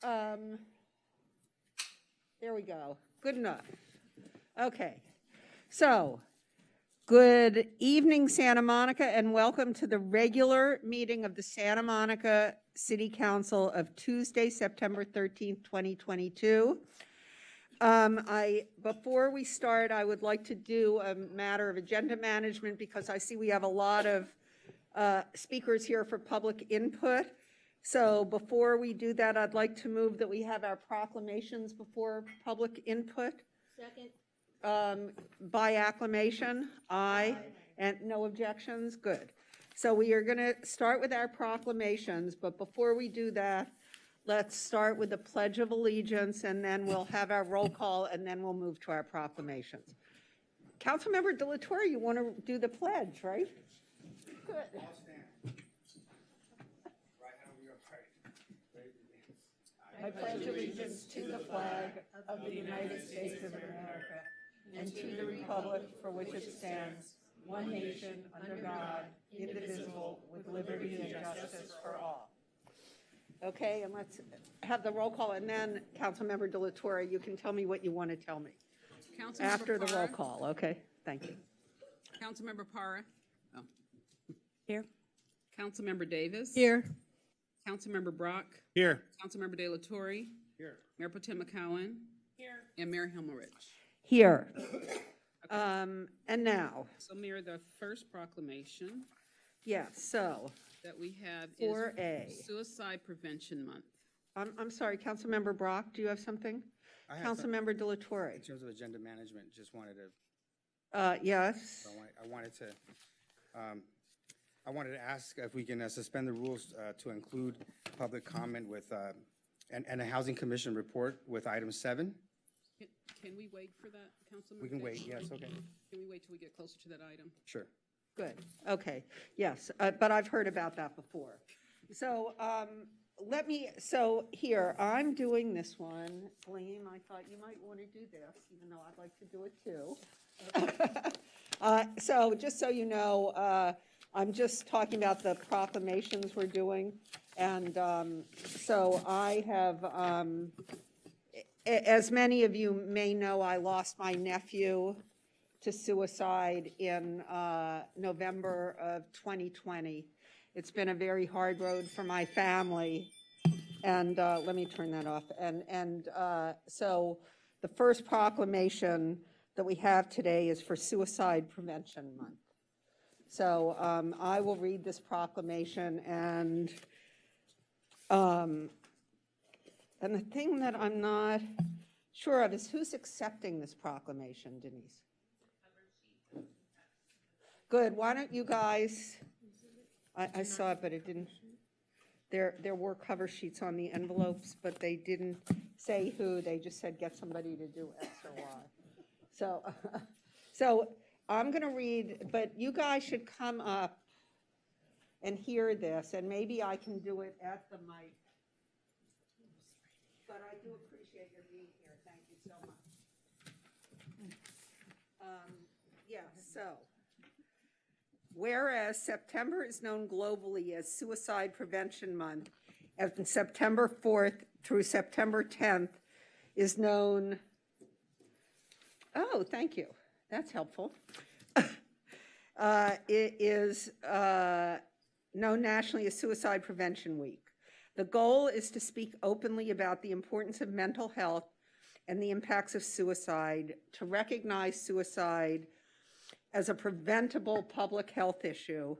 Um, there we go. Good enough. Okay. So, good evening, Santa Monica, and welcome to the regular meeting of the Santa Monica City Council of Tuesday, September 13th, 2022. Before we start, I would like to do a matter of agenda management because I see we have a lot of speakers here for public input. So before we do that, I'd like to move that we have our proclamations before public input. Second. By acclamation, aye. And no objections? Good. So we are going to start with our proclamations, but before we do that, let's start with the Pledge of Allegiance, and then we'll have our roll call, and then we'll move to our proclamations. Councilmember Delatorre, you want to do the pledge, right? Good. I pledge allegiance to the flag of the United States of America and to the republic for which it stands, one nation, under God, indivisible, with liberty and justice for all. Okay, and let's have the roll call, and then Councilmember Delatorre, you can tell me what you want to tell me. After the roll call, okay? Thank you. Councilmember Parra. Oh. Here. Councilmember Davis. Here. Councilmember Brock. Here. Councilmember De La Torre. Here. Mayor Pro Tem McCowen. Here. And Mayor Himmelrich. Here. And now. So Mayor, the first proclamation Yes, so that we have is 4A. Suicide Prevention Month. I'm sorry, Councilmember Brock, do you have something? I have some, Councilmember Delatorre. in terms of agenda management, just wanted to, Yes. I wanted to ask if we can suspend the rules to include public comment with, and a Housing Commission report with item 7. Can we wait for that, Councilmember? We can wait, Davis? yes, okay. Can we wait till we get closer to that item? Sure. Good, okay, yes, but I've heard about that before. So here, I'm doing this one. Liam, I thought you might want to do this, even though I'd like to do it too. So just so you know, I'm just talking about the proclamations we're doing. And so I have, as many of you may know, I lost my nephew to suicide in November of 2020. It's been a very hard road for my family. And let me turn that off. And so the first proclamation that we have today is for Suicide Prevention Month. So I will read this proclamation, and the thing that I'm not sure of is who's accepting this proclamation, Denise? Good, why don't you guys, I saw it, but it didn't, there were cover sheets on the envelopes, but they didn't say who, they just said get somebody to do X or Y. So I'm going to read, but you guys should come up and hear this, and maybe I can do it at the mic. But I do appreciate your being here. Thank you so much. So, whereas September is known globally as Suicide Prevention Month, and September 4th through September 10th is known, oh, thank you. That's helpful. It is known nationally as Suicide Prevention Week. The goal is to speak openly about the importance of mental health and the impacts of suicide, to recognize suicide as a preventable public health issue,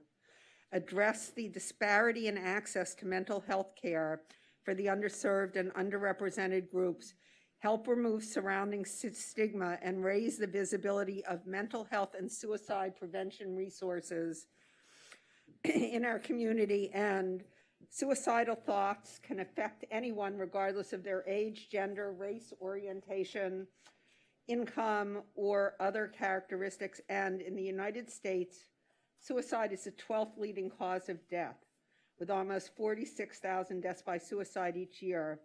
address the disparity in access to mental health care for the underserved and underrepresented groups, help remove surrounding stigma, and raise the visibility of mental health and suicide prevention resources in our community. And suicidal thoughts can affect anyone regardless of their age, gender, race, orientation, income, or other characteristics. And in the United States, suicide is the 12th leading cause of death, with almost 46,000 deaths by suicide each year.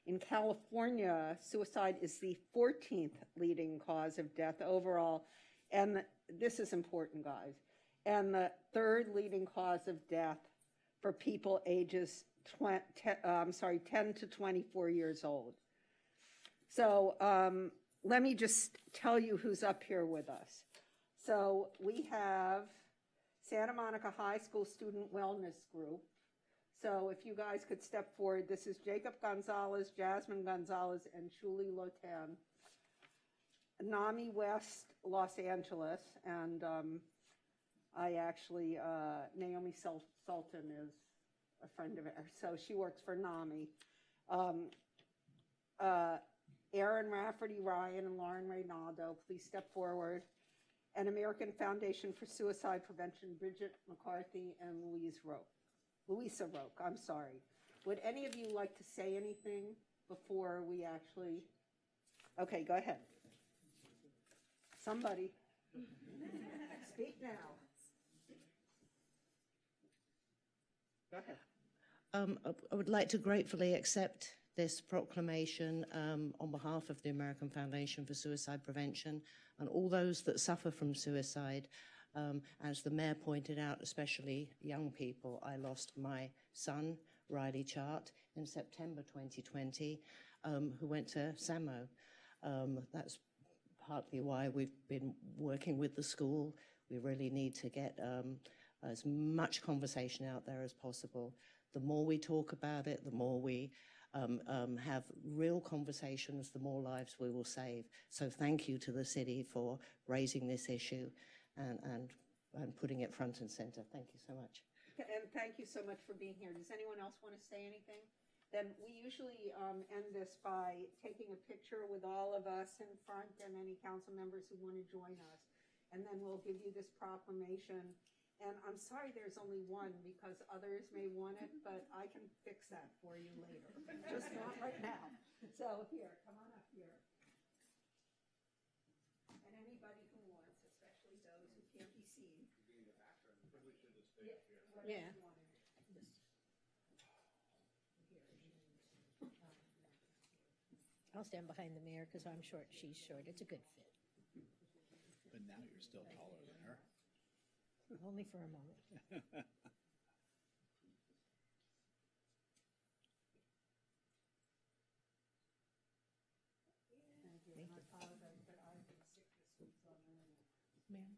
In California, suicide is the 14th leading cause of death overall. And this is important, guys. And the third leading cause of death for people ages 10 to 24 years old. So let me just tell you who's up here with us. So we have Santa Monica High School Student Wellness Group. So if you guys could step forward, this is Jacob Gonzalez, Jasmine Gonzalez, and Julie Lotan. NAMI West, Los Angeles, and I actually, Naomi Sultan is a friend of ours, so she works for NAMI. Aaron Rafferty Ryan and Lauren Reynaldo, please step forward. And American Foundation for Suicide Prevention, Bridget McCarthy and Louisa Roque, I'm sorry. Would any of you like to say anything before we actually, okay, go ahead. Somebody. Speak now. Go ahead. I would like to gratefully accept this proclamation on behalf of the American Foundation for Suicide Prevention and all those that suffer from suicide. As the mayor pointed out, especially young people, I lost my son, Riley Chart, in September 2020, who went to SAMO. That's partly why we've been working with the school. We really need to get as much conversation out there as possible. The more we talk about it, the more we have real conversations, the more lives we will save. So thank you to the city for raising this issue and putting it front and center. Thank you so much. And thank you so much for being here. Does anyone else want to say anything? Then we usually end this by taking a picture with all of us in front and any council members who want to join us. And then we'll give you this proclamation. And I'm sorry there's only one because others may want it, but I can fix that for you later. Just not right now. So here, come on up here. And anybody who wants, especially those who can't be seen. Yeah. I'll stand behind the mayor because I'm short, she's short. It's a good fit. But now you're still taller than her. Only for a moment. Thank you. Ma'am?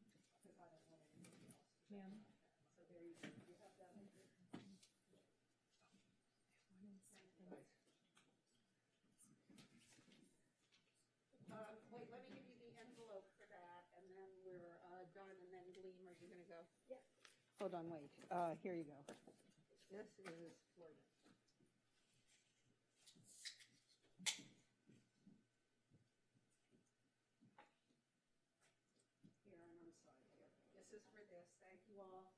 Ma'am? Wait, let me give you the envelope for that, and then we're done, and then Gleam, are you gonna go? Yeah. Hold on, wait, here you go. This is for you. Here, and I'm sorry, here. This is for this, thank you all.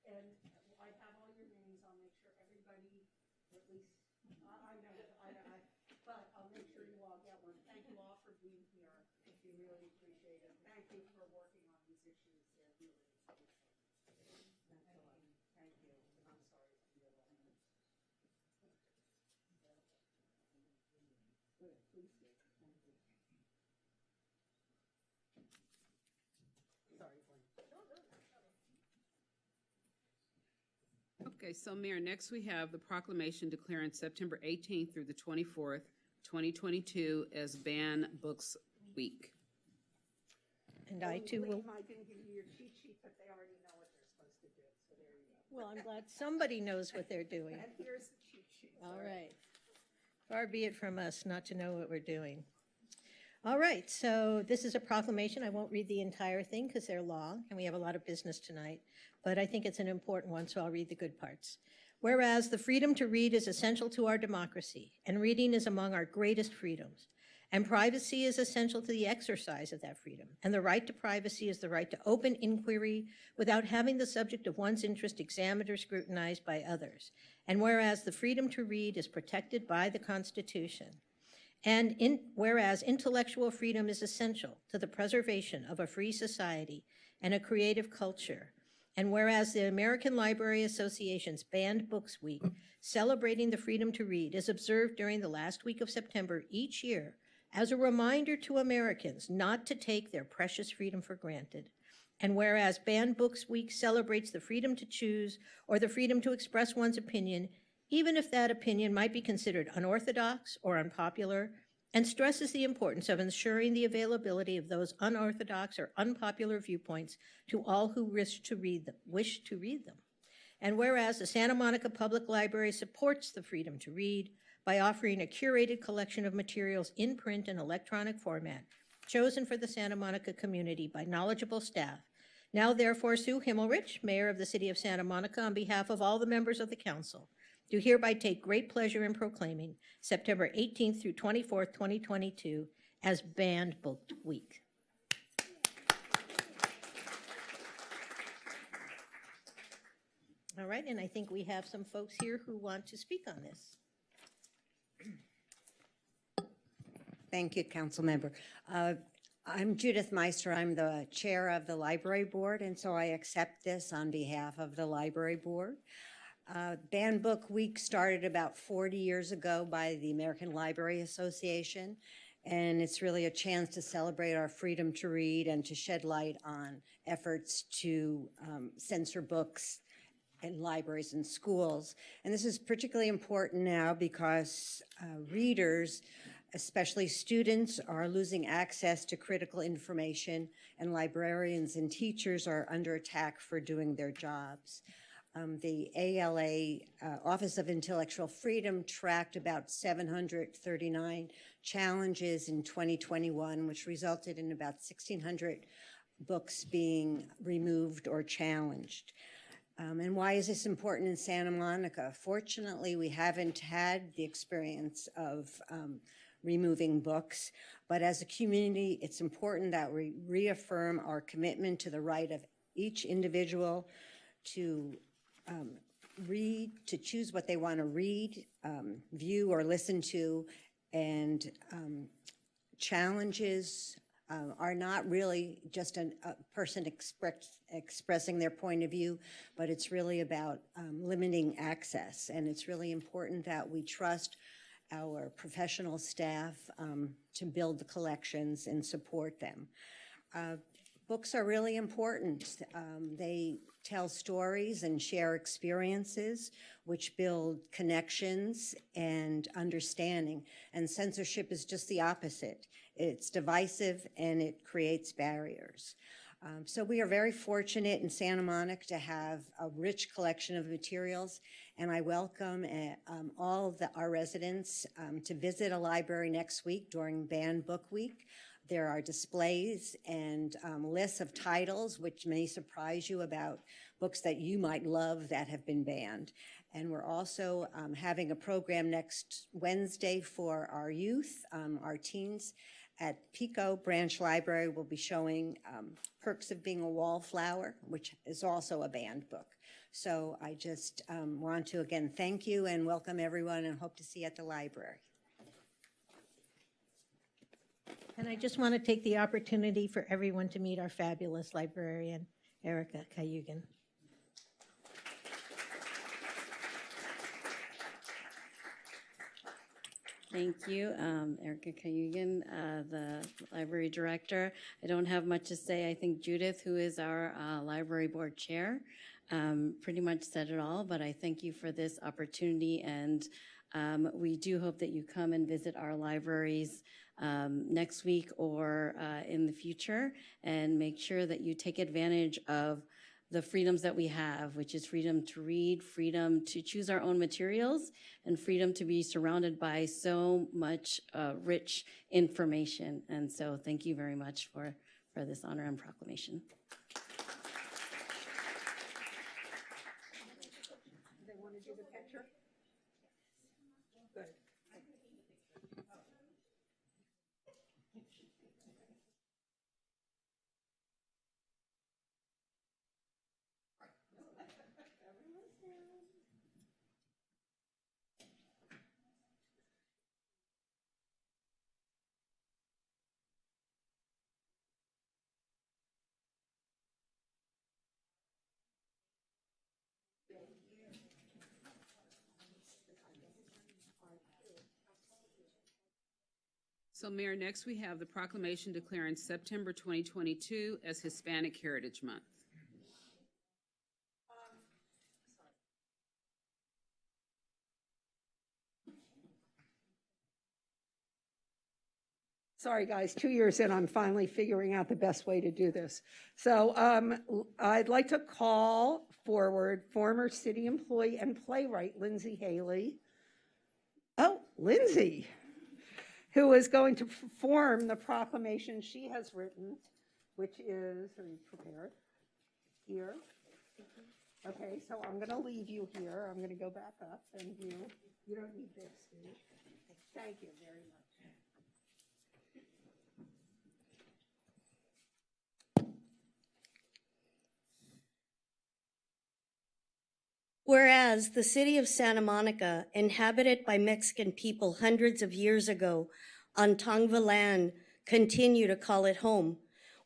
And I have all your names, I'll make sure everybody, or at least, I know, but I'll make sure you all get one. Thank you all for being here. We really appreciate it. Thank you for working on these issues. They're really important. Thanks a lot. Thank you. And I'm sorry to be alone. Good, please do. Thank you. Sorry, Glenn. Okay, so Mayor, next we have the proclamation declaring September 18th through the 24th, 2022 as Ban Books Week. And I too will. I didn't give you your cheat sheet, but they already know what they're supposed to do, so there you go. Well, I'm glad somebody knows what they're doing. And here's the cheat sheet. All right. Far be it from us not to know what we're doing. All right, so this is a proclamation. I won't read the entire thing because they're long and we have a lot of business tonight, but I think it's an important one, so I'll read the good parts. Whereas the freedom to read is essential to our democracy, and reading is among our greatest freedoms, and privacy is essential to the exercise of that freedom, and the right to privacy is the right to open inquiry without having the subject of one's interest examined or scrutinized by others. And whereas the freedom to read is protected by the Constitution, and whereas intellectual freedom is essential to the preservation of a free society and a creative culture, and whereas the American Library Association's Banned Books Week, celebrating the freedom to read, is observed during the last week of September each year as a reminder to Americans not to take their precious freedom for granted, and whereas Banned Books Week celebrates the freedom to choose or the freedom to express one's opinion, even if that opinion might be considered unorthodox or unpopular, and stresses the importance of ensuring the availability of those unorthodox or unpopular viewpoints to all who wish to read them. And whereas the Santa Monica Public Library supports the freedom to read by offering a curated collection of materials in print and electronic format chosen for the Santa Monica community by knowledgeable staff, now therefore Sue Himmelrich, Mayor of the City of Santa Monica, on behalf of all the members of the council, do hereby take great pleasure in proclaiming September 18th through 24th, 2022 as Banned Book Week. All right, and I think we have some folks here who want to speak on this. Thank you, Council Member. I'm Judith Meister. I'm the chair of the Library Board, and so I accept this on behalf of the Library Board. Banned Book Week started about 40 years ago by the American Library Association, and it's really a chance to celebrate our freedom to read and to shed light on efforts to censor books in libraries and schools. And this is particularly important now because readers, especially students, are losing access to critical information, and librarians and teachers are under attack for doing their jobs. The ALA, Office of Intellectual Freedom, tracked about 739 challenges in 2021, which resulted in about 1,600 books being removed or challenged. And why is this important in Santa Monica? Fortunately, we haven't had the experience of removing books, but as a community, it's important that we reaffirm our commitment to the right of each individual to read, to choose what they want to read, view, or listen to, and challenges are not really just a person expressing their point of view, but it's really about limiting access. And it's really important that we trust our professional staff to build the collections and support them. Books are really important. They tell stories and share experiences, which build connections and understanding. And censorship is just the opposite. It's divisive and it creates barriers. So we are very fortunate in Santa Monica to have a rich collection of materials, and I welcome all of our residents to visit a library next week during Banned Book Week. There are displays and lists of titles which may surprise you about books that you might love that have been banned. And we're also having a program next Wednesday for our youth, our teens. At Pico Branch Library, we'll be showing Perks of Being a Wallflower, which is also a banned book. So I just want to again thank you and welcome everyone and hope to see you at the library. And I just want to take the opportunity for everyone to meet our fabulous librarian, Erica Cayugan. Thank you, Erica Cayugan, the library director. I don't have much to say. I think Judith, who is our library board chair, pretty much said it all, but I thank you for this opportunity, and we do hope that you come and visit our libraries next week or in the future, and make sure that you take advantage of the freedoms that we have, which is freedom to read, freedom to choose our own materials, and freedom to be surrounded by so much rich information. And so thank you very much for this honor and proclamation. They want to do the picture? Good. So Mayor, next we have the proclamation declaring September 2022 as Hispanic Heritage Month. Sorry, guys, 2 years in, I'm finally figuring out the best way to do this. So I'd like to call forward former city employee and playwright Lindsay Haley. Oh, Lindsay, who is going to perform the proclamation she has written, which is, are you prepared? Here. Okay, so I'm going to leave you here. I'm going to go back up, and you don't need this, do you? Thank you very much. Whereas the city of Santa Monica, inhabited by Mexican people hundreds of years ago on Tongva land, continue to call it home,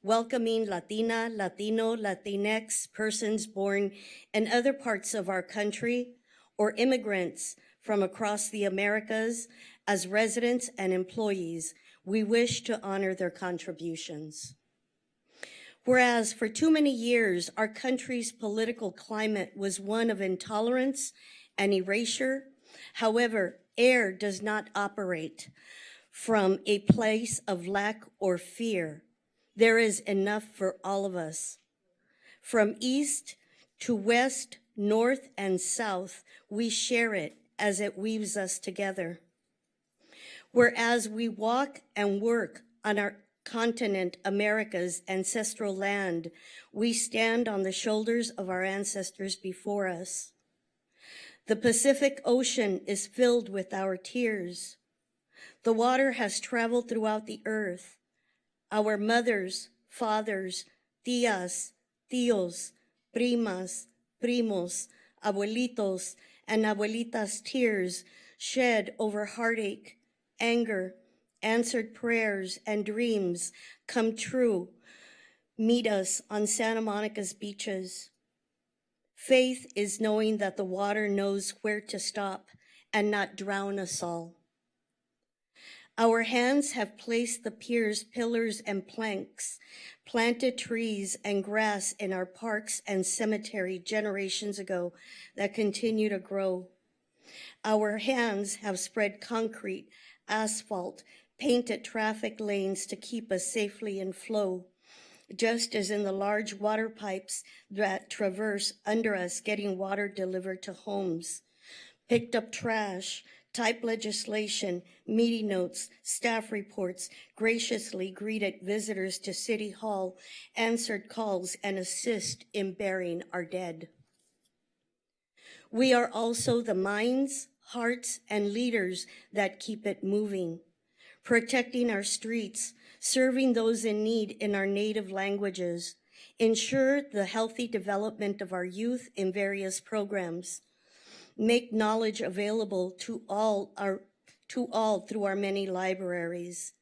welcoming Latina, Latino, Latinx persons born in other parts of our country or immigrants from across the Americas as residents and employees, we wish to honor their contributions. Whereas for too many years, our country's political climate was one of intolerance and erasure. However, AIR does not operate from a place of lack or fear. There is enough for all of us. From east to west, north and south, we share it as it weaves us together. Whereas we walk and work on our continent, America's ancestral land, we stand on the shoulders of our ancestors before us. The Pacific Ocean is filled with our tears. The water has traveled throughout the earth. Our mothers, fathers, tías, tíos, primas, primos, abuelitos, and abuelitas' tears shed over heartache, anger, answered prayers, and dreams come true meet us on Santa Monica's beaches. Faith is knowing that the water knows where to stop and not drown us all. Our hands have placed the piers, pillars, and planks, planted trees and grass in our parks and cemetery generations ago that continue to grow. Our hands have spread concrete, asphalt, painted traffic lanes to keep us safely in flow, just as in the large water pipes that traverse under us getting water delivered to homes, picked up trash, typed legislation, meeting notes, staff reports, graciously greeted visitors to City Hall, answered calls, and assist in burying our dead. We are also the minds, hearts, and leaders that keep it moving, protecting our streets, serving those in need in our native languages, ensure the healthy development of our youth in various programs, make knowledge available to all through our many libraries,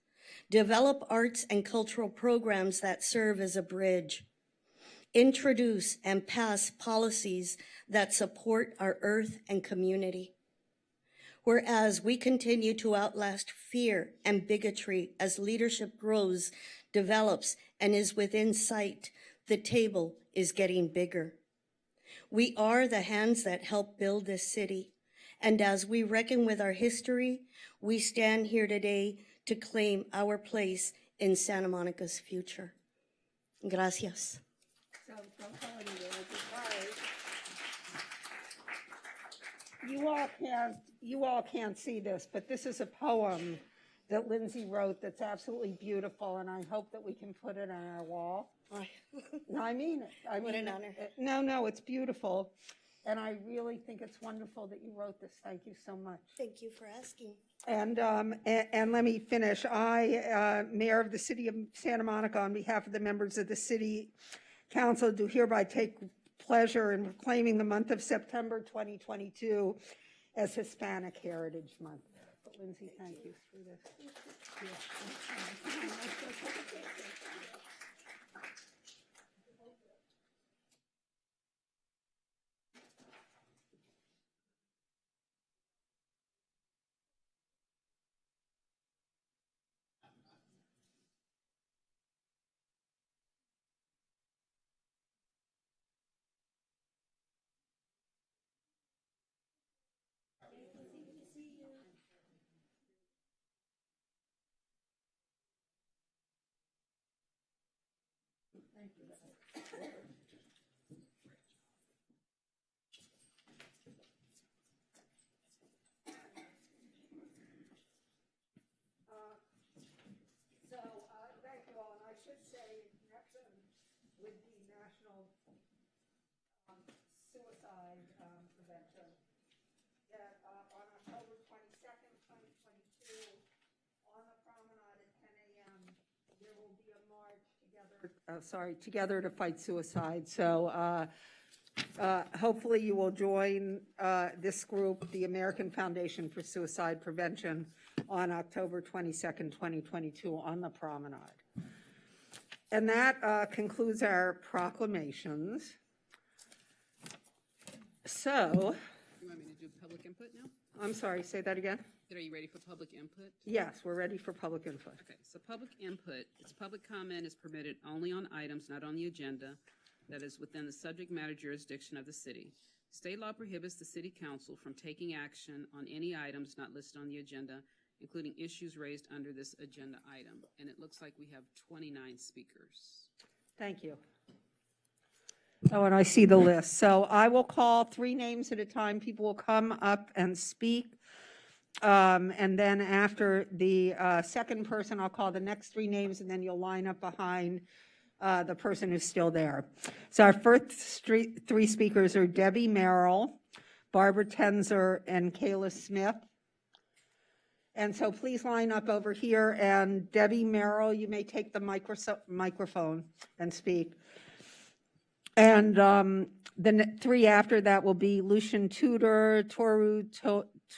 develop arts and cultural programs that serve as a bridge, introduce and pass policies that support our earth and community. Whereas we continue to outlast fear and bigotry as leadership grows, develops, and is within sight, the table is getting bigger. We are the hands that help build this city. And as we reckon with our history, we stand here today to claim our place in Santa Monica's future. Gracias. So don't go anywhere because you all can't see this, but this is a poem that Lindsay wrote that's absolutely beautiful, and I hope that we can put it on our wall. No, I mean it. What an honor. No, it's beautiful. And I really think it's wonderful that you wrote this. Thank you so much. Thank you for asking. And let me finish. Mayor of the City of Santa Monica, on behalf of the members of the City Council, do hereby take pleasure in proclaiming the month of September 2022 as Hispanic Heritage Month. But Lindsay, thank you for this. Thank you all, and I should say, next with the National Suicide Prevention, that on October 22nd, 2022, on the promenade at 10 a.m., there will be a march together to fight suicide. So hopefully you will join this group, the American Foundation for Suicide Prevention, on October 22nd, 2022, on the promenade. And that concludes our proclamations. So, You want me to do public input now? I'm sorry, say that again? Are you ready for public input? Yes, we're ready for public input. Okay, so public input, public comment is permitted only on items not on the agenda that is within the subject matter jurisdiction of the city. State law prohibits the city council from taking action on any items not listed on the agenda, including issues raised under this agenda item. And it looks like we have 29 speakers. Thank you. Oh, and I see the list. So I will call 3 names at a time. People will come up and speak. And then after the second person, I'll call the next 3 names, and then you'll line up behind the person who's still there. So our first 3 speakers are Debbie Merrill, Barbara Tenzer, and Kayla Smith. And so please line up over here, and Debbie Merrill, you may take the microphone and speak. And the 3 after that will be Lucian Tudor, Toru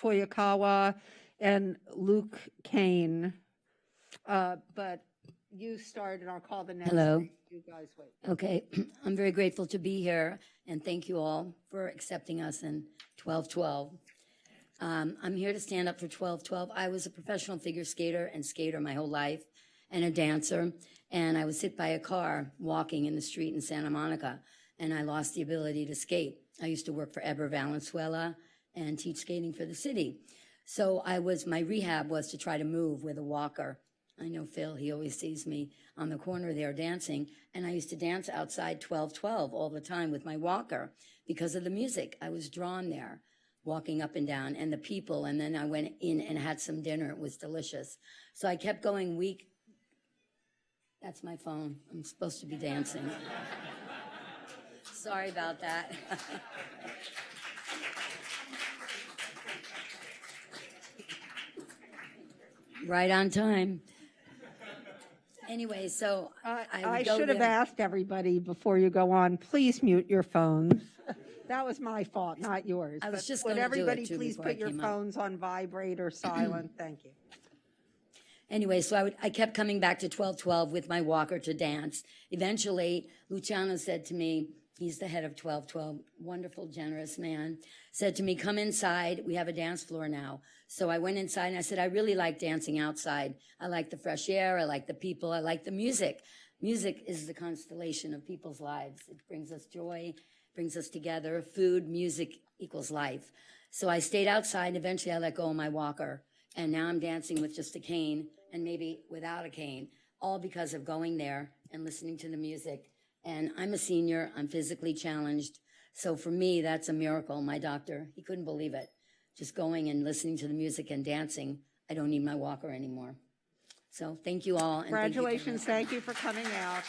Toyokawa, and Luke Kane. But you start, and I'll call the next. Hello. three. You guys wait. Okay, I'm very grateful to be here, and thank you all for accepting us in 1212. I'm here to stand up for 1212. I was a professional figure skater and skater my whole life, and a dancer, and I was hit by a car walking in the street in Santa Monica, and I lost the ability to skate. I used to work for Eber Valenzuela and teach skating for the city. So my rehab was to try to move with a walker. I know Phil, he always sees me on the corner there dancing, and I used to dance outside 1212 all the time with my walker because of the music. I was drawn there, walking up and down, and the people, and then I went in and had some dinner. It was delicious. So I kept going week. That's my phone. I'm supposed to be dancing. Sorry about that. Right on time. Anyway, so I should have asked everybody before you go on, please mute your phones. That was my fault, not yours. I was But just would gonna do it, everybody too, please before I put your came up. phones on vibrate or silent? Thank you. Anyway, so I kept coming back to 1212 with my walker to dance. Eventually, Luciano said to me, he's the head of 1212, wonderful, generous man, said to me, come inside, we have a dance floor now. So I went inside and I said, I really like dancing outside. I like the fresh air, I like the people, I like the music. Music is the constellation of people's lives. It brings us joy, brings us together. Food, music equals life. So I stayed outside and eventually I let go of my walker. And now I'm dancing with just a cane and maybe without a cane, all because of going there and listening to the music. And I'm a senior, I'm physically challenged. So for me, that's a miracle. My doctor, he couldn't believe it. Just going and listening to the music and dancing, I don't need my walker anymore. So thank you all. And Congratulations, thank you for coming out.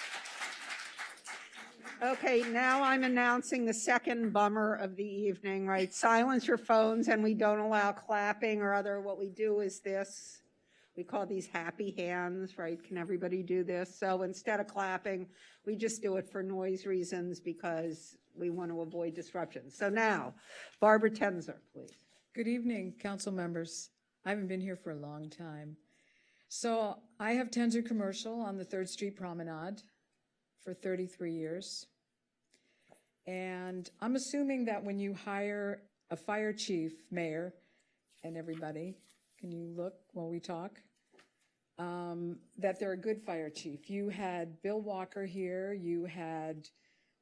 Okay, now I'm announcing the second bummer of the evening, right? Silence your phones, and we don't allow clapping or other. What we do is this. We call these happy hands, right? Can everybody do this? So instead of clapping, we just do it for noise reasons because we want to avoid disruption. So now, Barbara Tenzer, please. Good evening, council members. I haven't been here for a long time. So I have Tenzer Commercial on the 3rd Street Promenade for 33 years. And I'm assuming that when you hire a fire chief, mayor, and everybody, can you look while we talk? That they're a good fire chief. You had Bill Walker here, you had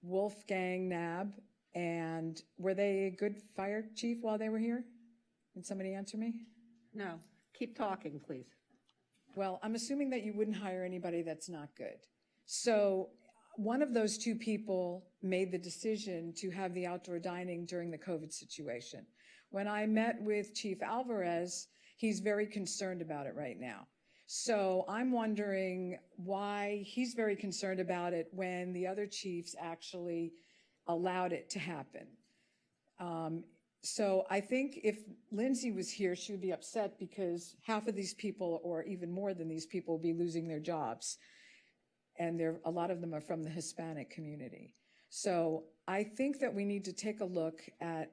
Wolfgang Nab, and were they a good fire chief while they were here? Can somebody answer me? No, keep talking, please. Well, I'm assuming that you wouldn't hire anybody that's not good. So one of those two people made the decision to have the outdoor dining during the COVID situation. When I met with Chief Alvarez, he's very concerned about it right now. So I'm wondering why he's very concerned about it when the other chiefs actually allowed it to happen. So I think if Lindsay was here, she would be upset because half of these people, or even more than these people, will be losing their jobs. And a lot of them are from the Hispanic community. So I think that we need to take a look at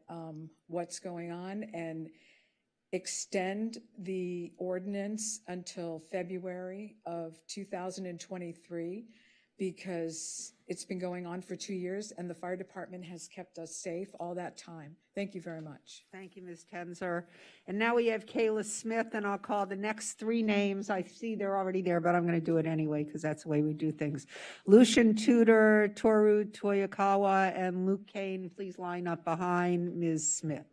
what's going on and extend the ordinance until February of 2023, because it's been going on for 2 years and the fire department has kept us safe all that time. Thank you very much. Thank you, Ms. Tenzer. And now we have Kayla Smith, and I'll call the next three names. I see they're already there, but I'm going to do it anyway because that's the way we do things. Lucian Tudor, Toru Toyokawa, and Luke Kane, please line up behind Ms. Smith.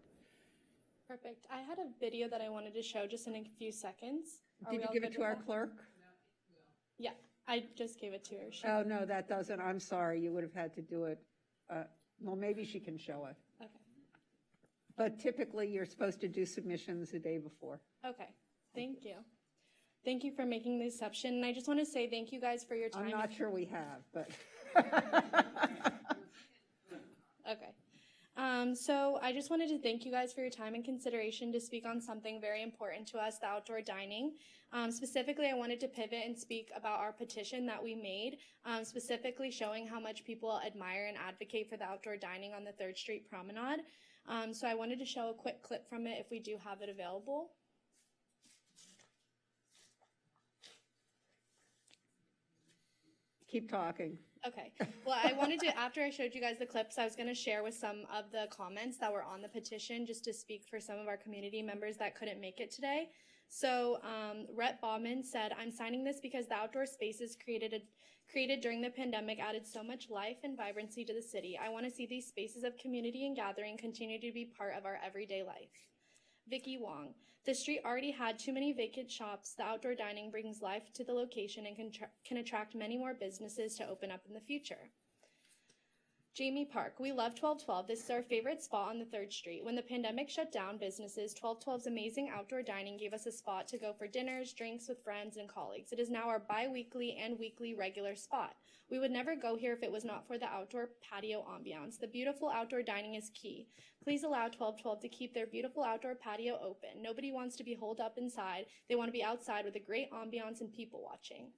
Perfect. I had a video that I wanted to show just in a few seconds. Did you give it to our clerk? Yeah, I just gave it to her. Oh, no, that doesn't. I'm sorry. You would have had to do it. Well, maybe she can show it. Okay. But typically, you're supposed to do submissions the day before. Okay. Thank you. Thank you for making the exception. And I just want to say thank you guys for your time. I'm not sure we have, but. Okay. So I just wanted to thank you guys for your time and consideration to speak on something very important to us, the outdoor dining. Specifically, I wanted to pivot and speak about our petition that we made, specifically showing how much people admire and advocate for the outdoor dining on the 3rd Street Promenade. So I wanted to show a quick clip from it if we do have it available. Keep talking. Okay. Well, I wanted to, after I showed you guys the clips, I was going to share with some of the comments that were on the petition just to speak for some of our community members that couldn't make it today. So Rhett Bauman said, I'm signing this because the outdoor spaces created during the pandemic added so much life and vibrancy to the city. I want to see these spaces of community and gathering continue to be part of our everyday life. Vicky Wong, the street already had too many vacant shops. The outdoor dining brings life to the location and can attract many more businesses to open up in the future. Jamie Park, we love 1212. This is our favorite spot on the 3rd Street. When the pandemic shut down businesses, 1212's amazing outdoor dining gave us a spot to go for dinners, drinks with friends and colleagues. It is now our bi-weekly and weekly regular spot. We would never go here if it was not for the outdoor patio ambiance. The beautiful outdoor dining is key. Please allow 1212 to keep their beautiful outdoor patio open. Nobody wants to be holed up inside. They want to be outside with a great ambiance and people watching.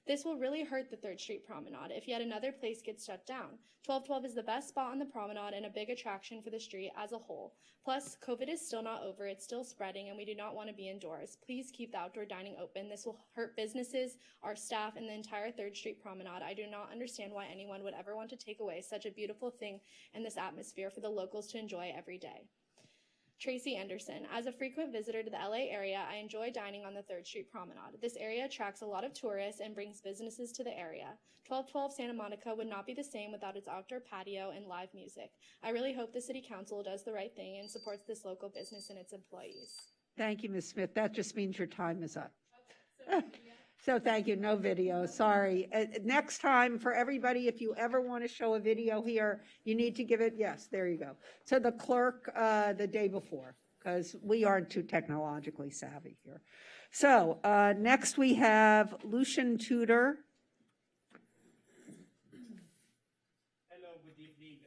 This will really hurt the 3rd Street Promenade if yet another place gets shut down. 1212 is the best spot on the promenade and a big attraction for the street as a whole. Plus, COVID is still not over, it's still spreading, and we do not want to be indoors. Please keep the outdoor dining open. This will hurt businesses, our staff, and the entire 3rd Street Promenade. I do not understand why anyone would ever want to take away such a beautiful thing in this atmosphere for the locals to enjoy every day. Tracy Anderson, as a frequent visitor to the LA area, I enjoy dining on the 3rd Street Promenade. This area attracts a lot of tourists and brings businesses to the area. 1212 Santa Monica would not be the same without its outdoor patio and live music. I really hope the City Council does the right thing and supports this local business and its employees. Thank you, Ms. Smith. That just means your time is up. So thank you. No video. Sorry. Next time, for everybody, if you ever want to show a video here, you need to give it, yes, there you go, to the clerk the day before, because we aren't too technologically savvy here. So next we have Lucian Tudor. Hello, good evening.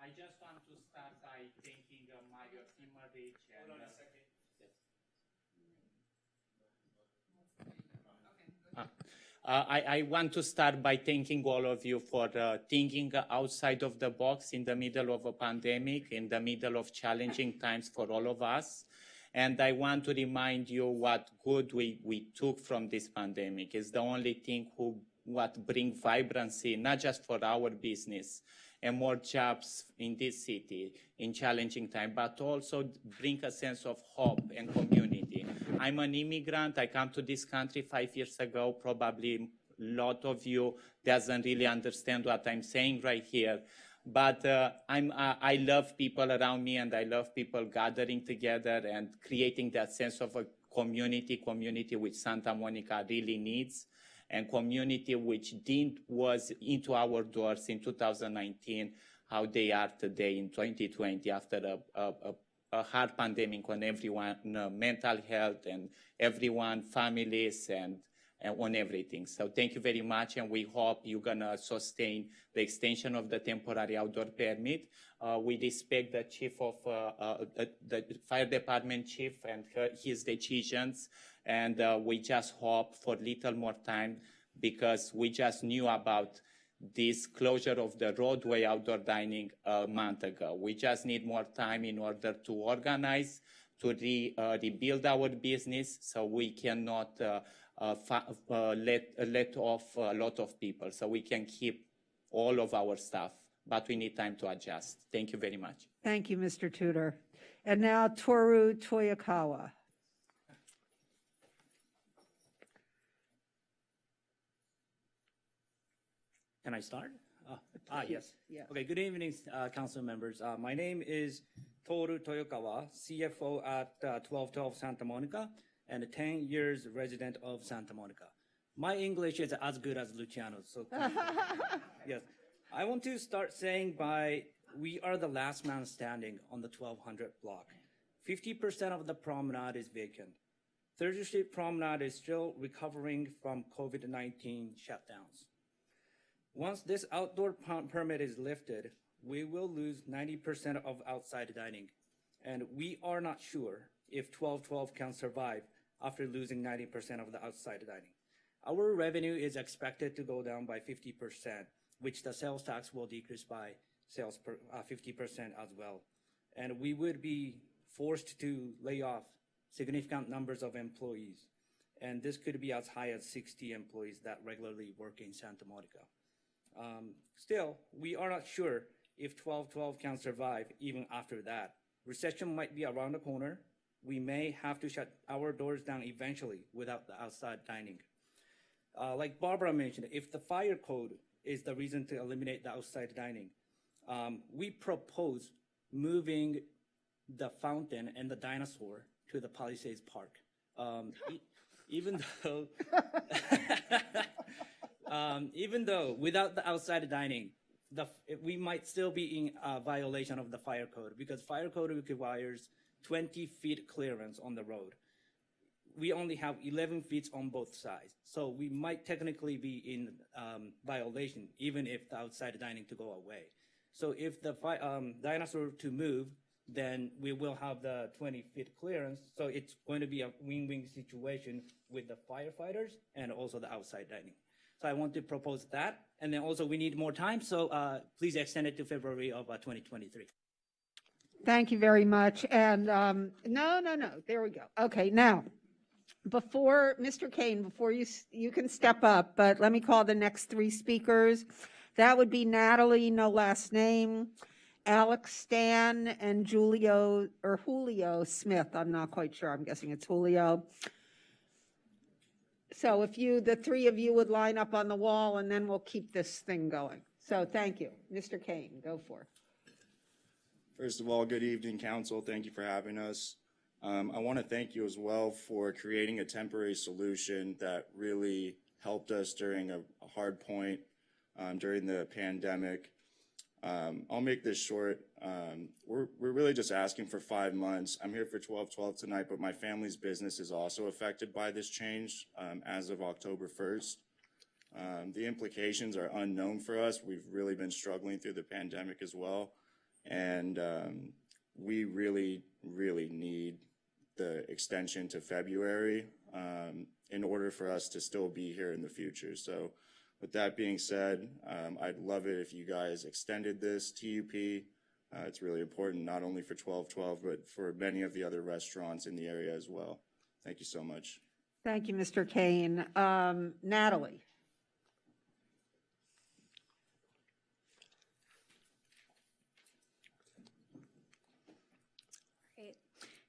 I just want to start by thanking Mayor Timmerich and... Hold on a second. I want to start by thanking all of you for thinking outside of the box in the middle of a pandemic, in the middle of challenging times for all of us. And I want to remind you what good we took from this pandemic. It's the only thing what bring vibrancy, not just for our business and more jobs in this city in challenging time, but also bring a sense of hope and community. I'm an immigrant. I came to this country 5 years ago. Probably a lot of you doesn't really understand what I'm saying right here. But I love people around me, and I love people gathering together and creating that sense of a community which Santa Monica really needs. and community which was into our doors in 2019, how they are today in 2020 after a hard pandemic on everyone, mental health and everyone, families and on everything. So thank you very much, and we hope you're gonna sustain the extension of the temporary outdoor permit. We respect the chief of the fire department chief and his decisions, and we just hope for little more time because we just knew about this closure of the roadway outdoor dining a month ago. We just need more time in order to organize, to rebuild our business, so we cannot let off a lot of people, so we can keep all of our staff, but we need time to adjust. Thank you very much. Thank you, Mr. Tudor. And now Toru Toyokawa. Can I start? Yes. Yeah. Okay, good evening, council members. My name is Toru Toyokawa, CFO at 1212 Santa Monica, and 10 years resident of Santa Monica. My English is as good as Luciano's, so yes. I want to start saying we are the last man standing on the 1200 block. 50% of the promenade is vacant. 3rd Street Promenade is still recovering from COVID-19 shutdowns. Once this outdoor permit is lifted, we will lose 90% of outside dining, and we are not sure if 1212 can survive after losing 90% of the outside dining. Our revenue is expected to go down by 50%, which the sales tax will decrease by 50% as well. And we would be forced to lay off significant numbers of employees. And this could be as high as 60 employees that regularly work in Santa Monica. Still, we are not sure if 1212 can survive even after that. Recession might be around the corner. We may have to shut our doors down eventually without the outside dining. Like Barbara mentioned, if the fire code is the reason to eliminate the outside dining, we propose moving the fountain and the dinosaur to the Palisades Park. Even though without the outside dining, we might still be in violation of the fire code because fire code requires 20 feet clearance on the road. We only have 11 feet on both sides. So we might technically be in violation even if the outside dining to go away. So if the dinosaur to move, then we will have the 20 feet clearance. So it's going to be a win-win situation with the firefighters and also the outside dining. So I want to propose that. And then also we need more time. So please extend it to February of 2023. Thank you very much. And no, there we go. Okay, now, before, Mr. Kane, before you can step up, but let me call the next 3 speakers. That would be Natalie, no last name, Alex Stan, and Julio Smith. I'm not quite sure. I'm guessing it's Julio. So if the 3 of you would line up on the wall, and then we'll keep this thing going. So thank you. Mr. Kane, go for it. First of all, good evening, council. Thank you for having us. I want to thank you as well for creating a temporary solution that really helped us during a hard point during the pandemic. I'll make this short. We're really just asking for 5 months. I'm here for 12/12 tonight, but my family's business is also affected by this change as of October 1st. The implications are unknown for us. We've really been struggling through the pandemic as well. And we really, really need the extension to February in order for us to still be here in the future. So with that being said, I'd love it if you guys extended this TUP. It's really important not only for 12/12, but for many of the other restaurants in the area as well. Thank you so much. Thank you, Mr. Kane. Natalie.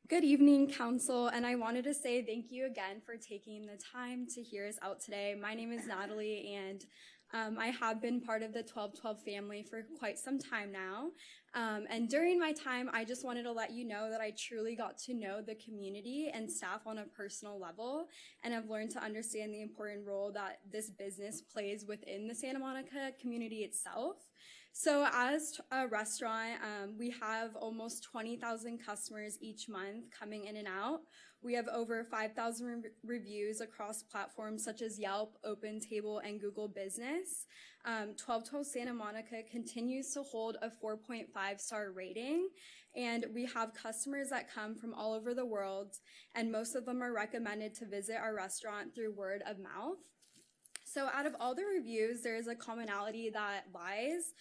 Good evening, council, and I wanted to say thank you again for taking the time to hear us out today. My name is Natalie, and I have been part of the 1212 family for quite some time now. And during my time, I just wanted to let you know that I truly got to know the community and staff on a personal level, and I've learned to understand the important role that this business plays within the Santa Monica community itself. So as a restaurant, we have almost 20,000 customers each month coming in and out. We have over 5,000 reviews across platforms such as Yelp, OpenTable, and Google Business. 1212 Santa Monica continues to hold a 4.5-star rating, and we have customers that come from all over the world, and most of them are recommended to visit our restaurant through word of mouth. So out of all the reviews, there is a commonality that lies.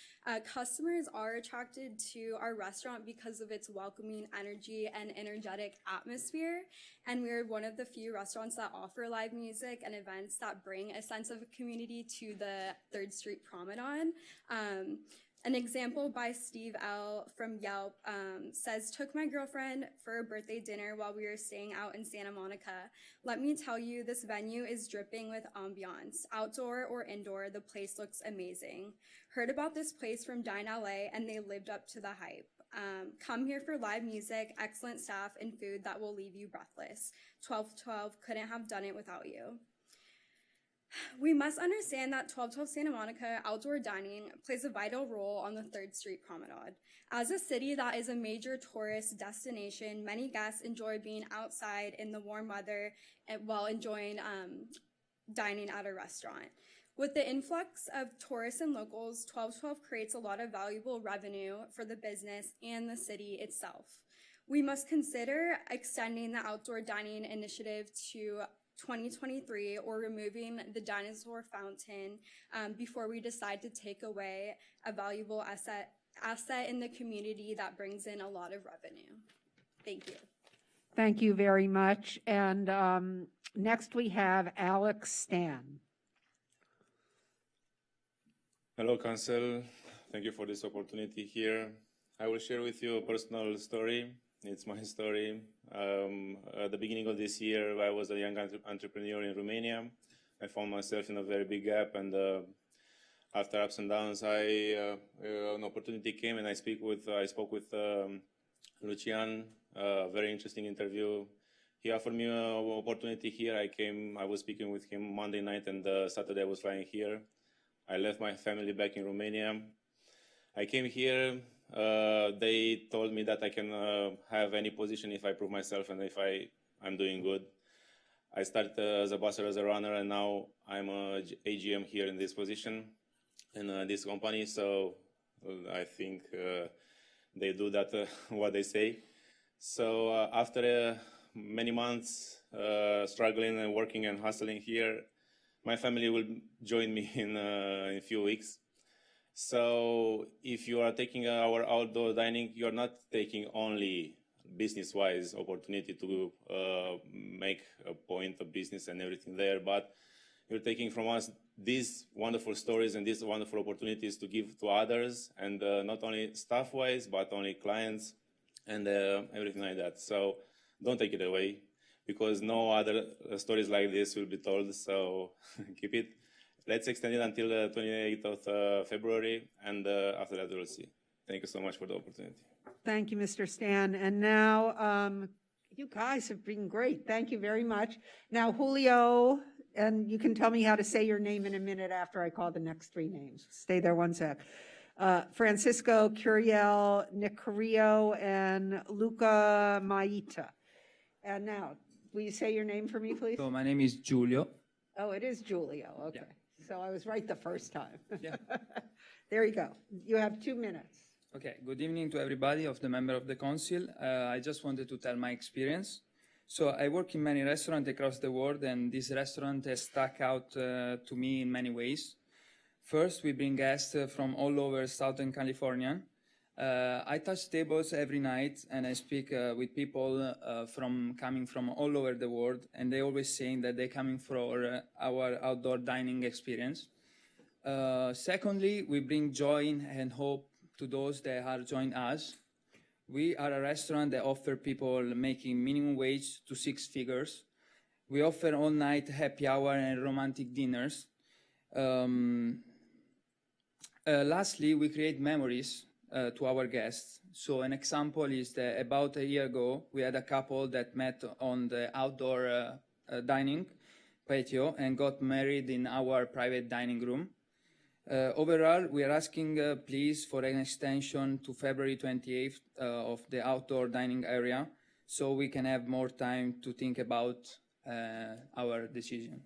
Customers are attracted to our restaurant because of its welcoming energy and energetic atmosphere. And we're one of the few restaurants that offer live music and events that bring a sense of community to the 3rd Street Promenade. An example by Steve L. from Yelp says, took my girlfriend for a birthday dinner while we were staying out in Santa Monica. Let me tell you, this venue is dripping with ambiance. Outdoor or indoor, the place looks amazing. Heard about this place from Dine LA, and they lived up to the hype. Come here for live music, excellent staff, and food that will leave you breathless. 1212 couldn't have done it without you. We must understand that 1212 Santa Monica outdoor dining plays a vital role on the 3rd Street Promenade. As a city that is a major tourist destination, many guests enjoy being outside in the warm weather while enjoying dining at a restaurant. With the influx of tourists and locals, 1212 creates a lot of valuable revenue for the business and the city itself. We must consider extending the outdoor dining initiative to 2023 or removing the dinosaur fountain before we decide to take away a valuable asset in the community that brings in a lot of revenue. Thank you. Thank you very much. And next we have Alex Stan. Hello, Council. Thank you for this opportunity here. I will share with you a personal story. It's my story. At the beginning of this year, I was a young entrepreneur in Romania. I found myself in a very big gap, and after ups and downs, an opportunity came, and I spoke with Lucian. Very interesting interview. He offered me an opportunity here. I was speaking with him Monday night, and Saturday I was flying here. I left my family back in Romania. I came here. They told me that I can have any position if I prove myself and if I'm doing good. I started as a bosser, as a runner, and now I'm a AGM here in this position in this company. So I think they do that what they say. So after many months struggling and working and hustling here, my family will join me in a few weeks. So if you are taking our outdoor dining, you're not taking only business-wise opportunity to make a point of business and everything there, but you're taking from us these wonderful stories and these wonderful opportunities to give to others, and not only staff-wise, but only clients and everything like that. So don't take it away, because no other stories like this will be told, so keep it. Let's extend it until the 28th of February, and after that we'll see. Thank you so much for the opportunity. Thank you, Mr. Stan. And now, you guys have been great. Thank you very much. Now, Julio, and you can tell me how to say your name in a minute after I call the next 3 names. Stay there 1 sec. Francisco Curiel, Nick Carrillo, and Luca Maita. And now, will you say your name for me, please? So my name is Giulio. Oh, it is Julio. Okay. Yeah. So I was right the first time. Yeah. There you go. You have 2 minutes. Okay. Good evening to everybody of the member of the council. I just wanted to tell my experience. So I work in many restaurants across the world, and this restaurant has stuck out to me in many ways. First, we bring guests from all over Southern California. I touch tables every night, and I speak with people coming from all over the world, and they always saying that they're coming for our outdoor dining experience. Secondly, we bring joy and hope to those that are joining us. We are a restaurant that offer people making minimum wage to 6 figures. We offer all night happy hour and romantic dinners. Lastly, we create memories to our guests. So an example is that about a year ago, we had a couple that met on the outdoor dining patio and got married in our private dining room. Overall, we are asking please for an extension to February 28th of the outdoor dining area so we can have more time to think about our decision.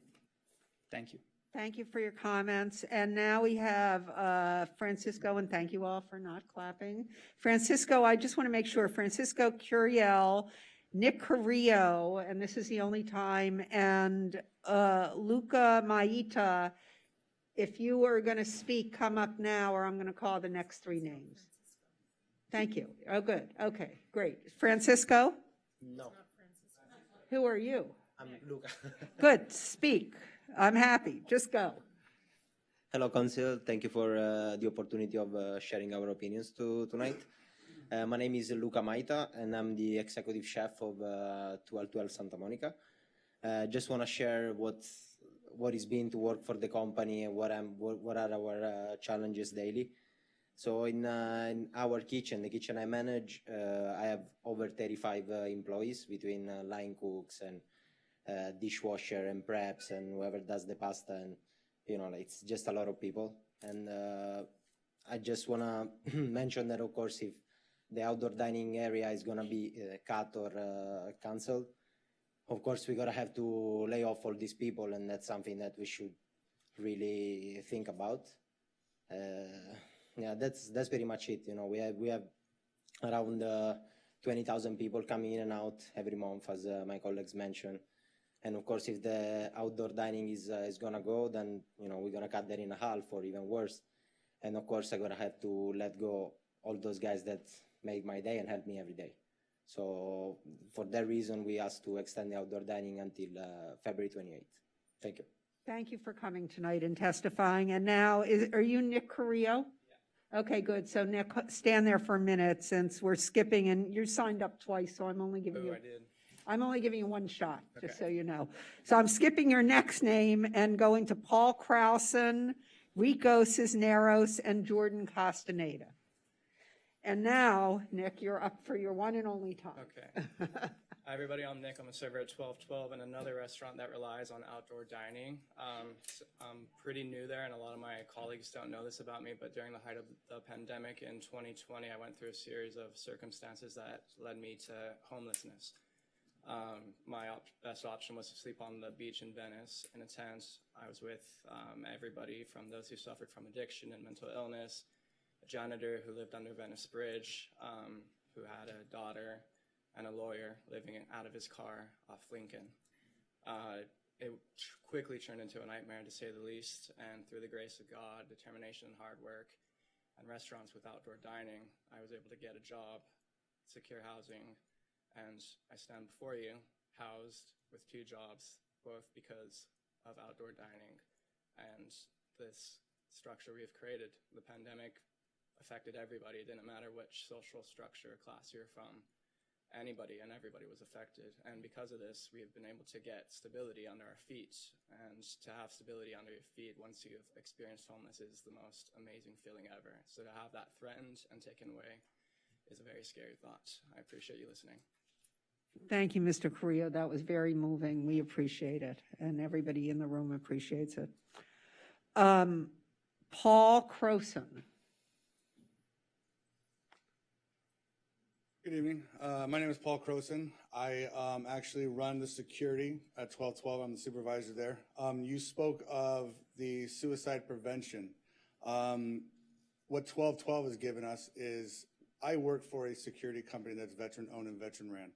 Thank you. Thank you for your comments. And now we have Francisco, and thank you all for not clapping. Francisco, I just want to make sure, Francisco Curiel, Nick Carrillo, and this is the only time, and Luca Maita, if you are going to speak, come up now, or I'm going to call the next three names. Thank you. Oh, good. Okay, great. Francisco? No. Who are you? I'm Luca. Good, speak. I'm happy. Just go. Hello, Council. Thank you for the opportunity of sharing our opinions tonight. My name is Luca Maita, and I'm the executive chef of 1212 Santa Monica. Just want to share what it's been to work for the company and what are our challenges daily. So in our kitchen, the kitchen I manage, I have over 35 employees between line cooks and dishwasher and preps and whoever does the pasta, and it's just a lot of people. And I just want to mention that, of course, if the outdoor dining area is going to be cut or canceled, of course, we're going to have to lay off all these people, and that's something that we should really think about. Yeah, that's pretty much it. We have around 20,000 people coming in and out every month, as my colleagues mentioned. And of course, if the outdoor dining is going to go, then we're going to cut that in half or even worse. And of course, I'm going to have to let go all those guys that make my day and help me every day. So for that reason, we asked to extend the outdoor dining until February 28th. Thank you. Thank you for coming tonight and testifying. And now, are you Nick Carrillo? Yeah. Okay, good. So Nick, stand there for a minute since we're skipping, and you're signed up twice, so I'm only giving I'm only giving you one shot, just so you know. So I'm skipping your next name and going to Paul Krausen, Rico Cisneros, and Jordan Castaneda. And now, Nick, you're up for your one and only time. Okay. Hi, everybody. I'm Nick. I'm a server at 1212 and another restaurant that relies on outdoor dining. I'm pretty new there, and a lot of my colleagues don't know this about me, but during the height of the pandemic in 2020, I went through a series of circumstances that led me to homelessness. My best option was to sleep on the beach in Venice in a tent. I was with everybody from those who suffered from addiction and mental illness, a janitor who lived under Venice Bridge, who had a daughter, and a lawyer living out of his car off Lincoln. It quickly turned into a nightmare, to say the least, and through the grace of God, determination, and hard work, and restaurants with outdoor dining, I was able to get a job, secure housing, and I stand before you, housed with 2 jobs, both because of outdoor dining and this structure we have created. The pandemic affected everybody. It didn't matter which social structure or class you're from. Anybody and everybody was affected. And because of this, we have been able to get stability under our feet. And to have stability under your feet once you've experienced homelessness is the most amazing feeling ever. So to have that threatened and taken away is a very scary thought. I appreciate you listening. Thank you, Mr. Carrillo. That was very moving. We appreciate it, and everybody in the room appreciates it. Paul Croson. Good evening. My name is Paul Croson. I actually run the security at 1212. I'm the supervisor there. You spoke of the suicide prevention. What 1212 has given us is, I work for a security company that's veteran-owned and veteran-ran.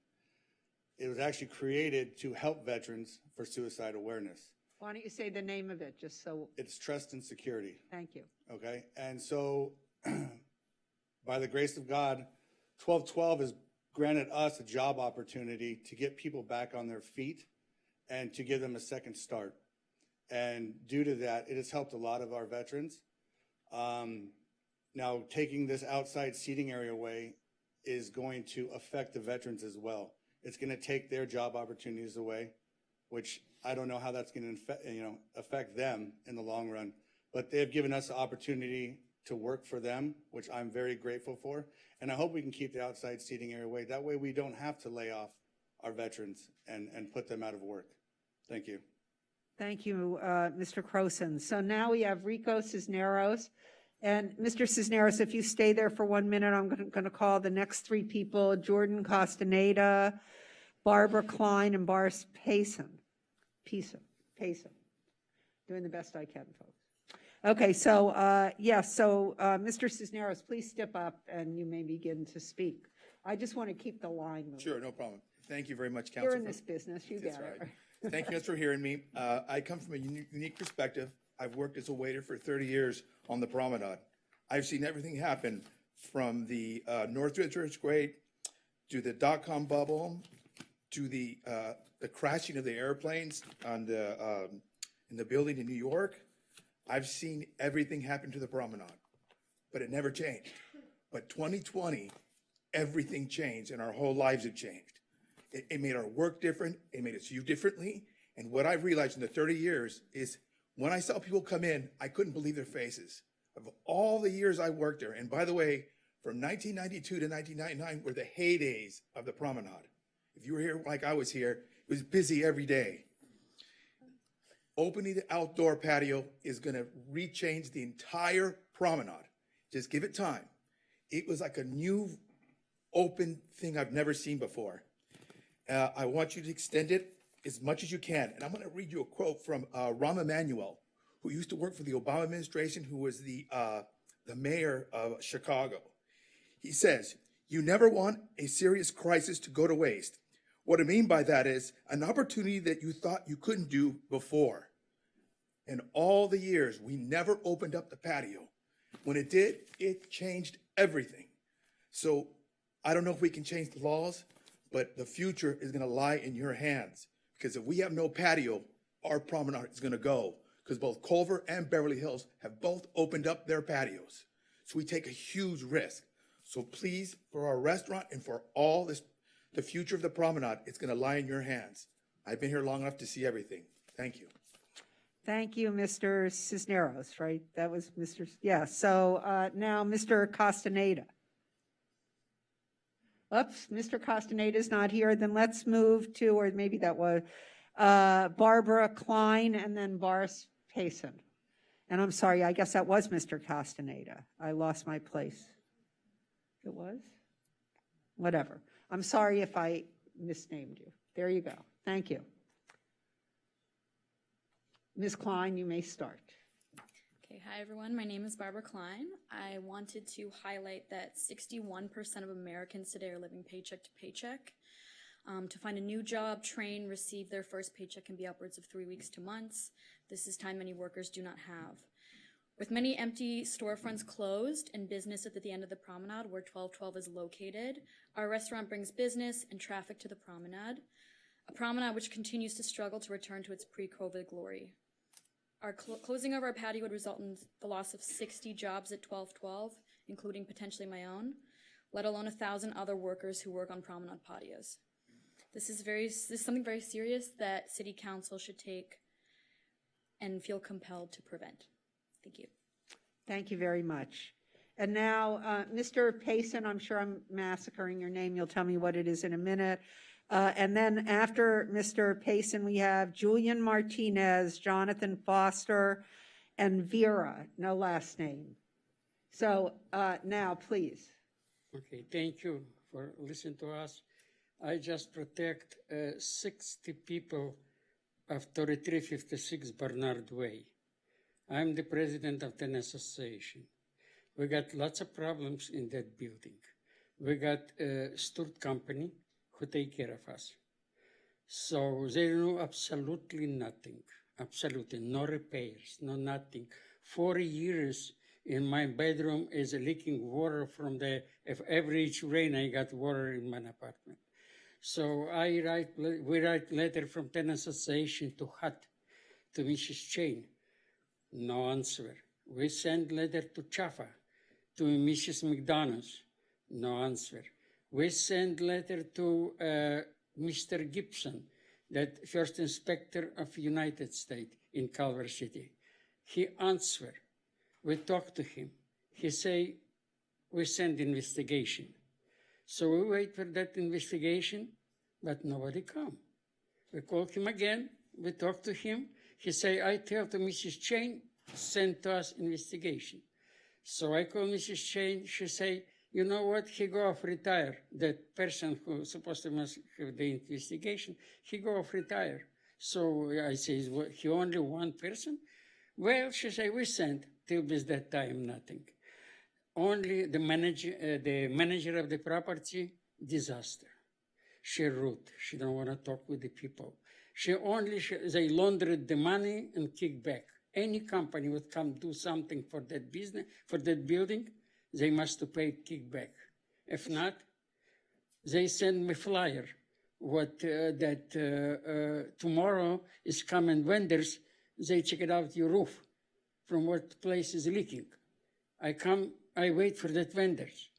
It was actually created to help veterans for suicide awareness. Why don't you say the name of it, just so... It's Trust and Security. Thank you. Okay? And so, by the grace of God, 1212 has granted us a job opportunity to get people back on their feet and to give them a second start. And due to that, it has helped a lot of our veterans. Now, taking this outside seating area away is going to affect the veterans as well. It's going to take their job opportunities away, which I don't know how that's going to affect them in the long run. But they have given us the opportunity to work for them, which I'm very grateful for. And I hope we can keep the outside seating area away. That way we don't have to lay off our veterans and put them out of work. Thank you. Thank you, Mr. Croson. So now we have Rico Cisneros. And Mr. Cisneros, if you stay there for 1 minute, I'm going to call the next three people, Jordan Castaneda, Barbara Klein, and Boris Payson. Doing the best I can, folks. Okay, so, Mr. Cisneros, please step up and you may begin to speak. I just want to keep the line moving. Sure, no problem. Thank you very much, Council. You're in this business, you That's get it. right. Thank you guys for hearing me. I come from a unique perspective. I've worked as a waiter for 30 years on the Promenade. I've seen everything happen from the Northridge earthquake to the dot-com bubble to the crashing of the airplanes on in the building in New York. I've seen everything happen to the Promenade, but it never changed. But 2020, everything changed and our whole lives have changed. It made our work different. It made us view differently. And what I've realized in the 30 years is when I saw people come in, I couldn't believe their faces. Of all the years I worked there, and by the way, from 1992 to 1999 were the heydays of the Promenade. If you were here like I was here, it was busy every day. Opening the outdoor patio is going to rechange the entire Promenade. Just give it time. It was like a new open thing I've never seen before. I want you to extend it as much as you can. And I'm going to read you a quote from Rahm Emanuel, who used to work for the Obama administration, who was the mayor of Chicago. He says, "You never want a serious crisis to go to waste. What I mean by that is an opportunity that you thought you couldn't do before. In all the years, we never opened up the patio. When it did, it changed everything. So I don't know if we can change the laws, but the future is going to lie in your hands. Because if we have no patio, our promenade is going to go. Because both Culver and Beverly Hills have both opened up their patios. So we take a huge risk. So please, for our restaurant and for all this, the future of the promenade, it's going to lie in your hands. I've been here long enough to see everything. Thank you." Thank you, Mr. Cisneros, right? That was Mr. Yeah, so now Mr. Castaneda. Oops, Mr. Castaneda is not here. Then let's move to, or maybe that was Barbara Klein and then Boris Payson. And I'm sorry, I guess that was Mr. Castaneda. I lost my place. It was? Whatever. I'm sorry if I misnamed you. There you go. Thank you. Ms. Klein, you may start. Okay, hi everyone. My name is Barbara Klein. I wanted to highlight that 61% of Americans today are living paycheck to paycheck. To find a new job, train, receive their first paycheck can be upwards of 3 weeks to months. This is time many workers do not have. With many empty storefronts closed and business at the end of the promenade where 1212 is located, our restaurant brings business and traffic to the promenade, a promenade which continues to struggle to return to its pre-COVID glory. Our closing of our patio would result in the loss of 60 jobs at 1212, including potentially my own, let alone 1,000 other workers who work on promenade patios. This is something very serious that City Council should take and feel compelled to prevent. Thank you. Thank you very much. And now, Mr. Payson, I'm sure I'm massacring your name. You'll tell me what it is in a minute. And then after Mr. Payson, we have Julian Martinez, Jonathan Foster, and Vera, no last name. So now, please. Okay, thank you for listening to us. I just protect 60 people of 3356 Bernard Way. I'm the president of the association. We got lots of problems in that building. We got a Sturt company who take care of us. So they know absolutely nothing, absolutely no repairs, no nothing. 4 years in my bedroom is leaking water from if every rain I got water in my apartment. So we write letter from tenant association to HUT, to Mrs. Chain, no answer. We send letter to Chafa, to Mrs. McDonald's, no answer. We send letter to Mr. Gibson, that first inspector of United States in Culver City. He answered. We talked to him. he say, we send investigation. So we wait for that investigation, but nobody come. We call him again, we talk to him. He say, I tell to Mrs. Chain, send to us investigation. So I call Mrs. Chain, she say, you know what, he go off retire. That person who supposed to must have the investigation, he go off retire. So I say, is he only one person? Well, she say, we sent, till this that time, nothing. Only the manager of the property, disaster. She rude, she don't want to talk with the people. They laundered the money and kick back. Any company would come do something for that business, for that building, they must pay kickback. If not, they send me flyer tomorrow is coming vendors, they check it out your roof from what place is leaking. I wait for that vendors.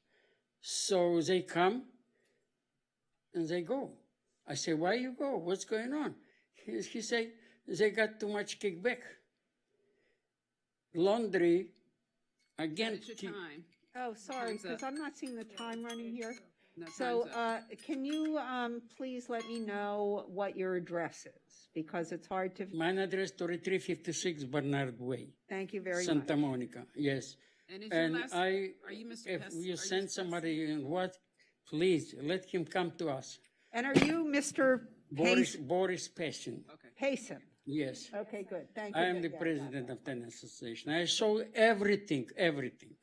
So they come and they go. I say, why you go? What's going on? He say, they got too much kickback. Laundry, again. What is your time? Oh, sorry, Time's up. because I'm not seeing the time running here. No, So time's up. can you please let me know what your address is? Because it's hard to, Mine address 3356 Bernard Way. thank you very much. Santa Monica, yes. And is your last, are you Mr. If Pest? you send somebody in what, please let him come to us. And are you Mr. Boris Peshin. Payson? Yes. Okay, good, thank you. I am the president of the association. I show everything.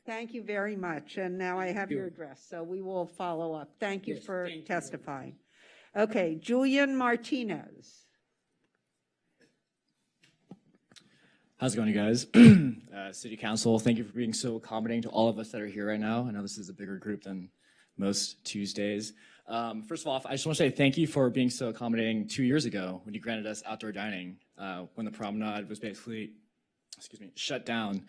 Thank you very much, and now I have your address, so we will follow up. Thank you Yes, for thank you. testifying. Okay, Julian Martinez. How's it going, you guys? City Council, thank you for being so accommodating to all of us that are here right now. I know this is a bigger group than most Tuesdays. First of all, I just want to say thank you for being so accommodating 2 years ago when you granted us outdoor dining when the promenade was basically, shut down.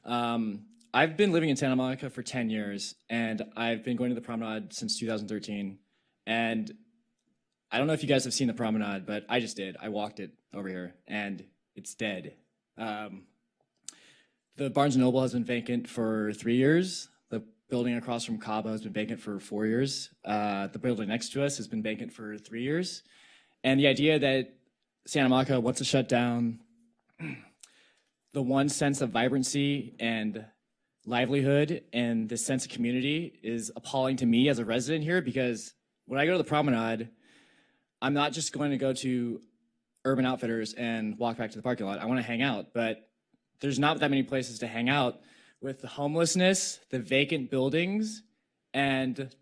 I've been living in Santa Monica for 10 years, and I've been going to the promenade since 2013. And I don't know if you guys have seen the promenade, but I just did. I walked it over here, and it's dead. The Barnes & Noble has been vacant for 3 years. The building across from Cabo has been vacant for 4 years. The building next to us has been vacant for 3 years. And the idea that Santa Monica wants to shut down the one sense of vibrancy and livelihood and this sense of community is appalling to me as a resident here, because when I go to the promenade, I'm not just going to go to Urban Outfitters and walk back to the parking lot. I want to hang out, but there's not that many places to hang out with the homelessness, the vacant buildings, and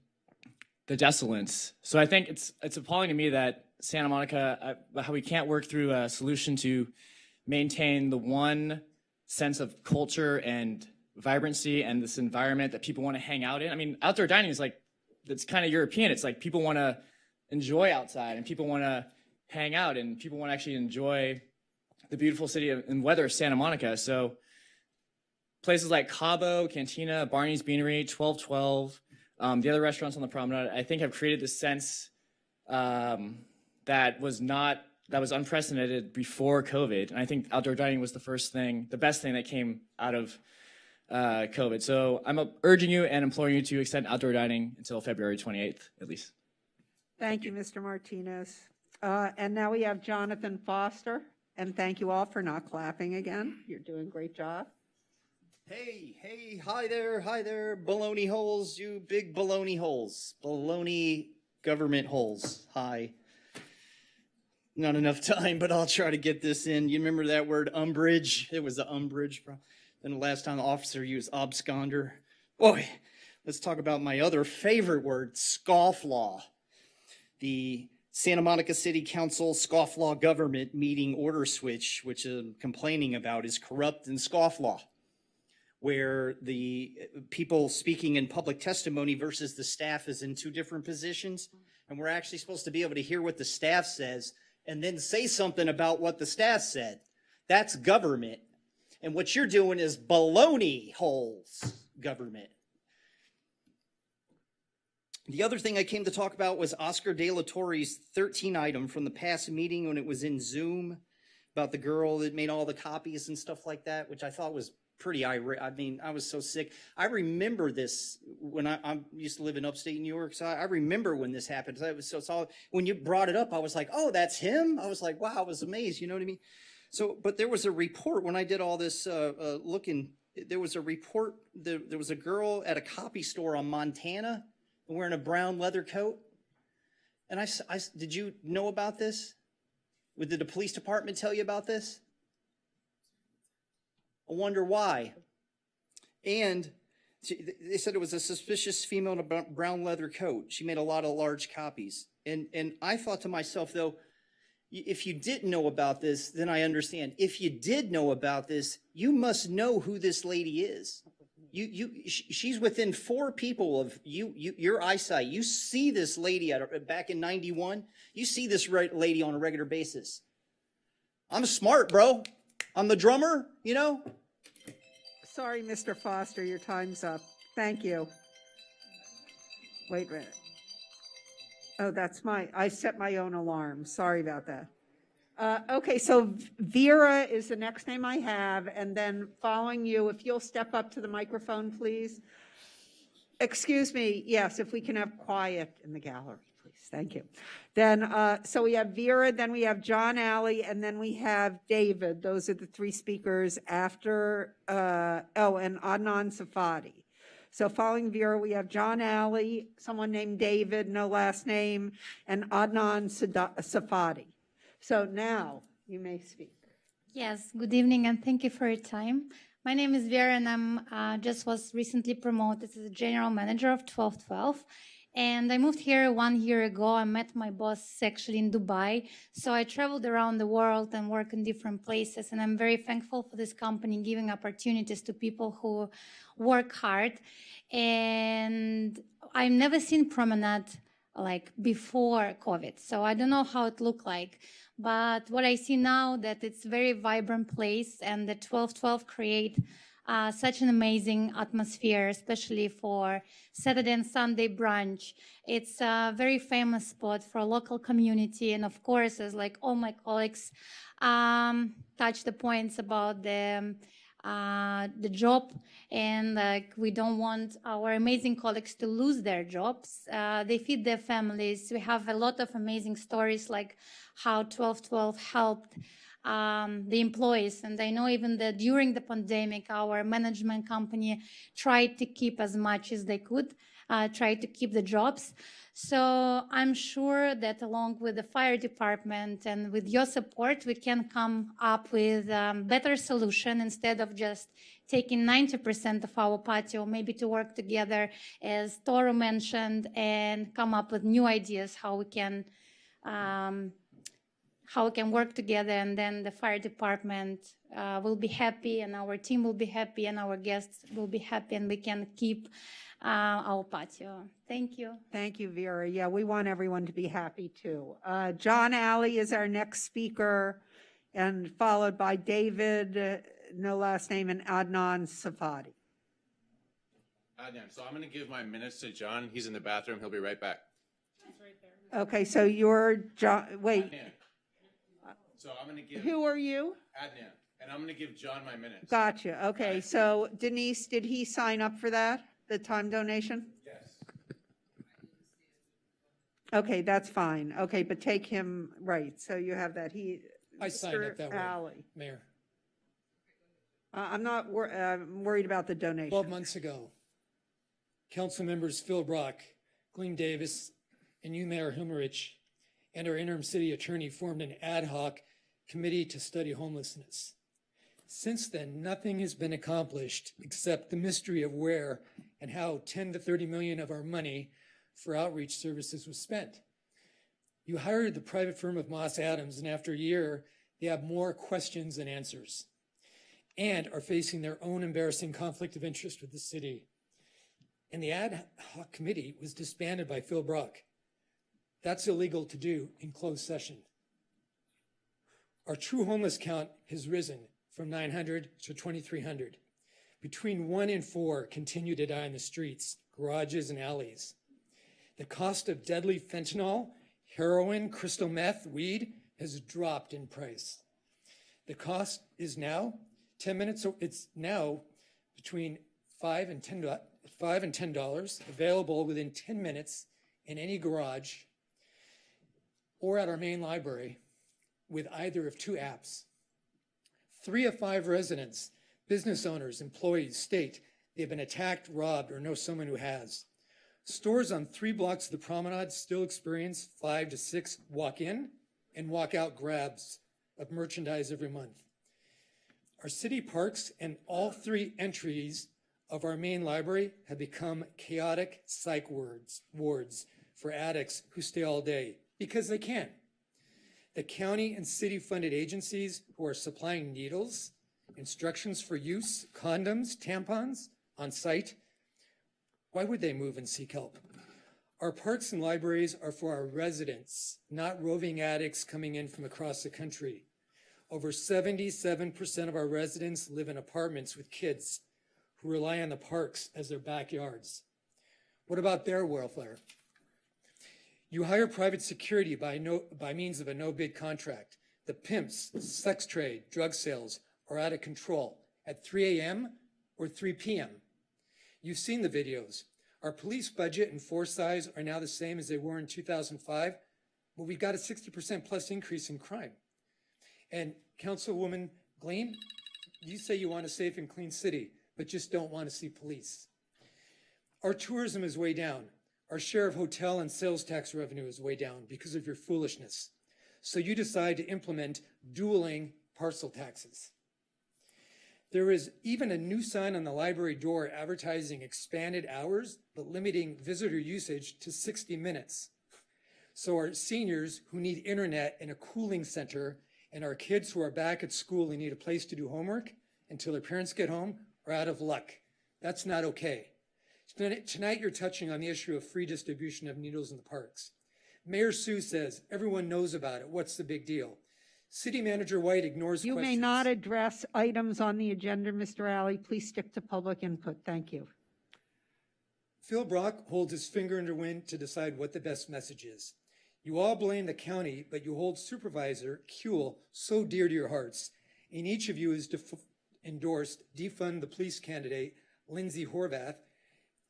the desolence. So I think it's appalling to me that Santa Monica, how we can't work through a solution to maintain the one sense of culture and vibrancy and this environment that people want to hang out in. I mean, outdoor dining is like, it's kind of European. It's like people want to enjoy outside and people want to hang out and people want to actually enjoy the beautiful city and weather of Santa Monica. So places like Cabo, Cantina, Barney's Beanery, 1212, the other restaurants on the promenade, I think have created this sense that was unprecedented before COVID. And I think outdoor dining was the best thing that came out of COVID. So I'm urging you and imploring you to extend outdoor dining until February 28th, at least. Thank you, Mr. Martinez. And now we have Jonathan Foster, and thank you all for not clapping again. You're doing a great job. Hey, hi there, baloney holes, you big baloney holes, baloney government holes, hi. Not enough time, but I'll try to get this in. You remember that word umbrage? It was the umbrage. Then the last time the officer used absconder. Boy, let's talk about my other favorite word, scofflaw. The Santa Monica City Council scofflaw government meeting order switch, which I'm complaining about, is corrupt and scofflaw, where the people speaking in public testimony versus the staff is in two different positions. And we're actually supposed to be able to hear what the staff says and then say something about what the staff said. That's government. And what you're doing is baloney holes government. The other thing I came to talk about was Oscar De La Torre's 13 item from the past meeting when it was in Zoom about the girl that made all the copies and stuff like that, which I thought was pretty irate. I mean, I was so sick. I remember this when I used to live in upstate New York, so I remember when this happened. So it's all, when you brought it up, I was like, oh, that's him? I was like, wow, I was amazed, you know what I mean? So, but there was a report when I did all this there was a report, there was a girl at a copy store on Montana wearing a brown leather coat. And did you know about this? Did the police department tell you about this? I wonder why. And they said it was a suspicious female in a brown leather coat. She made a lot of large copies. And I thought to myself, though, if you didn't know about this, then I understand. If you did know about this, you must know who this lady is. She's within 4 people of your eyesight. You see this lady back in 91. You see this lady on a regular basis. I'm smart, bro. I'm the drummer, you know. Sorry, Mr. Foster, your time's up. Thank you. Wait a minute. Oh, I set my own alarm. Sorry about that. Okay, so Vera is the next name I have, and then following you, if you'll step up to the microphone, please. Excuse me, yes, if we can have quiet in the gallery, please. Thank you. Then, so we have Vera, then we have John Alley, and then we have David. Those are the 3 speakers after, and Adnan Safadi. So following Vera, we have John Alley, someone named David, no last name, and Adnan Safadi. So now you may speak. Yes, good evening and thank you for your time. My name is Vera and I'm just was recently promoted as a general manager of 1212. And I moved here 1 year ago. I met my boss actually in Dubai. So I traveled around the world and worked in different places. And I'm very thankful for this company giving opportunities to people who work hard. And I've never seen Promenade like before COVID. So I don't know how it looked like. But what I see now that it's a very vibrant place and the 1212 create such an amazing atmosphere, especially for Saturday and Sunday brunch. It's a very famous spot for a local community. And of course, as like all my colleagues touch the points about the job, and like we don't want our amazing colleagues to lose their jobs. They feed their families. We have a lot of amazing stories like how 1212 helped the employees. And I know even that during the pandemic, our management company tried to keep as much as they could, tried to keep the jobs. So I'm sure that along with the fire department and with your support, we can come up with a better solution instead of just taking 90% of our patio, maybe to work together, as Toru mentioned, and come up with new ideas how we can work together, and then the fire department will be happy, and our team will be happy, and our guests will be happy, and we can keep our patio. Thank you. Thank you, Vera. Yeah, we want everyone to be happy too. John Alley is our next speaker, and followed by David, no last name, and Adnan Safadi. Adnan, so I'm going to give my minutes to John. He's in the bathroom. He'll be right back. Okay, so you're John, wait. Adnan. So I'm going to give... Who are you? Adnan. And I'm going to give John my minutes. Gotcha. Okay, so Denise, did he sign up for that, the time donation? Yes. Okay, that's fine. Okay, but take him, right, so you have that. I signed up that way, Alley. Mayor. I'm not worried about the donation. 12 months ago, council members Phil Brock, Glenn Davis, and you, Mayor Himmerich, and our interim city attorney formed an ad hoc committee to study homelessness. Since then, nothing has been accomplished except the mystery of where and how 10 to 30 million of our money for outreach services was spent. You hired the private firm of Moss Adams, and after a year, they have more questions than answers and are facing their own embarrassing conflict of interest with the city. And the ad hoc committee was disbanded by Phil Brock. That's illegal to do in closed session. Our true homeless count has risen from 900 to 2,300. Between 1 and 4 continue to die in the streets, garages, and alleys. The cost of deadly fentanyl, heroin, crystal meth, weed has dropped in price. The cost is now 10 minutes, so it's now between $5 and $10, available within 10 minutes in any garage or at our main library with either of two apps. 3 of 5 residents, business owners, employees state they've been attacked, robbed, or know someone who has. Stores on 3 blocks of the promenade still experience 5 to 6 walk-in and walk-out grabs of merchandise every month. Our city parks and all 3 entries of our main library have become chaotic psych wards for addicts who stay all day because they can. The county and city-funded agencies who are supplying needles, instructions for use, condoms, tampons on site, why would they move and seek help? Our parks and libraries are for our residents, not roving addicts coming in from across the country. Over 77% of our residents live in apartments with kids who rely on the parks as their backyards. What about their welfare? You hire private security by means of a no-bid contract. The pimps, sex trade, drug sales are out of control at 3 a.m. or 3 p.m. You've seen the videos. Our police budget and force size are now the same as they were in 2005, but we've got a 60% plus increase in crime. And Councilwoman Gleam, you say you want a safe and clean city, but just don't want to see police. Our tourism is way down. Our share of hotel and sales tax revenue is way down because of your foolishness. So you decide to implement dueling parcel taxes. There is even a new sign on the library door advertising expanded hours, but limiting visitor usage to 60 minutes. So our seniors who need internet and a cooling center, and our kids who are back at school and need a place to do homework until their parents get home are out of luck. That's not okay. Tonight you're touching on the issue of free distribution of needles in the parks. Mayor Sue says, everyone knows about it. What's the big deal? City Manager White ignores You questions. may not address items on the agenda, Mr. Alley. Please stick to public input. Thank you. Phil Brock holds his finger in the wind to decide what the best message is. You all blame the county, but you hold Supervisor Kuehl so dear to your hearts, and each of you has endorsed defund the police candidate, Lindsay Horvath,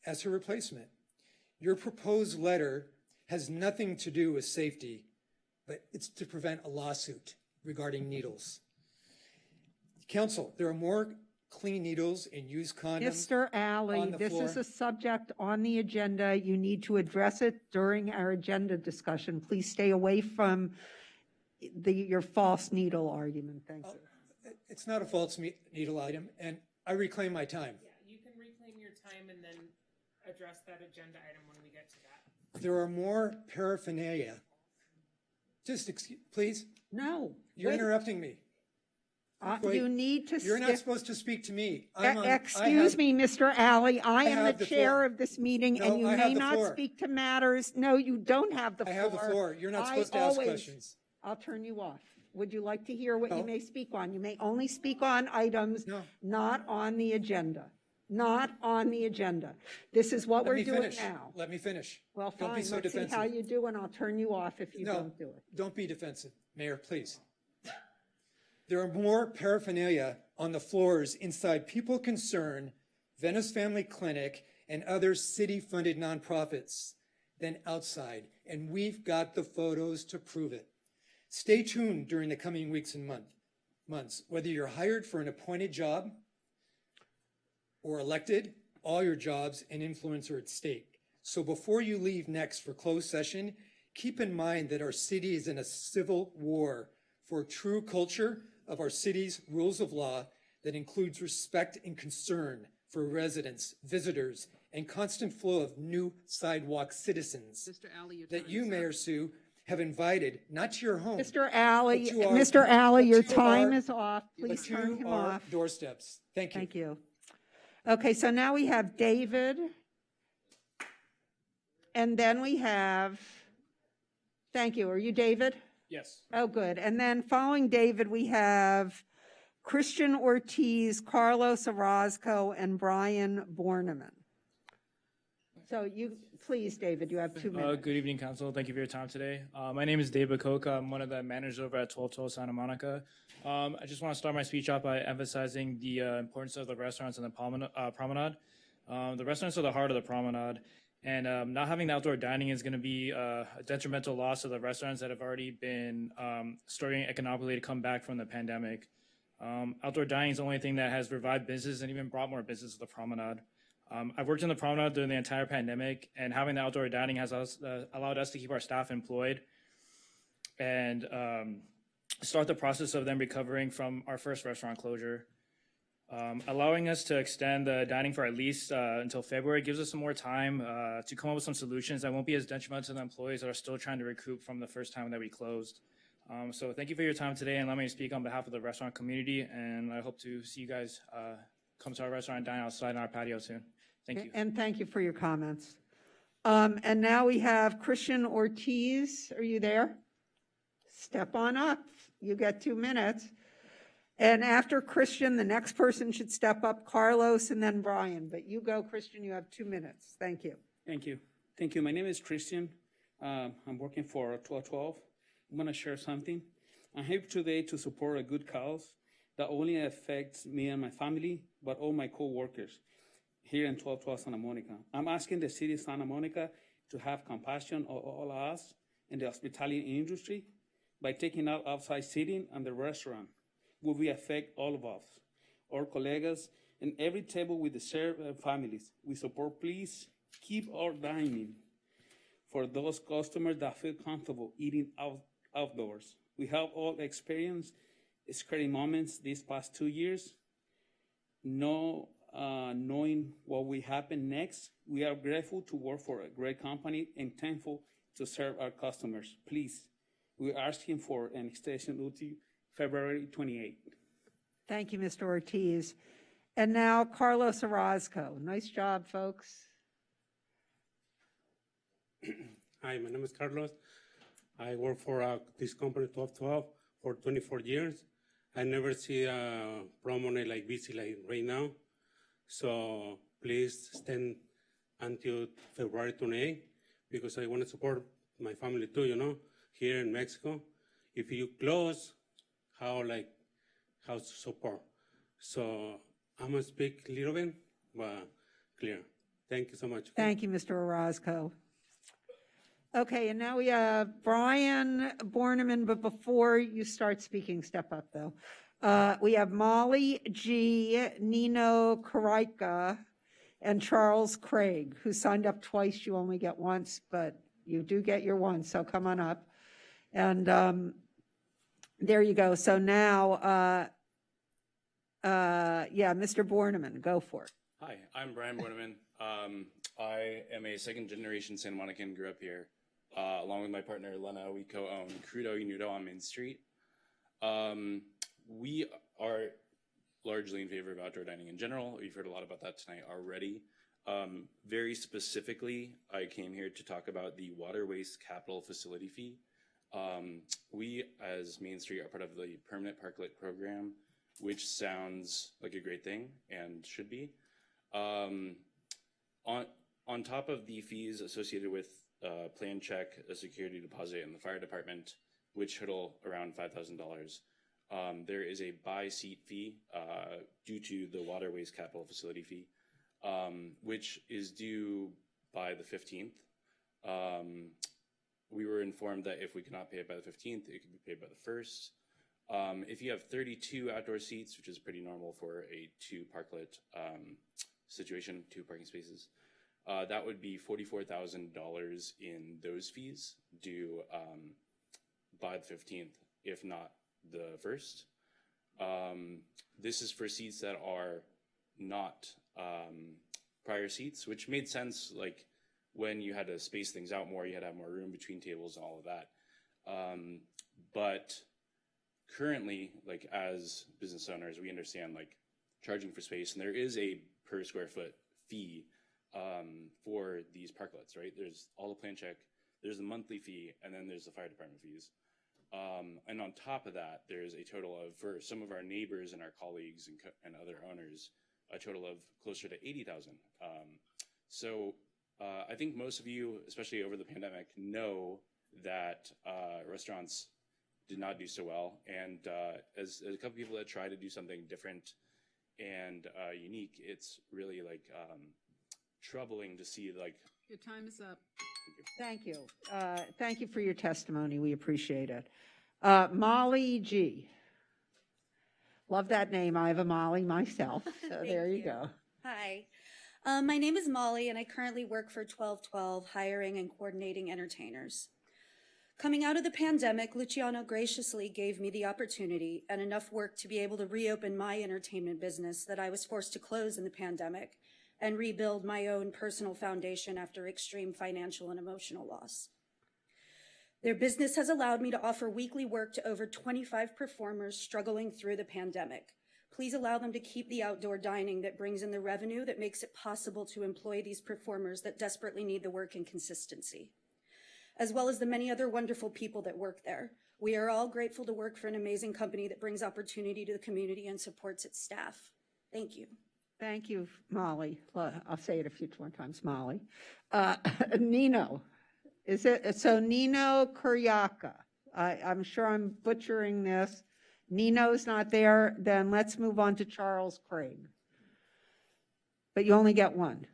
as her replacement. Your proposed letter has nothing to do with safety, but it's to prevent a lawsuit regarding needles. Council, there are more clean needles and used condoms. Mr. Alley, this is a subject on the agenda. You need to address it during our agenda discussion. Please stay away from your false needle argument. Thank you. It's not a false needle item, and I reclaim my time. Yeah, you can reclaim your time and then address that agenda item when we get to that. There are more paraphernalia. Just please. No. You're interrupting me. You need to. You're not supposed to speak to me. Excuse me, Mr. Alley. I am the chair of this meeting, and you may not speak to matters. No, you don't have the floor. I have the floor. You're not supposed to ask questions. I'll turn you off. Would you like to hear what you may speak on? You may only speak on items not on the agenda. Not on the agenda. This is what we're doing now. Let me finish. Well, Don't fine. be so Let's see defensive. how you do, and I'll turn you off if you don't do it. Don't be defensive, Mayor, please. There are more paraphernalia on the floors inside People Concern, Venice Family Clinic, and other city-funded nonprofits than outside, and we've got the photos to prove it. Stay tuned during the coming weeks and months. Whether you're hired for an appointed job or elected, all your jobs and influence are at stake. So before you leave next for closed session, keep in mind that our city is in a civil war for a true culture of our city's rules of law that includes respect and concern for residents, visitors, and constant flow of new sidewalk citizens Mr. Alley, your that time you, is Mayor up. Sue, have invited, not to your home. Mr. Alley, but you are- Mr. Alley, but your you time are- is off. Please but turn you him are off. doorsteps. Thank you. Thank you. Okay, so now we have David. And then we have, thank you. Are you David? Yes. Oh, good. And then following David, we have Christian Ortiz, Carlos Orozco, and Brian Borneman. So please, David, you have 2 minutes. Good evening, Council. Thank you for your time today. My name is Dave Bacoca. I'm one of the managers over at 1212 Santa Monica. I just want to start my speech off by emphasizing the importance of the restaurants and the promenade. The restaurants are the heart of the promenade, and not having the outdoor dining is going to be a detrimental loss of the restaurants that have already been starting economically to come back from the pandemic. Outdoor dining is the only thing that has revived business and even brought more business to the promenade. I've worked in the promenade during the entire pandemic, and having the outdoor dining has allowed us to keep our staff employed and start the process of them recovering from our first restaurant closure. Allowing us to extend the dining for at least until February gives us some more time to come up with some solutions that won't be as detrimental to the employees that are still trying to recoup from the first time that we closed. So thank you for your time today, and let me speak on behalf of the restaurant community, and I hope to see you guys come to our restaurant and dine outside on our patio soon. Thank you. And thank you for your comments. And now we have Christian Ortiz. Are you there? Step on up. You get 2 minutes. And after Christian, the next person should step up, Carlos, and then Brian. But you go, Christian. You have 2 minutes. Thank you. Thank you. Thank you. My name is Christian. I'm working for 1212. I'm going to share something. I'm here today to support a good cause that only affects me and my family, but all my co-workers here in 1212 Santa Monica. I'm asking the city of Santa Monica to have compassion on all of us in the hospitality industry by taking out outside seating and the restaurant. Will we affect all of us, our colleagues, and every table with the served families we support? Please keep our dining for those customers that feel comfortable eating outdoors. We have all experienced scary moments these past 2 years. Knowing what will happen next, we are grateful to work for a great company and thankful to serve our customers. Please, we're asking for an extension until February 28th. Thank you, Mr. Ortiz. And now Carlos Orozco. Nice job, folks. Hi, my name is Carlos. I work for this company 1212 for 24 years. I never see a promenade like busy like right now. So please stand until February 28th because I want to support my family too, you know, here in Mexico. If you close, how to support? So I'm gonna speak a little bit, but clear. Thank you so much. Thank you, Mr. Orozco. Okay, and now we have Brian Borneman, but before you start speaking, step up though. We have Molly G, Nino Karaika, and Charles Craig, who signed up twice. You only get once, but you do get your once, so come on up. And there you go. So now, yeah, Mr. Borneman, go for it. Hi, I'm Brian Borneman. I am a second-generation Santa Monican, grew up here. Along with my partner, Lena, we co-own Crudo y Nudo on Main Street. We are largely in favor of outdoor dining in general. We've heard a lot about that tonight already. Very specifically, I came here to talk about the Water Waste Capital Facility Fee. We, as Main Street, are part of the Permanent Parklet Program, which sounds like a great thing and should be. On top of the fees associated with plan check, a security deposit, and the fire department, which total around $5,000, there is a by-seat fee due to the Water Waste Capital Facility Fee, which is due by the 15th. We were informed that if we could not pay it by the 15th, it could be paid by the 1st. If you have 32 outdoor seats, which is pretty normal for a two-parklet situation, 2 parking spaces, that would be $44,000 in those fees due by the 15th, if not the 1st. This is for seats that are not prior seats, which made sense, like when you had to space things out more, you had to have more room between tables and all of that. But currently, like as business owners, we understand like charging for space, and there is a per square foot fee for these parklets, right? There's all the plan check, there's the monthly fee, and then there's the fire department fees. And on top of that, there's a total of, for some of our neighbors and our colleagues and other owners, a total of closer to $80,000. So I think most of you, especially over the pandemic, know that restaurants did not do so well. And as a couple people that try to do something different and unique, it's really like troubling to see like. Your time is up. Thank you. Thank you for your testimony. We appreciate it. Molly G. Love that name. I have a Molly myself. So there you go. Hi. My name is Molly, and I currently work for 1212, hiring and coordinating entertainers. Coming out of the pandemic, Luciano graciously gave me the opportunity and enough work to be able to reopen my entertainment business that I was forced to close in the pandemic and rebuild my own personal foundation after extreme financial and emotional loss. Their business has allowed me to offer weekly work to over 25 performers struggling through the pandemic. Please allow them to keep the outdoor dining that brings in the revenue that makes it possible to employ these performers that desperately need the work and consistency, as well as the many other wonderful people that work there. We are all grateful to work for an amazing company that brings opportunity to the community and supports its staff. Thank you. Thank you, Molly. I'll say it a few more times, Molly. Nino, is it, so Nino Kuryaka. I'm sure I'm butchering this. Nino's not there, then let's move on to Charles Craig. But you only get one.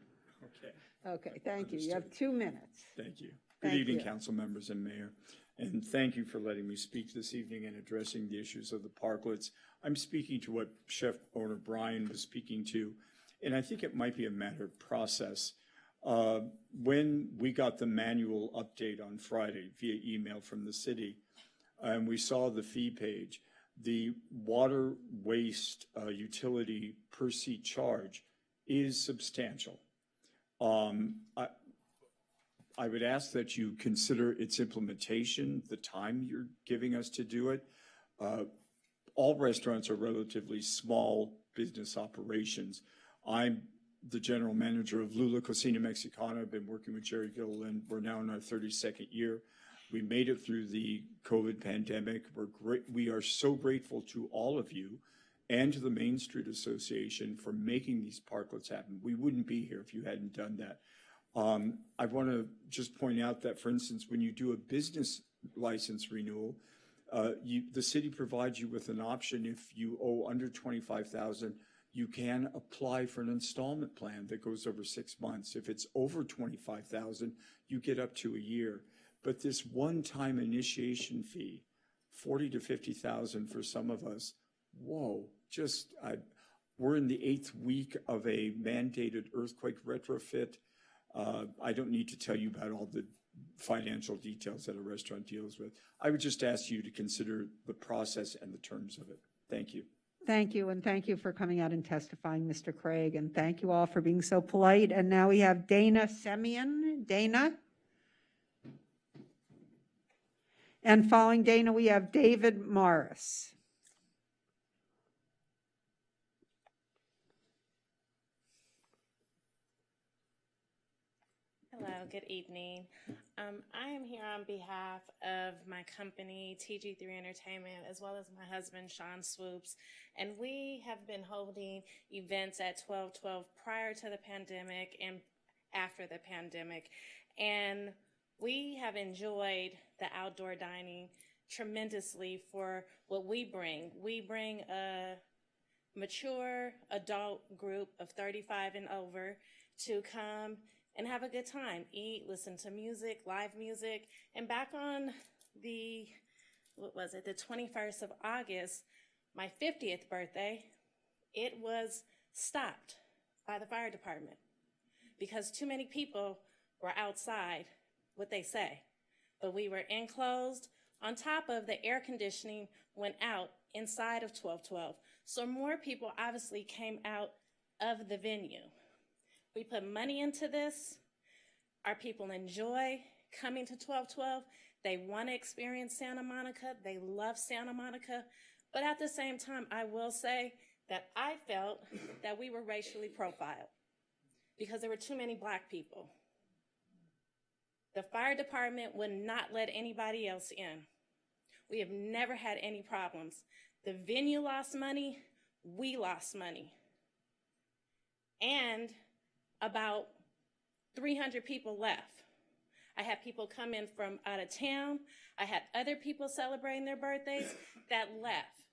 Okay. Okay, thank you. You have 2 minutes. Thank you. Good Thank evening, you. council members and mayor. And thank you for letting me speak this evening and addressing the issues of the parklets. I'm speaking to what Chef owner Brian was speaking to, and I think it might be a matter of process. When we got the manual update on Friday via email from the city, and we saw the fee page, the water waste utility per seat charge is substantial. I would ask that you consider its implementation, the time you're giving us to do it. All restaurants are relatively small business operations. I'm the general manager of Lula Cocina Mexicana. I've been working with Jerry Gill, and we're now in our 32nd year. We made it through the COVID pandemic. We are so grateful to all of you and to the Main Street Association for making these parklets happen. We wouldn't be here if you hadn't done that. I want to just point out that, for instance, when you do a business license renewal, the city provides you with an option. If you owe under $25,000, you can apply for an installment plan that goes over 6 months. If it's over $25,000, you get up to a year. But this one-time initiation fee, $40,000 to $50,000 for some of us, whoa! We're in the 8th week of a mandated earthquake retrofit. I don't need to tell you about all the financial details that a restaurant deals with. I would just ask you to consider the process and the terms of it. Thank you. Thank you, and thank you for coming out and testifying, Mr. Craig, and thank you all for being so polite. And now we have Dana Semyon. Dana? And following Dana, we have David Morris. Hello, good evening. I am here on behalf of my company, TG3 Entertainment, as well as my husband, Sean Swoops, and we have been holding events at 1212 prior to the pandemic and after the pandemic, and we have enjoyed the outdoor dining tremendously for what we bring. We bring a mature adult group of 35 and over to come and have a good time, eat, listen to music, live music. And back on the 21st of August, my 50th birthday, it was stopped by the fire department because too many people were outside, what they say. But we were enclosed. On top of the air conditioning went out inside of 1212. So more people obviously came out of the venue. We put money into this. Our people enjoy coming to 1212. They want to experience Santa Monica. They love Santa Monica. But at the same time, I will say that I felt that we were racially profiled because there were too many Black people. The fire department would not let anybody else in. We have never had any problems. The venue lost money. We lost money. And about 300 people left. I had people come in from out of town. I had other people celebrating their birthdays that left.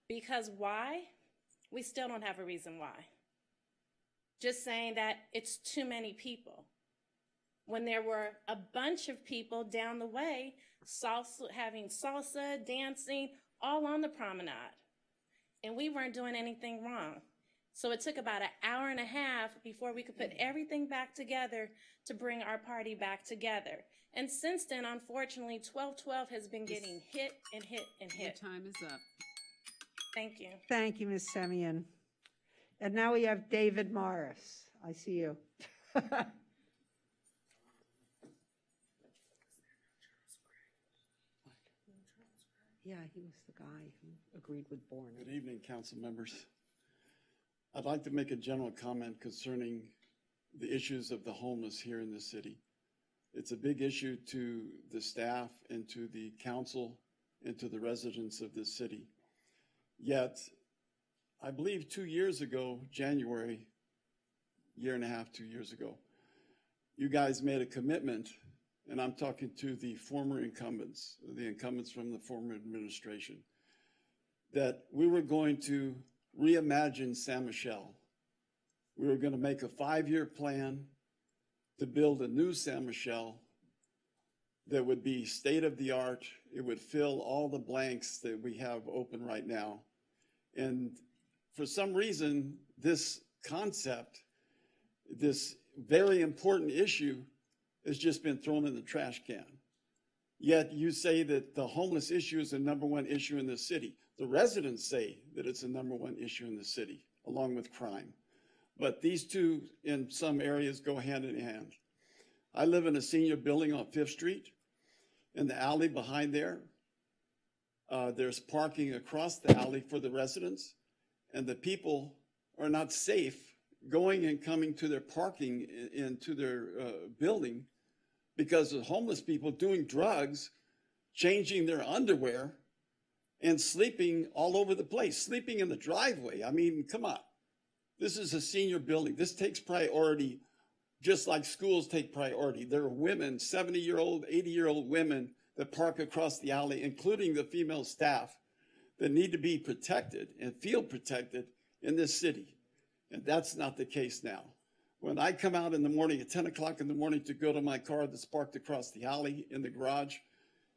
Because why? We still don't have a reason why. Just saying that it's too many people. When there were a bunch of people down the way, having salsa, dancing, all on the promenade. And we weren't doing anything wrong. So it took about an hour and a half before we could put everything back together to bring our party back together. And since then, unfortunately, 1212 has been getting hit and hit and hit. Your time is up. Thank you. Thank you, Ms. Semyon. And now we have David Morris. I see you. Yeah, he was the guy who agreed with Born. Good evening, council members. I'd like to make a general comment concerning the issues of the homeless here in the city. It's a big issue to the staff and to the council and to the residents of this city. Yet, I believe 2 years ago, January, year and a half, 2 years ago, you guys made a commitment, and I'm talking to the former incumbents, the incumbents from the former administration, that we were going to reimagine San Michelle. We were going to make a 5-year plan to build a new San Michelle that would be state-of-the-art. It would fill all the blanks that we have open right now. And for some reason, this concept, this very important issue, has just been thrown in the trash can. Yet you say that the homeless issue is the #1 issue in the city. The residents say that it's the #1 issue in the city, along with crime. But these two, in some areas, go hand in hand. I live in a senior building on 5th Street. In the alley behind there, there's parking across the alley for the residents, and the people are not safe going and coming to their parking into their building because of homeless people doing drugs, changing their underwear, and sleeping all over the place, sleeping in the driveway. I mean, come on. This is a senior building. This takes priority just like schools take priority. There are women, 70-year-old, 80-year-old women that park across the alley, including the female staff, that need to be protected and feel protected in this city. And that's not the case now. When I come out in the morning at 10 o'clock in the morning to go to my car that's parked across the alley in the garage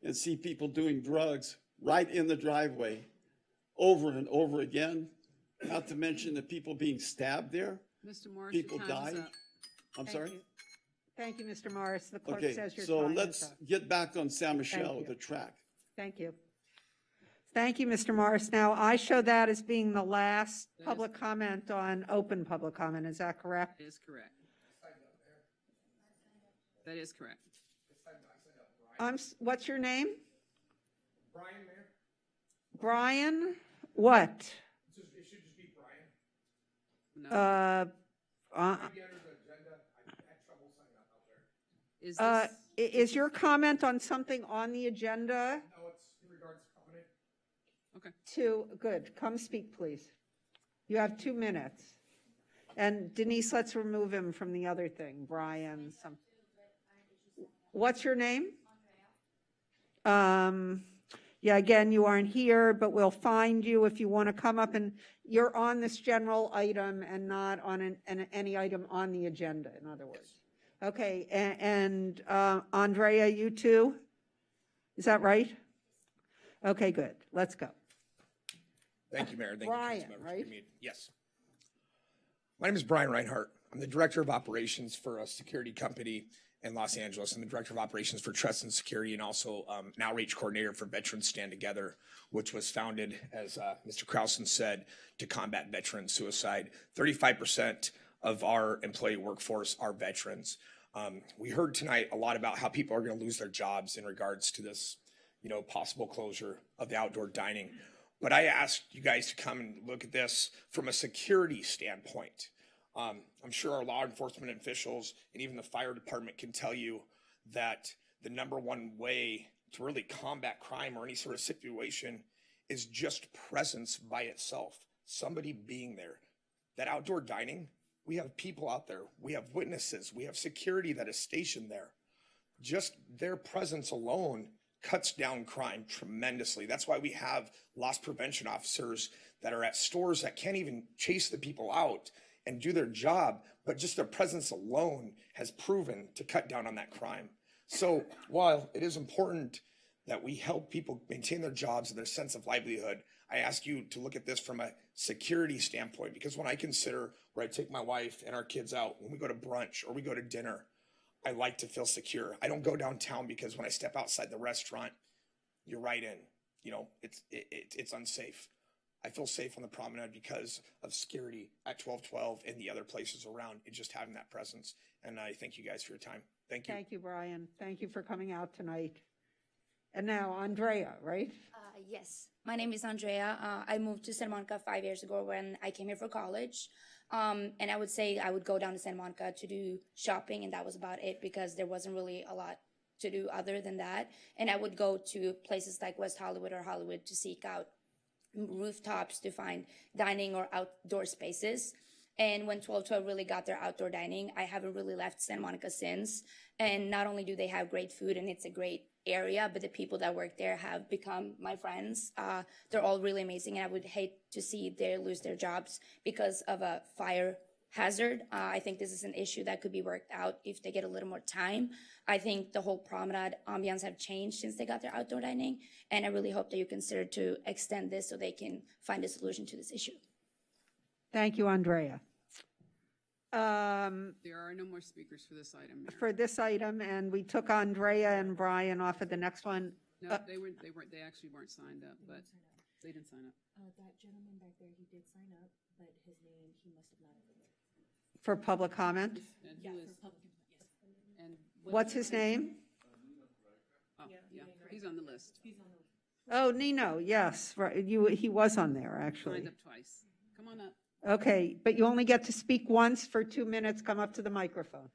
and see people doing drugs right in the driveway over and over again, not to mention the people being stabbed there. Mr. Morris, People your time is die. up. I'm Thank sorry? you. Thank you, Mr. Morris. The clerk Okay, says your so time is let's up. get back on San Michelle, you. the track. Thank you. Thank you, Mr. Morris. Now, I show that as being the last public comment on open public comment. Is that correct? That is correct. That is correct. What's your name? Brian, Mayor? Brian? What? It should just be Brian. Uh, Maybe under the agenda, I had trouble signing up out there. Is your comment on something on the agenda? No, it's in regards to covenant. Okay. Good. Come speak, please. You have 2 minutes. And Denise, let's remove him from the other thing. Brian, what's your name? Yeah, again, you aren't here, but we'll find you if you want to come up, and you're on this general item and not on any item on the agenda, in other words. Okay, and Andrea, you too? Is that right? Okay, good. Let's go. Thank you, Mayor. Thank Brian, you, council members. right? For me. Yes. My name is Brian Reinhart. I'm the Director of Operations for a security company in Los Angeles. I'm the Director of Operations for Trust and Security, and also an outreach coordinator for Veterans Stand Together, which was founded, as Mr. Krausen said, to combat veteran suicide. 35% of our employee workforce are veterans. We heard tonight a lot about how people are going to lose their jobs in regards to this, possible closure of the outdoor dining. But I asked you guys to come and look at this from a security standpoint. I'm sure our law enforcement officials and even the fire department can tell you that the #1 way to really combat crime or any sort of situation is just presence by itself, somebody being there. That outdoor dining We have people out there. We have witnesses. We have security that is stationed there. Just their presence alone cuts down crime tremendously. That's why we have loss prevention officers that are at stores that can't even chase the people out and do their job, but just their presence alone has proven to cut down on that crime. So while it is important that we help people maintain their jobs and their sense of livelihood, I ask you to look at this from a security standpoint, because when I consider where I take my wife and our kids out, when we go to brunch or we go to dinner, I like to feel secure. I don't go downtown because when I step outside the restaurant, you're right in, you know, it's unsafe. I feel safe on the promenade because of security at 1212 and the other places around, and just having that presence. And I thank you guys for your time. Thank you. Thank you, Brian. Thank you for coming out tonight. And now Andrea, right? Yes, my name is Andrea. I moved to Santa Monica 5 years ago when I came here for college. And I would say I would go down to Santa Monica to do shopping, and that was about it because there wasn't really a lot to do other than that. And I would go to places like West Hollywood or Hollywood to seek out rooftops to find dining or outdoor spaces. And when 1212 really got their outdoor dining, I haven't really left Santa Monica since. And not only do they have great food and it's a great area, but the people that work there have become my friends. They're all really amazing, and I would hate to see they lose their jobs because of a fire hazard. I think this is an issue that could be worked out if they get a little more time. I think the whole promenade ambiance have changed since they got their outdoor dining, and I really hope that you consider to extend this so they can find a solution to this issue. Thank you, Andrea. There are no more speakers for this item, Mayor. For this item, and we took Andrea and Brian off of the next one. No, they actually weren't signed up, but they didn't sign up. That gentleman back there, he did sign up, but his name, he must have not. For public comment. And who is? And What's his name? Oh, yeah, he's on the list. Oh, Nino, yes, right. He was on there, actually. Signed up twice. Come on up. Okay, but you only get to speak once for 2 minutes. Come up to the microphone.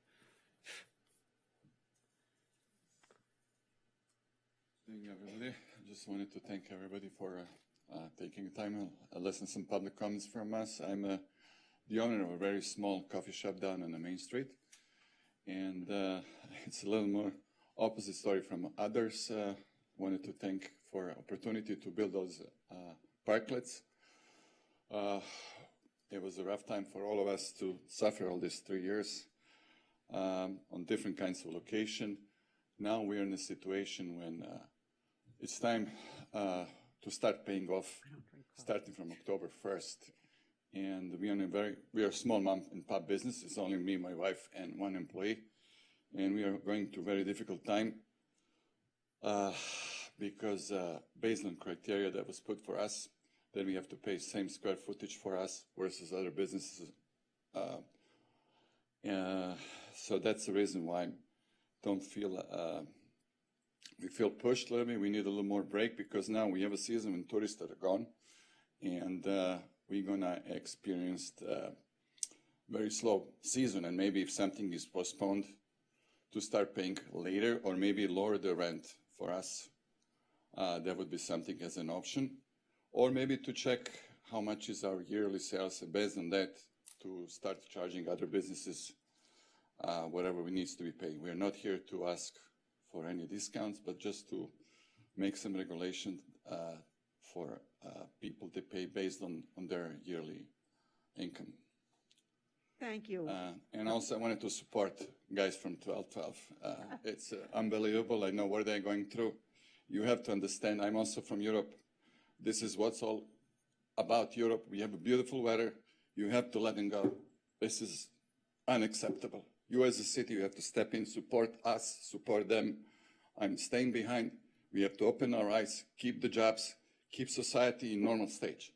Thank you, everybody. I just wanted to thank everybody for taking time to listen to some public comments from us. I'm the owner of a very small coffee shop down on the main street, and it's a little more opposite story from others. Wanted to thank for opportunity to build those parklets. It was a rough time for all of us to suffer all these 3 years on different kinds of location. Now we're in a situation when it's time to start paying off, starting from October 1st. And we are a small mom and pop business. It's only me, my wife, and one employee. And we are going through a very difficult time because based on criteria that was put for us, then we have to pay same square footage for us versus other businesses. So that's the reason why I don't feel, we feel pushed a little bit. We need a little more break because now we have a season when tourists are gone, and we're gonna experience a very slow season. And maybe if something is postponed, to start paying later or maybe lower the rent for us, that would be something as an option. Or maybe to check how much is our yearly sales, and based on that, to start charging other businesses whatever we needs to be paid. We are not here to ask for any discounts, but just to make some regulation for people to pay based on their yearly income. Thank you. And also I wanted to support guys from 1212. It's unbelievable. I know what they're going through. You have to understand, I'm also from Europe. This is what's all about Europe. We have a beautiful weather. You have to let them go. This is unacceptable. You as a city, you have to step in, support us, support them. I'm staying behind. We have to open our eyes, keep the jobs, keep society in normal stage.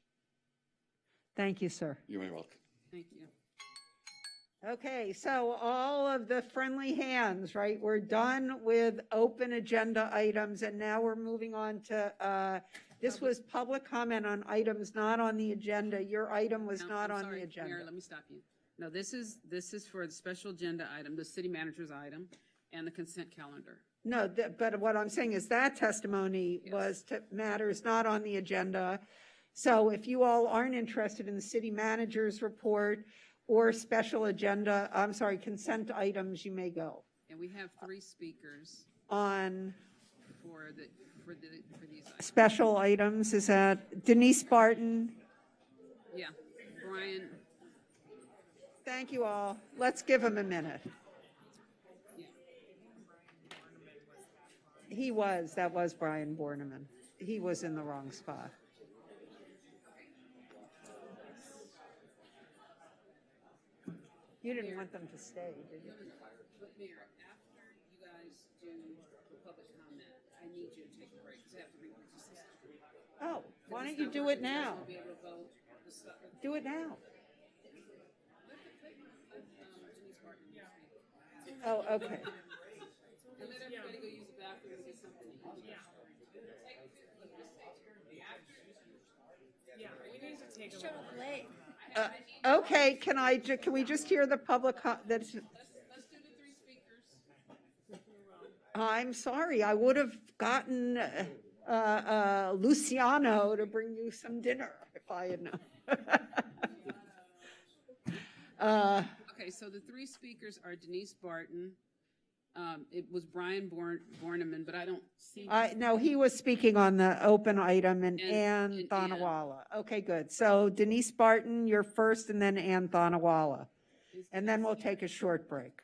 Thank you, sir. You're very welcome. Thank you. Okay, so all of the friendly hands, right? We're done with open agenda items, and now we're moving on to, this was public comment on items not on the agenda. Your item was not on the agenda. Mayor, let me stop you. No, this is for the special agenda item, the city manager's item, and the consent calendar. No, but what I'm saying is that testimony was to matters not on the agenda. So if you all aren't interested in the city manager's report or special agenda, I'm sorry, consent items, you may go. And we have 3 speakers On for these items. special items, is that Denise Barton? Yeah, Brian, Thank you all. Let's give him a minute. That was Brian Borneman. He was in the wrong spot. You didn't want them to stay, did you? but Mayor, after you guys do the public comment, I need you to take a break, because I have to read the system. Oh, why don't you do it now? Do it now. Oh, okay. And let everybody go use the bathroom and get something to eat. Yeah, we need to take a break. Okay, can we just hear the public, that's, Let's do the 3 speakers. I'm sorry, I would have gotten Luciano to bring you some dinner if I had known. Okay, so the 3 speakers are Denise Barton. It was Brian Borneman, but I don't see. No, he was speaking on the open item, and And Ann Thonawala. Okay, good. So Denise Barton, you're first, and then Ann Thonawala. And then we'll take a short break.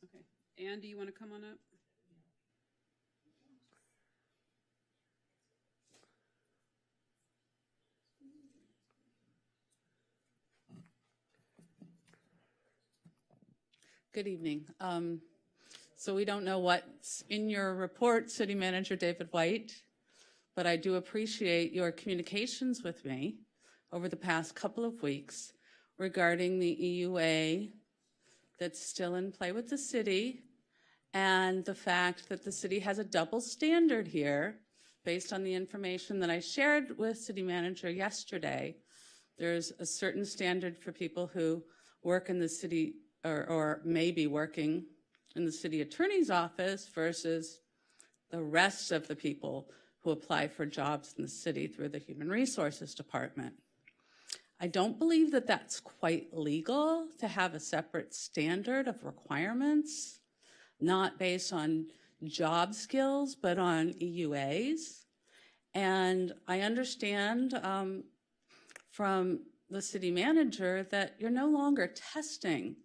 Okay, Ann, do you want to come on up? Good evening. So we don't know what's in your report, City Manager David White, but I do appreciate your communications with me over the past couple of weeks regarding the EUA that's still in play with the city and the fact that the city has a double standard here based on the information that I shared with City Manager yesterday. There's a certain standard for people who work in the city or may be working in the city attorney's office versus the rest of the people who apply for jobs in the city through the Human Resources Department. I don't believe that that's quite legal to have a separate standard of requirements, not based on job skills, but on EUAs. And I understand from the city manager that you're no longer testing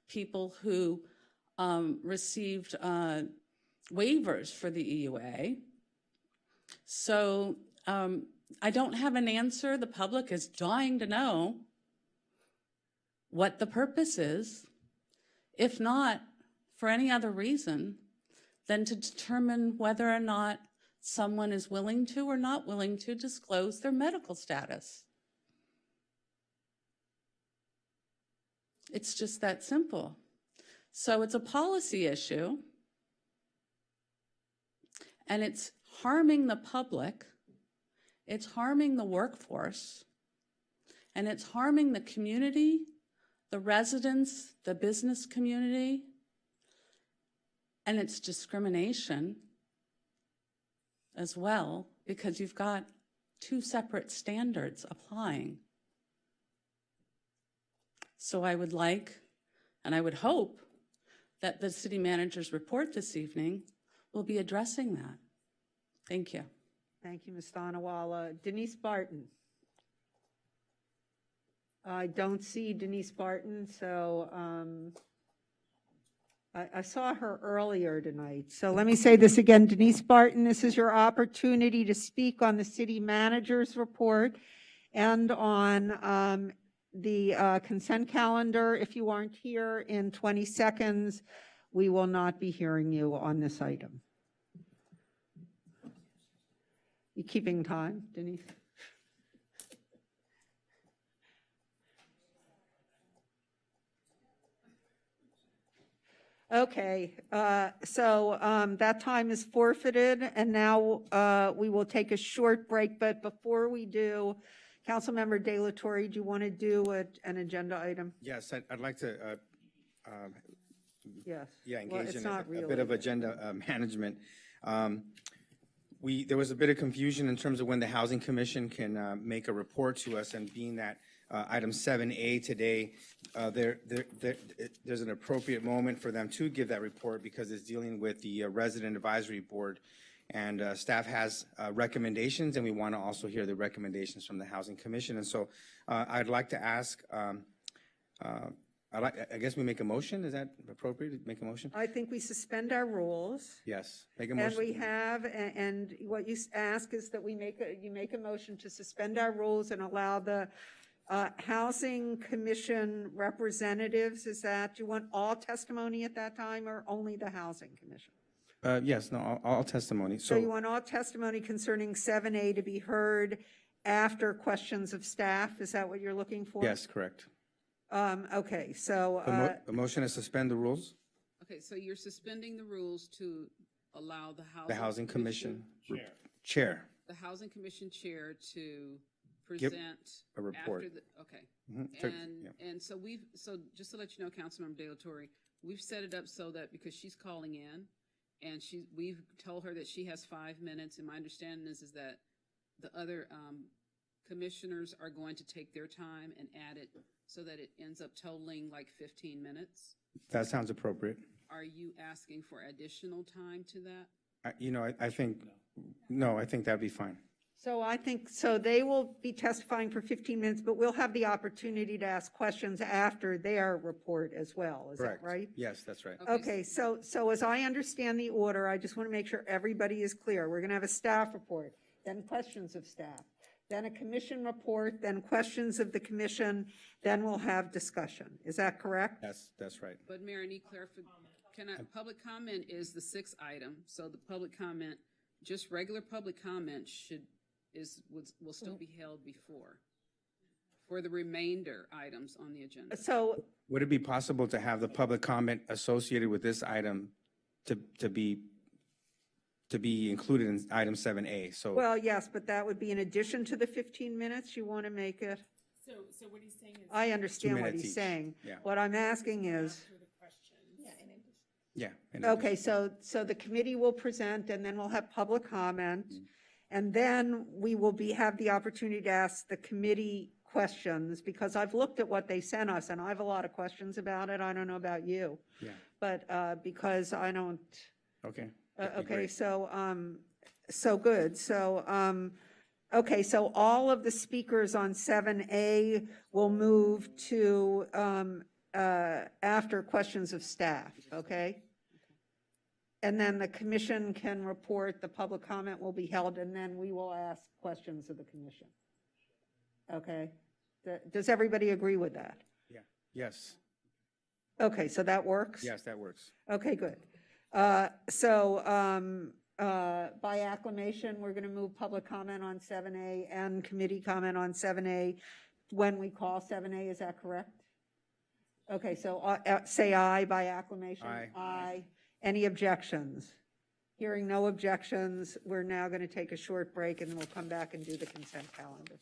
people who received waivers for the EUA. So I don't have an answer. The public is dying to know what the purpose is, if not for any other reason than to determine whether or not someone is willing to or not willing to disclose their medical status. It's just that simple. So it's a policy issue, and it's harming the public, it's harming the workforce, and it's harming the community, the residents, the business community, and it's discrimination as well, because you've got 2 separate standards applying. So I would like, and I would hope, that the city manager's report this evening will be addressing that. Thank you. Thank you, Ms. Thonawala. Denise Barton. I don't see Denise Barton, so I saw her earlier tonight. So let me say this again. Denise Barton, this is your opportunity to speak on the city manager's report and on the consent calendar. If you aren't here in 20 seconds, we will not be hearing you on this item. You keeping time, Denise? Okay, so that time is forfeited, and now we will take a short break. But before we do, Councilmember De La Torre, do you want to do an agenda item? Yes, I'd like to, Yes. yeah, Well, engage it's in not a really. bit of agenda management. There was a bit of confusion in terms of when the Housing Commission can make a report to us, and being that item 7A today, there's an appropriate moment for them to give that report because it's dealing with the Resident Advisory Board. And staff has recommendations, and we want to also hear the recommendations from the Housing Commission. And so I'd like to ask, I guess we make a motion. Is that appropriate to make a motion? I think we suspend our rules. Yes, make a And motion. we have, and what you ask is that you make a motion to suspend our rules and allow the Housing Commission representatives, do you want all testimony at that time or only the Housing Commission? Yes, no, all testimony. So you want all testimony concerning 7A to be heard after questions of staff? Is that what you're looking for? Yes, correct. Okay, so, The motion is suspend the rules? Okay, so you're suspending the rules to allow The Housing Commission Chair. the Housing Commission Chair to Give present a report. after the, okay. Mhm. And so so just to let you know, Councilmember De La Torre, we've set it up so that because she's calling in and we've told her that she has 5 minutes, and my understanding is that the other commissioners are going to take their time and add it so that it ends up totaling like 15 minutes. That sounds appropriate. Are you asking for additional time to that? I think, no, I think that'd be fine. so I think, so they will be testifying for 15 minutes, but we'll have the opportunity to ask questions after their report as well. Is that Correct. right? Yes, that's right. Okay, so as I understand the order, I just want to make sure everybody is clear. We're going to have a staff report, then questions of staff, then a commission report, then questions of the commission, then we'll have discussion. Is that correct? That's right. But Mayor, I need clarification. Public comment is the 6th item, so the public comment, just regular public comment will still be held before for the remainder items on the agenda. So, Would it be possible to have the public comment associated with this item to be included in item 7A? So, well, yes, but that would be in addition to the 15 minutes. You want to make it? So what he's saying is. I understand 2 what minutes he's each. saying. Yeah. What I'm asking is, After the questions. yeah. in okay, addition. so the committee will present, and then we'll have public comment, and then we will have the opportunity to ask the committee questions, because I've looked at what they sent us, and I have a lot of questions about it. I don't know about you. Yeah. But because I don't, Okay. That'd be okay, great. so good. So, okay, so all of the speakers on 7A will move to after questions of staff, okay? And then the commission can report, the public comment will be held, and then we will ask questions of the commission. Okay? Does everybody agree with that? Yeah. Yes. Okay, so that works? Yes, that works. Okay, good. By acclamation, we're going to move public comment on 7A and committee comment on 7A when we call 7A, is that correct? Okay, so say aye by acclamation. Aye. Aye. Any objections? Hearing no objections, we're now going to take a short break and we'll come back and do the consent calendar.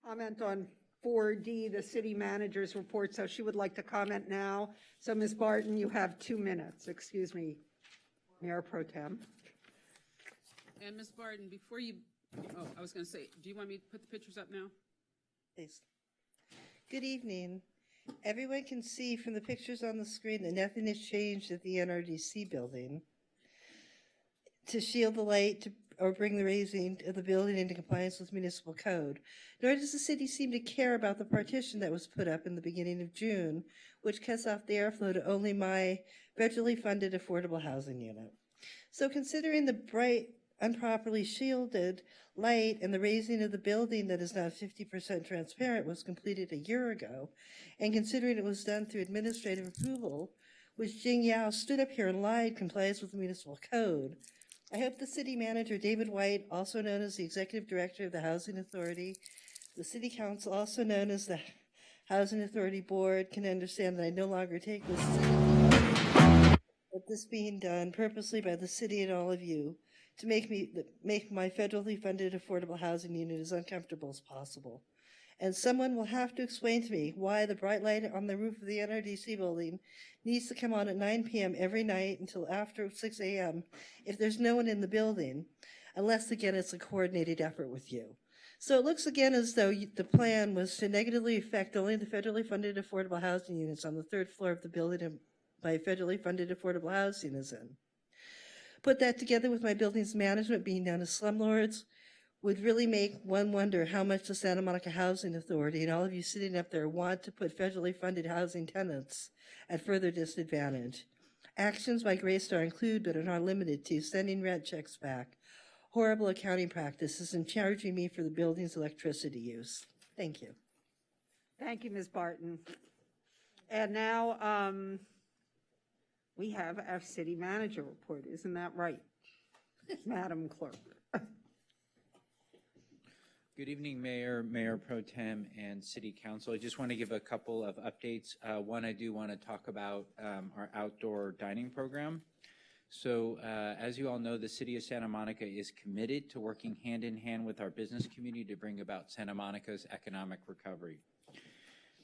comment on 4D, the city manager's report, so she would like to comment now. So Ms. Barton, you have 2 minutes. Excuse me, Mayor Pro Tem. And Ms. Barton, before you, oh, I was going to say, do you want me to put the pictures up now? Please. Good evening. Everyone can see from the pictures on the screen that nothing has changed at the NRDC building to shield the light or bring the raising of the building into compliance with municipal code. Nor does the city seem to care about the partition that was put up in the beginning of June, which cuts off the airflow to only my federally funded affordable housing unit. So considering the bright, improperly shielded light and the raising of the building that is now 50% transparent was completed a year ago, and considering it was done through administrative approval, which Jing Yao stood up here and lied complies with the municipal code, I hope the city manager, David White, also known as the executive director of the Housing Authority, the city council, also known as the Housing Authority Board, can understand that I no longer take this but this being done purposely by the city and all of you to make my federally funded affordable housing unit as uncomfortable as possible. And someone will have to explain to me why the bright light on the roof of the NRDC building needs to come on at 9 p.m. every night until after 6 a.m. if there's no one in the building, unless, again, it's a coordinated effort with you. So it looks again as though the plan was to negatively affect only the federally funded affordable housing units on the 3rd floor of the building my federally funded affordable housing is in. Put that together with my building's management being known as slumlords would really make one wonder how much the Santa Monica Housing Authority and all of you sitting up there want to put federally funded housing tenants at further disadvantage. Actions by Greystar include, but are not limited to, sending rent checks back, horrible accounting practices, and charging me for the building's electricity use. Thank you. Thank you, Ms. Barton. And now we have our city manager report. Isn't that right, Madam Clerk? Good evening, Mayor, Mayor Pro Tem, and City Council. I just want to give a couple of updates. One, I do want to talk about our outdoor dining program. So as you all know, the City of Santa Monica is committed to working hand in hand with our business community to bring about Santa Monica's economic recovery.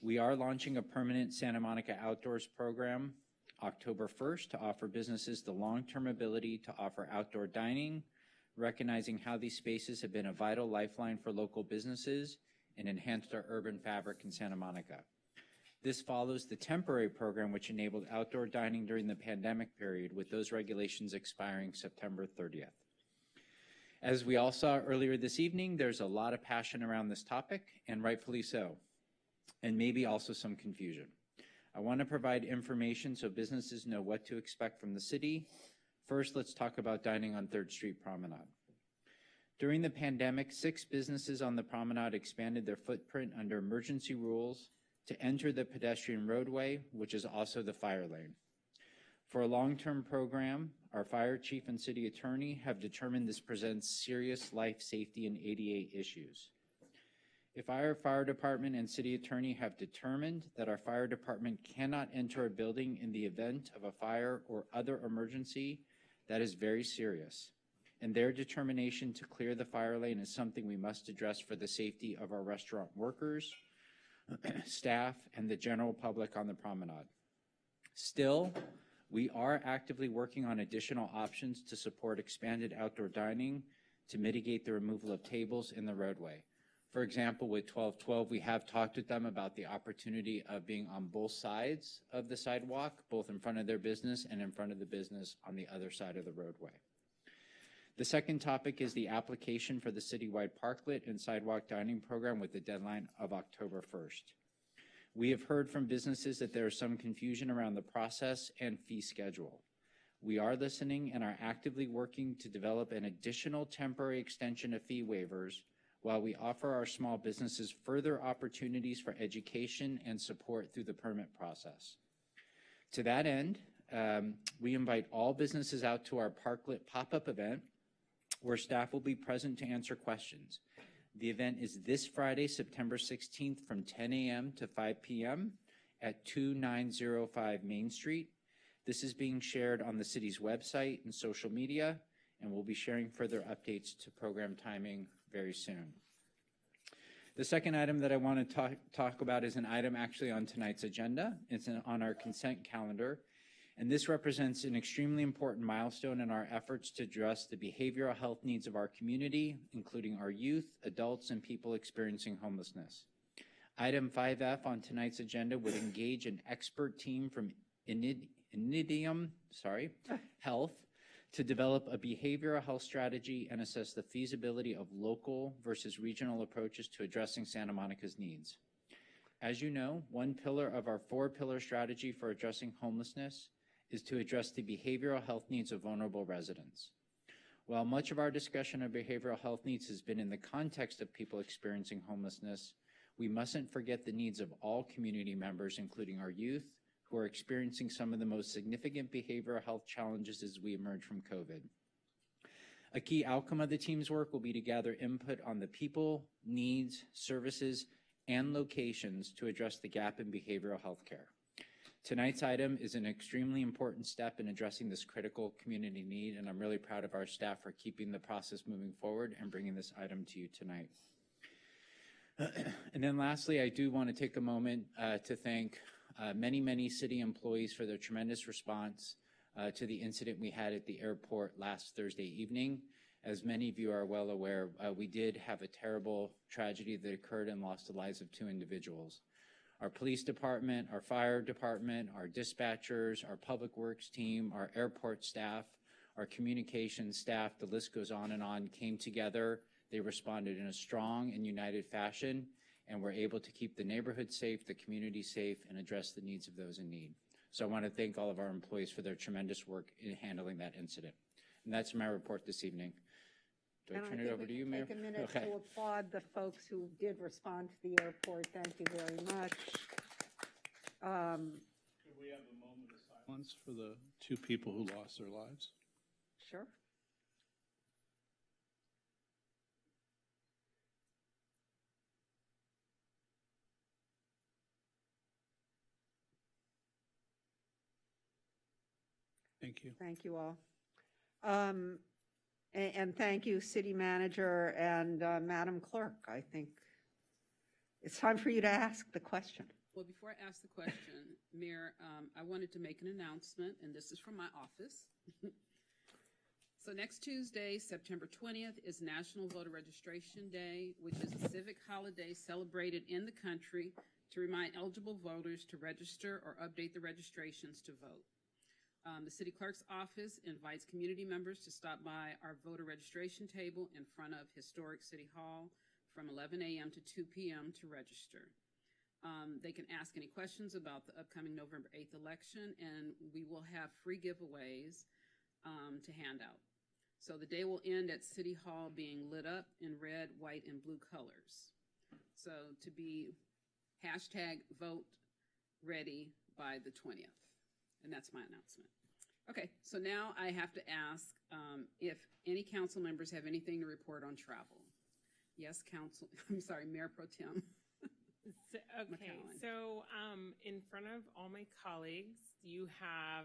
We are launching a permanent Santa Monica Outdoors program October 1st to offer businesses the long-term ability to offer outdoor dining, recognizing how these spaces have been a vital lifeline for local businesses and enhanced our urban fabric in Santa Monica. This follows the temporary program which enabled outdoor dining during the pandemic period, with those regulations expiring September 30th. As we all saw earlier this evening, there's a lot of passion around this topic, and rightfully so, and maybe also some confusion. I want to provide information so businesses know what to expect from the city. First, let's talk about dining on 3rd Street Promenade. During the pandemic, 6 businesses on the promenade expanded their footprint under emergency rules to enter the pedestrian roadway, which is also the fire lane. For a long-term program, our fire chief and city attorney have determined this presents serious life safety and ADA issues. If our fire department and city attorney have determined that our fire department cannot enter a building in the event of a fire or other emergency, that is very serious. And their determination to clear the fire lane is something we must address for the safety of our restaurant workers, staff, and the general public on the promenade. Still, we are actively working on additional options to support expanded outdoor dining to mitigate the removal of tables in the roadway. For example, with 1212, we have talked with them about the opportunity of being on both sides of the sidewalk, both in front of their business and in front of the business on the other side of the roadway. The second topic is the application for the citywide parklet and sidewalk dining program with the deadline of October 1st. We have heard from businesses that there is some confusion around the process and fee schedule. We are listening and are actively working to develop an additional temporary extension of fee waivers while we offer our small businesses further opportunities for education and support through the permit process. To that end, we invite all businesses out to our Parklet pop-up event where staff will be present to answer questions. The event is this Friday, September 16th from 10 a.m. to 5 p.m. at 2905 Main Street. This is being shared on the city's website and social media, and we'll be sharing further updates to program timing very soon. The second item that I want to talk about is an item actually on tonight's agenda. It's on our consent calendar, and this represents an extremely important milestone in our efforts to address the behavioral health needs of our community, including our youth, adults, and people experiencing homelessness. Item 5F on tonight's agenda would engage an expert team from Inidium Health to develop a behavioral health strategy and assess the feasibility of local versus regional approaches to addressing Santa Monica's needs. As you know, one pillar of our four-pillar strategy for addressing homelessness is to address the behavioral health needs of vulnerable residents. While much of our discussion of behavioral health needs has been in the context of people experiencing homelessness, we mustn't forget the needs of all community members, including our youth, who are experiencing some of the most significant behavioral health challenges as we emerge from COVID. A key outcome of the team's work will be to gather input on the people, needs, services, and locations to address the gap in behavioral health care. Tonight's item is an extremely important step in addressing this critical community need, and I'm really proud of our staff for keeping the process moving forward and bringing this item to you tonight. And then lastly, I do want to take a moment to thank many city employees for their tremendous response to the incident we had at the airport last Thursday evening. As many of you are well aware, we did have a terrible tragedy that occurred and lost the lives of 2 individuals. Our police department, our fire department, our dispatchers, our public works team, our airport staff, our communications staff, the list goes on, came together. They responded in a strong and united fashion, and were able to keep the neighborhood safe, the community safe, and address the needs of those in need. So I want to thank all of our employees for their tremendous work in handling that incident. And that's my report this evening. Do I turn it over to you, Mayor? Take a minute to applaud the folks who did respond to the airport. Thank you very much. Could we have a moment of silence for the 2 people who lost their lives? Sure. Thank you. Thank you all. And thank you, City Manager and Madam Clerk. I think it's time for you to ask the question. Well, before I ask the question, Mayor, I wanted to make an announcement, and this is from my office. So next Tuesday, September 20th, is National Voter Registration Day, which is a civic holiday celebrated in the country to remind eligible voters to register or update their registrations to vote. The City Clerk's office invites community members to stop by our voter registration table in front of Historic City Hall from 11 a.m. to 2 p.m. to register. They can ask any questions about the upcoming November 8th election, and we will have free giveaways to hand out. So the day will end at City Hall being lit up in red, white, and blue colors. So to be #vote ready by the 20th. And that's my announcement. Okay, so now I have to ask if any council members have anything to report on travel. Yes, Mayor Pro Tem. Okay, so in front of all my colleagues, you have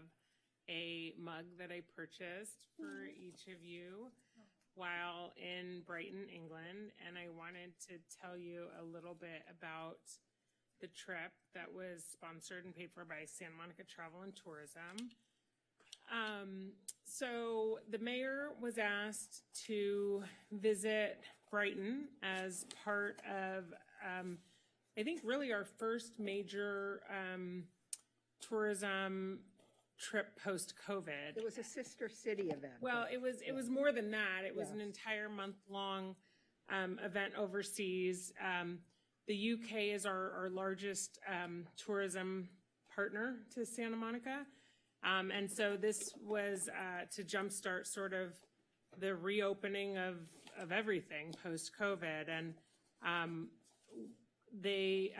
a mug that I purchased for each of you while in Brighton, England, and I wanted to tell you a little bit about the trip that was sponsored and paid for by Santa Monica Travel and Tourism. So the mayor was asked to visit Brighton as part of, I think, really our first major tourism trip post-COVID. It was a sister city event. Well, it was more than that. It was an entire month-long event overseas. The UK is our largest tourism partner to Santa Monica. And so this was to jumpstart sort of the reopening of everything post-COVID. And they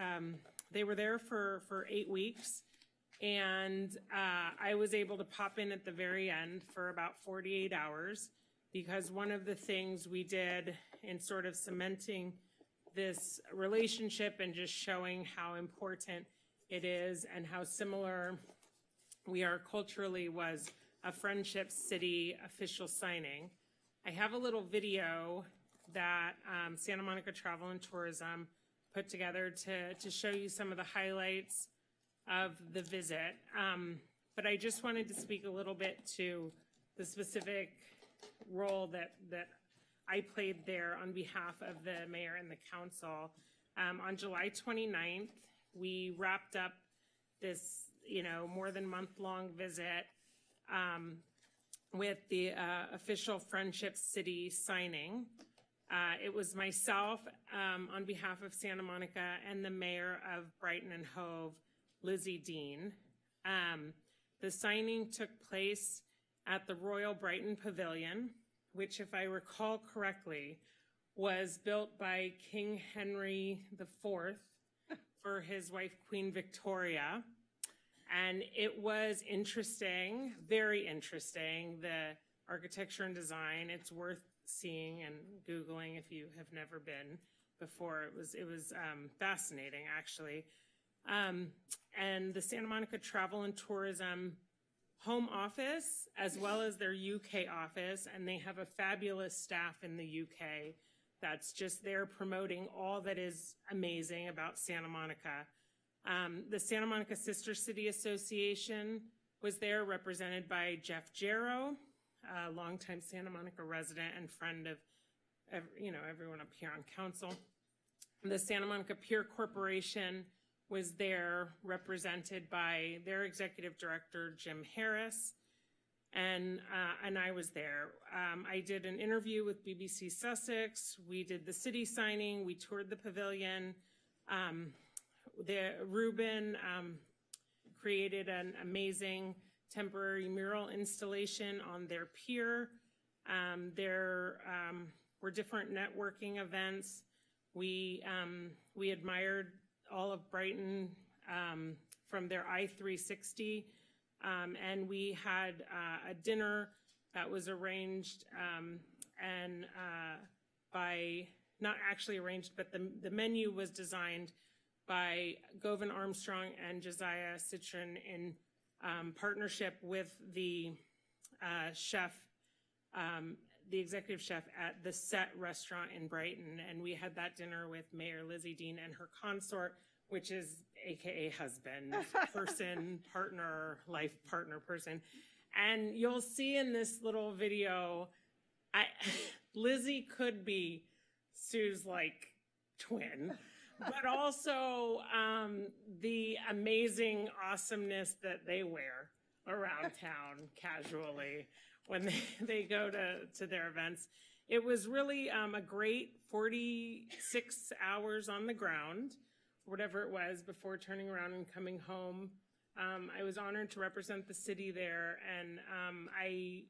were there for 8 weeks. And I was able to pop in at the very end for about 48 hours because one of the things we did in sort of cementing this relationship and just showing how important it is and how similar we are culturally was a Friendship City official signing. I have a little video that Santa Monica Travel and Tourism put together to show you some of the highlights of the visit. But I just wanted to speak a little bit to the specific role that I played there on behalf of the mayor and the council. On July 29th, we wrapped up this, more than month-long visit with the official Friendship City signing. It was myself on behalf of Santa Monica and the mayor of Brighton and Hove, Lizzie Dean. The signing took place at the Royal Brighton Pavilion, which, if I recall correctly, was built by King Henry IV for his wife, Queen Victoria. And it was interesting, very interesting, the architecture and design. It's worth seeing and Googling if you have never been before. It was fascinating, actually. And the Santa Monica Travel and Tourism home office, as well as their UK office, and they have a fabulous staff in the UK that's just there promoting all that is amazing about Santa Monica. The Santa Monica Sister City Association was there, represented by Jeff Jarrow, a longtime Santa Monica resident and friend of everyone up here on council. The Santa Monica Pier Corporation was there, represented by their executive director, Jim Harris, and I was there. I did an interview with BBC Sussex. We did the city signing. We toured the pavilion. Ruben created an amazing temporary mural installation on their pier. There were different networking events. We admired all of Brighton from their I-360, and we had a dinner that was arranged not actually arranged, but the menu was designed by Govan Armstrong and Josiah Citron in partnership with the chef, the executive chef at the Set Restaurant in Brighton. And we had that dinner with Mayor Lizzie Dean and her consort, which is AKA husband, person, partner, life partner person. And you'll see in this little video, Lizzie could be Sue's twin, but also the amazing awesomeness that they wear around town casually when they go to their events. It was really a great 46 hours on the ground, whatever it was, before turning around and coming home. I was honored to represent the city there, and I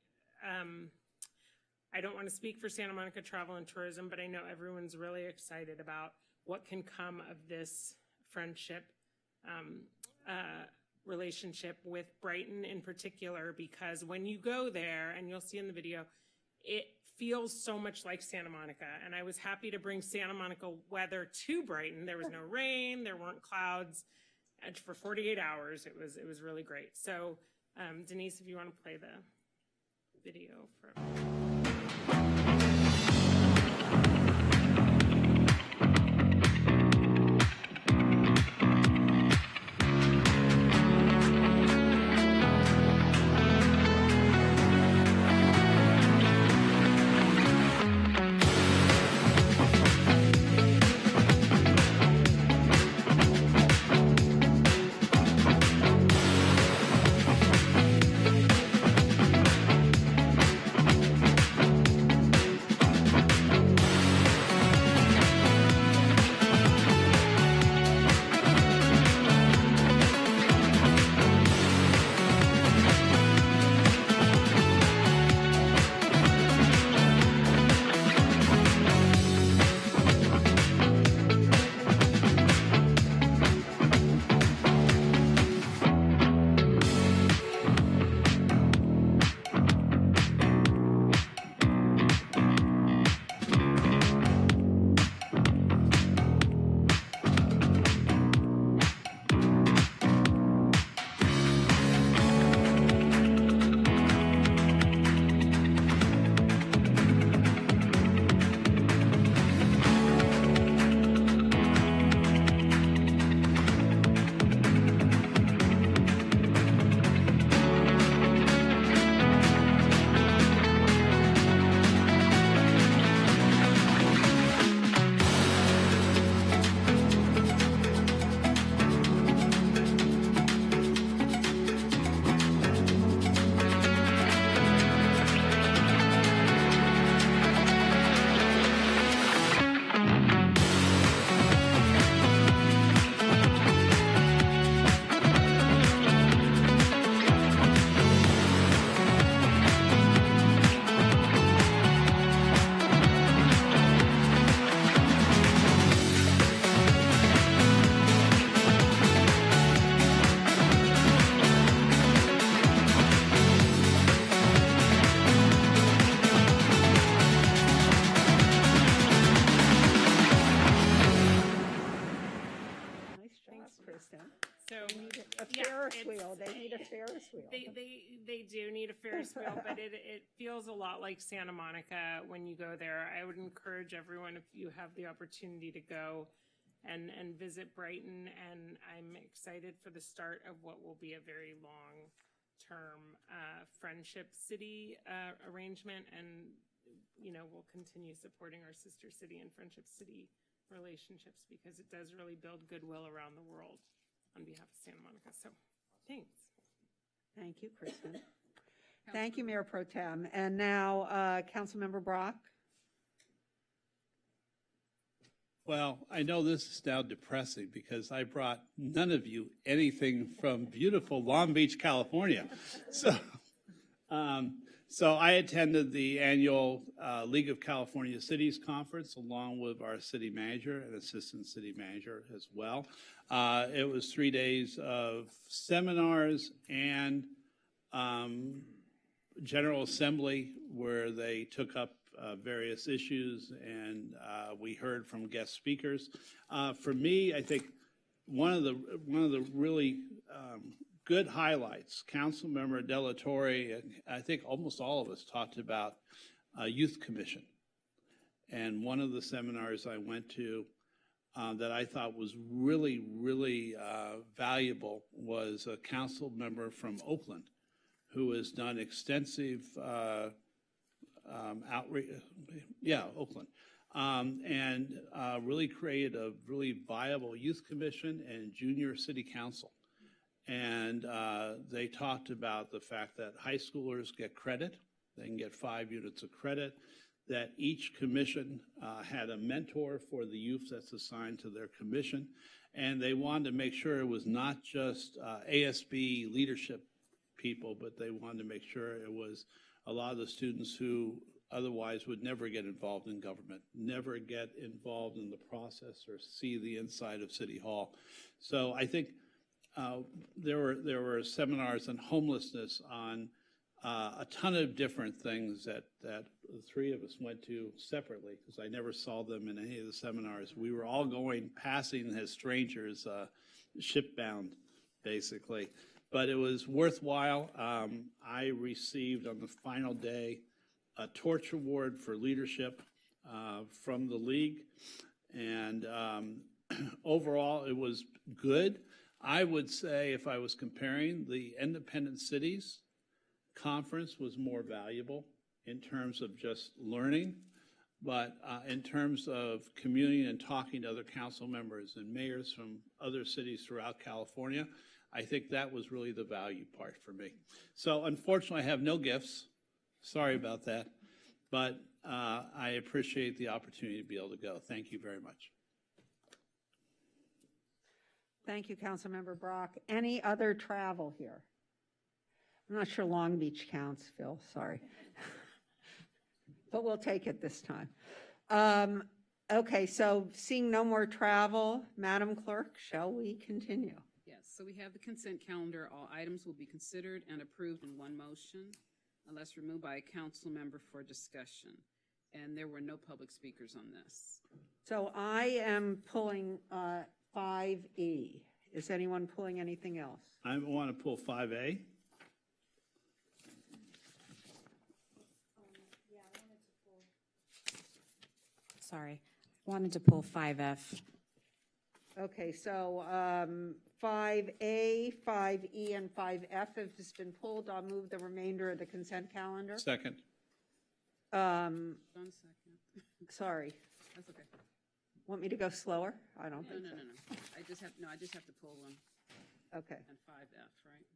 don't want to speak for Santa Monica Travel and Tourism, but I know everyone's really excited about what can come of this friendship relationship with Brighton in particular, because when you go there, and you'll see in the video, it feels so much like Santa Monica. And I was happy to bring Santa Monica weather to Brighton. There was no rain, there weren't clouds, and for 48 hours, it was really great. So Denise, if you want to play the video from... they need a Ferris wheel. They do need a Ferris wheel, but it feels a lot like Santa Monica when you go there. I would encourage everyone, if you have the opportunity, to go and visit Brighton, and I'm excited for the start of what will be a very long-term friendship city arrangement, and we'll continue supporting our sister city and friendship city relationships, because it does really build goodwill around the world on behalf of Santa Monica. So, thanks. Thank you, Kristen. Thank you, Mayor Pro Tem. And now, Councilmember Brock. Well, I know this is now depressing because I brought none of you anything from beautiful Long Beach, California. So I attended the annual League of California Cities Conference along with our city manager and assistant city manager as well. It was 3 days of seminars and General Assembly where they took up various issues, and we heard from guest speakers. For me, I think one of the really good highlights, Councilmember Delatorre, I think almost all of us talked about Youth Commission. And one of the seminars I went to that I thought was really, really valuable was a council member from Oakland who has done extensive outreach, Oakland, and really created a really viable youth commission and junior city council. And they talked about the fact that high schoolers get credit. They can get 5 units of credit, that each commission had a mentor for the youth that's assigned to their commission. And they wanted to make sure it was not just ASB leadership people, but they wanted to make sure it was a lot of the students who otherwise would never get involved in government, never get involved in the process or see the inside of City Hall. So I think there were seminars on homelessness, on a ton of different things that the three of us went to separately, because I never saw them in any of the seminars. We were all passing as strangers, shipbound, basically. But it was worthwhile. I received on the final day a torch award for leadership from the league. And overall, it was good. I would say if I was comparing, the Independent Cities Conference was more valuable in terms of just learning. But in terms of communing and talking to other council members and mayors from other cities throughout California, I think that was really the value part for me. So unfortunately, I have no gifts. Sorry about that. But I appreciate the opportunity to be able to go. Thank you very much. Thank you, Councilmember Brock. Any other travel here? I'm not sure Long Beach counts, Phil, sorry. But we'll take it this time. Okay, so seeing no more travel, Madam Clerk, shall we continue? Yes, so we have the consent calendar. All items will be considered and approved in one motion unless removed by a council member for discussion. And there were no public speakers on this. So I am pulling 5E. Is anyone pulling anything else? I want to pull 5A. Sorry, I wanted to pull 5F. Okay, so 5A, 5E, and 5F have just been pulled. I'll move the remainder of the consent calendar. Second. One second. Sorry. That's okay. Want me to go slower? I don't think so. No. I just have to pull one. Okay. And 5F, right?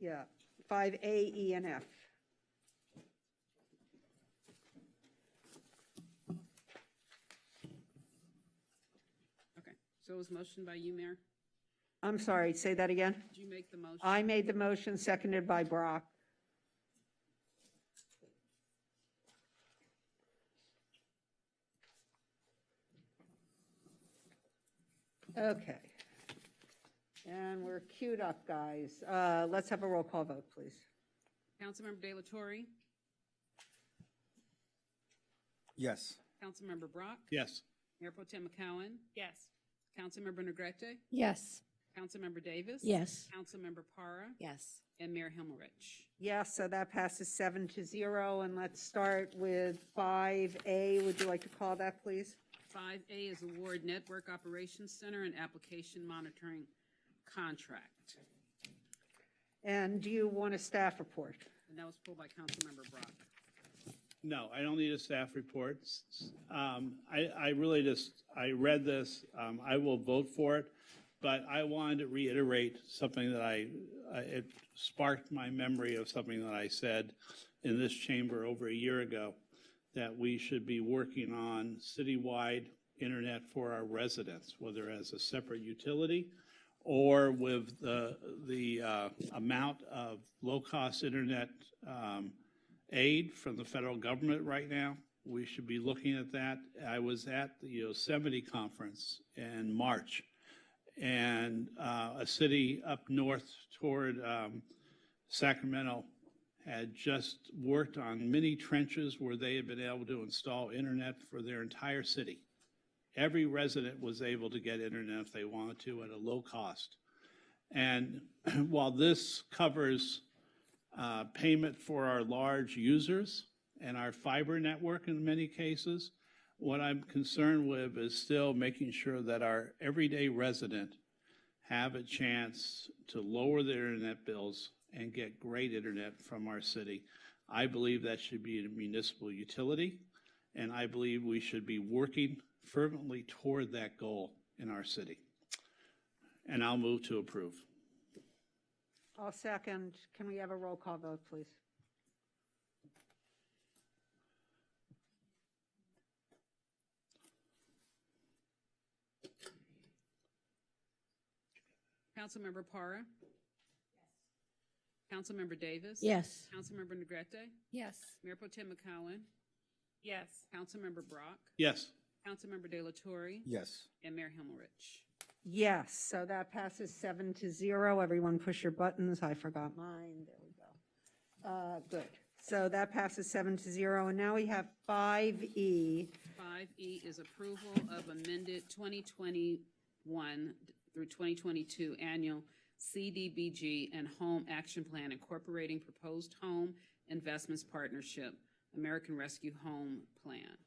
Yeah, 5A, E, and F. Okay, so it was motion by you, Mayor? I'm sorry, say that again? Did you make the motion? I made the motion, seconded by Brock. Okay. And we're queued up, guys. Let's have a roll call vote, please. Councilmember De La Torre? Yes. Councilmember Brock? Yes. Mayor Pro Tem McCowen? Yes. Councilmember Negrete? Yes. Councilmember Davis? Yes. Councilmember Para? Yes. And Mayor Himmerich? Yes, so that passes 7-0. And let's start with 5A. Would you like to call that, please? 5A is award Network Operations Center and Application Monitoring Contract. And do you want a staff report? And that was pulled by Councilmember Brock. No, I don't need a staff report. I really just, I read this, I will vote for it, but I wanted to reiterate something that it sparked my memory of something that I said in this chamber over a year ago, that we should be working on citywide internet for our residents, whether as a separate utility or with the amount of low-cost internet aid from the federal government right now. We should be looking at that. I was at the Yosemite conference in March, and a city up north toward Sacramento had just worked on many trenches where they had been able to install internet for their entire city. Every resident was able to get internet if they wanted to at a low cost. And while this covers payment for our large users and our fiber network in many cases, what I'm concerned with is still making sure that our everyday resident have a chance to lower their internet bills and get great internet from our city. I believe that should be a municipal utility, and I believe we should be working fervently toward that goal in our city. And I'll move to approve. I'll second. Can we have a roll call vote, please? Councilmember Para? Yes. Councilmember Davis? Yes. Councilmember Negrete? Yes. Mayor Pro Tem McCowen? Yes. Councilmember Brock? Yes. Councilmember De La Torre? Yes. And Mayor Himmerich? Yes, so that passes 7-0. Everyone push your buttons. I forgot mine. There we go. Good. So that passes 7-0. And now we have 5E. 5E is approval of amended 2021 through 2022 annual CDBG and Home Action Plan incorporating proposed home investments partnership, American Rescue Home Plan,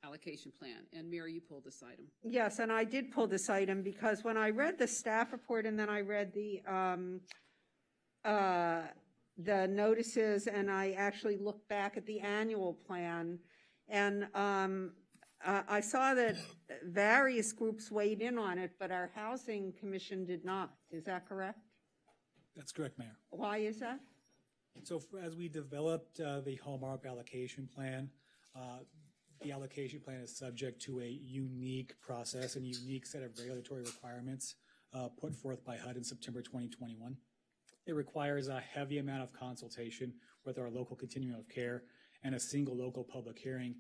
allocation plan. And Mary, you pulled this item. Yes, and I did pull this item because when I read the staff report and then I read the notices and I actually looked back at the annual plan, and I saw that various groups weighed in on it, but our housing commission did not. Is that correct? That's correct, Mayor. Why is that? So as we developed the home ARP allocation plan, the allocation plan is subject to a unique process and a unique set of regulatory requirements put forth by HUD in September 2021. It requires a heavy amount of consultation with our local continuum of care and a single local public hearing.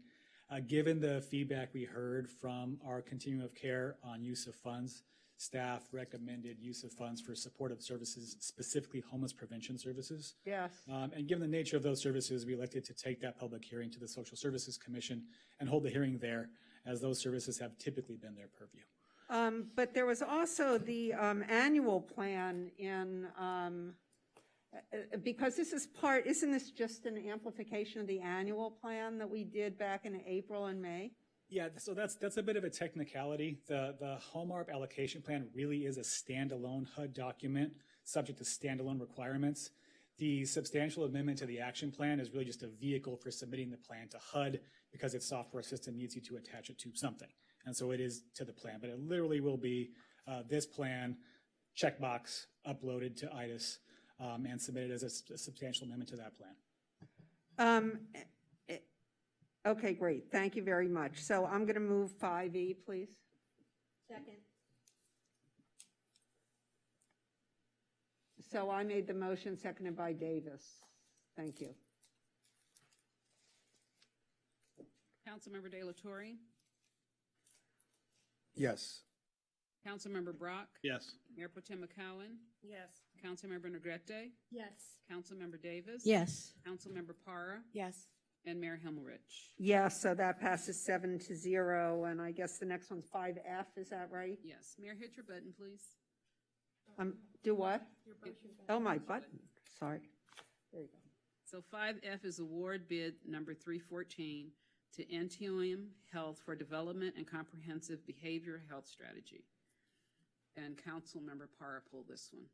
Given the feedback we heard from our continuum of care on use of funds, staff recommended use of funds for supportive services, specifically homeless prevention services. Yes. And given the nature of those services, we elected to take that public hearing to the Social Services Commission and hold the hearing there, as those services have typically been their purview. But there was also the annual plan in, because this is part, isn't this just an amplification of the annual plan that we did back in April and May? Yeah, so that's a bit of a technicality. The home ARP allocation plan really is a standalone HUD document subject to standalone requirements. The substantial amendment to the action plan is really just a vehicle for submitting the plan to HUD because its software system needs you to attach it to something. And so it is to the plan, but it literally will be this plan, checkbox, uploaded to IDIS, and submitted as a substantial amendment to that plan. Okay, great. Thank you very much. So I'm going to move 5E, please. Second. So I made the motion, seconded by Davis. Thank you. Councilmember De La Torre? Yes. Councilmember Brock? Yes. Mayor Pro Tem McCowen? Yes. Councilmember Negrete? Yes. Councilmember Davis? Yes. Councilmember Para? Yes. And Mayor Himmerich? Yes, so that passes 7-0, and I guess the next one's 5F, is that right? Yes. Mayor, hit your button, please. Do what? Oh, my button, sorry. There you go. So 5F is award bid number 314 to Antium Health for development and comprehensive behavioral health strategy. And Councilmember Parra pulled this one.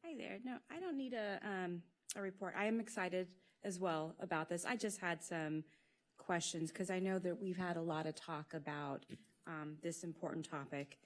Hi there. No, I don't need a report. I am excited as well about this. I just had some questions because I know that we've had a lot of talk about this important topic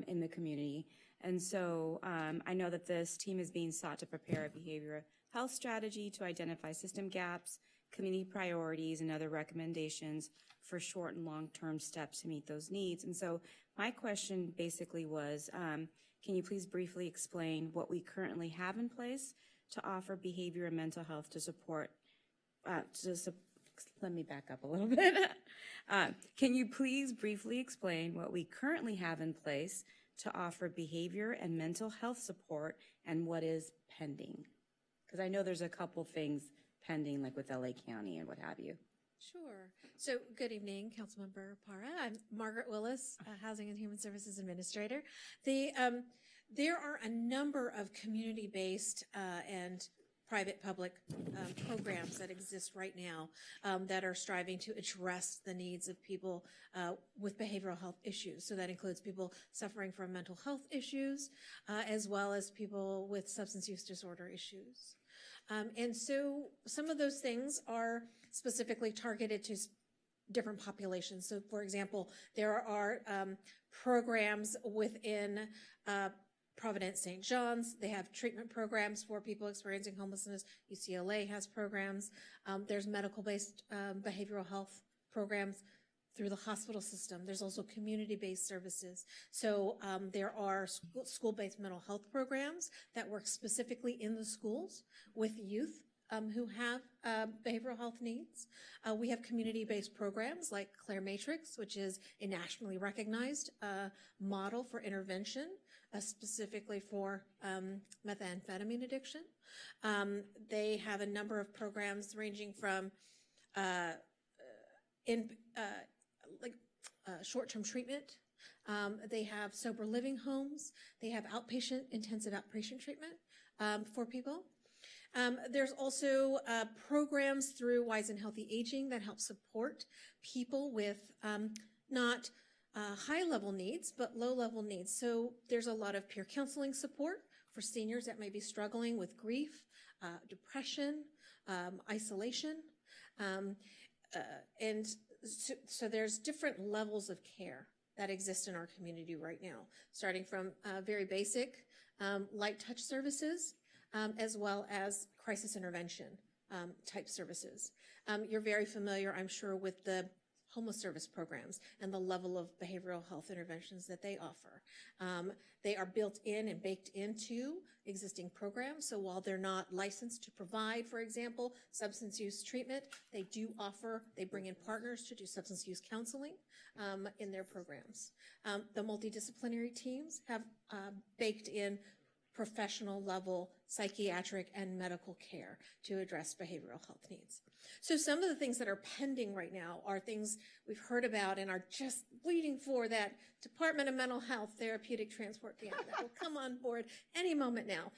in the community. And so I know that this team is being sought to prepare a behavioral health strategy to identify system gaps, community priorities, and other recommendations for short and long-term steps to meet those needs. And so my question basically was, can you please briefly explain what we currently have in place to offer behavior and mental health to support, let me back up a little bit. Can you please briefly explain what we currently have in place to offer behavior and mental health support and what is pending? Because I know there's a couple things pending, like with LA County and what have you. Sure. So good evening, Councilmember Parra. I'm Margaret Willis, Housing and Human Services Administrator. There are a number of community-based and private-public programs that exist right now that are striving to address the needs of people with behavioral health issues. So that includes people suffering from mental health issues, as well as people with substance use disorder issues. And so some of those things are specifically targeted to different populations. So for example, there are programs within Providence St. John's. They have treatment programs for people experiencing homelessness. UCLA has programs. There's medical-based behavioral health programs through the hospital system. There's also community-based services. So there are school-based mental health programs that work specifically in the schools with youth who have behavioral health needs. We have community-based programs like Claire Matrix, which is a nationally recognized model for intervention, specifically for methamphetamine addiction. They have a number of programs ranging from short-term treatment. They have sober living homes. They have intensive outpatient treatment for people. There's also programs through Wise and Healthy Aging that help support people with not high-level needs, but low-level needs. So there's a lot of peer counseling support for seniors that may be struggling with grief, depression, isolation. And so there's different levels of care that exist in our community right now, starting from very basic light touch services, as well as crisis intervention type services. You're very familiar, I'm sure, with the homeless service programs and the level of behavioral health interventions that they offer. They are built in and baked into existing programs. So while they're not licensed to provide, for example, substance use treatment, they bring in partners to do substance use counseling in their programs. The multidisciplinary teams have baked in professional level psychiatric and medical care to address behavioral health needs. So some of the things that are pending right now are things we've heard about and are just waiting for that Department of Mental Health therapeutic transport van that will come on board any moment now.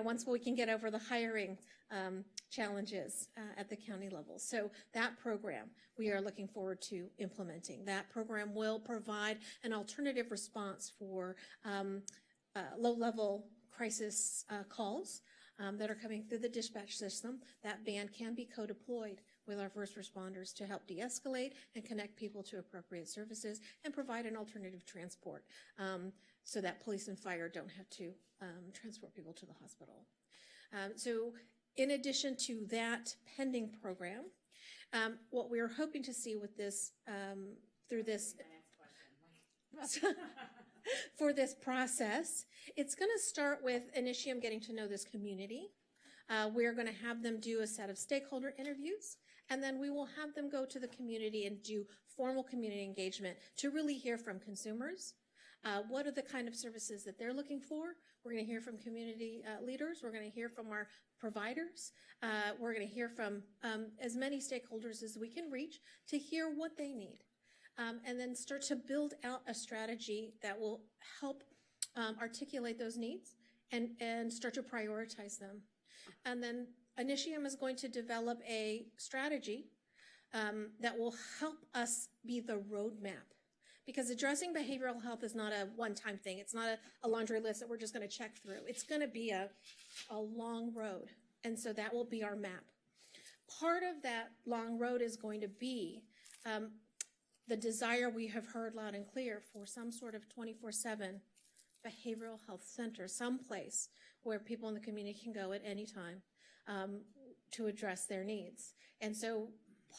Once we can get over the hiring challenges at the county level. So that program we are looking forward to implementing. That program will provide an alternative response for low-level crisis calls that are coming through the dispatch system. That van can be co-deployed with our first responders to help de-escalate and connect people to appropriate services and provide an alternative transport so that police and fire don't have to transport people to the hospital. So in addition to that pending program, what we're hoping to see with this, through this, for this process, it's going to start with Initium getting to know this community. We're going to have them do a set of stakeholder interviews, and then we will have them go to the community and do formal community engagement to really hear from consumers. What are the kind of services that they're looking for? We're going to hear from community leaders. We're going to hear from our providers. We're going to hear from as many stakeholders as we can reach to hear what they need. and then start to build out a strategy that will help articulate those needs and start to prioritize them. And then Initium is going to develop a strategy that will help us be the roadmap. Because addressing behavioral health is not a one-time thing. It's not a laundry list that we're just going to check through. It's going to be a long road. And so that will be our map. Part of that long road is going to be the desire we have heard loud and clear for some sort of 24/7 behavioral health center, someplace where people in the community can go at any time to address their needs. And so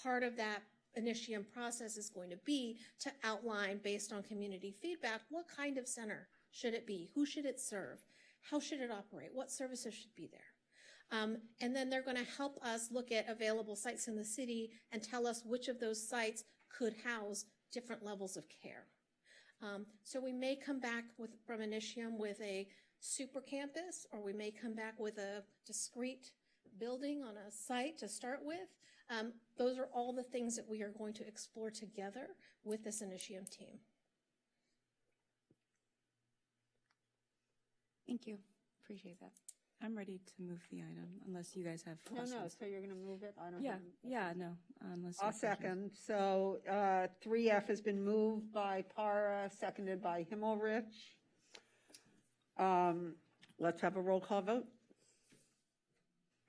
part of that Initium process is going to be to outline, based on community feedback, what kind of center should it be? Who should it serve? How should it operate? What services should be there? And then they're going to help us look at available sites in the city and tell us which of those sites could house different levels of care. So we may come back from Initium with a super campus, or we may come back with a discrete building on a site to start with. Those are all the things that we are going to explore together with this Initium team. Thank you. Appreciate that. I'm ready to move the item unless you guys have questions. No, so you're going to move it? I don't Yeah, have- yeah, no, unless. you I'll have questions. second. So 3F has been moved by Para, seconded by Himmelrich. Let's have a roll call vote.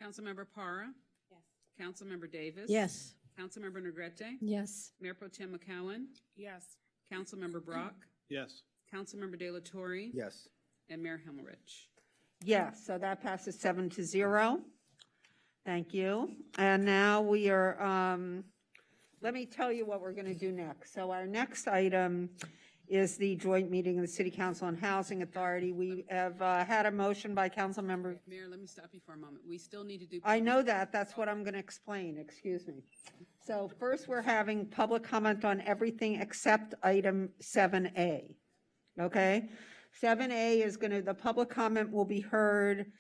Councilmember Para? Yes. Councilmember Davis? Yes. Councilmember Negrete? Yes. Mayor Pro Tem McCowen? Yes. Councilmember Brock? Yes. Councilmember De La Torre? Yes. And Mayor Himmelrich. Yes, so that passes 7-0. Thank you. And now we are, let me tell you what we're going to do next. So our next item is the joint meeting of the City Council and Housing Authority. We have had a motion by Councilmember. Mayor, let me stop you for a moment. We still need to do. I know that. That's what I'm going to explain. Excuse me. So first, we're having public comment on everything except item 7A. Okay? 7A is going to, the public comment will be heard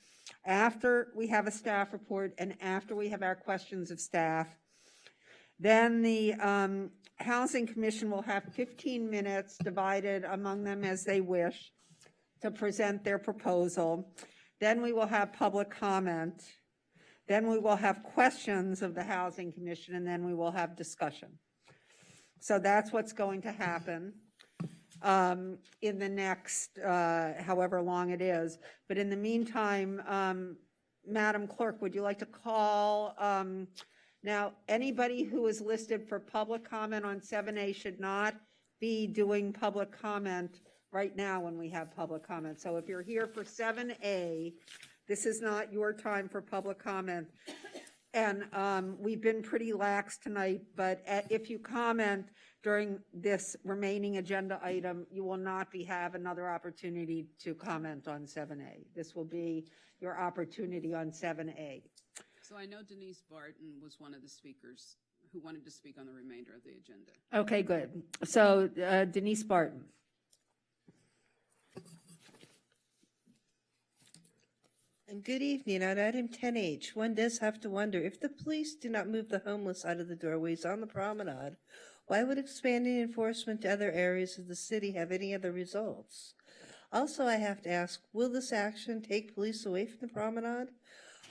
after we have a staff report and after we have our questions of staff. Then the Housing Commission will have 15 minutes divided among them as they wish to present their proposal. Then we will have public comment. Then we will have questions of the Housing Commission, and then we will have discussion. So that's what's going to happen in the next, however long it is. But in the meantime, Madam Clerk, would you like to call, now, anybody who is listed for public comment on 7A should not be doing public comment right now when we have public comment. So if you're here for 7A, this is not your time for public comment. And we've been pretty lax tonight, but if you comment during this remaining agenda item, you will not have another opportunity to comment on 7A. This will be your opportunity on 7A. So I know Denise Barton was one of the speakers who wanted to speak on the remainder of the agenda. Okay, good. So Denise Barton. And good evening. On item 10H, one does have to wonder, if the police do not move the homeless out of the doorways on the promenade, why would expanding enforcement to other areas of the city have any other results? Also, I have to ask, will this action take police away from the promenade?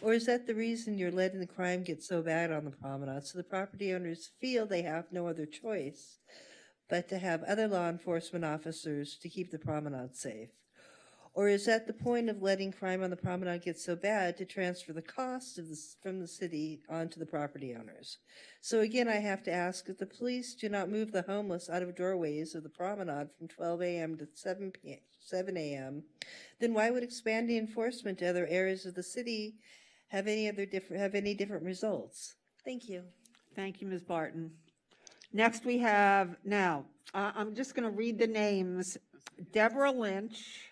Or is that the reason you're letting the crime get so bad on the promenade, so the property owners feel they have no other choice but to have other law enforcement officers to keep the promenade safe? Or is that the point of letting crime on the promenade get so bad to transfer the cost of this from the city onto the property owners? So again, I have to ask, if the police do not move the homeless out of doorways of the promenade from 12 a.m. to 7 a.m., then why would expanding enforcement to other areas of the city have any different results? Thank you. Thank you, Ms. Barton. Next we have, now, I'm just going to read the names. Deborah Lynch,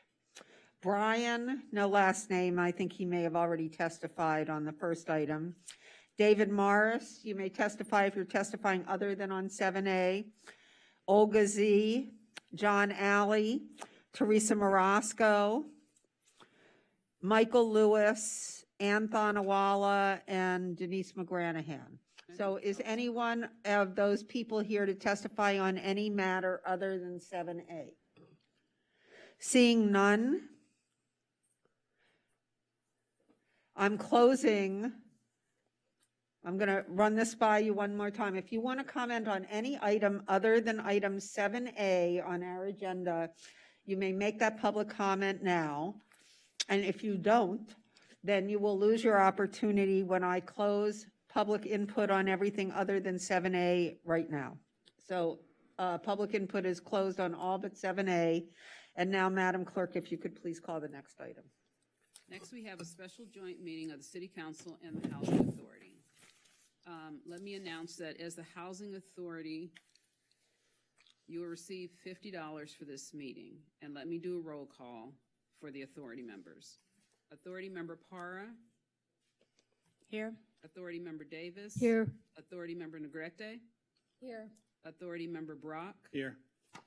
Brian, no last name, I think he may have already testified on the first item. David Morris, you may testify if you're testifying other than on 7A. Olga Z, John Alley, Teresa Marasco, Michael Lewis, Ann Thonawala, and Denise McGranahan. So is anyone of those people here to testify on any matter other than 7A? Seeing none, I'm closing. I'm going to run this by you one more time. If you want to comment on any item other than item 7A on our agenda, you may make that public comment now. And if you don't, then you will lose your opportunity when I close public input on everything other than 7A right now. So public input is closed on all but 7A. And now, Madam Clerk, if you could please call the next item. Next, we have a special joint meeting of the City Council and the Housing Authority. Let me announce that as the Housing Authority, you will receive $50 for this meeting. And let me do a roll call for the authority members. Authority Member Parra. Here. Authority Member Davis. Here. Authority Member Negrete. Here. Authority Member Brock. Here.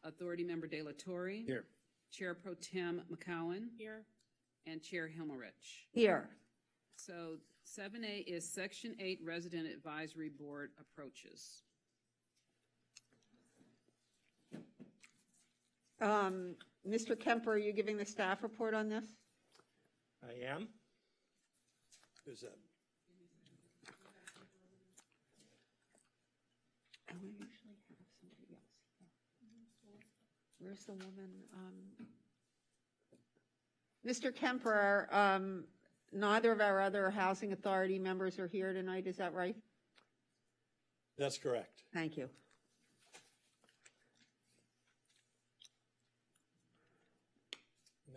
Authority Member De La Torre. Here. Chair Pro Tem McCowen. Here. And Chair Himmelrich. Here. So 7A is Section 8 Resident Advisory Board approaches. Mr. Kemper, are you giving the staff report on this? I am. Who's that? Oh, we usually have somebody else here. Where's the woman? Mr. Kemper, neither of our other housing authority members are here tonight, is that right? That's correct. Thank you.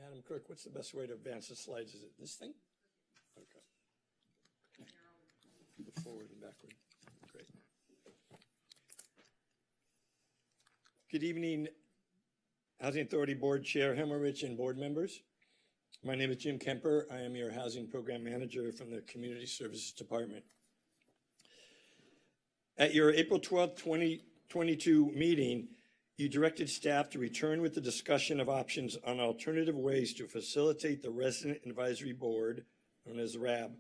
Madam Clerk, what's the best way to advance the slides? Is it this thing? Okay. Forward and backward. Great. Good evening, Housing Authority Board Chair Himmelrich and board members. My name is Jim Kemper. I am your Housing Program Manager from the Community Services Department. At your April 12th, 2022 meeting, you directed staff to return with the discussion of options on alternative ways to facilitate the Resident Advisory Board, known as RAB,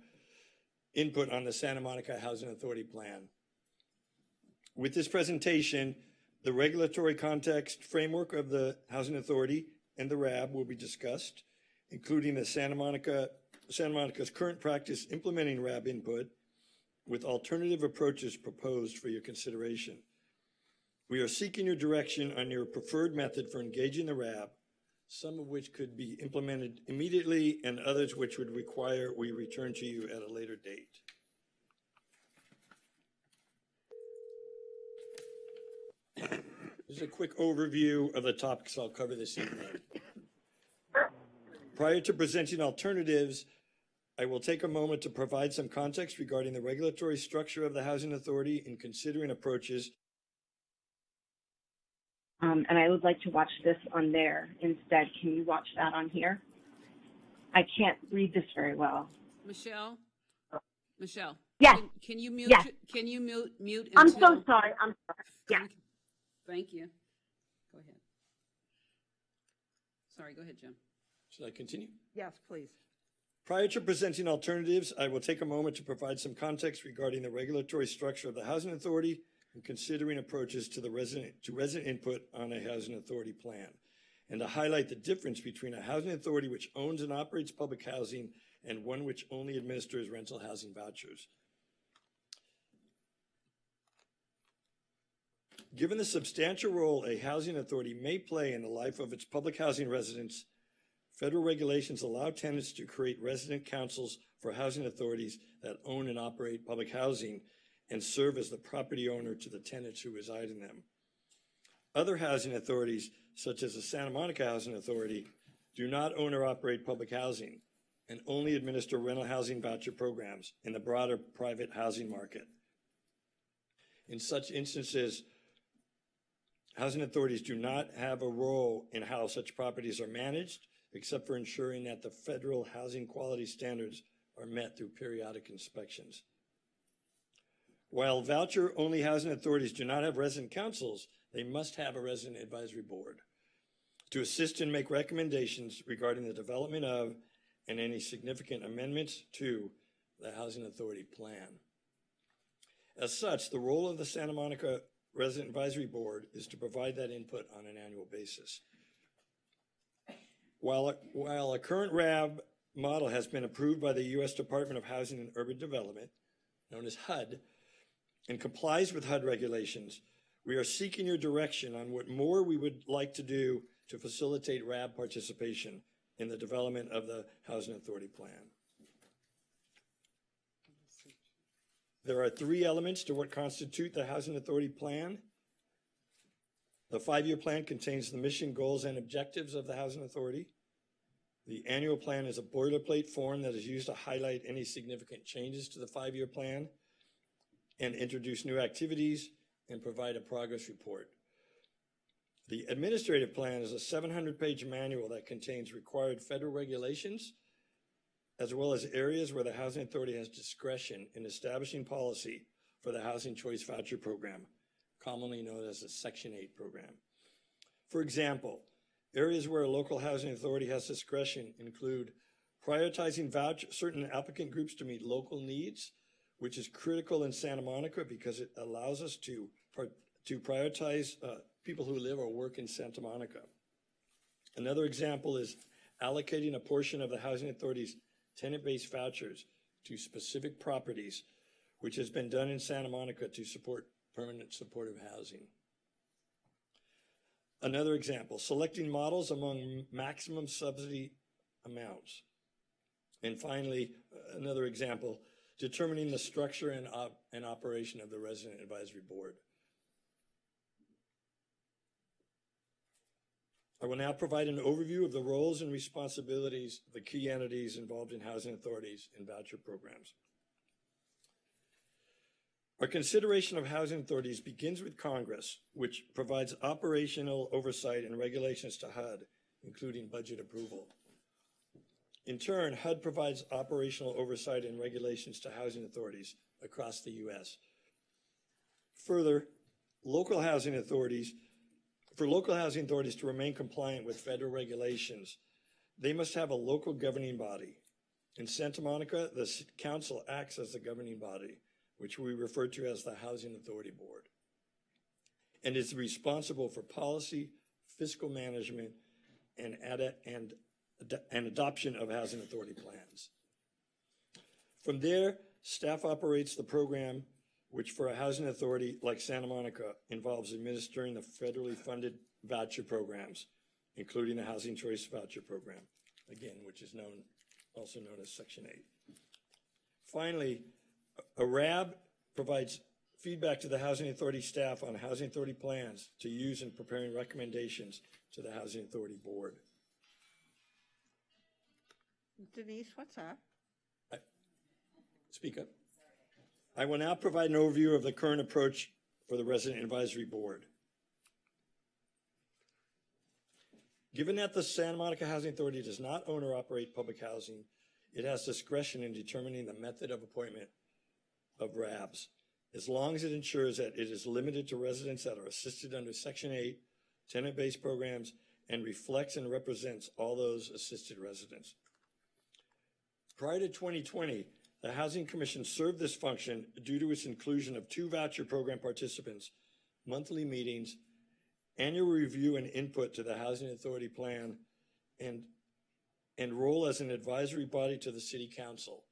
input on the Santa Monica Housing Authority Plan. With this presentation, the regulatory context framework of the Housing Authority and the RAB will be discussed, including the Santa Monica's current practice implementing RAB input with alternative approaches proposed for your consideration. We are seeking your direction on your preferred method for engaging the RAB, some of which could be implemented immediately and others which would require we return to you at a later date. This is a quick overview of the topics I'll cover this evening. Prior to presenting alternatives, I will take a moment to provide some context regarding the regulatory structure of the Housing Authority in considering approaches. And I would like to watch this on there instead. Can you watch that on here? I can't read this very well. Michelle? Michelle? Yes. Can you mute? Yes. Can you mute I'm until? so sorry. I'm sorry. Yeah. Thank you. Go ahead. Sorry, go ahead, Jim. Should I continue? Yes, please. Prior to presenting alternatives, I will take a moment to provide some context regarding the regulatory structure of the Housing Authority and considering approaches to resident input on a Housing Authority plan, and to highlight the difference between a housing authority which owns and operates public housing and one which only administers rental housing vouchers. Given the substantial role a housing authority may play in the life of its public housing residents, federal regulations allow tenants to create resident councils for housing authorities that own and operate public housing and serve as the property owner to the tenants who reside in them. Other housing authorities, such as the Santa Monica Housing Authority, do not own or operate public housing and only administer rental housing voucher programs in the broader private housing market. In such instances, housing authorities do not have a role in how such properties are managed, except for ensuring that the federal housing quality standards are met through periodic inspections. While voucher-only housing authorities do not have resident councils, they must have a resident advisory board to assist and make recommendations regarding the development of and any significant amendments to the Housing Authority plan. As such, the role of the Santa Monica Resident Advisory Board is to provide that input on an annual basis. While a current RAB model has been approved by the U.S. Department of Housing and Urban Development, known as HUD, and complies with HUD regulations, we are seeking your direction on what more we would like to do to facilitate RAB participation in the development of the Housing Authority Plan. There are 3 elements to what constitute the Housing Authority Plan. The 5-year plan contains the mission, goals, and objectives of the Housing Authority. The annual plan is a boilerplate form that is used to highlight any significant changes to the 5-year plan and introduce new activities and provide a progress report. The administrative plan is a 700-page manual that contains required federal regulations, as well as areas where the Housing Authority has discretion in establishing policy for the Housing Choice Voucher Program, commonly known as the Section 8 program. For example, areas where a local housing authority has discretion include prioritizing certain applicant groups to meet local needs, which is critical in Santa Monica because it allows us to prioritize people who live or work in Santa Monica. Another example is allocating a portion of the Housing Authority's tenant-based vouchers to specific properties, which has been done in Santa Monica to support permanent supportive housing. Another example, selecting models among maximum subsidy amounts. And finally, another example, determining the structure and operation of the Resident Advisory Board. I will now provide an overview of the roles and responsibilities of the key entities involved in housing authorities and voucher programs. Our consideration of housing authorities begins with Congress, which provides operational oversight and regulations to HUD, including budget approval. In turn, HUD provides operational oversight and regulations to housing authorities across the U.S. Further, for local housing authorities to remain compliant with federal regulations, they must have a local governing body. In Santa Monica, the council acts as the governing body, which we refer to as the Housing Authority Board, and is responsible for policy, fiscal management, and adoption of housing authority plans. From there, staff operates the program, which for a housing authority like Santa Monica involves administering the federally funded voucher programs, including the Housing Choice Voucher Program, again, which is also known as Section 8. Finally, a RAB provides feedback to the Housing Authority staff on Housing Authority plans to use in preparing recommendations to the Housing Authority Board. Denise, what's up? Speak up. I will now provide an overview of the current approach for the Resident Advisory Board. Given that the Santa Monica Housing Authority does not own or operate public housing, it has discretion in determining the method of appointment of RABs, as long as it ensures that it is limited to residents that are assisted under Section 8, tenant-based programs, and reflects and represents all those assisted residents. Prior to 2020, the Housing Commission served this function due to its inclusion of 2 voucher program participants, monthly meetings, annual review and input to the Housing Authority Plan, and role as an advisory body to the City Council,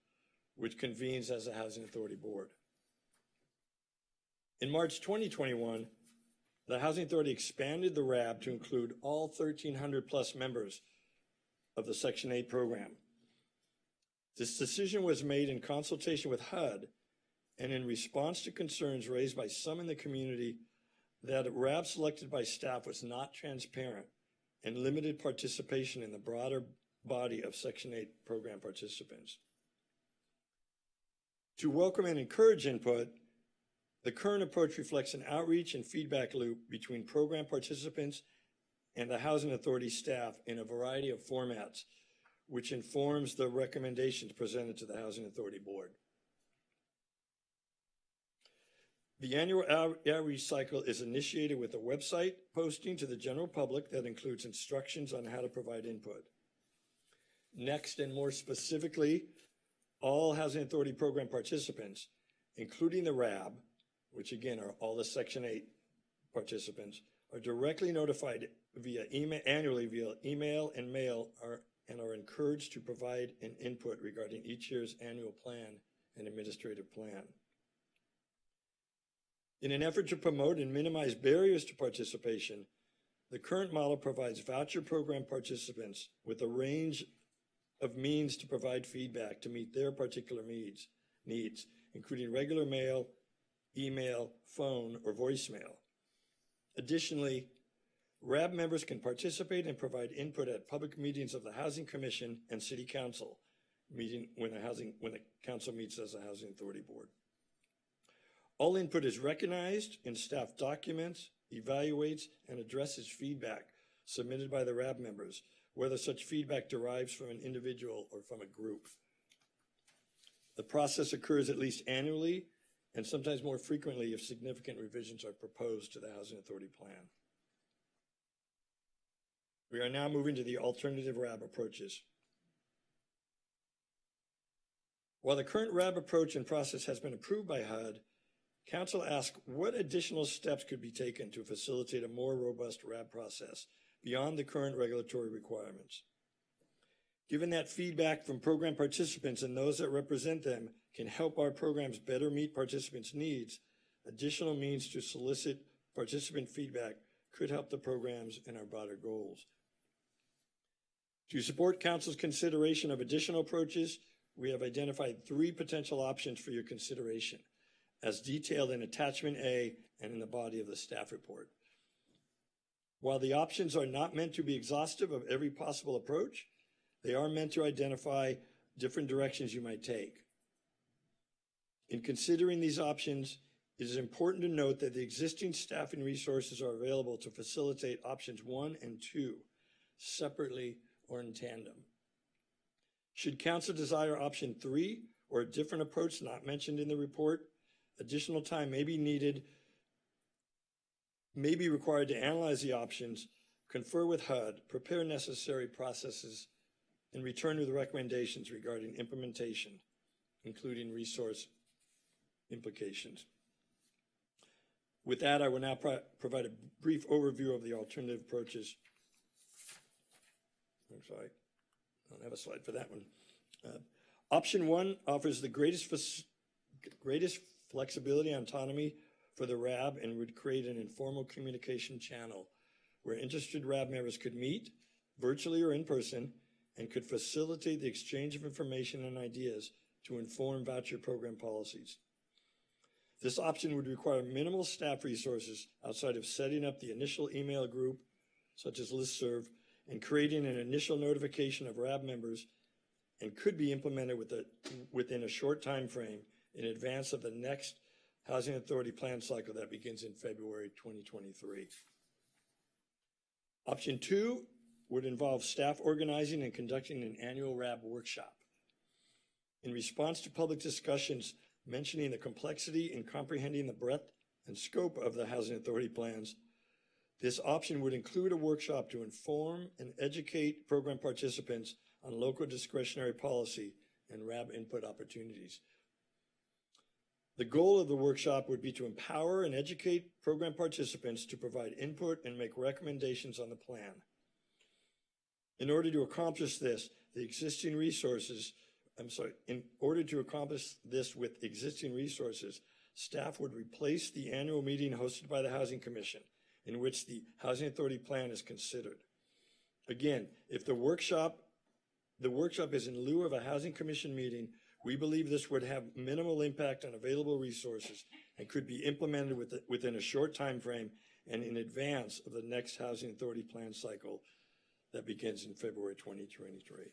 which convenes as a Housing Authority Board. In March 2021, the Housing Authority expanded the RAB to include all 1,300 plus members of the Section 8 program. This decision was made in consultation with HUD and in response to concerns raised by some in the community that a RAB selected by staff was not transparent and limited participation in the broader body of Section 8 program participants. To welcome and encourage input, the current approach reflects an outreach and feedback loop between program participants and the Housing Authority staff in a variety of formats, which informs the recommendations presented to the Housing Authority Board. The annual outreach cycle is initiated with a website posting to the general public that includes instructions on how to provide input. Next, and more specifically, all Housing Authority program participants, including the RAB, which again are all the Section 8 participants, are directly notified via email, annually via email and mail, and are encouraged to provide an input regarding each year's annual plan and administrative plan. In an effort to promote and minimize barriers to participation, the current model provides voucher program participants with a range of means to provide feedback to meet their particular needs, including regular mail, email, phone, or voicemail. Additionally, RAB members can participate and provide input at public meetings of the Housing Commission and City Council meeting when the council meets as a Housing Authority Board. All input is recognized in staff documents, evaluates, and addresses feedback submitted by the RAB members, whether such feedback derives from an individual or from a group. The process occurs at least annually and sometimes more frequently if significant revisions are proposed to the Housing Authority Plan. We are now moving to the alternative RAB approaches. While the current RAB approach and process has been approved by HUD, Council asked what additional steps could be taken to facilitate a more robust RAB process beyond the current regulatory requirements. Given that feedback from program participants and those that represent them can help our programs better meet participants' needs, additional means to solicit participant feedback could help the programs and our broader goals. To support Council's consideration of additional approaches, we have identified 3 potential options for your consideration, as detailed in Attachment A and in the body of the staff report. While the options are not meant to be exhaustive of every possible approach, they are meant to identify different directions you might take. In considering these options, it is important to note that the existing staffing resources are available to facilitate options 1 and 2, separately or in tandem. Should Council desire option 3 or a different approach not mentioned in the report, additional time may be needed, may be required to analyze the options, confer with HUD, prepare necessary processes, and return with recommendations regarding implementation, including resource implications. With that, I will now provide a brief overview of the alternative approaches. I'm sorry, I don't have a slide for that one. Option 1 offers the greatest flexibility and autonomy for the RAB and would create an informal communication channel where interested RAB members could meet, virtually or in person, and could facilitate the exchange of information and ideas to inform voucher program policies. This option would require minimal staff resources outside of setting up the initial email group, such as listserv, and creating an initial notification of RAB members, and could be implemented within a short time frame in advance of the next Housing Authority plan cycle that begins in February 2023. Option 2 would involve staff organizing and conducting an annual RAB workshop. In response to public discussions mentioning the complexity in comprehending the breadth and scope of the Housing Authority plans, this option would include a workshop to inform and educate program participants on local discretionary policy and RAB input opportunities. The goal of the workshop would be to empower and educate program participants to provide input and make recommendations on the plan. In order to accomplish this, in order to accomplish this with existing resources, staff would replace the annual meeting hosted by the Housing Commission, in which the Housing Authority plan is considered. Again, if the workshop is in lieu of a Housing Commission meeting, we believe this would have minimal impact on available resources and could be implemented within a short time frame and in advance of the next Housing Authority plan cycle that begins in February 2023.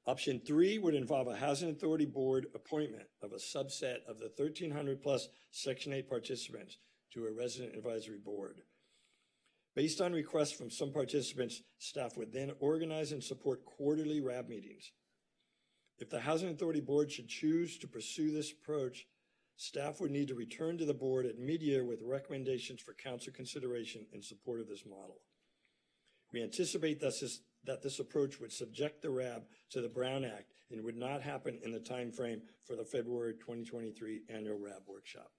Option 3 would involve a Housing Authority Board appointment of a subset of the 1,300 plus Section 8 participants to a resident advisory board. Based on requests from some participants, staff would then organize and support quarterly RAB meetings. If the Housing Authority Board should choose to pursue this approach, staff would need to return to the board at mid-year with recommendations for council consideration in support of this model. We anticipate that this approach would subject the RAB to the Brown Act and would not happen in the time frame for the February 2023 annual RAB workshop.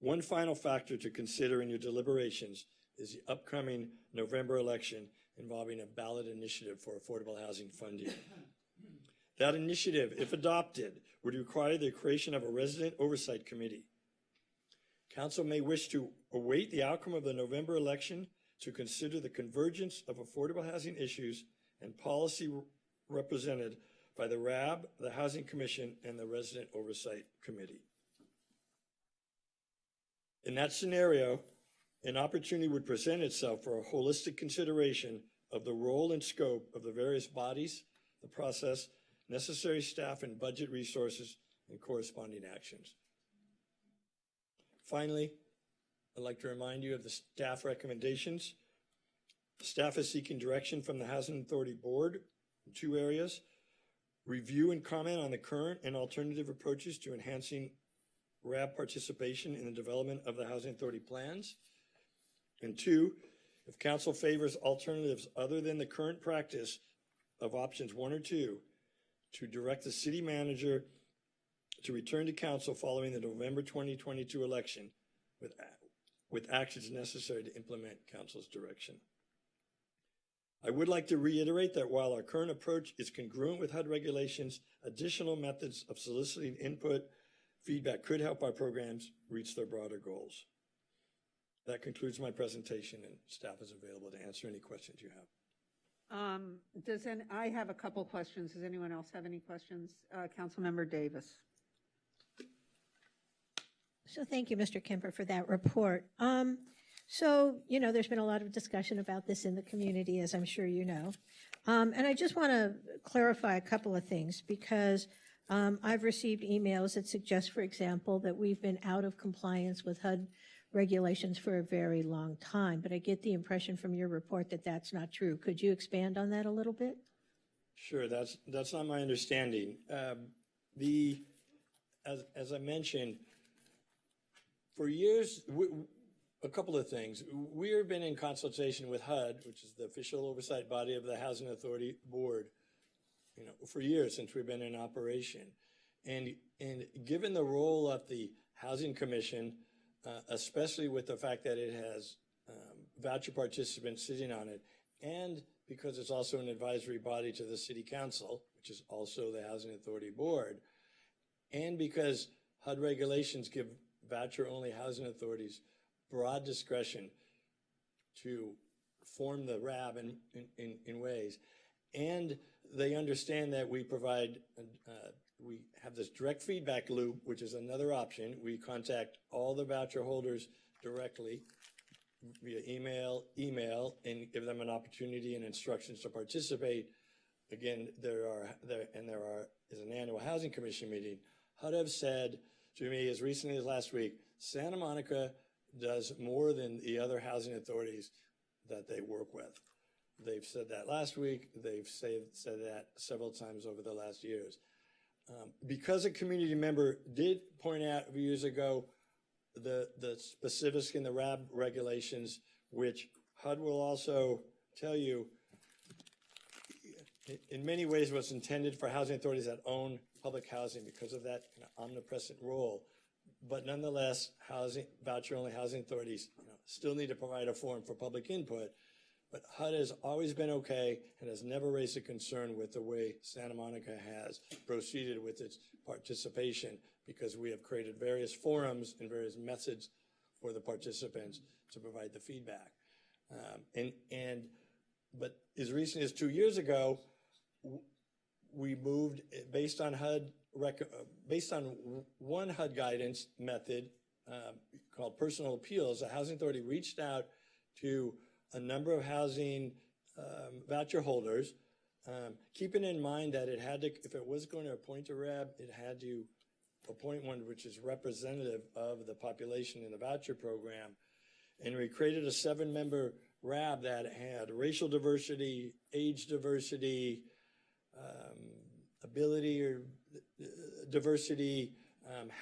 One final factor to consider in your deliberations is the upcoming November election involving a ballot initiative for affordable housing funding. That initiative, if adopted, would require the creation of a resident oversight committee. Council may wish to await the outcome of the November election to consider the convergence of affordable housing issues and policy represented by the RAB, the Housing Commission, and the Resident Oversight Committee. In that scenario, an opportunity would present itself for a holistic consideration of the role and scope of the various bodies, the process, necessary staff and budget resources, and corresponding actions. Finally, I'd like to remind you of the staff recommendations. Staff is seeking direction from the Housing Authority Board in 2 areas: review and comment on the current and alternative approaches to enhancing RAB participation in the development of the Housing Authority plans. And 2, if council favors alternatives other than the current practice of options 1 or 2, to direct the city manager to return to council following the November 2022 election with actions necessary to implement council's direction. I would like to reiterate that while our current approach is congruent with HUD regulations, additional methods of soliciting input, feedback could help our programs reach their broader goals. That concludes my presentation, and staff is available to answer any questions you have. I have a couple questions. Does anyone else have any questions? Councilmember Davis. So thank you, Mr. Kemper, for that report. So, there's been a lot of discussion about this in the community, as I'm sure you know. And I just want to clarify a couple of things because I've received emails that suggest, for example, that we've been out of compliance with HUD regulations for a very long time, but I get the impression from your report that that's not true. Could you expand on that a little bit? Sure, that's not my understanding. As I mentioned, for years, a couple of things. We've been in consultation with HUD, which is the official oversight body of the Housing Authority Board, for years since we've been in operation. And given the role of the Housing Commission, especially with the fact that it has voucher participants sitting on it, and because it's also an advisory body to the City Council, which is also the Housing Authority Board, and because HUD regulations give voucher-only housing authorities broad discretion to form the RAB in ways, and they understand that we provide we have this direct feedback loop, which is another option. We contact all the voucher holders directly via email, and give them an opportunity and instructions to participate. Again, there is an annual Housing Commission meeting. HUD have said to me as recently as last week, Santa Monica does more than the other housing authorities that they work with. They've said that last week. They've said that several times over the last years. Because a community member did point out a few years ago the specifics in the RAB regulations, which HUD will also tell you in many ways was intended for housing authorities that own public housing because of that kind of omnipresent role. But nonetheless, voucher-only housing authorities still need to provide a forum for public input. But HUD has always been okay and has never raised a concern with the way Santa Monica has proceeded with its participation because we have created various forums and various methods for the participants to provide the feedback. But as recently as 2 years ago, we moved based on one HUD guidance method called personal appeals. The Housing Authority reached out to a number of housing voucher holders, keeping in mind that it had to, if it was going to appoint a RAB, it had to appoint one which is representative of the population in the voucher program. And we created a 7-member RAB that had racial diversity, age diversity, ability or diversity,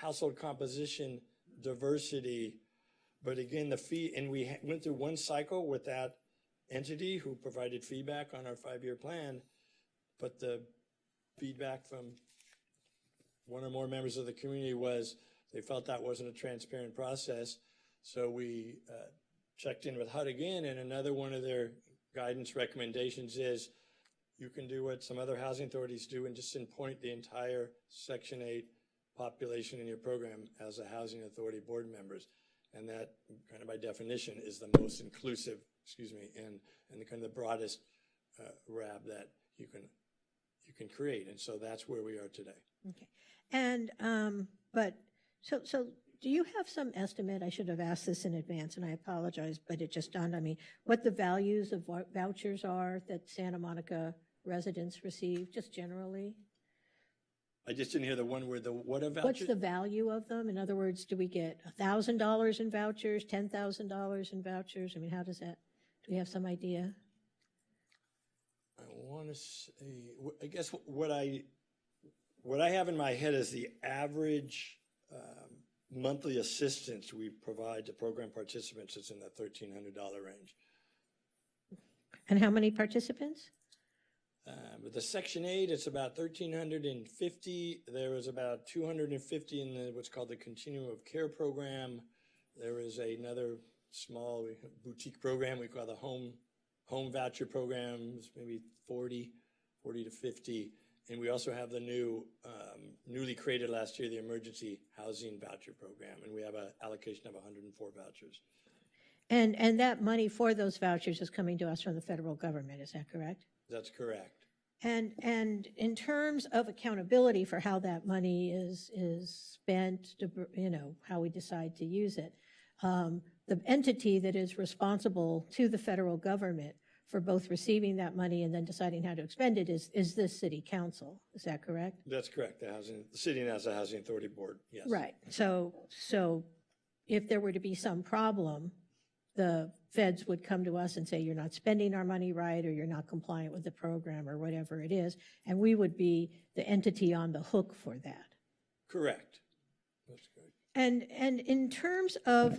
household composition diversity. But again, the fee, and we went through one cycle with that entity who provided feedback on our 5-year plan, but the feedback from one or more members of the community was They felt that wasn't a transparent process. So we checked in with HUD again, and another one of their guidance recommendations is you can do what some other housing authorities do and just appoint the entire Section 8 population in your program as a housing authority board members. And that kind of by definition is the most inclusive, and the kind of the broadest RAB that you can create. And so that's where we are today. Okay. And, so do you have some estimate? I should have asked this in advance, and I apologize, but it just dawned on me, what the values of vouchers are that Santa Monica residents receive, just generally? I just didn't hear the one word, the what of vouchers? What's the value of them? In other words, do we get $1,000 in vouchers, $10,000 in vouchers? I mean, how does that, do we have some idea? I want to say, I guess what I have in my head is the average monthly assistance we provide to program participants is in the $1,300 range. And how many participants? With the Section 8, it's about 1,350. There was about 250 in what's called the Continuum of Care program. There is another small boutique program we call the home voucher programs, maybe 40 to 50. And we also have the newly created last year, the Emergency Housing Voucher Program, and we have an allocation of 104 vouchers. And that money for those vouchers is coming to us from the federal government, is that correct? That's correct. And in terms of accountability for how that money is spent, how we decide to use it, the entity that is responsible to the federal government for both receiving that money and then deciding how to expend it is this city council. Is that correct? That's correct. The city has a housing authority board, yes. Right. So if there were to be some problem, the feds would come to us and say, you're not spending our money right, or you're not compliant with the program, or whatever it is, and we would be the entity on the hook for that. Correct. That's correct. And in terms of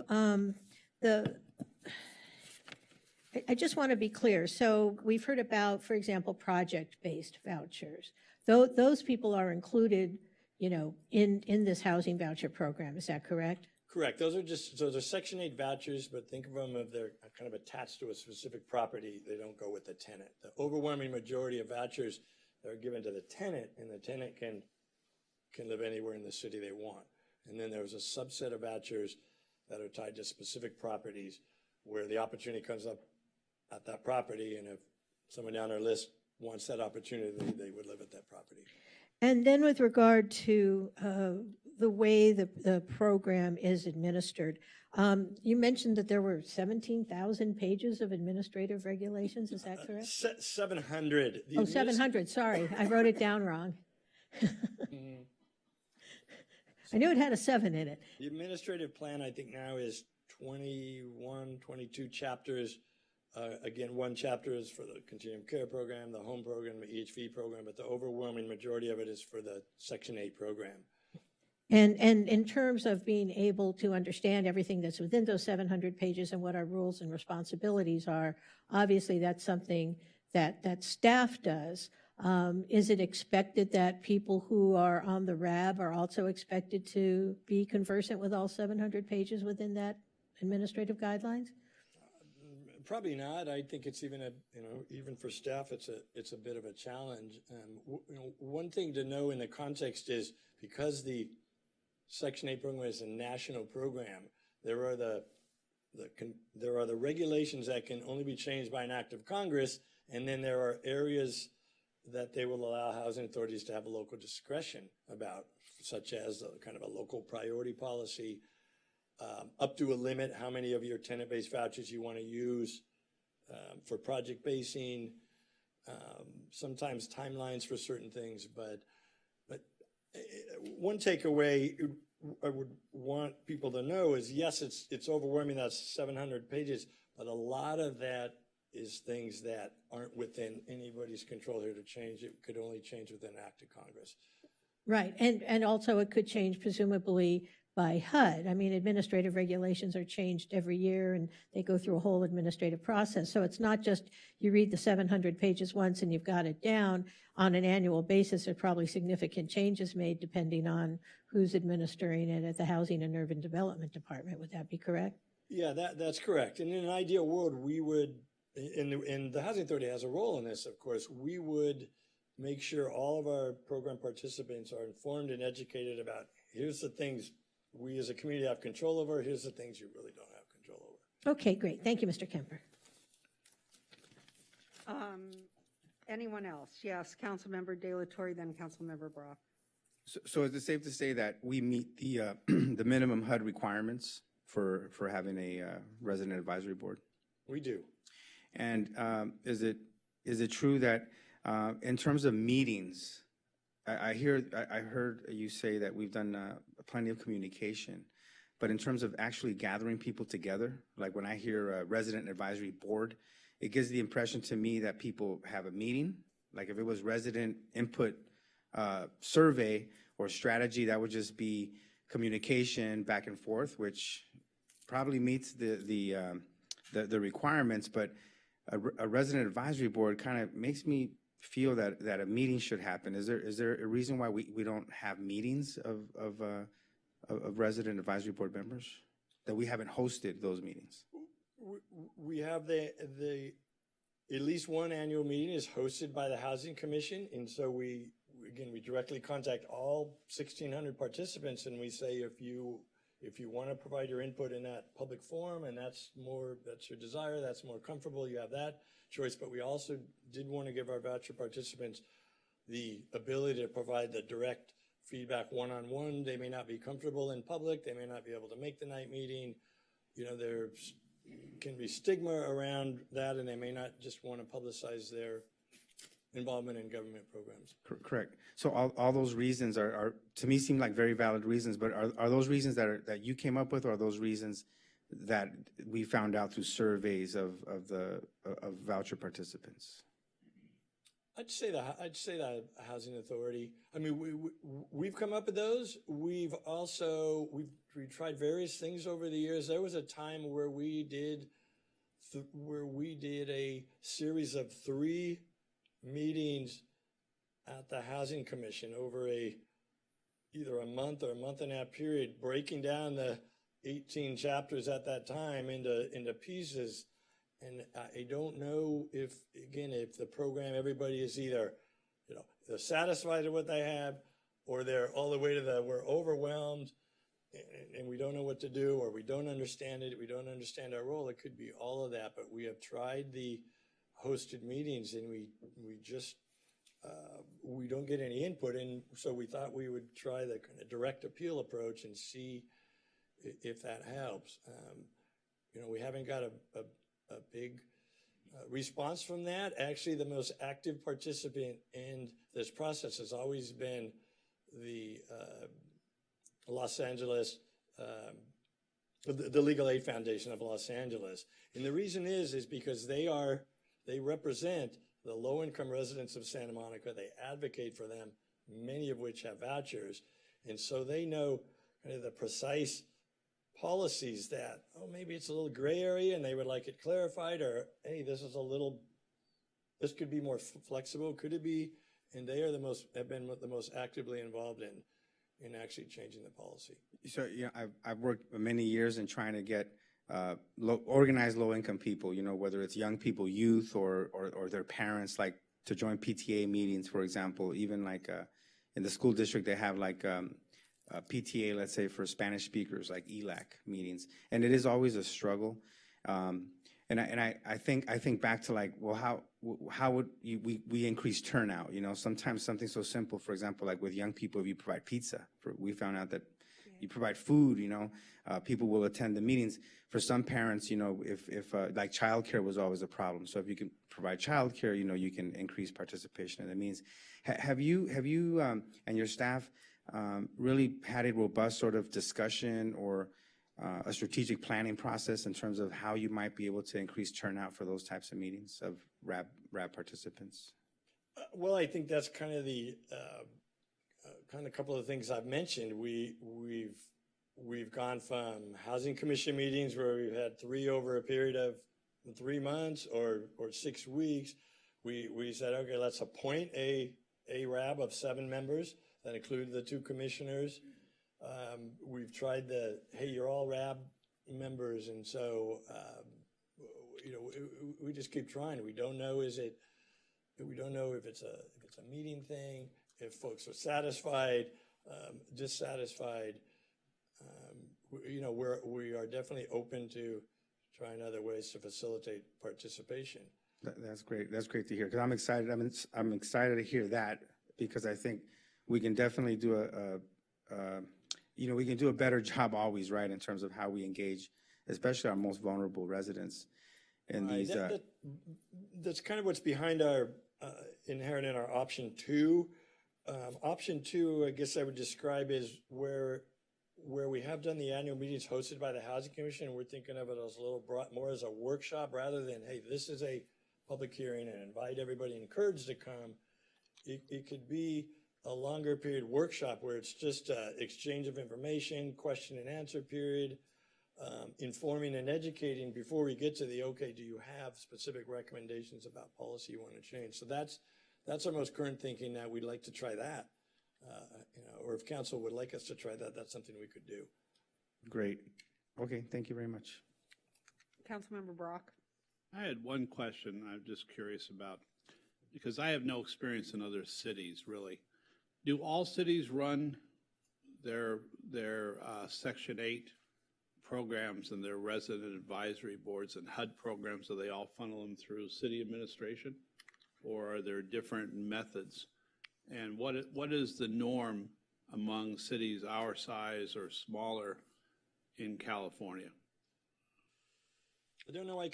I just want to be clear. So we've heard about, for example, project-based vouchers. Those people are included, in this housing voucher program. Is that correct? Correct. Those are Section 8 vouchers, but think of them if they're kind of attached to a specific property. They don't go with the tenant. The overwhelming majority of vouchers are given to the tenant, and the tenant can live anywhere in the city they want. And then there's a subset of vouchers that are tied to specific properties where the opportunity comes up at that property, and if someone down our list wants that opportunity, they would live at that property. And then with regard to the way the program is administered, you mentioned that there were 17,000 pages of administrative regulations. Is that correct? 700. 700. Sorry, I wrote it down wrong. I knew it had a 7 in it. The administrative plan, I think now is 21, 22 chapters. Again, one chapter is for the Continuum Care Program, the Home Program, the EHV program, but the overwhelming majority of it is for the Section 8 program. And in terms of being able to understand everything that's within those 700 pages and what our rules and responsibilities are, obviously that's something that staff does. Is it expected that people who are on the RAB are also expected to be conversant with all 700 pages within that administrative guidelines? Probably not. I think it's even even for staff, it's a bit of a challenge. One thing to know in the context is because the Section 8 program is a national program, there are the regulations that can only be changed by an act of Congress, and then there are areas that they will allow housing authorities to have a local discretion about, such as kind of a local priority policy, up to a limit how many of your tenant-based vouchers you want to use for project basing, sometimes timelines for certain things. But one takeaway I would want people to know is, yes, it's overwhelming, that's 700 pages, but a lot of that is things that aren't within anybody's control here to change. It could only change with an act of Congress. Right, and also it could change presumably by HUD. I mean, administrative regulations are changed every year, and they go through a whole administrative process. So it's not just you read the 700 pages once and you've got it down. On an annual basis, there are probably significant changes made depending on who's administering it at the Housing and Urban Development Department. Would that be correct? Yeah, that's correct. And in an ideal world, we would, and the Housing Authority has a role in this, of course, we would make sure all of our program participants are informed and educated about, here's the things we as a community have control over, here's the things you really don't have control over. Okay, great. Thank you, Mr. Kemper. Anyone else? Yes, Councilmember De La Torre, then Councilmember Brock. So is it safe to say that we meet the the minimum HUD requirements for having a resident advisory board? We do. And is it true that in terms of meetings, I heard you say that we've done plenty of communication, but in terms of actually gathering people together, like when I hear a resident advisory board, it gives the impression to me that people have a meeting. Like if it was resident input survey or strategy, that would just be communication back and forth, which probably meets the requirements. But a resident advisory board kind of makes me feel that a meeting should happen. Is there a reason why we don't have meetings of resident advisory board members, that we haven't hosted those meetings? We have the at least one annual meeting is hosted by the Housing Commission, and so we directly contact all 1,600 participants, and we say if you want to provide your input in that public forum, and that's your desire, that's more comfortable, you have that choice. But we also did want to give our voucher participants the ability to provide the direct feedback one-on-one. They may not be comfortable in public, they may not be able to make the night meeting. You know, there can be stigma around that, and they may not just want to publicize their involvement in government programs. Correct. So all those reasons are to me seem like very valid reasons, but are those reasons that you came up with, or are those reasons that we found out through surveys of voucher participants? I'd say the Housing Authority. I mean, we've come up with those. We've tried various things over the years. There was a time where we did a series of 3 meetings at the Housing Commission over either a month or a month and a half period, breaking down the 18 chapters at that time into pieces. And I don't know if the program, everybody is either, they're satisfied with what they have, or they're all the way to we're overwhelmed and we don't know what to do, or we don't understand it, we don't understand our role. It could be all of that, but we have tried the hosted meetings, and we just, we don't get any input. And so we thought we would try the kind of direct appeal approach and see if that helps. We haven't got a big response from that. Actually, the most active participant in this process has always been the Los Angeles, the Legal Aid Foundation of Los Angeles. And the reason is because they represent the low-income residents of Santa Monica. They advocate for them, many of which have vouchers. And so they know kind of the precise policies that, maybe it's a little gray area and they would like it clarified, or, hey, this could be more flexible, could it be? And they are have been the most actively involved in actually changing the policy. So, I've worked many years in trying to get organized low-income people, whether it's young people, youth, or their parents, like to join PTA meetings, for example. Even like in the school district, they have like PTA, let's say, for Spanish speakers, like ELAC meetings, and it is always a struggle. And I think back to like, well, how would we increase turnout? Sometimes something so simple, for example, like with young people, if you provide pizza, we found out that you provide food, people will attend the meetings. For some parents, if like childcare was always a problem. So if you can provide childcare, you can increase participation in the meetings. Have you and your staff really had a robust sort of discussion or a strategic planning process in terms of how you might be able to increase turnout for those types of meetings of RAB participants? Well, I think that's kind of the couple of things I've mentioned. we've gone from housing commission meetings where we've had 3 over a period of 3 months or 6 weeks. We said, okay, let's appoint a RAB of 7 members that include the 2 commissioners. We've tried hey, you're all RAB members, and so we just keep trying. We don't know if it's a meeting thing, if folks are satisfied, dissatisfied. We are definitely open to trying other ways to facilitate participation. That's great. That's great to hear, because I'm excited. I'm excited to hear that, because I think we can definitely do we can do a better job always, right, in terms of how we engage, especially our most vulnerable residents in these. That's kind of what's behind our inherent in our option 2. Option 2, I guess I would describe as where we have done the annual meetings hosted by the Housing Commission, and we're thinking of it as a little more as a workshop rather than, hey, this is a public hearing and invite everybody, encouraged to come. It could be a longer period workshop where it's just exchange of information, question and answer period, informing and educating before we get to okay, do you have specific recommendations about policy you want to change? So that's our most current thinking, that we'd like to try that. Or if council would like us to try that, that's something we could do. Great. Okay, thank you very much. Councilmember Brock? I had one question I'm just curious about, because I have no experience in other cities, really. Do all cities run their Section 8 programs and their resident advisory boards and HUD programs? Do they all funnel them through city administration, or are there different methods? And what is the norm among cities our size or smaller in California? I don't know I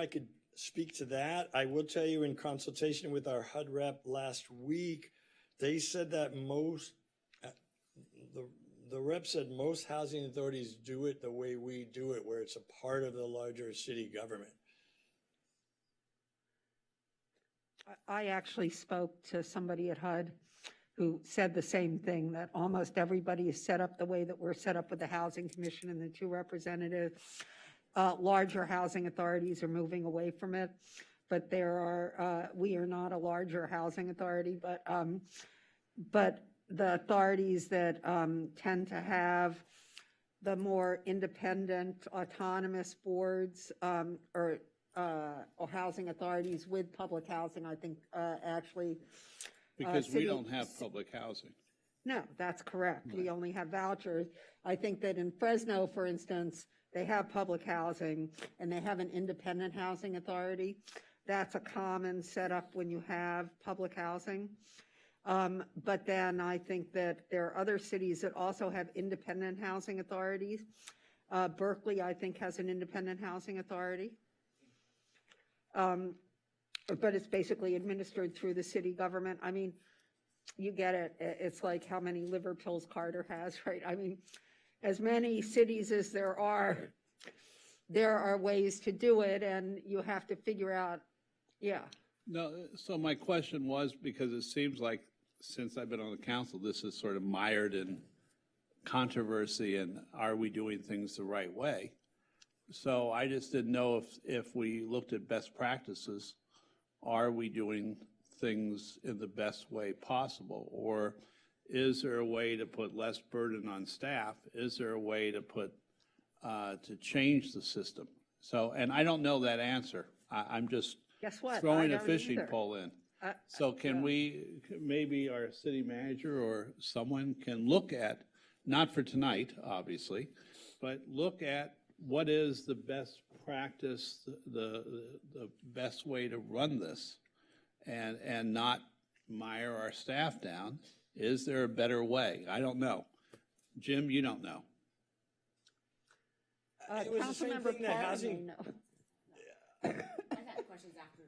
could speak to that. I will tell you, in consultation with our HUD rep last week, they said that the rep said most housing authorities do it the way we do it, where it's a part of the larger city government. I actually spoke to somebody at HUD who said the same thing, that almost everybody is set up the way that we're set up with the Housing Commission and the 2 representatives. Larger housing authorities are moving away from it, but we are not a larger housing authority, but the authorities that tend to have the more independent, autonomous boards or housing authorities with public housing, I think actually. Because we don't have public housing. No, that's correct. Right. We only have vouchers. I think that in Fresno, for instance, they have public housing and they have an independent housing authority. That's a common setup when you have public housing. But then I think that there are other cities that also have independent housing authorities. Berkeley, I think, has an independent housing authority. But it's basically administered through the city government. I mean, you get it. It's like how many liver pills Carter has, right? I mean, as many cities as there are ways to do it, and you have to figure out, yeah. No, so my question was, because it seems like since I've been on the council, this is sort of mired in controversy, and are we doing things the right way? So I just didn't know if we looked at best practices, are we doing things in the best way possible? Or is there a way to put less burden on staff? Is there a way to to change the system? So, and I don't know that answer. I'm just throwing a fishing pole in. So can maybe our city manager or someone can look at, not for tonight, obviously, but look at what is the best practice, the best way to run this, and not mire our staff down. Is there a better way? I don't know. Jim, you don't know. It was the same thing that housing. I got questions after.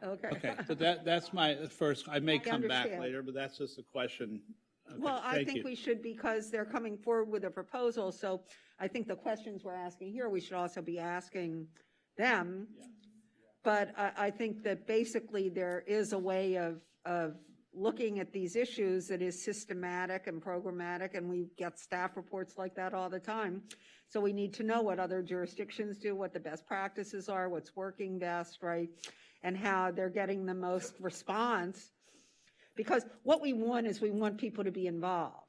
Okay. Okay, so that's my first. I may come back later, but that's just a question. Okay, well, I think we should, because they're coming forward with a proposal. So I think the questions we're asking here, we should also be asking them. Yeah. But I think that basically there is a way of looking at these issues that is systematic and programmatic, and we get staff reports like that all the time. So we need to know what other jurisdictions do, what the best practices are, what's working best, right? And how they're getting the most response. Because what we want is we want people to be involved.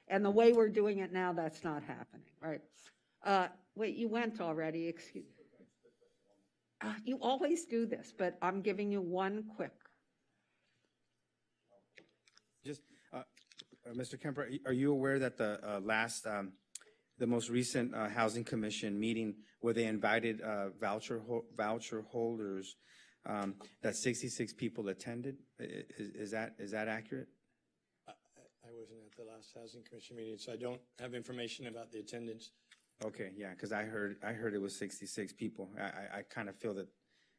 And the way we're doing it now, that's not happening, right? Wait, you went already, excuse me. You always do this, but I'm giving you one quick. Just, Mr. Kemper, are you aware that the most recent Housing Commission meeting where they invited voucher holders, that 66 people attended? Is that accurate? I wasn't at the last Housing Commission meeting, so I don't have information about the attendance. Okay, yeah, because I heard it was 66 people. I kind of feel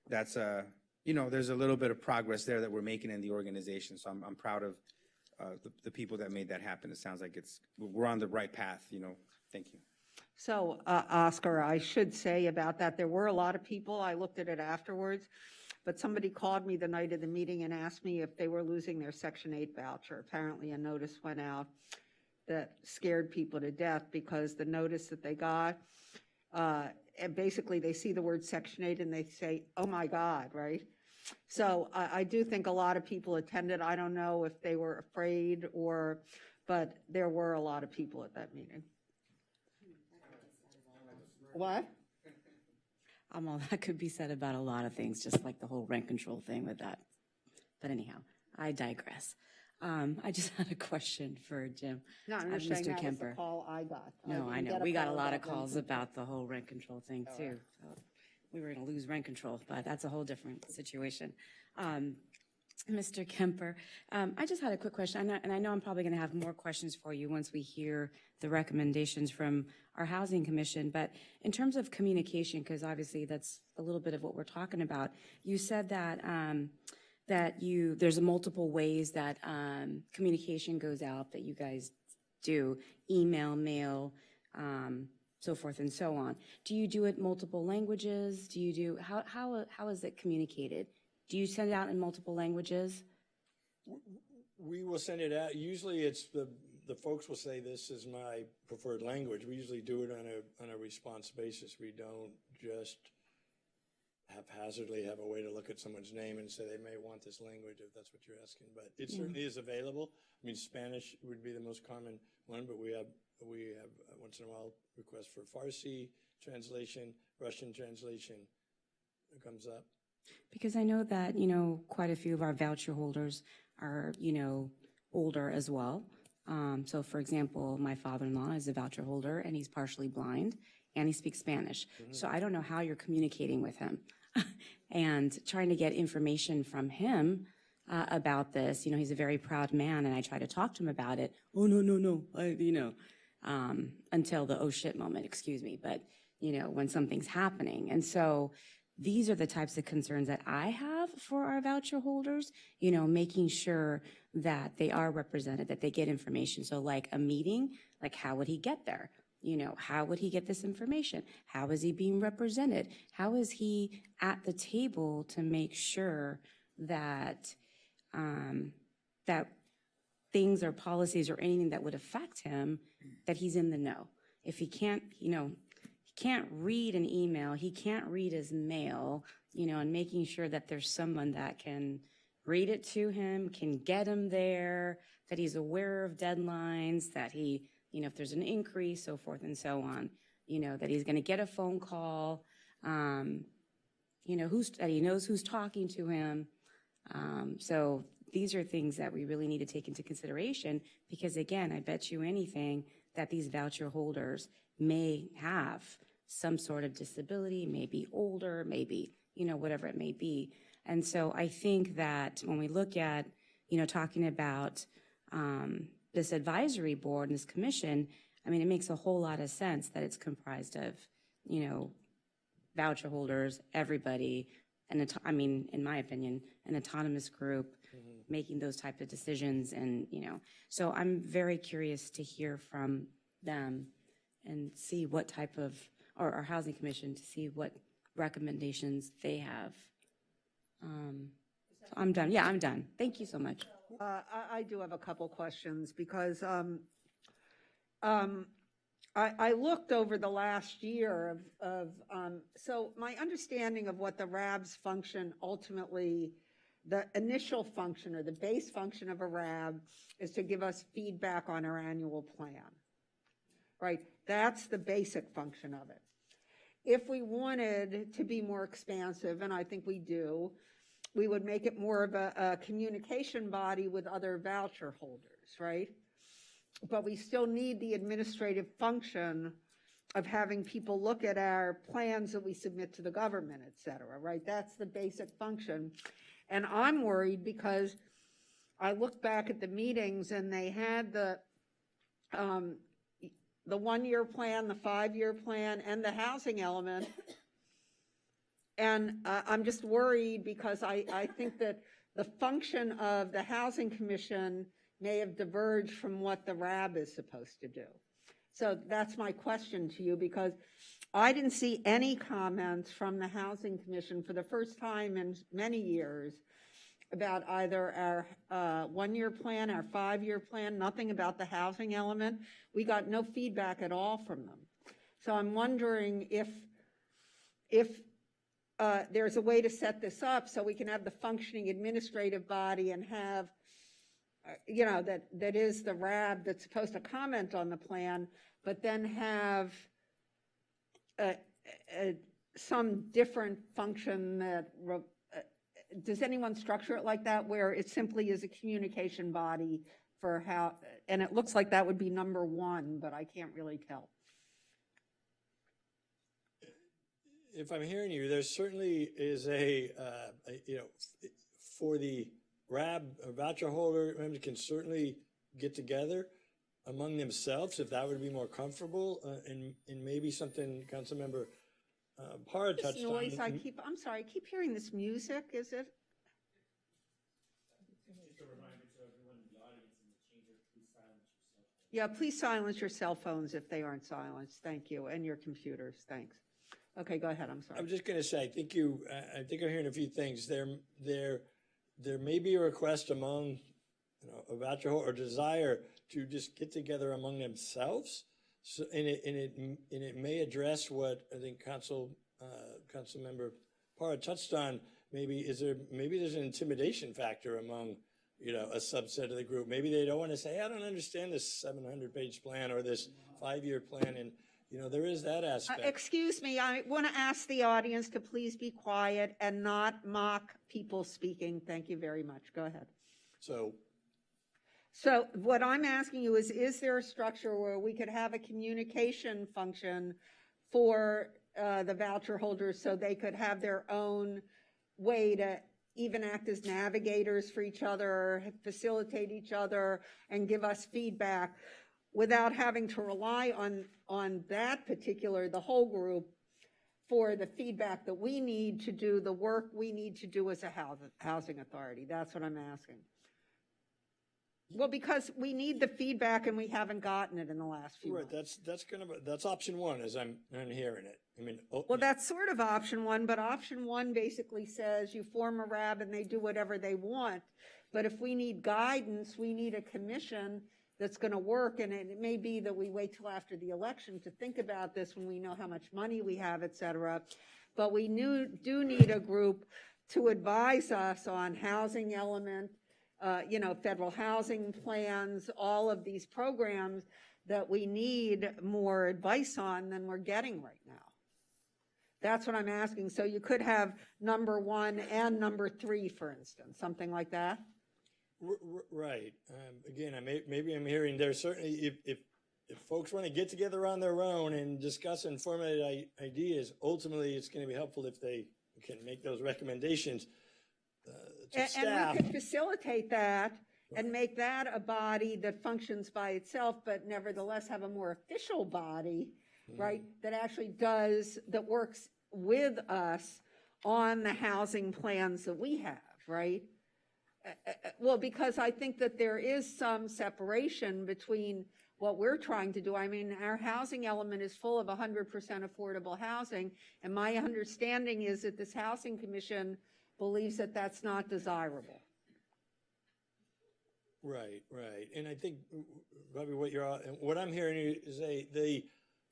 that's there's a little bit of progress there that we're making in the organization. So I'm proud of the people that made that happen. It sounds like we're on the right path. Thank you. So, Oscar, I should say about that, there were a lot of people. I looked at it afterwards, but somebody called me the night of the meeting and asked me if they were losing their Section 8 voucher. Apparently, a notice went out that scared people to death because the notice that they got, and basically they see the word Section 8 and they say, oh my God, right? So I do think a lot of people attended. I don't know if they were afraid but there were a lot of people at that meeting. What? Well, that could be said about a lot of things, just like the whole rent control thing with that. But anyhow, I digress. I just had a question for Jim. No, I'm just saying Mr. that was Kemper. the call I got. No, I know. We got a lot of calls about the whole rent control thing too. So we were going to lose rent control, but that's a whole different situation. Mr. Kemper, I just had a quick question, and I know I'm probably going to have more questions for you once we hear the recommendations from our Housing Commission, but in terms of communication, because obviously that's a little bit of what we're talking about, you said that there's multiple ways that communication goes out that you guys do, email, mail, so forth and so on. Do you do it multiple languages? How is it communicated? Do you send it out in multiple languages? We will send it out. Usually it's the folks will say this is my preferred language. We usually do it on a response basis. We don't just haphazardly have a way to look at someone's name and say they may want this language if that's what you're asking. But it certainly is available. I mean, Spanish would be the most common one, but we have once in a while requests for Farsi translation, Russian translation. It comes up. Because I know that, quite a few of our voucher holders are, older as well. So, for example, my father-in-law is a voucher holder, and he's partially blind, and he speaks Spanish. Mm-hmm. So I don't know how you're communicating with him and trying to get information from him about this. He's a very proud man, and I try to talk to him about it. Oh, no, until the oh shit moment, excuse me. But, when something's happening. And so these are the types of concerns that I have for our voucher holders, making sure that they are represented, that they get information. So like a meeting, like how would he get there? How would he get this information? How is he being represented? How is he at the table to make sure that, that things or policies or anything that would affect him, that he's in the know? If he can't, can't read an email, he can't read his mail, and making sure that there's someone that can read it to him, can get him there, that he's aware of deadlines, that he, if there's an increase, so forth and so on, that he's going to get a phone call, that he knows who's talking to him. So these are things that we really need to take into consideration because, again, I bet you anything that these voucher holders may have some sort of disability, maybe older, maybe, whatever it may be. And so I think that when we look at, talking about this advisory board and this commission, I mean, it makes a whole lot of sense that it's comprised of, voucher holders, everybody, and in my opinion, an autonomous group making those type of decisions. And, so I'm very curious to hear from them and see what type of, or our housing commission to see what recommendations they have. I'm done. Yeah, I'm done. Thank you so much. I do have a couple questions because I looked over the last year so my understanding of what the RABs function ultimately, the initial function or the base function of a RAB is to give us feedback on our annual plan, right? That's the basic function of it. If we wanted to be more expansive, and I think we do, we would make it more of a communication body with other voucher holders, right? But we still need the administrative function of having people look at our plans that we submit to the government, et cetera, right? That's the basic function. And I'm worried because I look back at the meetings and they had the 1-year plan, the 5-year plan, and the housing element. And I'm just worried because I think that the function of the Housing Commission may have diverged from what the RAB is supposed to do. So that's my question to you, because I didn't see any comments from the Housing Commission for the first time in many years about either our 1-year plan, our 5-year plan, nothing about the housing element. We got no feedback at all from them. So I'm wondering if there's a way to set this up so we can have the functioning administrative body and have, that is the RAB that's supposed to comment on the plan, but then have some different function that, does anyone structure it like that, where it simply is a communication body for how, and it looks like that would be number 1, but I can't really tell. If I'm hearing you, there certainly is for the RAB, a voucher holder members can certainly get together among themselves if that would be more comfortable, and maybe something Councilmember Parra touched on. Noise I'm sorry, I keep hearing this music, is it? Yeah, please silence your cell phones if they aren't silenced, thank you, and your computers, thanks. Okay, go ahead, I'm sorry. I'm just going to say, I think I'm hearing a few things. There may be a request among, a voucher holder or desire to just get together among themselves. So, and it may address what I think Councilmember Parra touched on. Maybe there's an intimidation factor among, a subset of the group. Maybe they don't want to say, hey, I don't understand this 700-page plan or this 5-year plan, and there is that aspect. Excuse me, I want to ask the audience to please be quiet and not mock people speaking. Thank you very much. Go ahead. So what I'm asking you is there a structure where we could have a communication function for the voucher holders so they could have their own way to even act as navigators for each other, facilitate each other, and give us feedback without having to rely on that particular, the whole group, for the feedback that we need to do the work we need to do as a housing authority? That's what I'm asking. Well, because we need the feedback and we haven't gotten it in the last few months. That's option 1 as I'm hearing it. Well, that's sort of option 1, but option 1 basically says you form a RAB and they do whatever they want. But if we need guidance, we need a commission that's going to work, and it may be that we wait till after the election to think about this when we know how much money we have, et cetera. But we do need a group to advise us on housing element, federal housing plans, all of these programs that we need more advice on than we're getting right now. That's what I'm asking. So you could have number 1 and number 3, for instance, something like that. Right. Again, maybe I'm hearing there certainly if folks want to get together on their own and discuss and formulate ideas, ultimately it's going to be helpful if they can make those recommendations to staff. And we could facilitate that and make that a body that functions by itself, but nevertheless have a more official body, right, that actually that works with us on the housing plans that we have, right? Well, because I think that there is some separation between what we're trying to do. I mean, our housing element is full of 100% affordable housing, and my understanding is that this Housing Commission believes that that's not desirable. Right, right. And I think, Robbie, what I'm hearing is the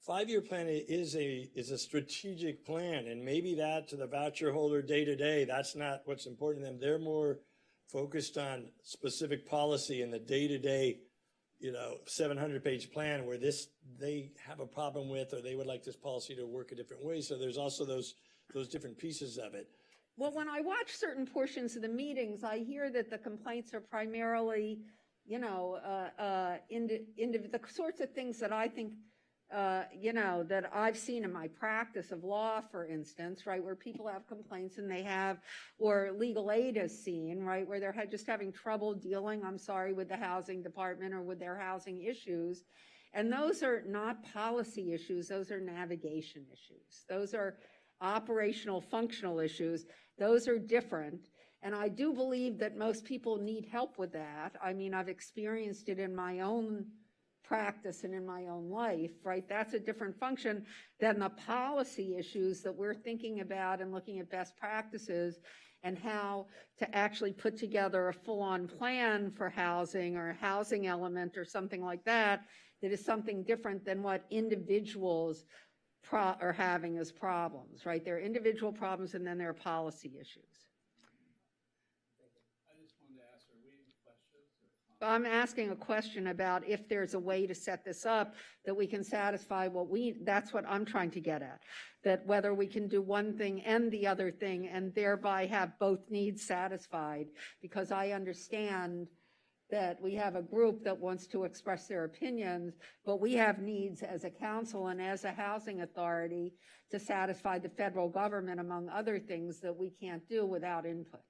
5-year plan is a strategic plan, and maybe that to the voucher holder day to day, that's not what's important to them. They're more focused on specific policy in the day to day, 700-page plan where they have a problem with, or they would like this policy to work a different way. So there's also those different pieces of it. Well, when I watch certain portions of the meetings, I hear that the complaints are primarily, the sorts of things that I think, that I've seen in my practice of law, for instance, right, where people have complaints and or legal aid is seen, right, where they're just having trouble dealing, with the housing department or with their housing issues. And those are not policy issues, those are navigation issues. Those are operational, functional issues. Those are different. And I do believe that most people need help with that. I mean, I've experienced it in my own practice and in my own life, right? That's a different function than the policy issues that we're thinking about and looking at best practices and how to actually put together a full-on plan for housing or a housing element or something like that, that is something different than what individuals are having as problems, right? There are individual problems and then there are policy issues. I just wanted to ask, are we any questions? I'm asking a question about if there's a way to set this up that we can satisfy that's what I'm trying to get at. That whether we can do one thing and the other thing and thereby have both needs satisfied, because I understand that we have a group that wants to express their opinions, but we have needs as a council and as a housing authority to satisfy the federal government, among other things, that we can't do without input.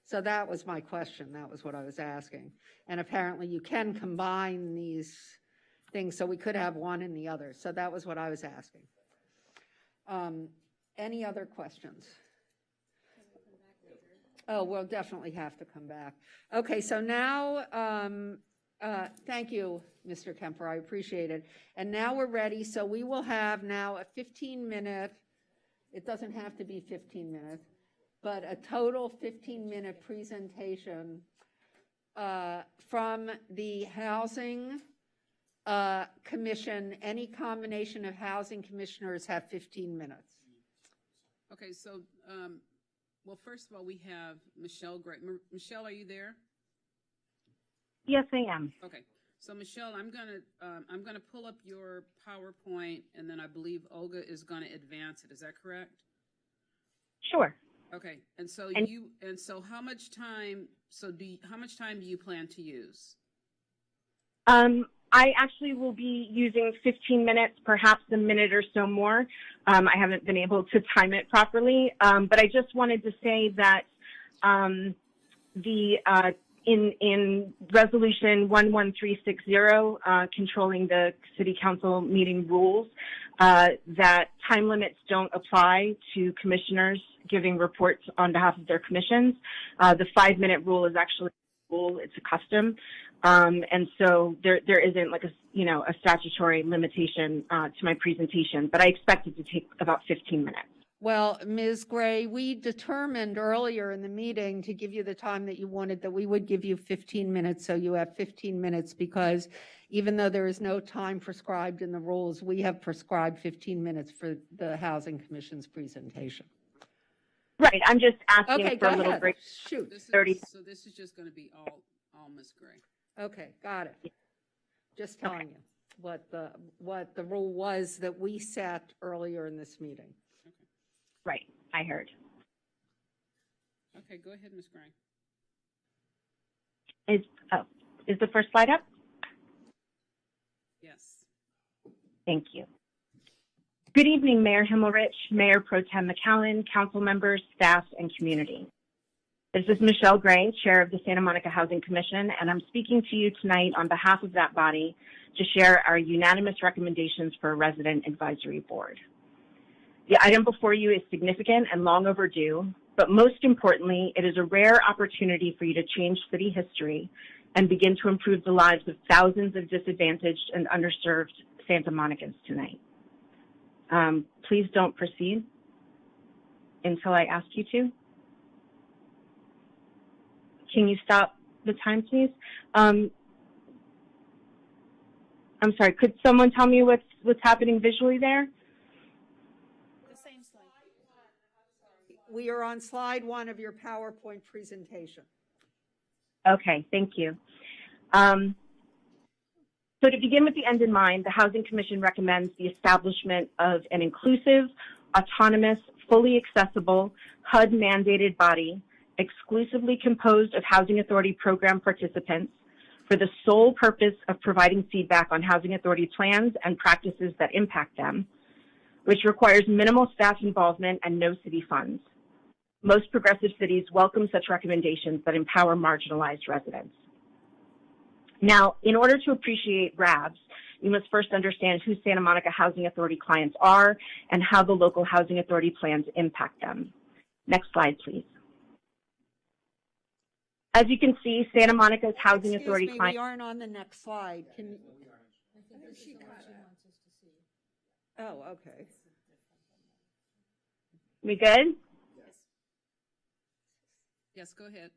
So that was my question. That was what I was asking. And apparently you can combine these things, so we could have one and the other. So that was what I was asking. Any other questions? Oh, we'll definitely have to come back. Okay, so now, thank you, Mr. Kemper, I appreciate it. And now we're ready, so we will have now a 15-minute, it doesn't have to be 15 minutes, but a total 15-minute presentation from the Housing Commission. Any combination of housing commissioners have 15 minutes. Okay, so, well, first of all, we have Michelle Gray. Michelle, are you there? Yes, I am. Okay, so Michelle, I'm gonna pull up your PowerPoint, and then I believe Olga is gonna advance it. Is that correct? Sure. Okay, and so how much time? How much time do you plan to use? I actually will be using 15 minutes, perhaps a minute or so more. I haven't been able to time it properly, but I just wanted to say that in Resolution 11360, controlling the City Council meeting rules, that time limits don't apply to commissioners giving reports on behalf of their commissions. The 5-minute rule is actually a rule; it's a custom. And so there isn't like a statutory limitation to my presentation, but I expect it to take about 15 minutes. Well, Ms. Gray, we determined earlier in the meeting to give you the time that you wanted, that we would give you 15 minutes, so you have 15 minutes, because even though there is no time prescribed in the rules, we have prescribed 15 minutes for the Housing Commission's presentation. Right, I'm just asking Okay, for go a little ahead. break. Shoot. 30. So this is just gonna be all Ms. Gray. Okay, got it. Just telling you what the rule was that we set earlier in this meeting. Right, I heard. Okay, go ahead, Ms. Gray. Is the first slide up? Yes. Thank you. Good evening, Mayor Himmelrich, Mayor Pro Tem McCallum, council members, staff, and community. This is Michelle Gray, Chair of the Santa Monica Housing Commission, and I'm speaking to you tonight on behalf of that body to share our unanimous recommendations for a resident advisory board. The item before you is significant and long overdue, but most importantly, it is a rare opportunity for you to change city history and begin to improve the lives of thousands of disadvantaged and underserved Santa Monicans tonight. Please don't proceed until I ask you to. Can you stop the time, please? I'm sorry, could someone tell me what's happening visually there? We are on slide 1 of your PowerPoint presentation. Okay, thank you. So to begin with the end in mind, the Housing Commission recommends the establishment of an inclusive, autonomous, fully accessible, HUD-mandated body exclusively composed of Housing Authority program participants for the sole purpose of providing feedback on Housing Authority plans and practices that impact them, which requires minimal staff involvement and no city funds. Most progressive cities welcome such recommendations that empower marginalized residents. Now, in order to appreciate RABs, you must first understand who Santa Monica Housing Authority clients are and how the local Housing Authority plans impact them. Next slide, please. As you can see, Santa Monica's Housing Authority clients... We aren't on the next slide. Can you... Oh, okay. We good? Yes, go ahead.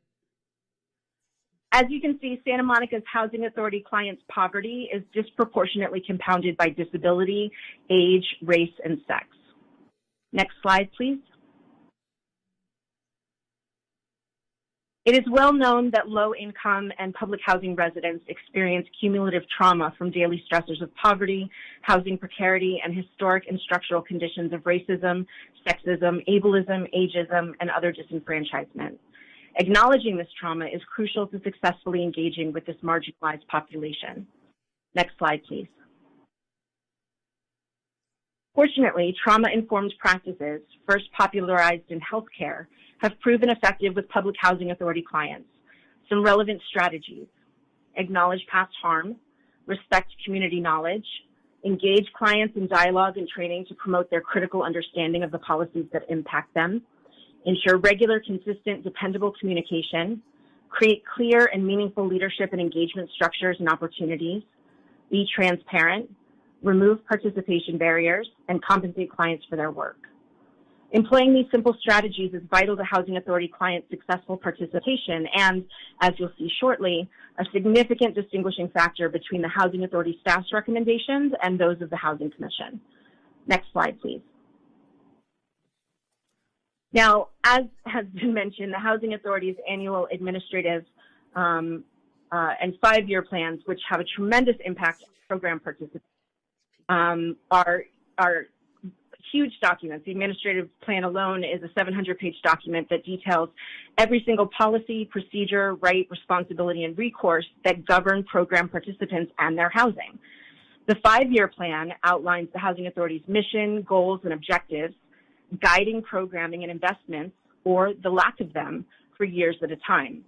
As you can see, Santa Monica's Housing Authority clients' poverty is disproportionately compounded by disability, age, race, and sex. Next slide, please. It is well known that low-income and public housing residents experience cumulative trauma from daily stressors of poverty, housing precarity, and historic and structural conditions of racism, sexism, ableism, ageism, and other disenfranchisement. Acknowledging this trauma is crucial to successfully engaging with this marginalized population. Next slide, please. Fortunately, trauma-informed practices, first popularized in healthcare, have proven effective with public housing authority clients. Some relevant strategies: acknowledge past harm, respect community knowledge, engage clients in dialogue and training to promote their critical understanding of the policies that impact them, ensure regular, consistent, dependable communication, create clear and meaningful leadership and engagement structures and opportunities, be transparent, remove participation barriers, and compensate clients for their work. Employing these simple strategies is vital to Housing Authority clients' successful participation and, as you'll see shortly, a significant distinguishing factor between the Housing Authority staff's recommendations and those of the Housing Commission. Next slide, please. Now, as has been mentioned, the Housing Authority's annual administrative and 5-year plans, which have a tremendous impact on program participants, are huge documents. The administrative plan alone is a 700-page document that details every single policy, procedure, right, responsibility, and recourse that govern program participants and their housing. The 5-year plan outlines the Housing Authority's mission, goals, and objectives, guiding programming and investments, or the lack of them, for years at a time.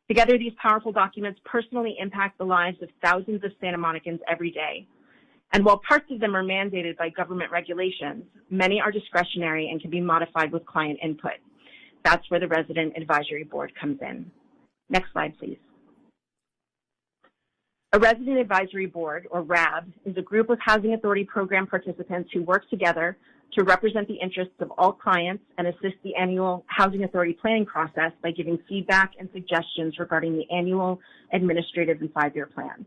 Together, these powerful documents personally impact the lives of thousands of Santa Monicans every day. And while parts of them are mandated by government regulations, many are discretionary and can be modified with client input. That's where the Resident Advisory Board comes in. Next slide, please. A Resident Advisory Board, or RAB, is a group of Housing Authority program participants who work together to represent the interests of all clients and assist the annual Housing Authority planning process by giving feedback and suggestions regarding the annual administrative and 5-year plans.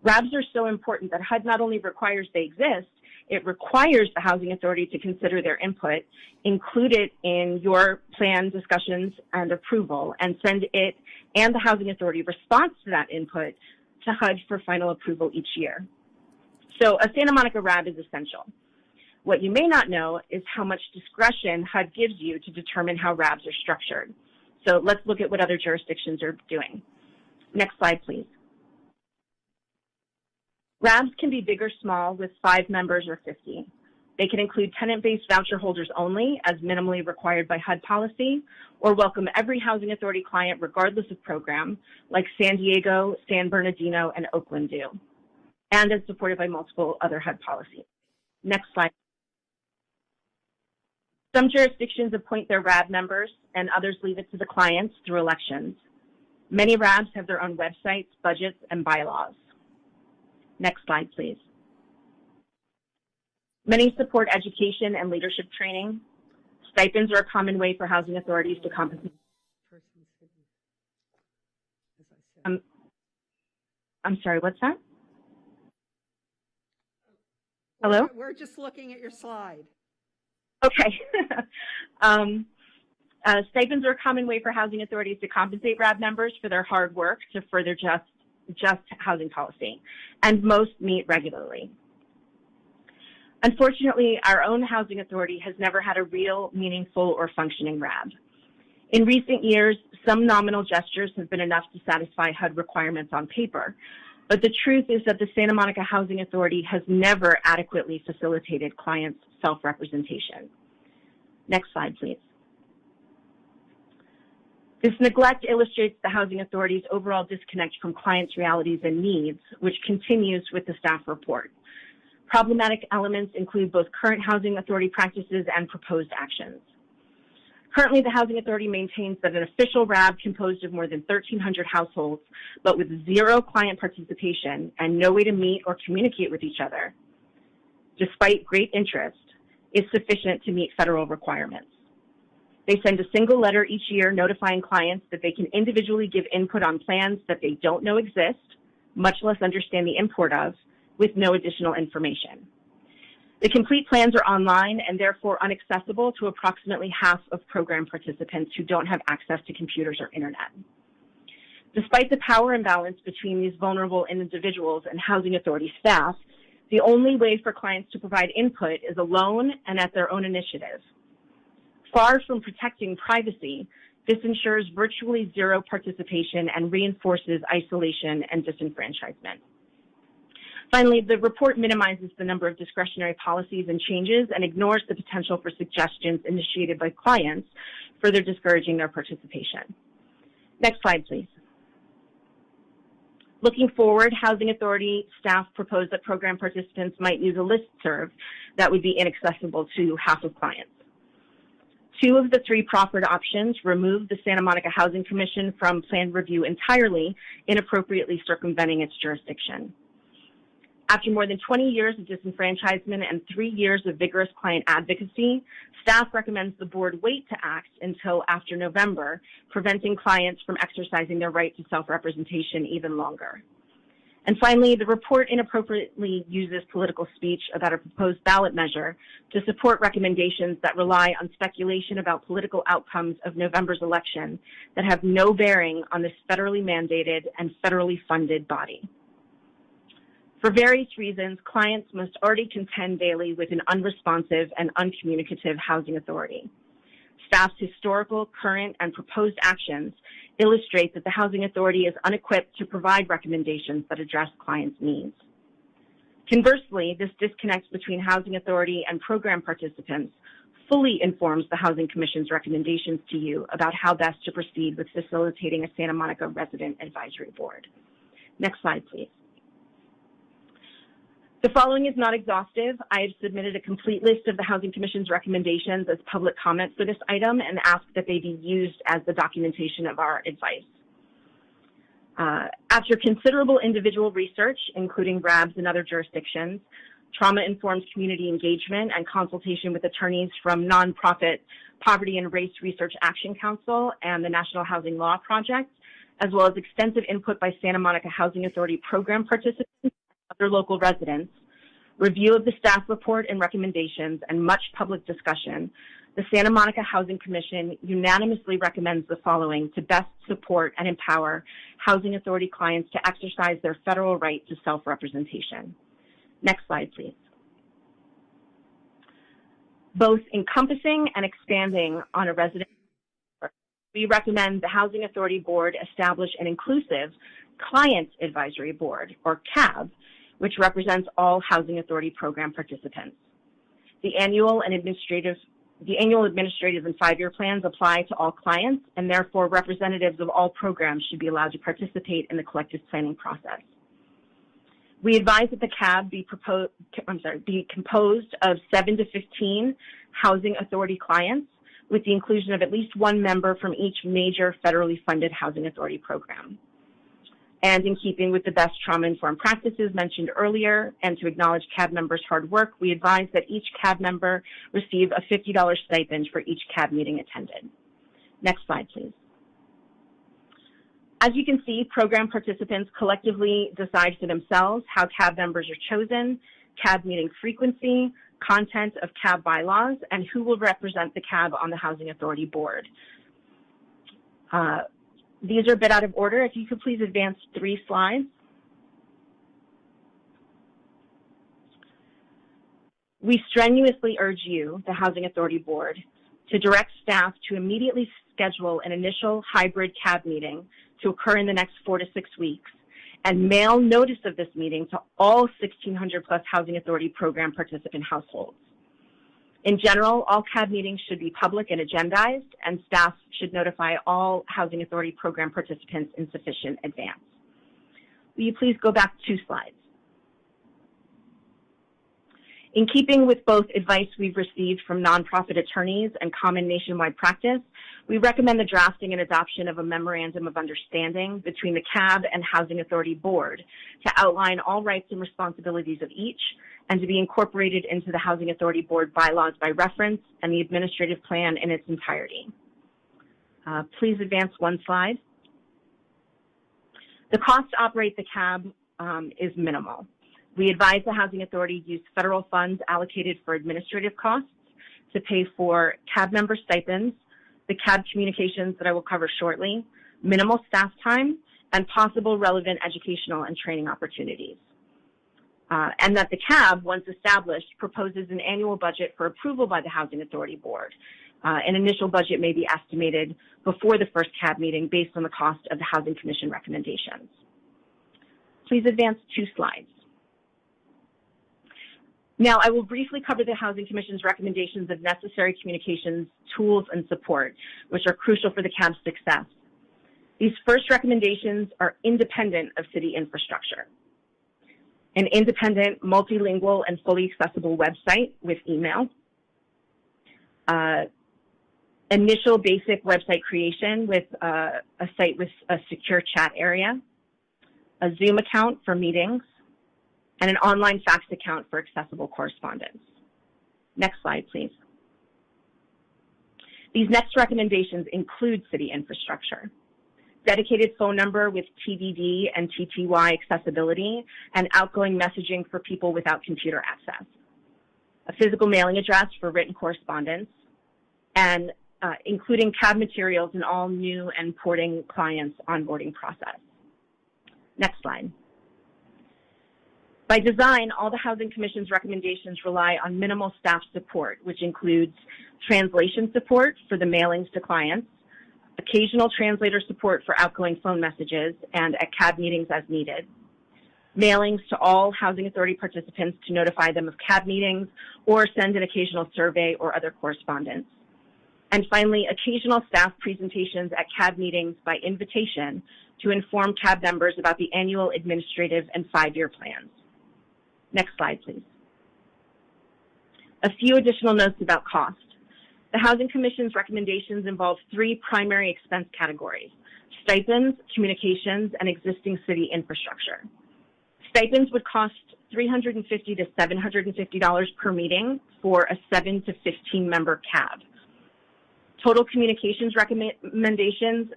RABs are so important that HUD not only requires they exist, it requires the Housing Authority to consider their input, include it in your plan discussions and approval, and send it and the Housing Authority response to that input to HUD for final approval each year. So a Santa Monica RAB is essential. What you may not know is how much discretion HUD gives you to determine how RABs are structured. So let's look at what other jurisdictions are doing. Next slide, please. RABs can be big or small with 5 members or 50. They can include tenant-based voucher holders only as minimally required by HUD policy, or welcome every Housing Authority client regardless of program, like San Diego, San Bernardino, and Oakland do, and as supported by multiple other HUD policies. Next slide. Some jurisdictions appoint their RAB members, and others leave it to the clients through elections. Many RABs have their own websites, budgets, and bylaws. Next slide, please. Many support education and leadership training. Stipends are a common way for housing authorities to compensate. I'm sorry, what's that? Hello? We're just looking at your slide. Okay. Stipends are a common way for housing authorities to compensate RAB members for their hard work to further just housing policy, and most meet regularly. Unfortunately, our own housing authority has never had a real, meaningful, or functioning RAB. In recent years, some nominal gestures have been enough to satisfy HUD requirements on paper, but the truth is that the Santa Monica Housing Authority has never adequately facilitated clients' self-representation. Next slide, please. This neglect illustrates the Housing Authority's overall disconnect from clients' realities and needs, which continues with the staff report. Problematic elements include both current Housing Authority practices and proposed actions. Currently, the Housing Authority maintains that an official RAB composed of more than 1,300 households, but with zero client participation and no way to meet or communicate with each other, despite great interest, is sufficient to meet federal requirements. They send a single letter each year notifying clients that they can individually give input on plans that they don't know exist, much less understand the import of, with no additional information. The complete plans are online and therefore inaccessible to approximately half of program participants who don't have access to computers or internet. Despite the power imbalance between these vulnerable individuals and Housing Authority staff, the only way for clients to provide input is alone and at their own initiative. Far from protecting privacy, this ensures virtually zero participation and reinforces isolation and disenfranchisement. Finally, the report minimizes the number of discretionary policies and changes and ignores the potential for suggestions initiated by clients, further discouraging their participation. Next slide, please. Looking forward, Housing Authority staff propose that program participants might use a listserv that would be inaccessible to half of clients. 2 of the 3 proffered options remove the Santa Monica Housing Commission from plan review entirely, inappropriately circumventing its jurisdiction. After more than 20 years of disenfranchisement and 3 years of vigorous client advocacy, staff recommends the board wait to act until after November, preventing clients from exercising their right to self-representation even longer. And finally, the report inappropriately uses political speech about a proposed ballot measure to support recommendations that rely on speculation about political outcomes of November's election that have no bearing on this federally mandated and federally funded body. For various reasons, clients must already contend daily with an unresponsive and uncommunicative housing authority. Staff's historical, current, and proposed actions illustrate that the housing authority is unequipped to provide recommendations that address clients' needs. Conversely, this disconnect between housing authority and program participants fully informs the Housing Commission's recommendations to you about how best to proceed with facilitating a Santa Monica Resident Advisory Board. Next slide, please. The following is not exhaustive. I have submitted a complete list of the Housing Commission's recommendations as public comment for this item and ask that they be used as the documentation of our advice. After considerable individual research, including RABs in other jurisdictions, trauma-informed community engagement, and consultation with attorneys from nonprofit Poverty and Race Research Action Council and the National Housing Law Project, as well as extensive input by Santa Monica Housing Authority program participants, other local residents, review of the staff report and recommendations, and much public discussion, the Santa Monica Housing Commission unanimously recommends the following to best support and empower Housing Authority clients to exercise their federal right to self-representation. Next slide, please. Both encompassing and expanding on a resident, we recommend the Housing Authority Board establish an inclusive Client Advisory Board, or CAB, which represents all Housing Authority program participants. The annual administrative and 5-year plans apply to all clients, and therefore representatives of all programs should be allowed to participate in the collective planning process. We advise that the CAB be composed of 7 to 15 Housing Authority clients, with the inclusion of at least 1 member from each major federally funded Housing Authority program. And in keeping with the best trauma-informed practices mentioned earlier, and to acknowledge CAB members' hard work, we advise that each CAB member receive a $50 stipend for each CAB meeting attended. Next slide, please. As you can see, program participants collectively decide for themselves how CAB members are chosen, CAB meeting frequency, content of CAB bylaws, and who will represent the CAB on the Housing Authority Board. These are a bit out of order. If you could please advance 3 slides. We strenuously urge you, the Housing Authority Board, to direct staff to immediately schedule an initial hybrid CAB meeting to occur in the next 4 to 6 weeks and mail notice of this meeting to all 1,600 plus Housing Authority program participant households. In general, all CAB meetings should be public and agendized, and staff should notify all Housing Authority program participants in sufficient advance. Will you please go back 2 slides? In keeping with both advice we've received from nonprofit attorneys and common nationwide practice, we recommend the drafting and adoption of a memorandum of understanding between the CAB and Housing Authority Board to outline all rights and responsibilities of each and to be incorporated into the Housing Authority Board bylaws by reference and the administrative plan in its entirety. Please advance 1 slide. The cost to operate the CAB is minimal. We advise the Housing Authority use federal funds allocated for administrative costs to pay for CAB member stipends, the CAB communications that I will cover shortly, minimal staff time, and possible relevant educational and training opportunities. And that the CAB, once established, proposes an annual budget for approval by the Housing Authority Board. An initial budget may be estimated before the first CAB meeting based on the cost of the Housing Commission recommendations. Please advance 2 slides. Now, I will briefly cover the Housing Commission's recommendations of necessary communications, tools, and support, which are crucial for the CAB's success. These first recommendations are independent of city infrastructure. An independent, multilingual, and fully accessible website with email. Initial basic website creation with a site with a secure chat area. A Zoom account for meetings. And an online fax account for accessible correspondence. Next slide, please. These next recommendations include city infrastructure, dedicated phone number with TDD and TTY accessibility, and outgoing messaging for people without computer access, a physical mailing address for written correspondence, and including CAB materials in all new and porting clients' onboarding process. Next slide. By design, all the Housing Commission's recommendations rely on minimal staff support, which includes translation support for the mailings to clients, occasional translator support for outgoing phone messages and at CAB meetings as needed, mailings to all Housing Authority participants to notify them of CAB meetings or send an occasional survey or other correspondence, and finally, occasional staff presentations at CAB meetings by invitation to inform CAB members about the annual administrative and 5-year plans. Next slide, please. A few additional notes about cost. The Housing Commission's recommendations involve 3 primary expense categories: stipends, communications, and existing city infrastructure. Stipends would cost $350 to $750 per meeting for a 7 to 15 member CAB. Total communications recommendations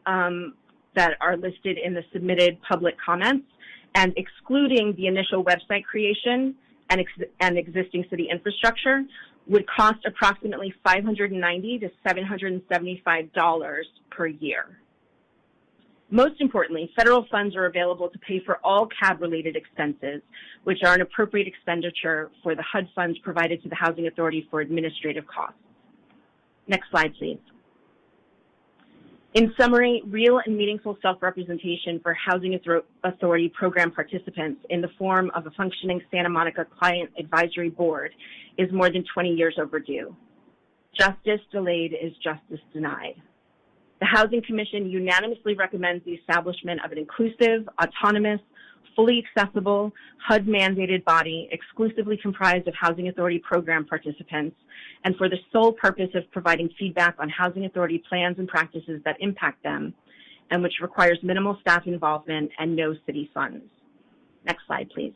that are listed in the submitted public comments and excluding the initial website creation and existing city infrastructure would cost approximately $590 to $775 per year. Most importantly, federal funds are available to pay for all CAB-related expenses, which are an appropriate expenditure for the HUD funds provided to the Housing Authority for administrative costs. Next slide, please. In summary, real and meaningful self-representation for Housing Authority program participants in the form of a functioning Santa Monica Client Advisory Board is more than 20 years overdue. Justice delayed is justice denied. The Housing Commission unanimously recommends the establishment of an inclusive, autonomous, fully accessible, HUD-mandated body exclusively comprised of Housing Authority program participants and for the sole purpose of providing feedback on Housing Authority plans and practices that impact them, and which requires minimal staff involvement and no city funds. Next slide, please.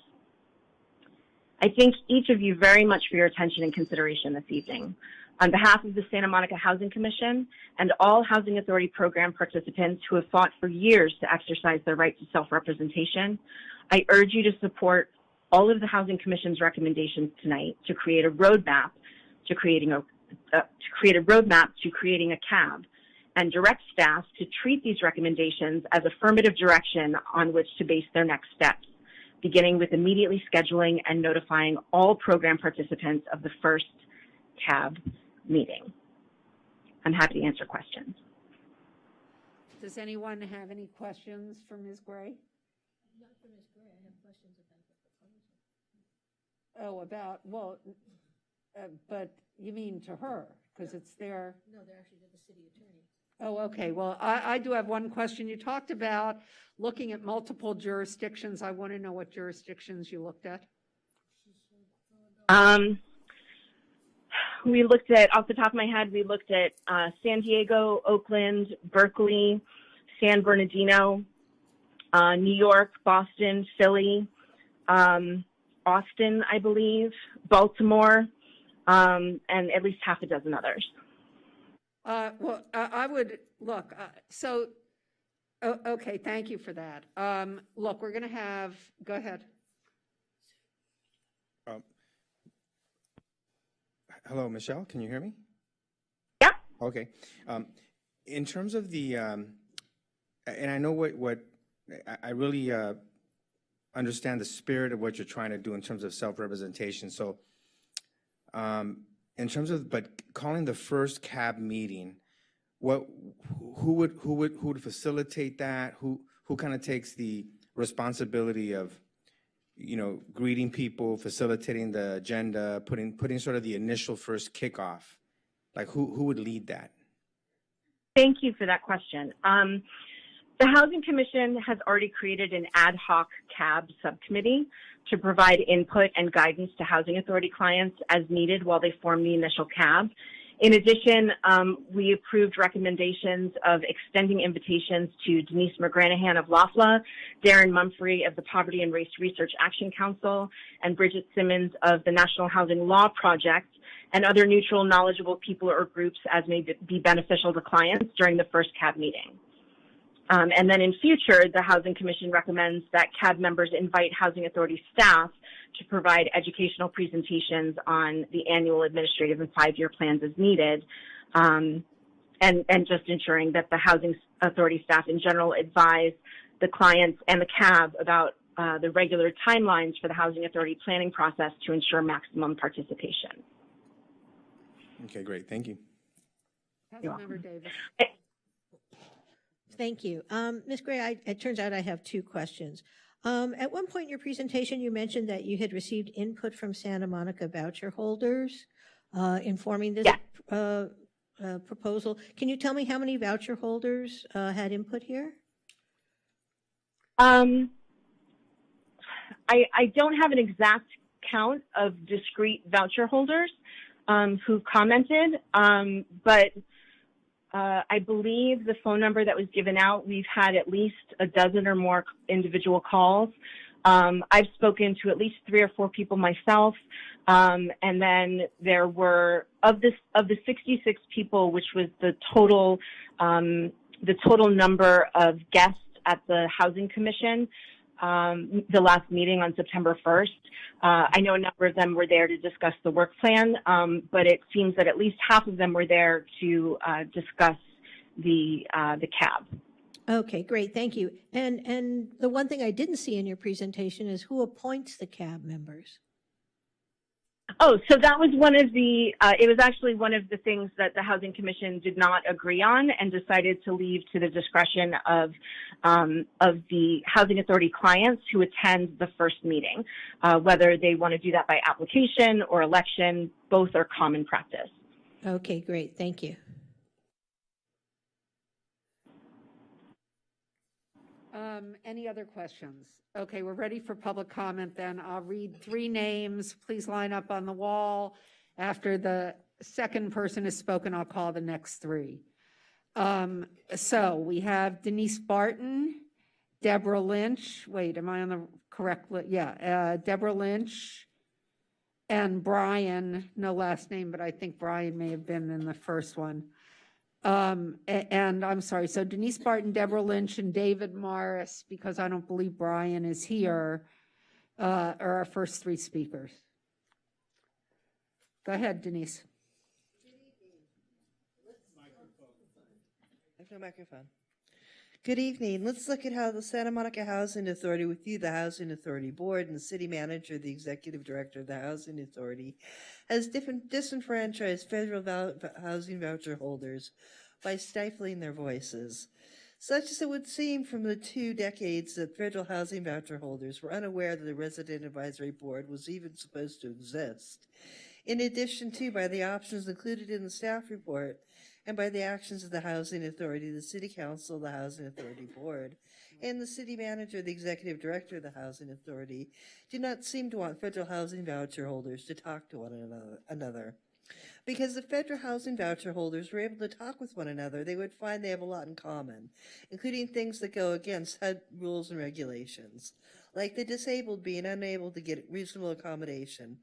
I thank each of you very much for your attention and consideration this evening. On behalf of the Santa Monica Housing Commission and all Housing Authority program participants who have fought for years to exercise their right to self-representation, I urge you to support all of the Housing Commission's recommendations tonight to create a roadmap to creating a CAB, and direct staff to treat these recommendations as affirmative direction on which to base their next steps, beginning with immediately scheduling and notifying all program participants of the first CAB meeting. I'm happy to answer questions. Does anyone have any questions for Ms. Gray? Not for Ms. Gray, I have questions about the proposal. But you mean to her, because it's their. No, they're actually to the city attorney. Oh, okay. Well, I do have one question. You talked about looking at multiple jurisdictions. I want to know what jurisdictions you looked at. We looked at, off the top of my head, we looked at San Diego, Oakland, Berkeley, San Bernardino, New York, Boston, Philly, Austin, I believe, Baltimore, and at least half a dozen others. I would look. Okay. Thank you for that. Look, we're going to have. Go ahead. Hello, Michelle, can you hear me? Yeah. Okay. In terms of the, and I know what I really understand the spirit of what you're trying to do in terms of self-representation. So in terms of, but calling the first CAB meeting, who would facilitate that? Who kind of takes the responsibility of, you know, greeting people, facilitating the agenda, putting sort of the initial first kickoff? Like who would lead that? Thank you for that question. The Housing Commission has already created an ad hoc CAB subcommittee to provide input and guidance to Housing Authority clients as needed while they form the initial CAB. In addition, we approved recommendations of extending invitations to Denise McGranahan of LAFLA, Darren Mumphrey of the Poverty and Race Research Action Council, and Bridget Simmons of the National Housing Law Project, and other neutral, knowledgeable people or groups as may be beneficial to clients during the first CAB meeting. And then in future, the Housing Commission recommends that CAB members invite Housing Authority staff to provide educational presentations on the annual administrative and 5-year plans as needed, and just ensuring that the Housing Authority staff in general advise the clients and the CAB about the regular timelines for the Housing Authority planning process to ensure maximum participation. Okay, great. Thank you. Councilmember Davis. Thank you. Ms. Gray, it turns out I have two questions. At one point in your presentation, you mentioned that you had received input from Santa Monica voucher holders informing this proposal. Can you tell me how many voucher holders had input here? I don't have an exact count of discrete voucher holders who commented, but I believe the phone number that was given out, we've had at least a dozen or more individual calls. I've spoken to at least 3 or 4 people myself, and then there were of the 66 people, which was the total number of guests at the Housing Commission. The last meeting on September 1st. I know a number of them were there to discuss the work plan, but it seems that at least half of them were there to discuss the CAB. Okay, great, thank you. And the one thing I didn't see in your presentation is who appoints the CAB members? Oh, so that was one of the, it was actually one of the things that the Housing Commission did not agree on and decided to leave to the discretion of the Housing Authority clients who attend the first meeting. Whether they want to do that by application or election, both are common practice. Okay, great, thank you. Any other questions? Okay, we're ready for public comment then. I'll read 3 names. Please line up on the wall. After the second person has spoken, I'll call the next 3. So we have Denise Barton, Deborah Lynch. Wait, am I on the correct list? Yeah, Deborah Lynch, and Brian, no last name, but I think Brian may have been in the first one. And I'm sorry, so Denise Barton, Deborah Lynch, and David Morris, because I don't believe Brian is here, are our first three speakers. Go ahead, Denise. There's no microphone. Good evening. Let's look at how the Santa Monica Housing Authority, with you, the Housing Authority Board, and the City Manager, the Executive Director of the Housing Authority, has disenfranchised federal housing voucher holders by stifling their voices. Such as it would seem from the 2 decades that federal housing voucher holders were unaware that the Resident Advisory Board was even supposed to exist. In addition to, by the options included in the staff report, and by the actions of the Housing Authority, the City Council, the Housing Authority Board, and the City Manager, the Executive Director of the Housing Authority, do not seem to want federal housing voucher holders to talk to one another. Because if federal housing voucher holders were able to talk with one another, they would find they have a lot in common, including things that go against HUD rules and regulations, like the disabled being unable to get reasonable accommodation,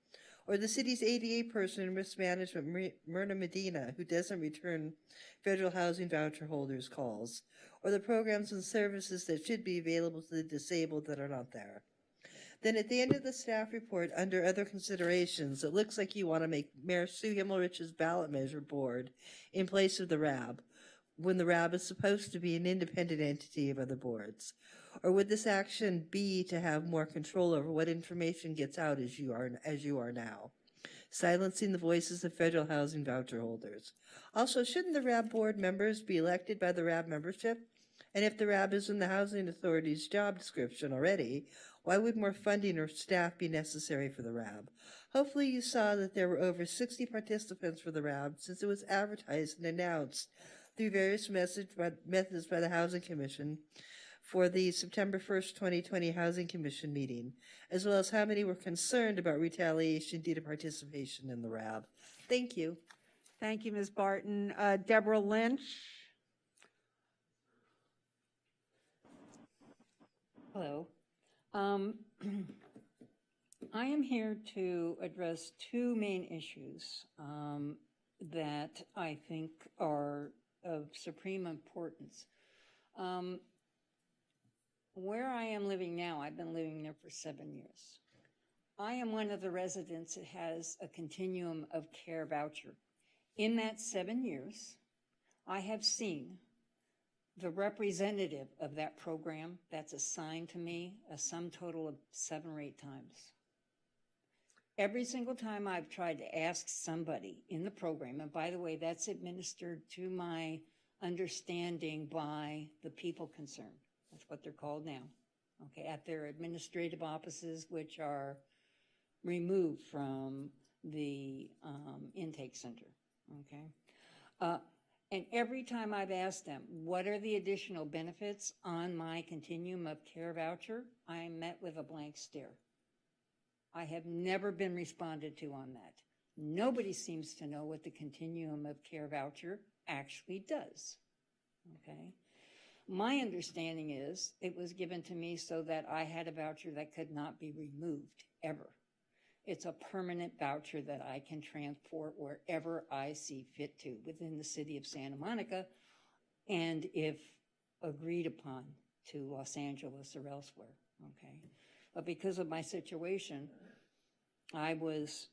or the city's ADA person in risk management, Myrna Medina, who doesn't return federal housing voucher holders' calls, or the programs and services that should be available to the disabled that are not there. Then at the end of the staff report, under other considerations, it looks like you want to make Mayor Sue Himmelrich's ballot measure board in place of the RAB, when the RAB is supposed to be an independent entity of other boards. Or would this action be to have more control over what information gets out as you are now, silencing the voices of federal housing voucher holders? Also, shouldn't the RAB board members be elected by the RAB membership? And if the RAB is in the Housing Authority's job description already, why would more funding or staff be necessary for the RAB? Hopefully you saw that there were over 60 participants for the RAB, since it was advertised and announced through various methods by the Housing Commission for the September 1st, 2020 Housing Commission meeting, as well as how many were concerned about retaliation due to participation in the RAB. Thank you. Thank you, Ms. Barton. Deborah Lynch. Hello. I am here to address two main issues that I think are of supreme importance. Where I am living now, I've been living there for 7 years. I am one of the residents that has a continuum of care voucher. In that 7 years, I have seen the representative of that program that's assigned to me a sum total of 7 or 8 times. Every single time I've tried to ask somebody in the program, and by the way, that's administered to my understanding by the people concerned. That's what they're called now, okay, at their administrative offices, which are removed from the intake center, okay? And every time I've asked them, what are the additional benefits on my continuum of care voucher, I am met with a blank stare. I have never been responded to on that. Nobody seems to know what the continuum of care voucher actually does, okay? My understanding is it was given to me so that I had a voucher that could not be removed ever. It's a permanent voucher that I can transport wherever I see fit to within the city of Santa Monica, and if agreed upon, to Los Angeles or elsewhere, okay? But because of my situation, I was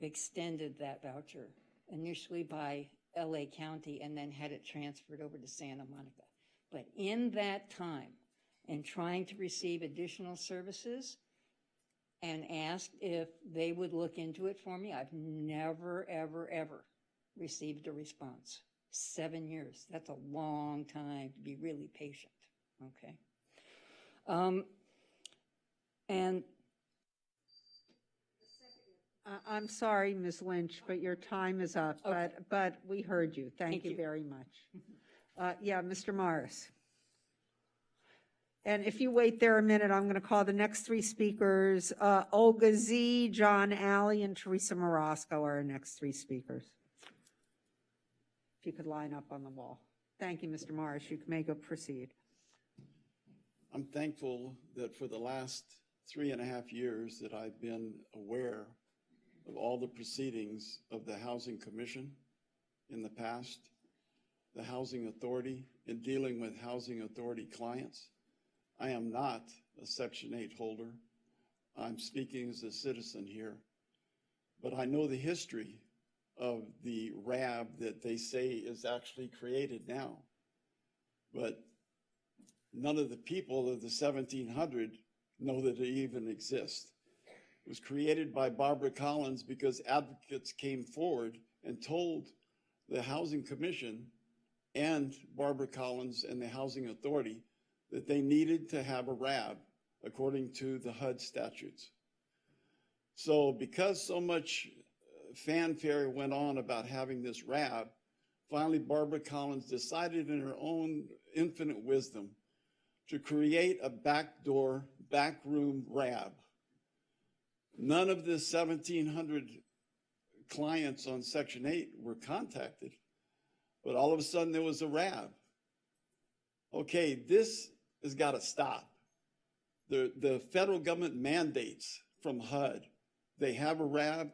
extended that voucher initially by LA County and then had it transferred over to Santa Monica. But in that time, and trying to receive additional services and asked if they would look into it for me, I've never, ever, ever received a response. 7 years, that's a long time to be really patient, okay? And I'm sorry, Ms. Lynch, but your time is up, Okay. but we heard you. Thank you very much. Yeah, Mr. Morris. And if you wait there a minute, I'm going to call the next 3 speakers. Olga Z., John Alley, and Teresa Morosco are our next 3 speakers. If you could line up on the wall. Thank you, Mr. Morris. You may go proceed. I'm thankful that for the last 3.5 years that I've been aware of all the proceedings of the Housing Commission in the past, the Housing Authority, in dealing with Housing Authority clients. I am not a Section 8 holder. I'm speaking as a citizen here, but I know the history of the RAB that they say is actually created now. But none of the people of the 1700 know that it even exists. It was created by Barbara Collins because advocates came forward and told the Housing Commission and Barbara Collins and the Housing Authority that they needed to have a RAB according to the HUD statutes. So because so much fanfare went on about having this RAB, finally Barbara Collins decided in her own infinite wisdom to create a backdoor, backroom RAB. None of the 1,700 clients on Section 8 were contacted, but all of a sudden there was a RAB. Okay, this has got to stop. The federal government mandates from HUD. They have a RAB.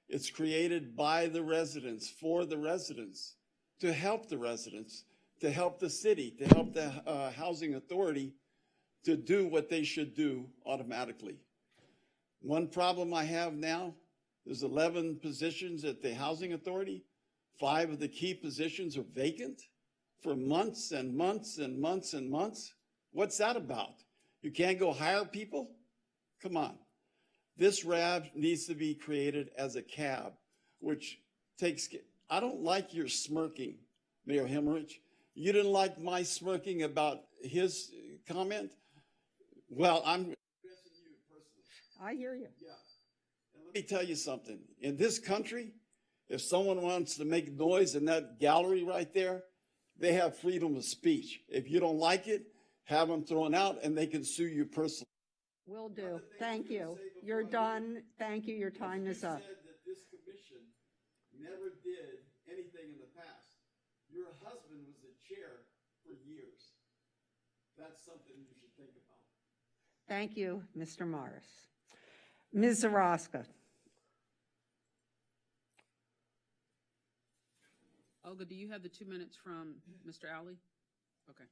It's created by the residents, for the residents, to help the residents, to help the city, to help the Housing Authority to do what they should do automatically. One problem I have now, there's 11 positions at the Housing Authority. 5 of the key positions are vacant for months and months and months and months. What's that about? You can't go hire people? Come on. This RAB needs to be created as a cab, which takes, I don't like your smirking, Mayor Hemmerich. You didn't like my smirking about his comment? Well, I'm addressing you personally. I hear you. Yeah. And let me tell you something. In this country, if someone wants to make noise in that gallery right there, they have freedom of speech. If you don't like it, have them thrown out and they can sue you personally. Will do. Thank you. You're done. Thank you. Your time is up. You said that this commission never did anything in the past. Your husband was the chair for years. That's something you should think about. Thank you, Mr. Morris. Ms. Zaraska. Olga, do you have the 2 minutes from Mr. Alley? Okay.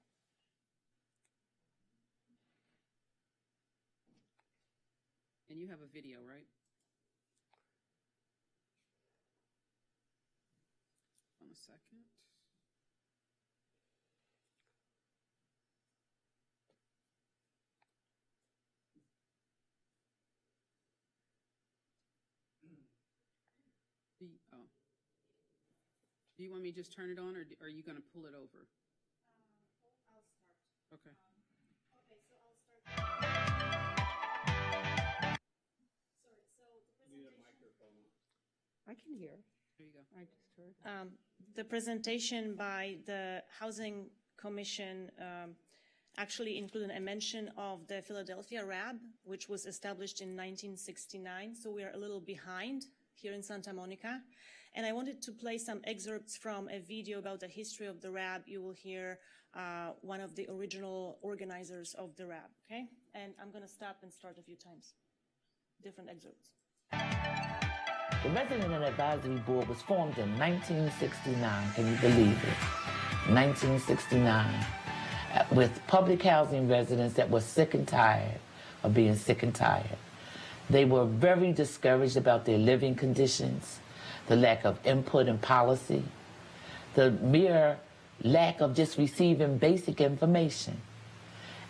And you have a video, right? Hold on a second. Do you want me to just turn it on, or are you going to pull it over? I'll start. Okay. Okay, so I'll start. Sorry, so the presentation. I can hear. There you go. I just heard. The presentation by the Housing Commission actually included a mention of the Philadelphia RAB, which was established in 1969, so we are a little behind here in Santa Monica. And I wanted to play some excerpts from a video about the history of the RAB. You will hear one of the original organizers of the RAB, okay? And I'm going to stop and start a few times. Different excerpts. The Resident Advisory Board was formed in 1969, can you believe it? 1969, with public housing residents that were sick and tired of being sick and tired. They were very discouraged about their living conditions, the lack of input and policy, the mere lack of just receiving basic information.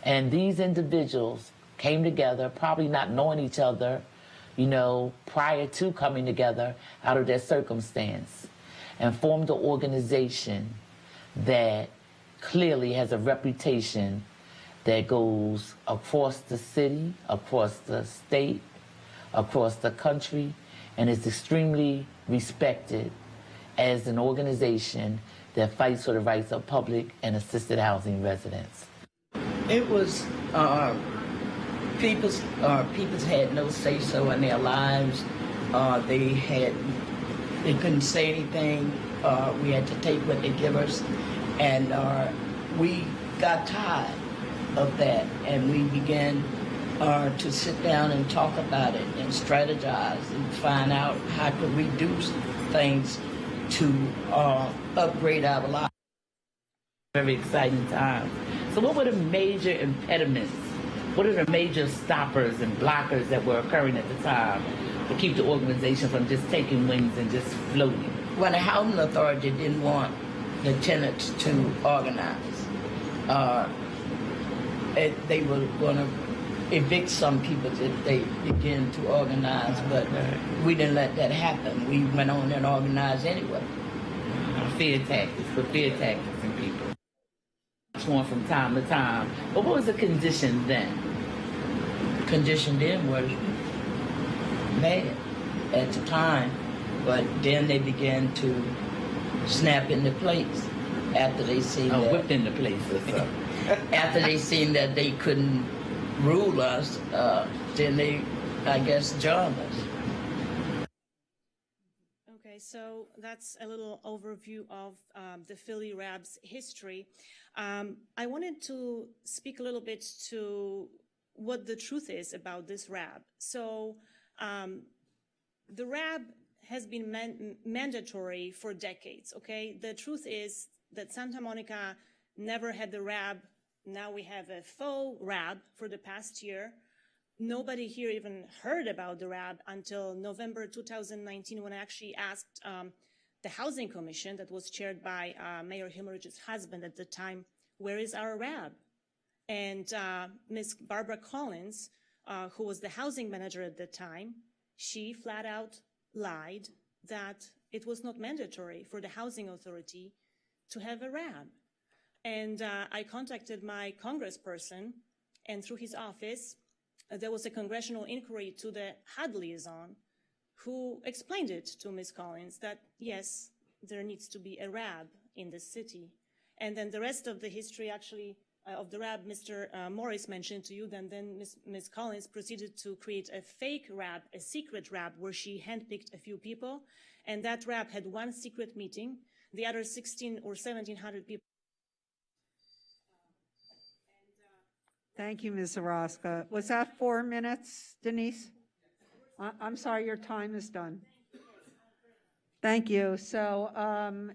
And these individuals came together, probably not knowing each other, you know, prior to coming together out of their circumstance, and formed an organization that clearly has a reputation that goes across the city, across the state, across the country, and is extremely respected as an organization that fights for the rights of public and assisted housing residents. It was people's had no say-so in their lives. They couldn't say anything. We had to take what they give us, and we got tired of that, and we began to sit down and talk about it and strategize and find out how to reduce things to upgrade our lives. Very exciting time. So what were the major impediments? What are the major stoppers and blockers that were occurring at the time to keep the organization from just taking wings and just floating? Well, the housing authority didn't want the tenants to organize. They were going to evict some people if they begin to organize, but we didn't let that happen. We went on and organized anyway. Fear tactics, but fear tactics in people. Torn from time to time. But what was the condition then? The condition then was bad at the time, but then they began to snap into place after they seen that. Whipped into place or something. After they seen that they couldn't rule us, then they, I guess, joined us. Okay, so that's a little overview of the Philly Rab's history. I wanted to speak a little bit to what the truth is about this Rab. So the Rab has been mandatory for decades, okay? The truth is that Santa Monica never had the Rab. Now we have a faux Rab for the past year. Nobody here even heard about the Rab until November 2019, when I actually asked the Housing Commission that was chaired by Mayor Himmelrich's husband at the time, where is our Rab? And Ms. Barbara Collins, who was the housing manager at the time, she flat out lied that it was not mandatory for the housing authority to have a Rab. And I contacted my congressperson, and through his office, there was a congressional inquiry to the HUD liaison, who explained it to Ms. Collins that, yes, there needs to be a Rab in the city. And then the rest of the history, actually, of the Rab, Mr. Morris mentioned to you, then Ms. Collins proceeded to create a fake Rab, a secret Rab, where she handpicked a few people, and that Rab had one secret meeting. The other 16 or 1,700 people. Thank you, Ms. Orozco. Was that 4 minutes, Denise? I'm sorry, your time is done. Thank you. So,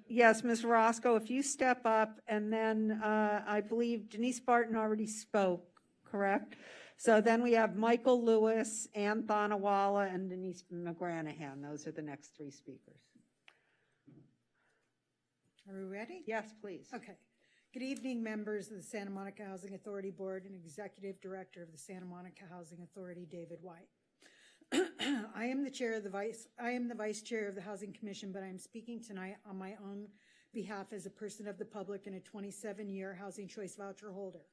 yes, Ms. Orozco, if you step up, and then I believe Denise Barton already spoke, correct? So then we have Michael Lewis, Ann Thonawala, and Denise McGranahan. Those are the next 3 speakers. Are we ready? Yes, please. Okay. Good evening, members of the Santa Monica Housing Authority Board and Executive Director of the Santa Monica Housing Authority, David White. I am the Vice Chair of the Housing Commission, but I'm speaking tonight on my own behalf as a person of the public and a 27-year Housing Choice Voucher holder.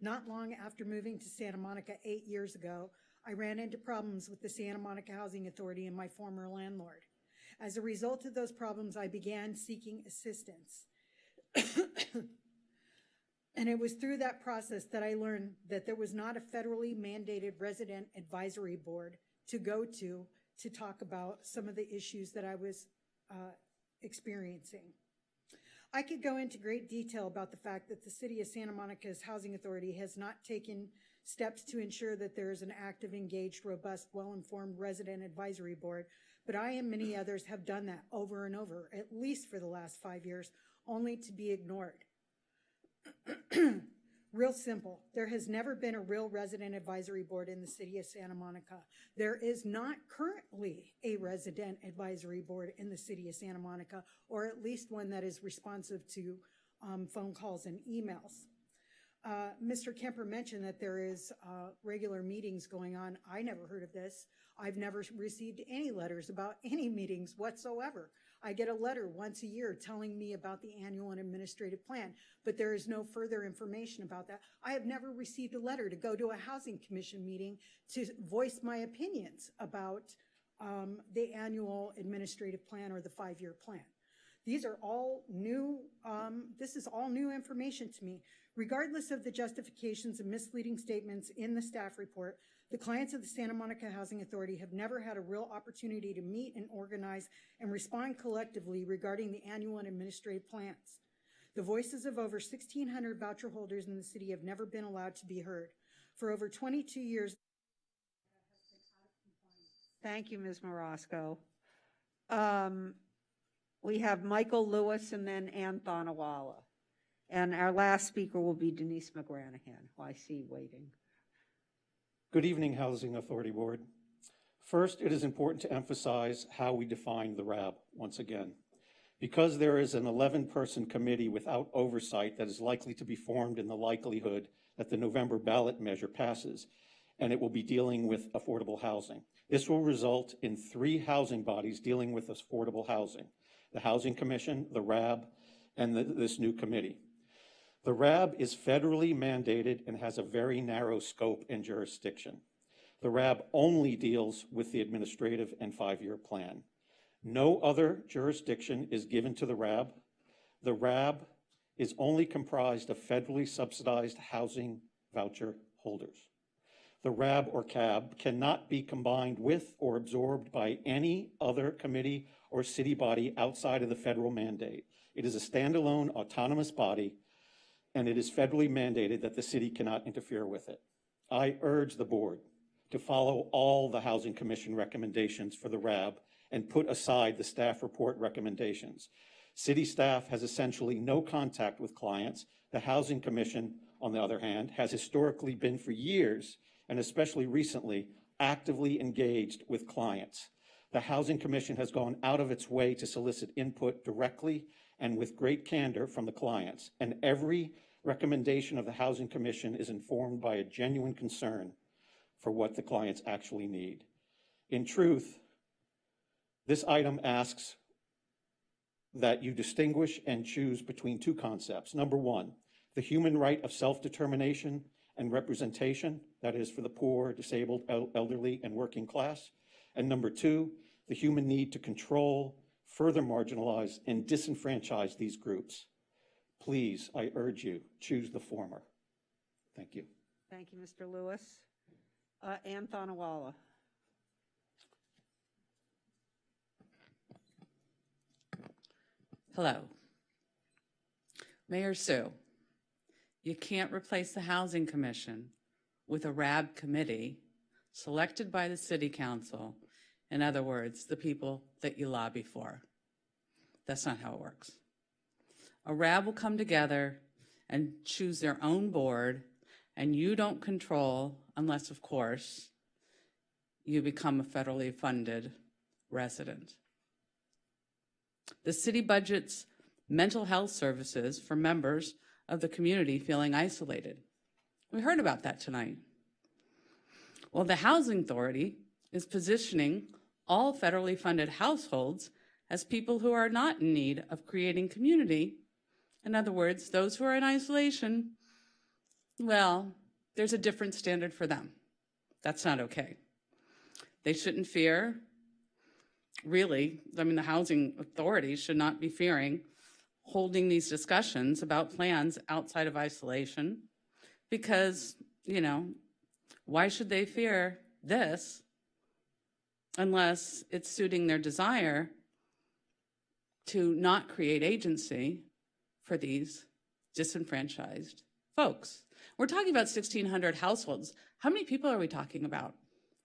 Not long after moving to Santa Monica 8 years ago, I ran into problems with the Santa Monica Housing Authority and my former landlord. As a result of those problems, I began seeking assistance. And it was through that process that I learned that there was not a federally mandated resident advisory board to go to talk about some of the issues that I was experiencing. I could go into great detail about the fact that the City of Santa Monica's Housing Authority has not taken steps to ensure that there is an active, engaged, robust, well-informed resident advisory board, but I and many others have done that over and over, at least for the last 5 years, only to be ignored. Real simple. There has never been a real resident advisory board in the City of Santa Monica. There is not currently a resident advisory board in the City of Santa Monica, or at least one that is responsive to phone calls and emails. Mr. Kemper mentioned that there is regular meetings going on. I never heard of this. I've never received any letters about any meetings whatsoever. I get a letter once a year telling me about the annual and administrative plan, but there is no further information about that. I have never received a letter to go to a housing commission meeting to voice my opinions about the annual administrative plan or the 5-year plan. These are all new, this is all new information to me. Regardless of the justifications and misleading statements in the staff report, the clients of the Santa Monica Housing Authority have never had a real opportunity to meet and organize and respond collectively regarding the annual and administrative plans. The voices of over 1,600 voucher holders in the city have never been allowed to be heard. for over 22 years. Thank you, Ms. Marosco. We have Michael Lewis and then Ann Thonawala. And our last speaker will be Denise McGranahan, who I see waiting. Good evening, Housing Authority Board. First, it is important to emphasize how we define the RAB once again. Because there is an 11-person committee without oversight that is likely to be formed in the likelihood that the November ballot measure passes, and it will be dealing with affordable housing. This will result in 3 housing bodies dealing with affordable housing: the Housing Commission, the RAB, and this new committee. The RAB is federally mandated and has a very narrow scope and jurisdiction. The RAB only deals with the administrative and 5-year plan. No other jurisdiction is given to the RAB. The RAB is only comprised of federally subsidized housing voucher holders. The RAB or CAB cannot be combined with or absorbed by any other committee or city body outside of the federal mandate. It is a standalone autonomous body, and it is federally mandated that the city cannot interfere with it. I urge the board to follow all the Housing Commission recommendations for the RAB and put aside the staff report recommendations. City staff has essentially no contact with clients. The Housing Commission, on the other hand, has historically been for years, and especially recently, actively engaged with clients. The Housing Commission has gone out of its way to solicit input directly and with great candor from the clients, and every recommendation of the Housing Commission is informed by a genuine concern for what the clients actually need. In truth, this item asks that you distinguish and choose between 2 concepts. Number 1, the human right of self-determination and representation, that is for the poor, disabled, elderly, and working class. And number 2, the human need to control, further marginalize, and disenfranchise these groups. Please, I urge you, choose the former. Thank you. Thank you, Mr. Lewis. Ann Thonawala. Hello. Mayor Sue, you can't replace the Housing Commission with a RAB committee selected by the City Council. In other words, the people that you lobby for. That's not how it works. A RAB will come together and choose their own board, and you don't control, unless, of course, you become a federally funded resident. The city budgets mental health services for members of the community feeling isolated. We heard about that tonight. Well, the Housing Authority is positioning all federally funded households as people who are not in need of creating community. In other words, those who are in isolation, well, there's a different standard for them. That's not okay. They shouldn't fear, really, the Housing Authority should not be fearing holding these discussions about plans outside of isolation because, why should they fear this unless it's suiting their desire to not create agency for these disenfranchised folks? We're talking about 1,600 households. How many people are we talking about?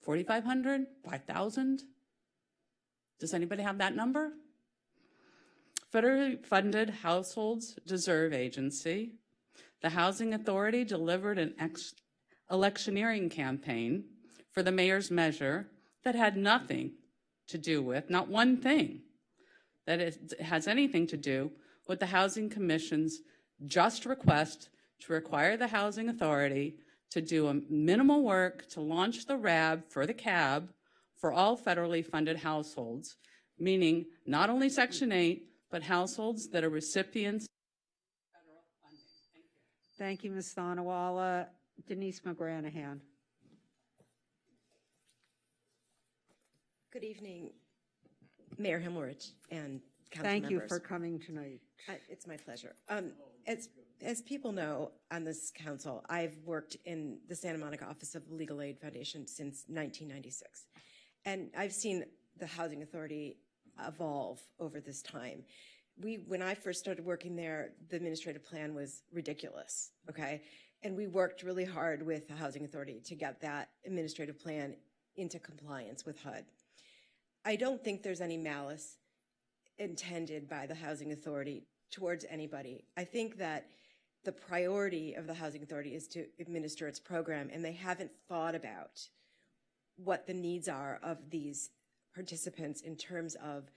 4,500? 5,000? Does anybody have that number? Federally funded households deserve agency. The Housing Authority delivered an electioneering campaign for the mayor's measure that had nothing to do with, not one thing, that it has anything to do with the Housing Commission's just request to require the Housing Authority to do a minimal work to launch the RAB for the CAB for all federally funded households, meaning not only Section 8, but households that are recipients of federal funding. Thank you, Ms. Thonawala. Denise McGranahan. Good evening, Mayor Himmelrich and council Thank you members. for coming tonight. It's my pleasure. As people know on this council, I've worked in the Santa Monica Office of the Legal Aid Foundation since 1996. And I've seen the Housing Authority evolve over this time. When I first started working there, the administrative plan was ridiculous, okay? And we worked really hard with the Housing Authority to get that administrative plan into compliance with HUD. I don't think there's any malice intended by the Housing Authority towards anybody. I think that the priority of the Housing Authority is to administer its program, and they haven't thought about what the needs are of these participants in terms of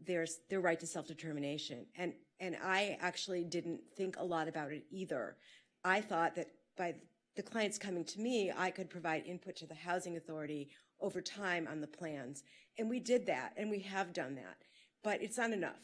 their right to self-determination. And I actually didn't think a lot about it either. I thought that by the clients coming to me, I could provide input to the Housing Authority over time on the plans. And we did that, and we have done that. But it's not enough,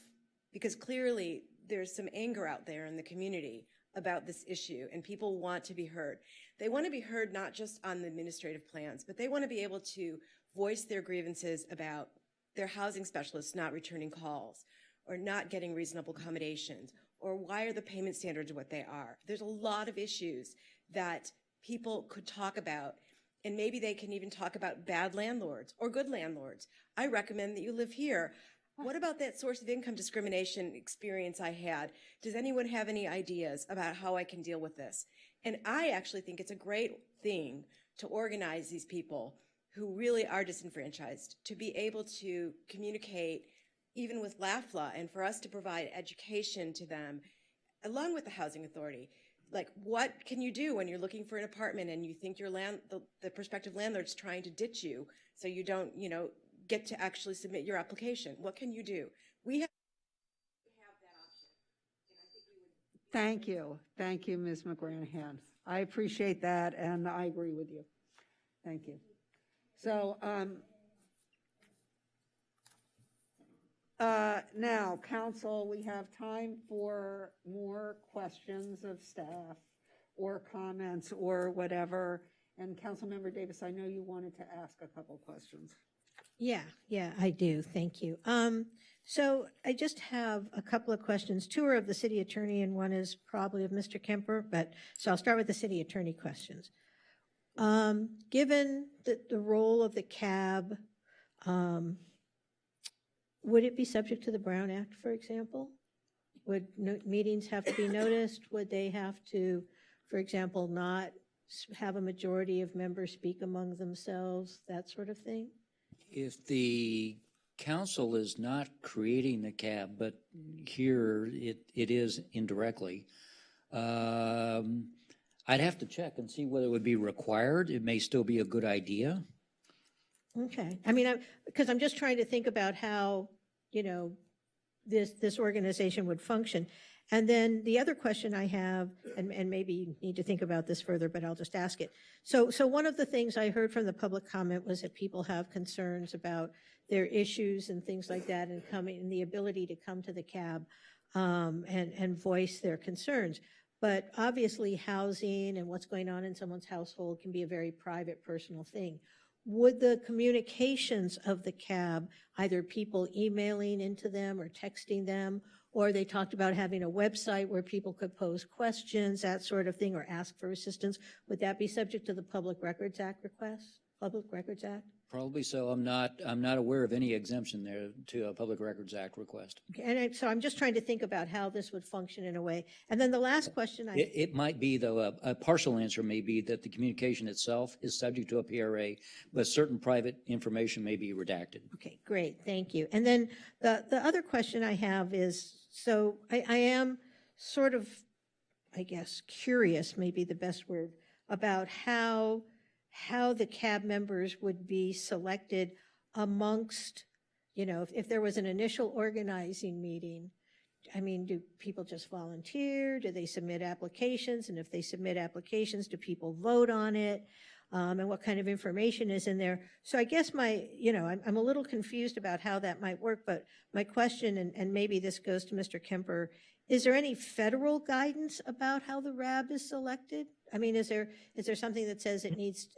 because clearly there's some anger out there in the community about this issue, and people want to be heard. They want to be heard not just on the administrative plans, but they want to be able to voice their grievances about their housing specialists not returning calls, or not getting reasonable accommodations, or why are the payment standards what they are. There's a lot of issues that people could talk about, and maybe they can even talk about bad landlords or good landlords. I recommend that you live here. What about that source of income discrimination experience I had? Does anyone have any ideas about how I can deal with this? And I actually think it's a great thing to organize these people who really are disenfranchised, to be able to communicate even with LAFLA, and for us to provide education to them, along with the Housing Authority. Like, what can you do when you're looking for an apartment and you think your the prospective landlord's trying to ditch you so you don't, get to actually submit your application? What can you do? We have that option. And I think we would. Thank you. Thank you, Ms. McGranahan. I appreciate that, and I agree with you. Thank you. So, now, council, we have time for more questions of staff or comments or whatever. And Councilmember Davis, I know you wanted to ask a couple questions. Yeah, I do. Thank you. So I just have a couple of questions. Two are of the city attorney and one is probably of Mr. Kemper, so I'll start with the city attorney questions. Given the role of the CAB, would it be subject to the Brown Act, for example? Would meetings have to be noticed? Would they have to, for example, not have a majority of members speak among themselves, that sort of thing? If the council is not creating the CAB, but here it is indirectly, I'd have to check and see whether it would be required. It may still be a good idea. Okay. I mean, because I'm just trying to think about how, this organization would function. And then the other question I have, and maybe you need to think about this further, but I'll just ask it. So one of the things I heard from the public comment was that people have concerns about their issues and things like that, and the ability to come to the CAB and voice their concerns. But obviously housing and what's going on in someone's household can be a very private, personal thing. Would the communications of the CAB, either people emailing into them or texting them, or they talked about having a website where people could pose questions, that sort of thing, or ask for assistance, would that be subject to the Public Records Act request? Public Records Act? Probably so. I'm not aware of any exemption there to a Public Records Act request. Okay, and so I'm just trying to think about how this would function in a way. And then the last question It might be, though, a partial answer may be that the communication itself is subject to a PRA, but certain private information may be redacted. Okay, great, thank you. And then the other question I have is, so I am sort of, I guess, curious, maybe the best word, about how the CAB members would be selected amongst, if there was an initial organizing meeting. I mean, do people just volunteer? Do they submit applications? And if they submit applications, do people vote on it? And what kind of information is in there? So I guess I'm a little confused about how that might work, but my question, and maybe this goes to Mr. Kemper, is there any federal guidance about how the RAB is selected? I mean, is there something that says it needs,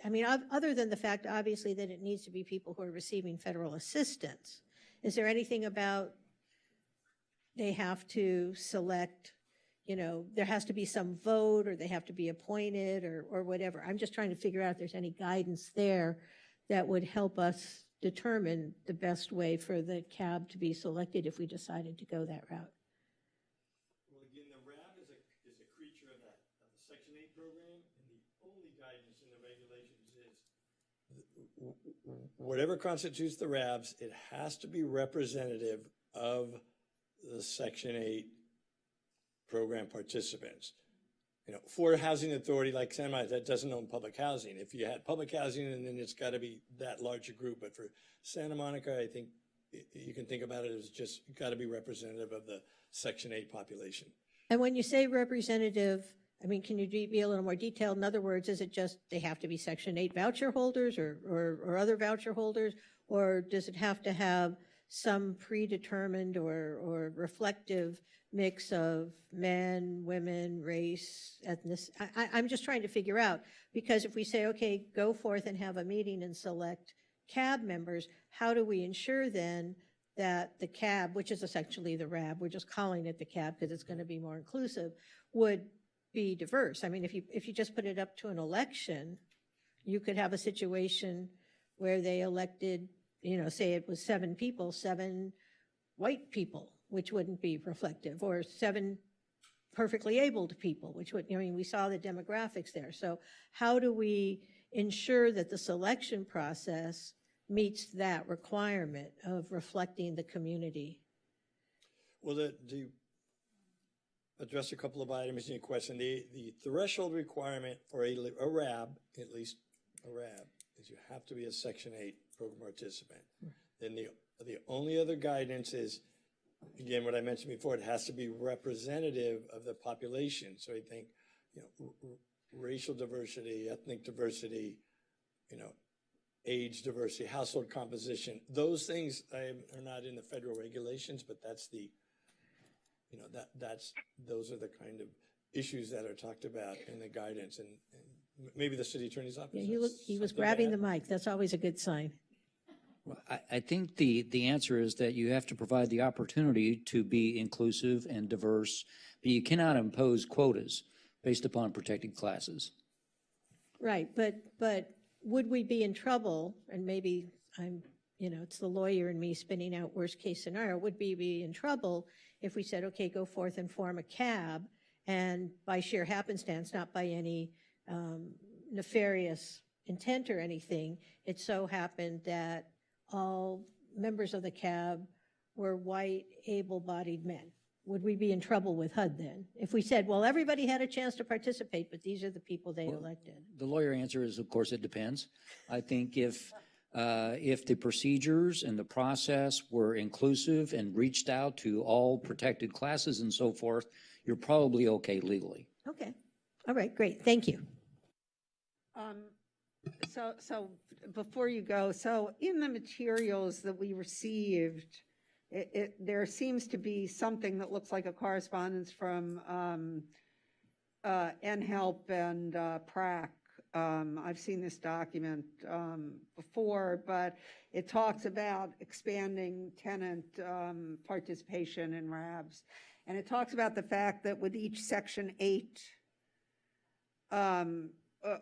other than the fact, obviously, that it needs to be people who are receiving federal assistance, is there anything about they have to select, there has to be some vote, or they have to be appointed, or whatever? I'm just trying to figure out if there's any guidance there that would help us determine the best way for the CAB to be selected if we decided to go that route. Well, again, the RAB is a creature of the Section 8 program, and the only guidance in the regulations is whatever constitutes the RABs, it has to be representative of the Section 8 program participants. You know, for a housing authority like Santa Monica that doesn't own public housing, if you had public housing, and then it's got to be that larger group. But for Santa Monica, I think you can think about it as just got to be representative of the Section 8 population. And when you say representative, I mean, can you be a little more detailed? In other words, is it just they have to be Section 8 voucher holders or other voucher holders? Or does it have to have some predetermined or reflective mix of men, women, race, ethnicity? I'm just trying to figure out, because if we say, okay, go forth and have a meeting and select CAB members, how do we ensure then that the CAB, which is essentially the RAB, we're just calling it the CAB because it's going to be more inclusive, would be diverse? I mean, if you just put it up to an election, you could have a situation where they elected, you know, say it was 7 people, 7 white people, which wouldn't be reflective, or 7 perfectly abled people, which would, I mean, we saw the demographics there. So how do we ensure that the selection process meets that requirement of reflecting the community? Well, to address a couple of items in your question, the threshold requirement for a RAB, at least a RAB, is you have to be a Section 8 program participant. Then the only other guidance is, again, what I mentioned before, it has to be representative of the population. So I think, you know, racial diversity, ethnic diversity, you know, age diversity, household composition, those things are not in the federal regulations, but that's the, you know, those are the kind of issues that are talked about in the guidance, and maybe the city attorney's office. Yeah, he was grabbing the mic. That's always a good sign. Well, I think the answer is that you have to provide the opportunity to be inclusive and diverse, but you cannot impose quotas based upon protected classes. Right, but would we be in trouble, and maybe I'm, you know, it's the lawyer in me spinning out worst case scenario, would we be in trouble if we said, okay, go forth and form a CAB, and by sheer happenstance, not by any nefarious intent or anything, it so happened that all members of the CAB were white, able-bodied men? Would we be in trouble with HUD then? If we said, well, everybody had a chance to participate, but these are the people they elected. The lawyer answer is, of course, it depends. I think if the procedures and the process were inclusive and reached out to all protected classes and so forth, you're probably okay legally. Okay. All right, great. Thank you. So before you go, so in the materials that we received, there seems to be something that looks like a correspondence from NHELP and PRAC. I've seen this document before, but it talks about expanding tenant participation in RABs. And it talks about the fact that with each Section 8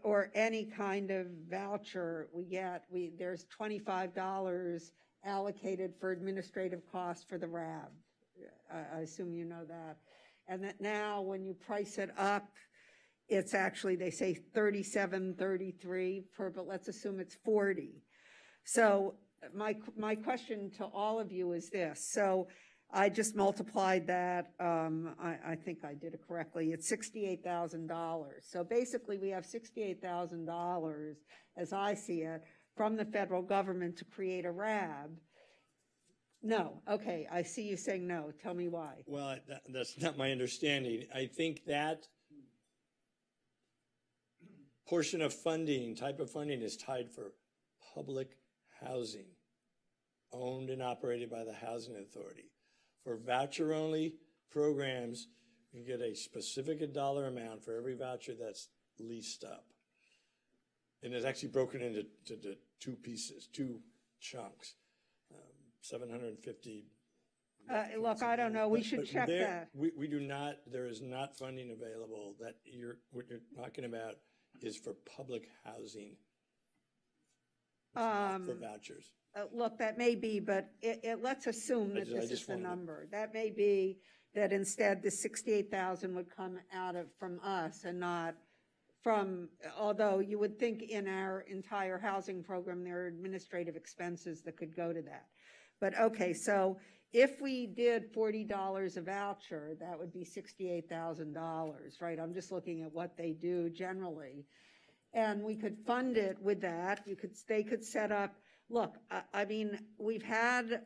or any kind of voucher there's $25 allocated for administrative costs for the RAB. I assume you know that. And that now when you price it up, it's actually, they say $37, $33 per, but let's assume it's $40. So my question to all of you is this. So I just multiplied that. I think I did it correctly. It's $68,000. So basically we have $68,000, as I see it, from the federal government to create a RAB. No. Okay. I see you saying no. Tell me why. Well, that's not my understanding. I think that portion of funding, type of funding, is tied for public housing, owned and operated by the Housing Authority. For voucher-only programs, you get a specific dollar amount for every voucher that's leased up. And it's actually broken into two pieces, 2 chunks, 750. Look, I don't know. We should check that. We do not, there is not funding available. What you're talking about is for public housing. It's not for vouchers. Look, that may be, but let's assume that this is the number. That may be, that instead the 68,000 would come from us and not from, although you would think in our entire housing program, there are administrative expenses that could go to that. But okay, so if we did $40 a voucher, that would be $68,000, right? I'm just looking at what they do generally. And we could fund it with that. They could set up, look, I mean, we've had,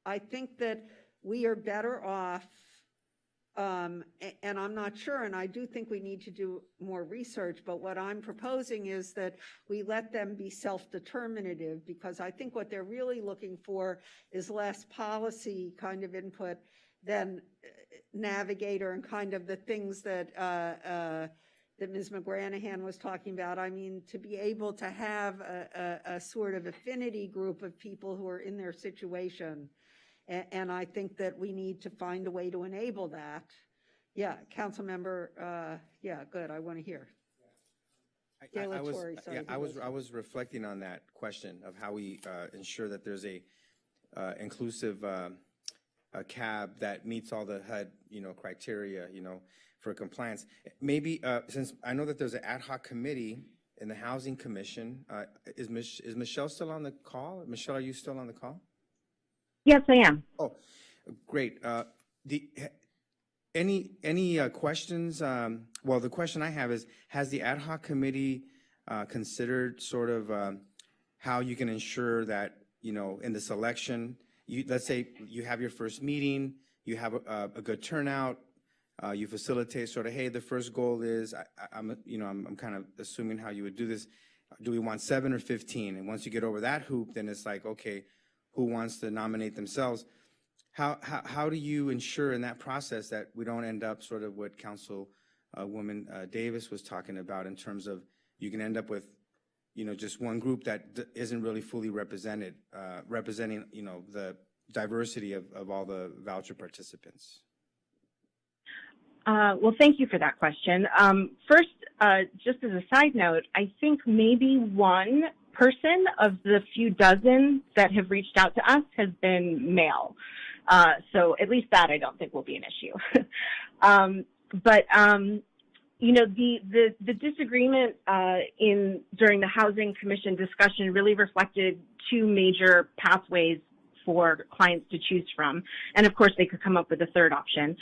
I think that we are better off, and I'm not sure, and I do think we need to do more research, but what I'm proposing is that we let them be self-determinative, because I think what they're really looking for is less policy kind of input than navigator and kind of the things that that Ms. McGranahan was talking about. I mean, to be able to have a sort of affinity group of people who are in their situation. And I think that we need to find a way to enable that. Yeah, council member, yeah, good, I want to hear. I was reflecting on that question of how we ensure that there's a inclusive a cab that meets all the HUD, criteria, for compliance. Maybe, since I know that there's an ad hoc committee in the Housing Commission, is Michelle still on the call? Michelle, are you still on the call? Yes, I am. Oh, great. Any questions? Well, the question I have is, has the ad hoc committee considered sort of how you can ensure that, in the selection, let's say you have your first meeting, you have a good turnout, you facilitate sort of, hey, the first goal is, I'm kind of assuming how you would do this. Do we want 7 or 15? And once you get over that hoop, then it's like, okay, who wants to nominate themselves? How do you ensure in that process that we don't end up sort of what Councilwoman Davis was talking about, in terms of you can end up with, just one group that isn't really fully representing, the diversity of all the voucher participants? Well, thank you for that question. First, just as a side note, I think maybe one person of the few dozen that have reached out to us has been male. So at least that I don't think will be an issue. The disagreement during the Housing Commission discussion really reflected two major pathways for clients to choose from. And of course, they could come up with a third option.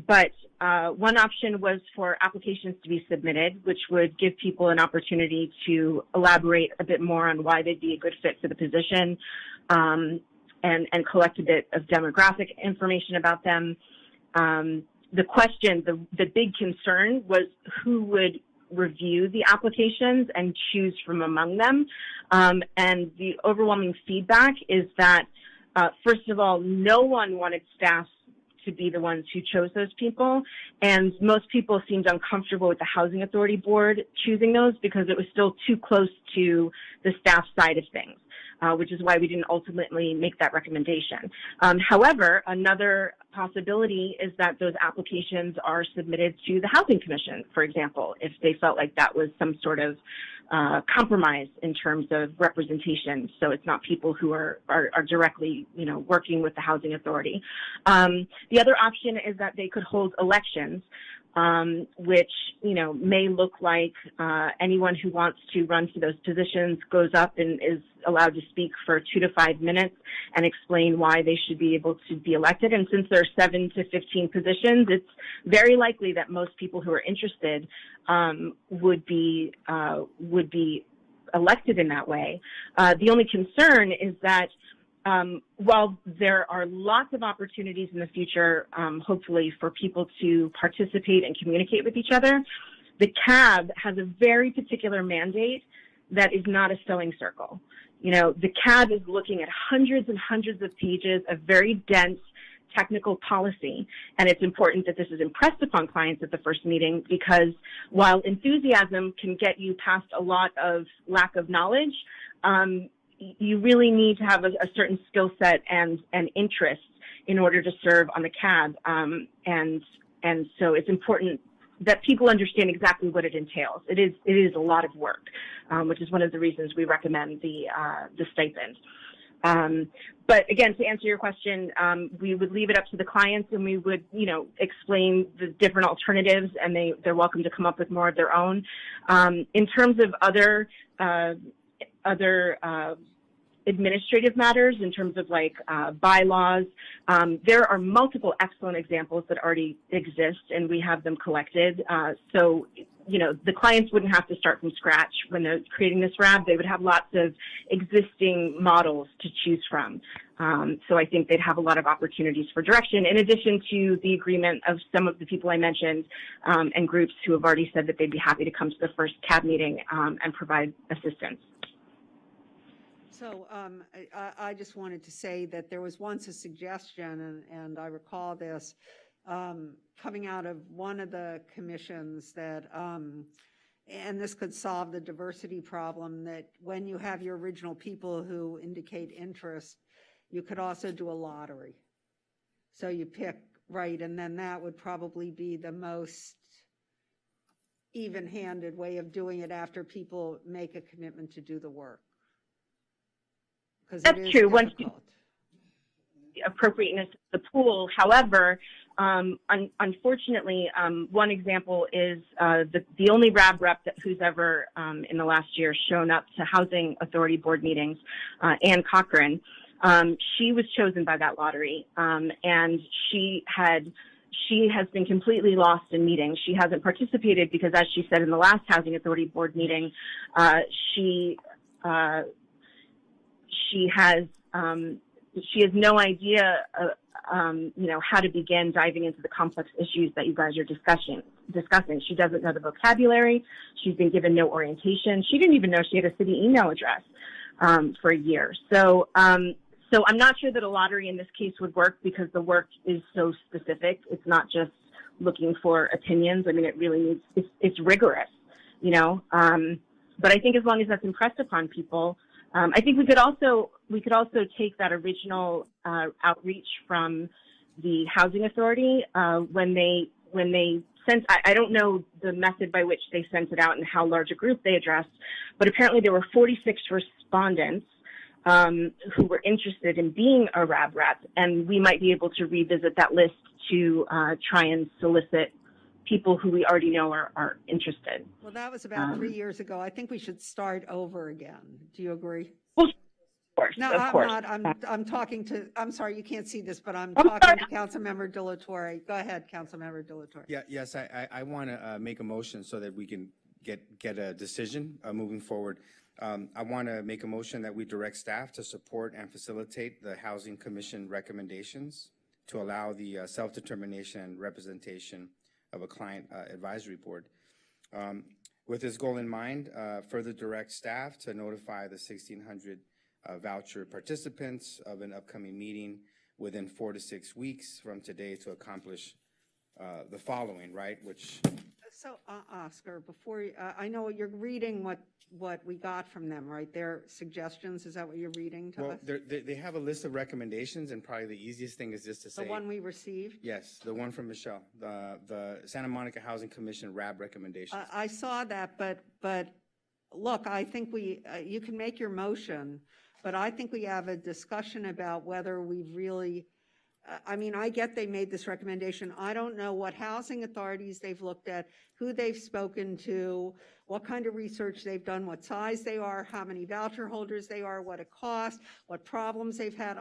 But one option was for applications to be submitted, which would give people an opportunity to elaborate a bit more on why they'd be a good fit for the position, and collect a bit of demographic information about them. The question, the big concern was who would review the applications and choose from among them. And the overwhelming feedback is that, first of all, no one wanted staff to be the ones who chose those people. And most people seemed uncomfortable with the Housing Authority Board choosing those because it was still too close to the staff side of things, which is why we didn't ultimately make that recommendation. However, another possibility is that those applications are submitted to the Housing Commission, for example, if they felt like that was some sort of compromise in terms of representation. So it's not people who are directly, working with the Housing Authority. The other option is that they could hold elections, which, may look like anyone who wants to run for those positions goes up and is allowed to speak for 2 to 5 minutes and explain why they should be able to be elected. And since there are 7 to 15 positions, it's very likely that most people who are interested would be elected in that way. The only concern is that while there are lots of opportunities in the future, hopefully, for people to participate and communicate with each other, the CAB has a very particular mandate that is not a sewing circle. The CAB is looking at hundreds and hundreds of pages of very dense technical policy, and it's important that this is impressed upon clients at the first meeting, because while enthusiasm can get you past a lot of lack of knowledge, you really need to have a certain skill set and interest in order to serve on the CAB. And so it's important that people understand exactly what it entails. It is a lot of work, which is one of the reasons we recommend the stipend. But again, to answer your question, we would leave it up to the clients, and we would, explain the different alternatives, and they're welcome to come up with more of their own. In terms of other administrative matters, in terms of like bylaws, there are multiple excellent examples that already exist, and we have them collected. So the clients wouldn't have to start from scratch when they're creating this RAB. They would have lots of existing models to choose from. So I think they'd have a lot of opportunities for direction, in addition to the agreement of some of the people I mentioned and groups who have already said that they'd be happy to come to the first CAB meeting and provide assistance. So I just wanted to say that there was once a suggestion, and I recall this, coming out of one of the commissions that, and this could solve the diversity problem, that when you have your original people who indicate interest, you could also do a lottery. So you pick, right, and then that would probably be the most even-handed way of doing it after people make a commitment to do the work. That's true. Once you appropriateness of the pool. However, unfortunately, one example is the only RAB rep who's ever in the last year shown up to Housing Authority Board meetings, Ann Cochran. She was chosen by that lottery, and she has been completely lost in meetings. She hasn't participated because, as she said in the last Housing Authority Board meeting, she has no idea, how to begin diving into the complex issues that you guys are discussing. She doesn't know the vocabulary. She's been given no orientation. She didn't even know she had a city email address for a year. So I'm not sure that a lottery in this case would work, because the work is so specific. It's not just looking for opinions. I mean, it really needs, it's rigorous, but I think as long as that's impressed upon people, I think we could also take that original outreach from the Housing Authority when they sent. I don't know the method by which they sent it out and how large a group they addressed, but apparently there were 46 respondents who were interested in being a RAB rep, and we might be able to revisit that list to try and solicit people who we already know are interested. Well, that was about 3 years ago. I think we should start over again. Do you agree? Well, of course. No, of I'm course. not. I'm talking to, I'm sorry, you can't see this, but I'm talking to Councilmember De La Torre. Go ahead, Councilmember De La Torre. Yes, I want to make a motion so that we can get a decision moving forward. I want to make a motion that we direct staff to support and facilitate the Housing Commission recommendations to allow the self-determination and representation of a client advisory board. With this goal in mind, further direct staff to notify the 1,600 voucher participants of an upcoming meeting within 4 to 6 weeks from today to accomplish the following, right? Which. So, Oscar, before I know you're reading what we got from them, right? Their suggestions. Is that what you're reading to us? Well, they have a list of recommendations, and probably the easiest thing is just to say. The one we received? Yes, the one from Michelle, the Santa Monica Housing Commission RAB recommendations. I saw that, but look, I think you can make your motion, but I think we have a discussion about whether we've really, I get they made this recommendation. I don't know what housing authorities they've looked at, who they've spoken to, what kind of research they've done, what size they are, how many voucher holders they are, what it costs, what problems they've had.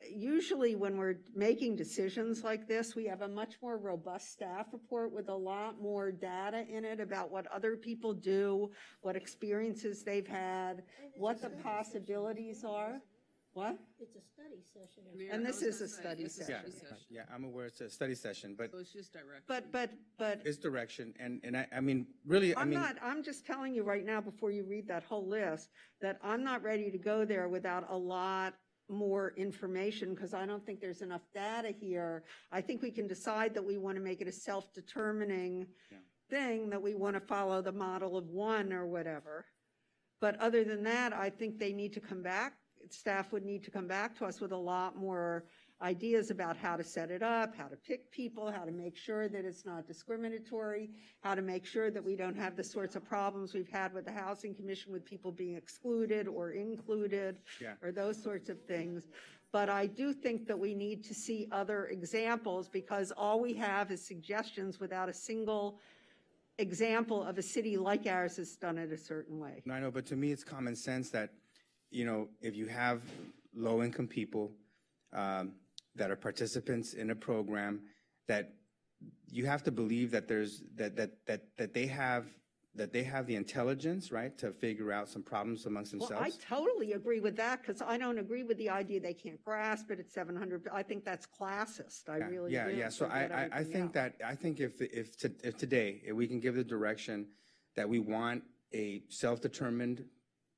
Usually when we're making decisions like this, we have a much more robust staff report with a lot more data in it about what other people do, what experiences they've had, what the possibilities are. What? It's a study session. And this is a study session. Yeah, I'm aware it's a study session, but. So it's just direction. But. It's direction, and I'm just telling you right now, before you read that whole list, that I'm not ready to go there without a lot more information, because I don't think there's enough data here. I think we can decide that we want to make it a self-determining thing, that we want to follow the model of one or whatever. But other than that, I think they need to come back. Staff would need to come back to us with a lot more ideas about how to set it up, how to pick people, how to make sure that it's not discriminatory, how to make sure that we don't have the sorts of problems we've had with the Housing Commission with people being excluded or included, or those sorts of things. But I do think that we need to see other examples, because all we have is suggestions without a single example of a city like ours that's done it a certain way. No, I know, but to me, it's common sense that, you know, if you have low-income people that are participants in a program, that you have to believe that there's that they have the intelligence, right, to figure out some problems amongst themselves. Well, I totally agree with that, because I don't agree with the idea they can't grasp it at 700. I think that's classist. I really do. Yeah. So I think if today, if we can give the direction that we want a self-determined,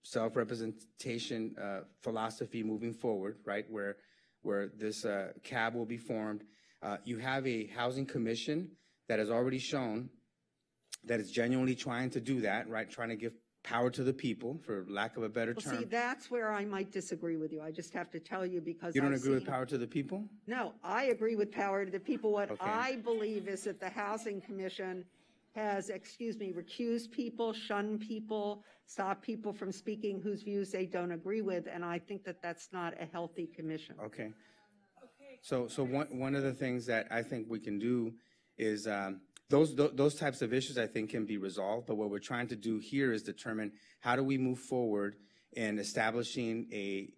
self-representation philosophy moving forward, right, where this CAB will be formed. You have a housing commission that has already shown that it's genuinely trying to do that, right, trying to give power to the people, for lack of a better term. See, that's where I might disagree with you. I just have to tell you, because You don't agree with power to the people? No, I agree with power to the people. What I believe is that the Housing Commission has, recused people, shunned people, stopped people from speaking whose views they don't agree with, and I think that that's not a healthy commission. Okay. So one of the things that I think we can do is those types of issues, I think, can be resolved. But what we're trying to do here is determine how do we move forward in establishing a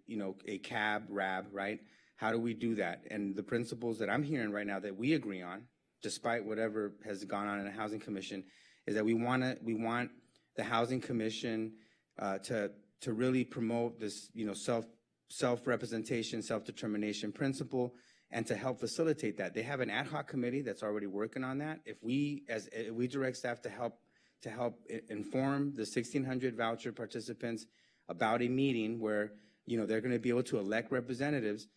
CAB, RAB, right? How do we do that? And the principles that I'm hearing right now that we agree on, despite whatever has gone on in the Housing Commission, is that we want the Housing Commission to really promote this, self-representation, self-determination principle, and to help facilitate that. They have an ad hoc committee that's already working on that. If we direct staff to help inform the 1,600 voucher participants about a meeting where, they're going to be able to elect representatives,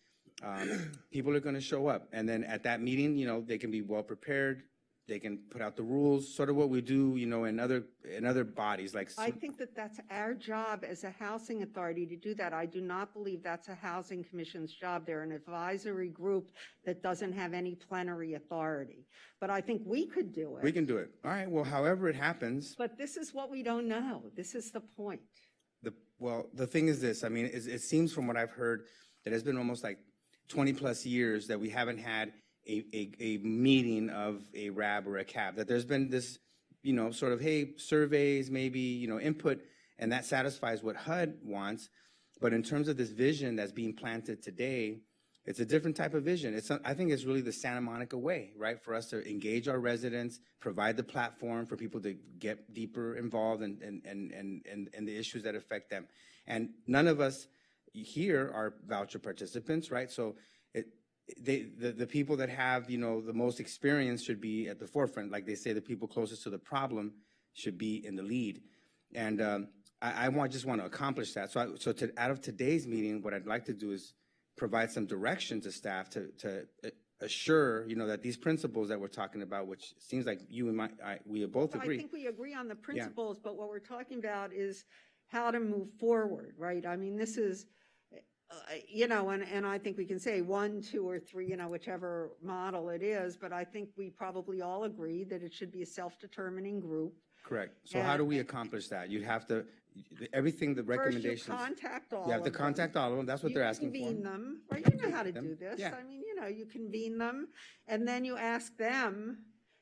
people are going to show up. And then at that meeting, they can be well prepared. They can put out the rules, sort of what we do, in other bodies. I think that that's our job as a housing authority to do that. I do not believe that's a Housing Commission's job. They're an advisory group that doesn't have any plenary authority. But I think we could do it. We can do it. All right. Well, however it happens. But this is what we don't know. This is the point. The thing is this. I mean, it seems from what I've heard that it's been almost like 20 plus years that we haven't had a meeting of a RAB or a CAB, that there's been this, sort of, hey, surveys, maybe, input, and that satisfies what HUD wants. But in terms of this vision that's being planted today, it's a different type of vision. I think it's really the Santa Monica way, right? For us to engage our residents, provide the platform for people to get deeper involved in the issues that affect them. And none of us here are voucher participants, right? So the people that have, the most experience should be at the forefront. Like they say, the people closest to the problem should be in the lead. And I just want to accomplish that. So out of today's meeting, what I'd like to do is provide some direction to staff to assure, that these principles that we're talking about, which seems like you and we both agree. I think we agree on the principles, but what we're talking about is how to move forward, right? I mean, this is, and I think we can say 1, 2, or 3, whichever model it is, but I think we probably all agree that it should be a self-determining group. Correct. So how do we accomplish that? You'd have to, everything, the recommendations. First, you contact all of them. You have to contact all of them. That's what they're asking for. You convene them, right? You know how to do this. Yeah. I mean, you convene them, and then you ask them,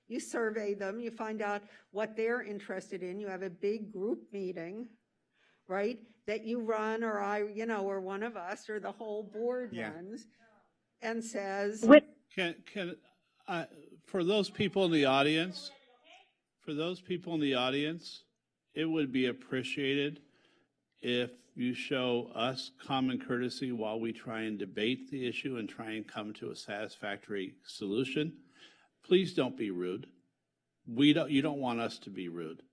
you survey them, you find out what they're interested in. You have a big group meeting, right, that you run, or or one of us, or the whole board runs, and says. For those people in the audience, it would be appreciated if you show us common courtesy while we try and debate the issue and try and come to a satisfactory solution. Please don't be rude. You don't want us to be rude.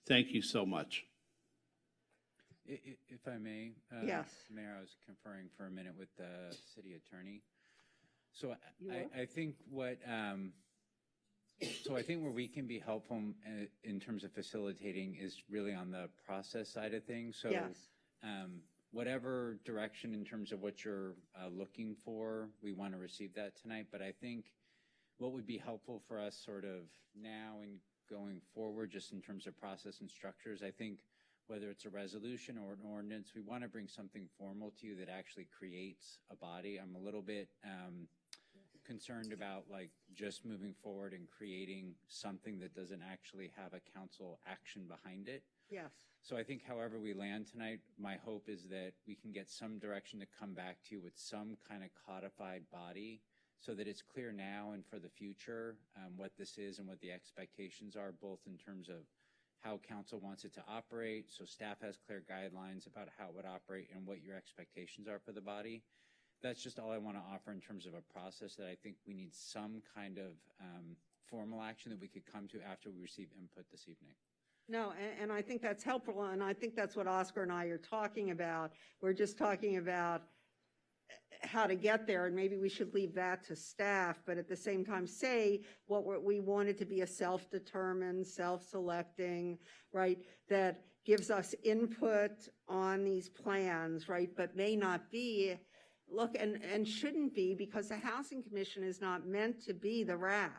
Thank you so much. If I may, yes. Mayor, I was conferring for a minute with the city attorney. So I think I think where we can be helpful in terms of facilitating is really on the process side of things. So yes. whatever direction in terms of what you're looking for, we want to receive that tonight. But I think what would be helpful for us sort of now and going forward, just in terms of process and structures, I think whether it's a resolution or an ordinance, we want to bring something formal to you that actually creates a body. I'm a little bit concerned about like just moving forward and creating something that doesn't actually have a council action behind it. Yes. So I think however we land tonight, my hope is that we can get some direction to come back to you with some kind of codified body so that it's clear now and for the future what this is and what the expectations are, both in terms of how council wants it to operate, so staff has clear guidelines about how it would operate and what your expectations are for the body. That's just all I want to offer in terms of a process that I think we need some kind of formal action that we could come to after we receive input this evening. No, and I think that's helpful, and I think that's what Oscar and I are talking about. We're just talking about how to get there, and maybe we should leave that to staff, but at the same time say what we want it to be a self-determined, self-selecting, right, that gives us input on these plans, right, but may not be, look, and shouldn't be, because the Housing Commission is not meant to be the RAB.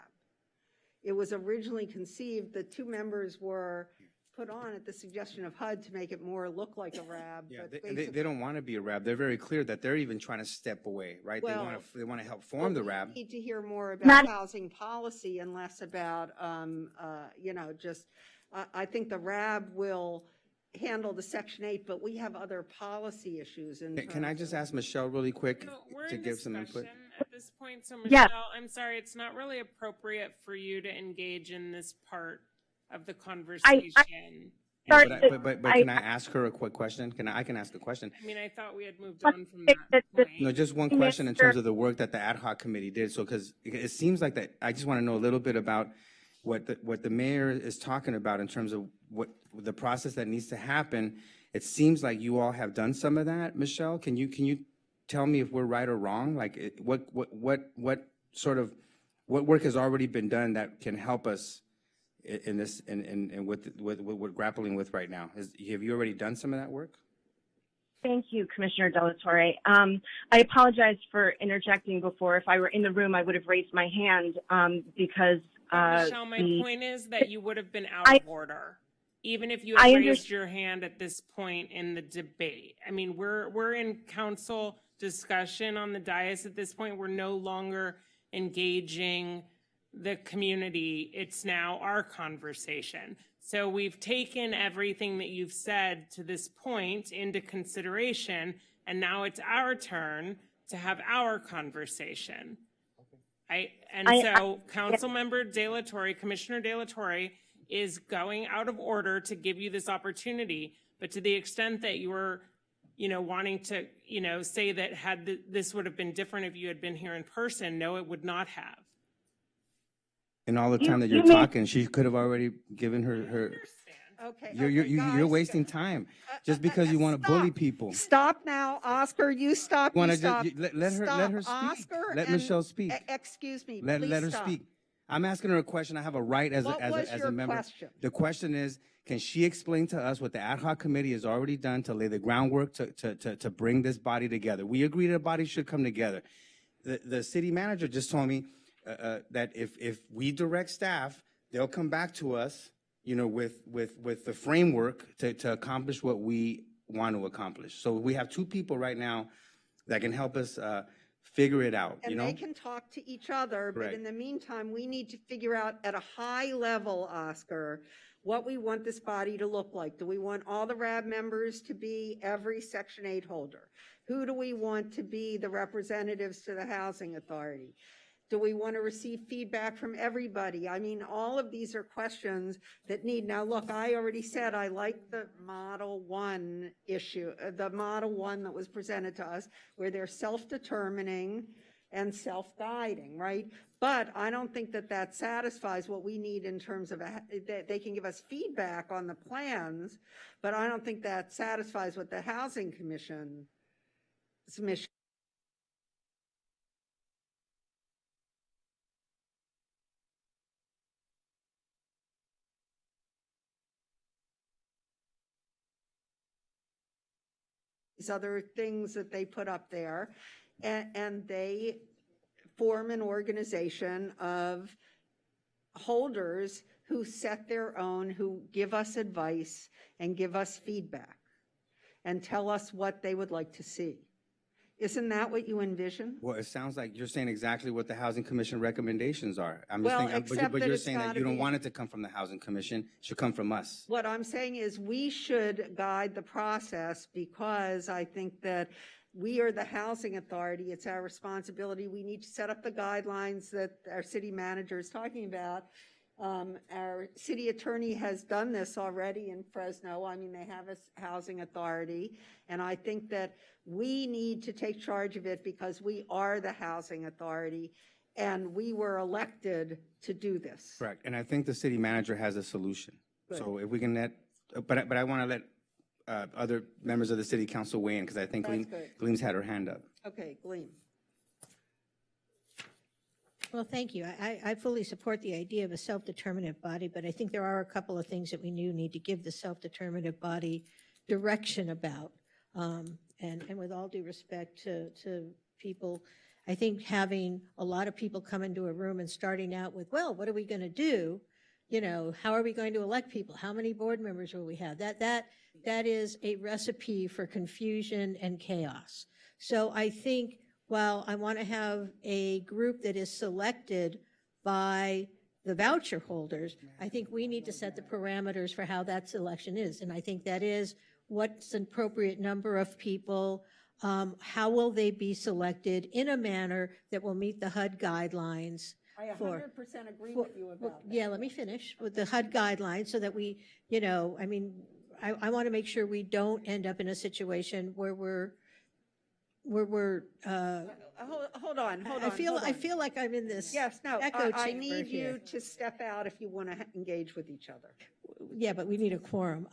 It was originally conceived, the two members were put on at the suggestion of HUD to make it more look like a RAB. Yeah, but they don't want to be a RAB. They're very clear that they're even trying to step away, right? Well, they want to help form the RAB. We need to hear more about housing policy and less about, just, I think the RAB will handle the Section 8, but we have other policy issues. Can I just ask Michelle really quick We're to in give some input? discussion at this point, so Michelle, Yes. I'm sorry, it's not really appropriate for you to engage in this part of the conversation. But can I ask her a quick question? I can ask a question. I mean, I thought we had moved on from that point. No, just one question in terms of the work that the ad hoc committee did. So, because it seems like that, I just want to know a little bit about what the mayor is talking about in terms of what the process that needs to happen. It seems like you all have done some of that. Michelle, can you tell me if we're right or wrong? Like, what work has already been done that can help us in this and with what we're grappling with right now? Have you already done some of that work? Thank you, Commissioner Delatorre. I apologize for interjecting before. If I were in the room, I would have raised my hand because Michelle, my point is that you would have been out of order, even if you had raised your hand at this point in the debate. I mean, we're in council discussion on the dais at this point. We're no longer engaging the community. It's now our conversation. So we've taken everything that you've said to this point into consideration, and now it's our turn to have our conversation. Councilmember De La Torre, Commissioner De La Torre, is going out of order to give you this opportunity. But to the extent that you're, wanting to, say that this would have been different if you had been here in person, no, it would not have. In all the time that you're talking, she could have already given her. Okay. You're wasting time just because you want to bully people. Stop now, Oscar. You stop. Let Stop. her speak. Oscar, let Michelle speak. Excuse me. Let her stop. speak. I'm asking her a question. I have a right as a member. Question? The question is, can she explain to us what the ad hoc committee has already done to lay the groundwork to bring this body together? We agree that a body should come together. The city manager just told me that if we direct staff, they'll come back to us, with the framework to accomplish what we want to accomplish. So we have two people right now that can help us figure it out. And they can talk to each other, Correct. But in the meantime, we need to figure out at a high level, Oscar, what we want this body to look like. Do we want all the RAB members to be every Section 8 holder? Who do we want to be the representatives to the Housing Authority? Do we want to receive feedback from everybody? I mean, all of these are questions that need. Now, look, I already said I like the Model 1 issue, the Model 1 that was presented to us, where they're self-determining and self-guiding, right? But I don't think that satisfies what we need in terms of, that they can give us feedback on the plans, but I don't think that satisfies what the Housing Commission's mission. other things that they put up there. And they form an organization of holders who set their own, who give us advice and give us feedback and tell us what they would like to see. Isn't that what you envision? Well, it sounds like you're saying exactly what the Housing Commission recommendations are. I'm just Well, thinking, except but that you're it's saying that gotta you don't be- want it to come from the Housing Commission, it should come from us. What I'm saying is we should guide the process because I think that we are the housing authority. It's our responsibility. We need to set up the guidelines that our city manager is talking about. Our city attorney has done this already in Fresno. I mean, they have a housing authority. And I think that we need to take charge of it because we are the housing authority and we were elected to do this. Correct. And I think the city manager has a solution. Good. So if we can let, but I want to let other members of the city council weigh in because I think That's good. Gleam's had her hand up. Okay, Gleam. Well, thank you. I fully support the idea of a self-determinative body, but I think there are a couple of things that we need to give the self-determinative body direction about. And with all due respect to people, I think having a lot of people come into a room and starting out with, well, what are we going to do? You know, how are we going to elect people? How many board members will we have? That is a recipe for confusion and chaos. So I think while I want to have a group that is selected by the voucher holders, I think we need to set the parameters for how that selection is. And I think that is what's an appropriate number of people, how will they be selected in a manner that will meet the HUD guidelines. I 100% agree for- with you about that. Yeah, let me finish with the HUD guidelines so that we, you know, I mean, I want to make sure we don't end up in a situation where we're Hold on. I feel like I'm in this Yes, no, echo chamber I need here. you to step out if you want to engage with each other. Yeah, but we need a quorum.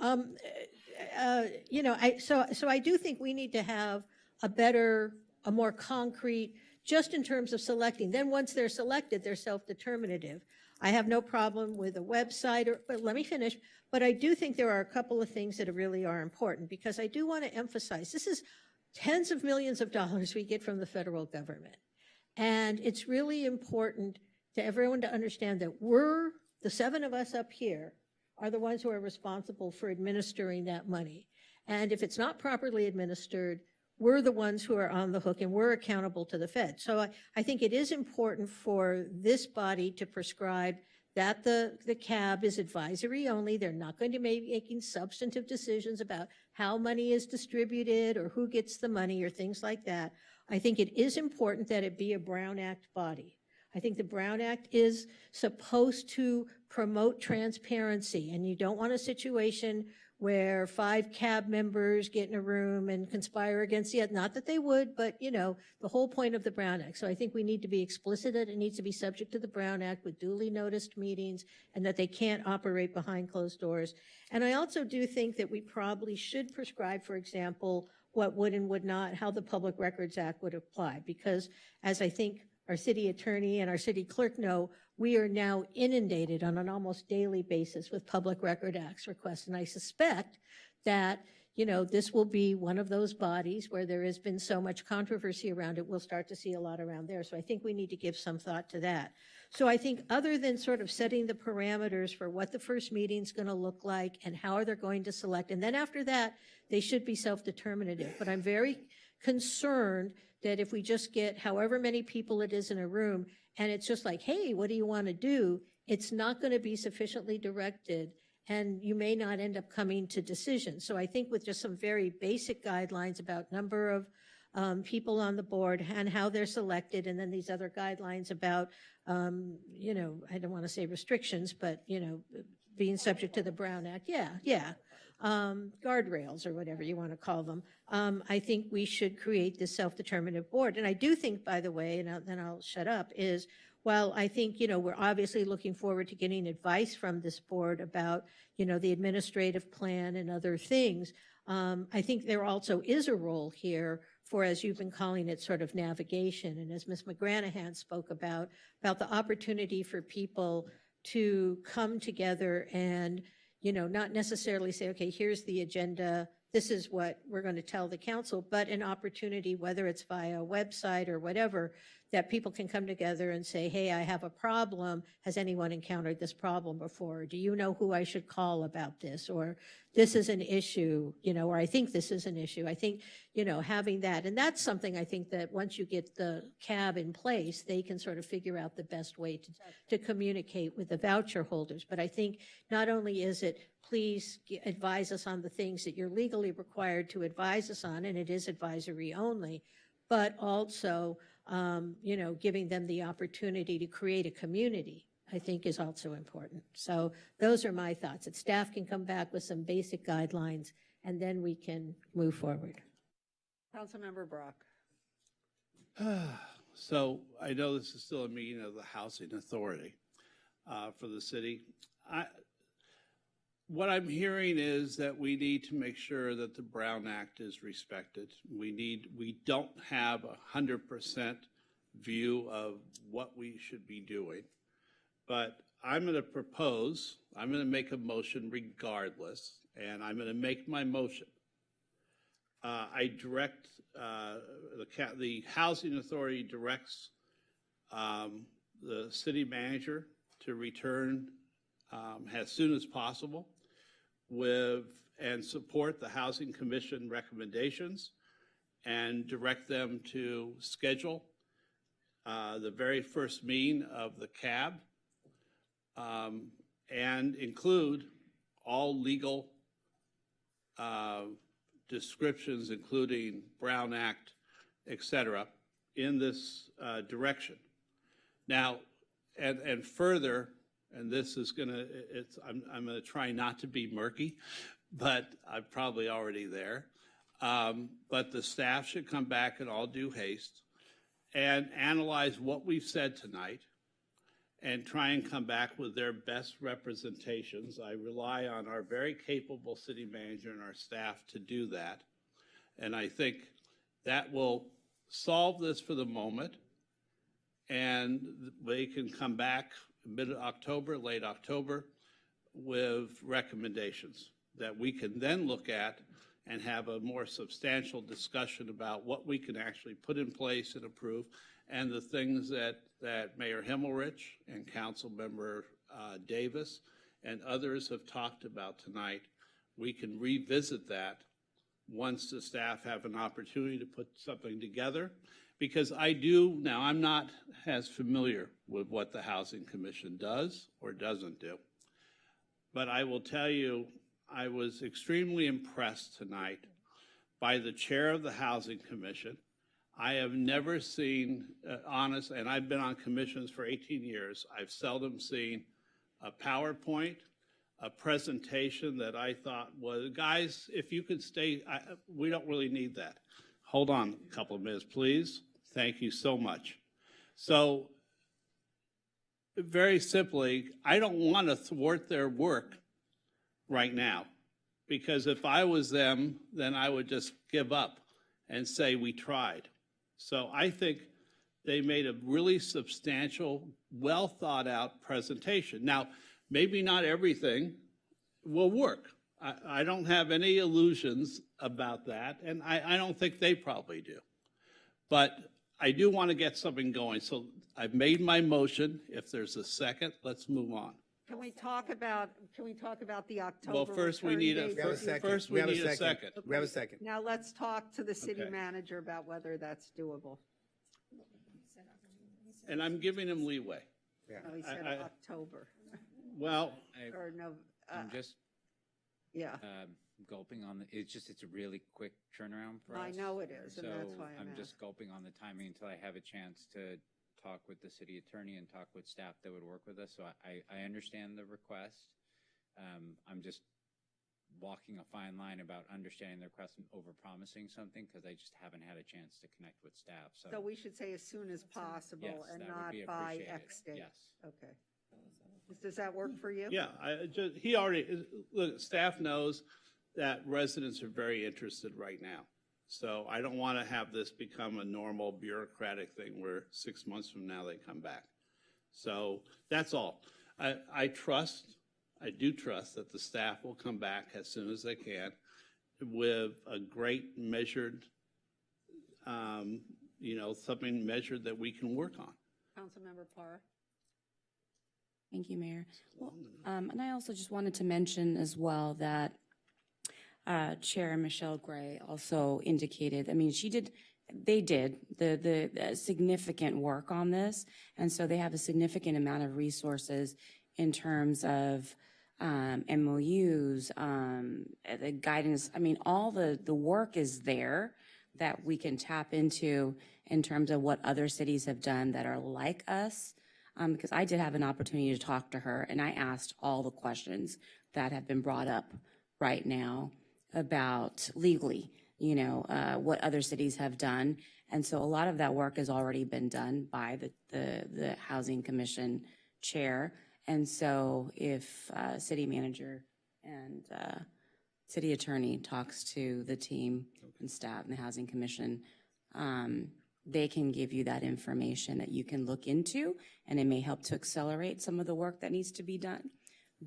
You know, so I do think we need to have a more concrete, just in terms of selecting. Then once they're selected, they're self-determinative. I have no problem with a website, but let me finish. But I do think there are a couple of things that really are important because I do want to emphasize this is tens of millions of dollars we get from the federal government. And it's really important to everyone to understand that the 7 of us up here, are the ones who are responsible for administering that money. And if it's not properly administered, we're the ones who are on the hook and we're accountable to the Fed. So I think it is important for this body to prescribe that the CAB is advisory only. They're not going to be making substantive decisions about how money is distributed or who gets the money or things like that. I think it is important that it be a Brown Act body. I think the Brown Act is supposed to promote transparency, and you don't want a situation where 5 CAB members get in a room and conspire against the other. Not that they would, but, you know, the whole point of the Brown Act. So I think we need to be explicit that it needs to be subject to the Brown Act with duly noticed meetings and that they can't operate behind closed doors. And I also do think that we probably should prescribe, for example, what would and would not, how the Public Records Act would apply. Because as I think our city attorney and our city clerk know, we are now inundated on an almost daily basis with Public Record Acts requests. And I suspect that, you know, this will be one of those bodies where there has been so much controversy around it. We'll start to see a lot around there. So I think we need to give some thought to that. So I think other than sort of setting the parameters for what the first meeting's going to look like and how they're going to select, and then after that, they should be self-determinative. But I'm very concerned that if we just get however many people it is in a room and it's just like, hey, what do you want to do? It's not going to be sufficiently directed and you may not end up coming to decisions. So I think with just some very basic guidelines about number of people on the board and how they're selected, and then these other guidelines about, you know, I don't want to say restrictions, but, you know, being subject to the Brown Act. Guardrails or whatever you want to call them. I think we should create this self-determinative board. And I do think, by the way, and then I'll shut up, is while I think, you know, we're obviously looking forward to getting advice from this board about, you know, the administrative plan and other things, I think there also is a role here for, as you've been calling it, sort of navigation. And as Ms. McGranahan spoke about the opportunity for people to come together and, you know, not necessarily say, okay, here's the agenda this is what we're going to tell the council, but an opportunity, whether it's via a website or whatever, that people can come together and say, hey, I have a problem. Has anyone encountered this problem before? Do you know who I should call about this? Or this is an issue, or I think this is an issue. I think, having that, and that's something I think that once you get the CAB in place, they can sort of figure out the best way to communicate with the voucher holders. But I think not only is it, please advise us on the things that you're legally required to advise us on, and it is advisory only, but also, giving them the opportunity to create a community, I think is also important. So those are my thoughts, that staff can come back with some basic guidelines, and then we can move forward. Councilmember Brock. So I know this is still a meeting of the Housing Authority for the city. What I'm hearing is that we need to make sure that the Brown Act is respected. We don't have 100% view of what we should be doing. But I'm going to make a motion regardless, and I'm going to make my motion. I direct, the Housing Authority directs the city manager to return as soon as possible and support the Housing Commission recommendations and direct them to schedule the very first meeting of the CAB and include all legal descriptions, including Brown Act, et cetera, in this direction. Now, and further, and this is I'm going to try not to be murky, but I'm probably already there. But the staff should come back in all due haste and analyze what we've said tonight and try and come back with their best representations. I rely on our very capable city manager and our staff to do that. And I think that will solve this for the moment. And they can come back mid-October, late October, with recommendations that we can then look at and have a more substantial discussion about what we can actually put in place and approve, and the things that Mayor Himmelrich and Councilmember Davis and others have talked about tonight. We can revisit that once the staff have an opportunity to put something together. Because I'm not as familiar with what the Housing Commission does or doesn't do. But I will tell you, I was extremely impressed tonight by the chair of the Housing Commission. I have never seen, and I've been on commissions for 18 years, I've seldom seen a PowerPoint, a presentation that I thought was, guys, if you could stay, we don't really need that. Hold on a couple of minutes, please. Thank you so much. So, very simply, I don't want to thwart their work right now, because if I was them, then I would just give up and say we tried. So I think they made a really substantial, well thought out presentation. Now, maybe not everything will work. I don't have any illusions about that, and I don't think they probably do. But I do want to get something going. So I've made my motion. If there's a second, let's move on. Can we talk about the October? Well, first we need a second. We have a second. Now let's talk to the city Okay. manager about whether that's doable. And I'm giving him leeway. Oh, he said October. Well, Or no, I'm just yeah. gulping on it's a really quick turnaround for us. I know it is, and that's why I'm I'm just gulping on the timing until I have a chance to talk with the city attorney and talk with staff that would work with us. So I understand the request. I'm just walking a fine line about understanding the request and overpromising something because I just haven't had a chance to connect with staff. So we should say as soon as possible Yes, and that would not be by appreciated. X date. Yes. Okay. Does that work for you? yeah, look, staff knows that residents are very interested right now. So I don't want to have this become a normal bureaucratic thing where 6 months from now they come back. So that's all. I do trust that the staff will come back as soon as they can with a great measured, something measured that we can work on. Councilmember Parr. Thank you, Mayor. Well, and I also just wanted to mention as well that Chair Michelle Gray also indicated, I mean, they did the significant work on this, and so they have a significant amount of resources in terms of MOUs, the guidance. I mean, all the work is there that we can tap into in terms of what other cities have done that are like us. Because I did have an opportunity to talk to her, and I asked all the questions that have been brought up right now about legally, what other cities have done. And so a lot of that work has already been done by the Housing Commission chair. And so if city manager and city attorney talks to the team and staff and the Housing Commission, they can give you that information that you can look into, and it may help to accelerate some of the work that needs to be done.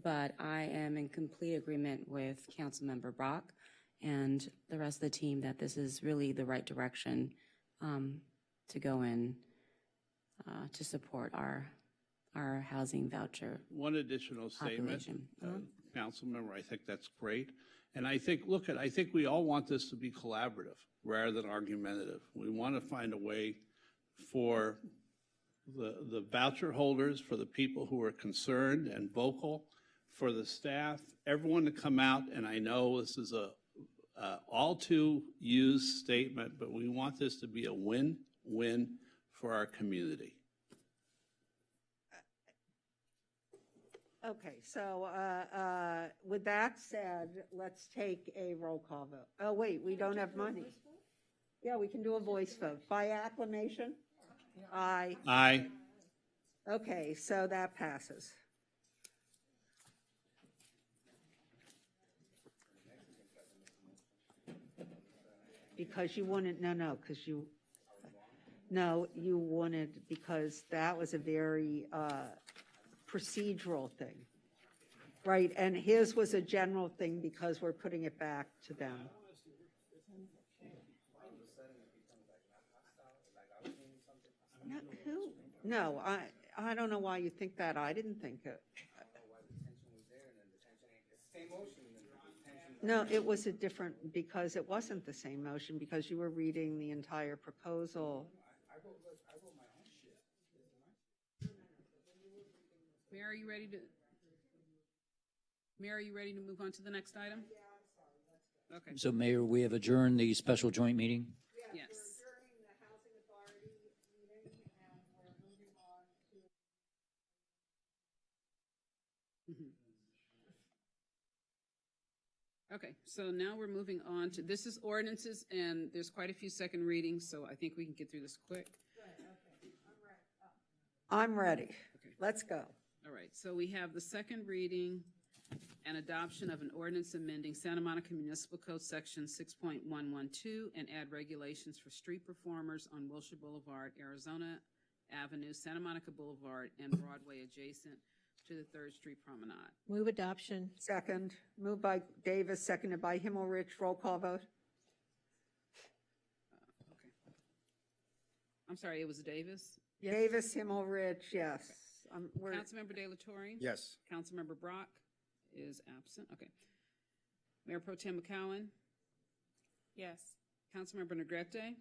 But I am in complete agreement with Councilmember Brock and the rest of the team that this is really the right direction to go in to support our housing voucher. One additional statement, population. Councilmember, I think that's great. And I think we all want this to be collaborative rather than argumentative. We want to find a way for the voucher holders, for the people who are concerned and vocal, for the staff, everyone to come out. And I know this is a all too used statement, but we want this to be a win-win for our community. Okay, so with that said, let's take a roll call vote. Oh, wait, we don't have money. Yeah, we can do a voice vote. By acclamation? Aye. Aye. Okay, so that passes. Because you wanted, you wanted, because that was a very procedural thing, right? And his was a general thing because we're putting it back to them. No, I don't know why you think that. I didn't think it. No, it was a different, because it wasn't the same motion, because you were reading the entire proposal. Mayor, are you ready to move on to the next item? Okay. So Mayor, we have adjourned the special joint meeting? Yes. Okay, so now we're moving on to, this is ordinances, and there's quite a few second readings, so I think we can get through this quick. I'm ready. Let's go. All right, so we have the second reading and adoption of an ordinance amending Santa Monica Municipal Code Section 6.112 and add regulations for street performers on Wilshire Boulevard, Arizona Avenue, Santa Monica Boulevard, and Broadway adjacent to the 3rd Street Promenade. Move adoption. Second. Moved by Davis, seconded by Himmelrich. Roll call vote. Okay. I'm sorry, it was Davis? Yes. Davis, Himmelrich, yes. Councilmember De La Torre? Yes. Councilmember Brock is absent. Okay. Mayor Pro Tem McCowen? Yes. Councilmember Negrete?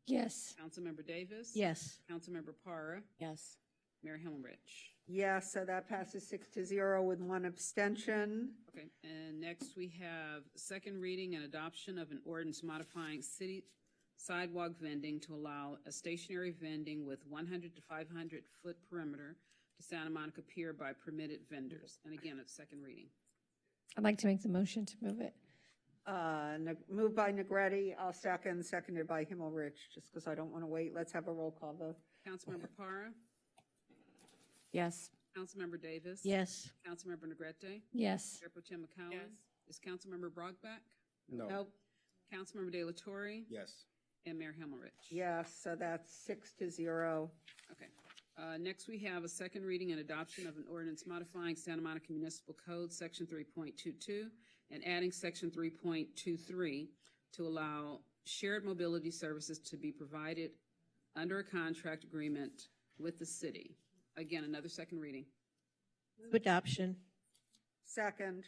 Yes. Councilmember Davis? Yes. Councilmember Parra? Yes. Mayor Himmelrich? Yes, so that passes 6-0 with one abstention. Okay, and next we have second reading and adoption of an ordinance modifying city sidewalk vending to allow a stationary vending with 100 to 500 foot perimeter to Santa Monica Pier by permitted vendors. And again, it's second reading. I'd like to make the motion to move it. Moved by Negrete, I'll second, seconded by Himmelrich, just because I don't want to wait. Let's have a roll call vote. Councilmember Parra? Yes. Councilmember Davis? Yes. Councilmember Negrete? Yes. Mayor Pro Tem McCowen? Yes. Is Councilmember Brock back? No. Nope. Councilmember De La Torre? Yes. And Mayor Himmelrich? Yes, so that's 6-0. Okay. Next, we have a second reading and adoption of an ordinance modifying Santa Monica Municipal Code, Section 3.22, and adding Section 3.23 to allow shared mobility services to be provided under a contract agreement with the city. Again, another second reading. Move adoption. Second.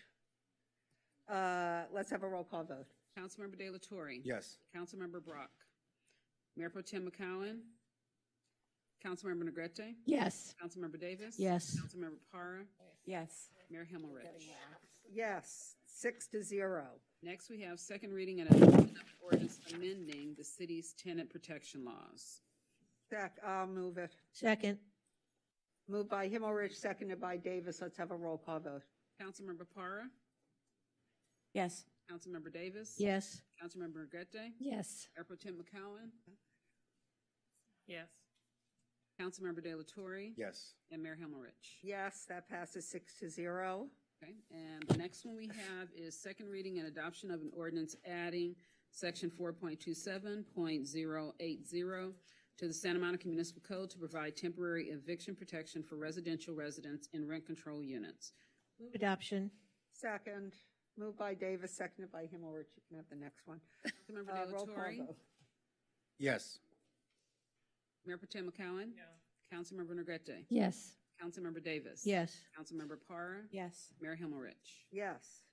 Let's have a roll call vote. Councilmember De La Torre. Yes. Councilmember Brock. Mayor Pro Tem McCowen. Councilmember Negrete. Yes. Councilmember Davis. Yes. Councilmember Parra. Yes. Mayor Himmelrich. Yes, 6-0. Next, we have second reading and adoption of ordinance amending the city's tenant protection laws. I'll move it. Second. Moved by Himmelrich, seconded by Davis. Let's have a roll call vote. Councilmember Parra. Yes. Councilmember Davis. Yes. Councilmember Negrete. Yes. Mayor Pro Tem McCowen. Yes. Councilmember De La Torre. Yes. And Mayor Himmelrich. Yes, that passes 6-0. Okay, and the next one we have is second reading and adoption of an ordinance adding section 4.27.080 to the Santa Monica Municipal Code to provide temporary eviction protection for residential residents in rent control units. Move adoption. Second. Moved by Davis, seconded by Himmelrich. You can have the next one. Councilmember De La Roll call Torre. vote. Yes. Mayor Pro Tem McCowen. Councilmember Negrete. Yes. Councilmember Davis. Yes. Councilmember Parra. Yes. Mayor Himmelrich. Yes.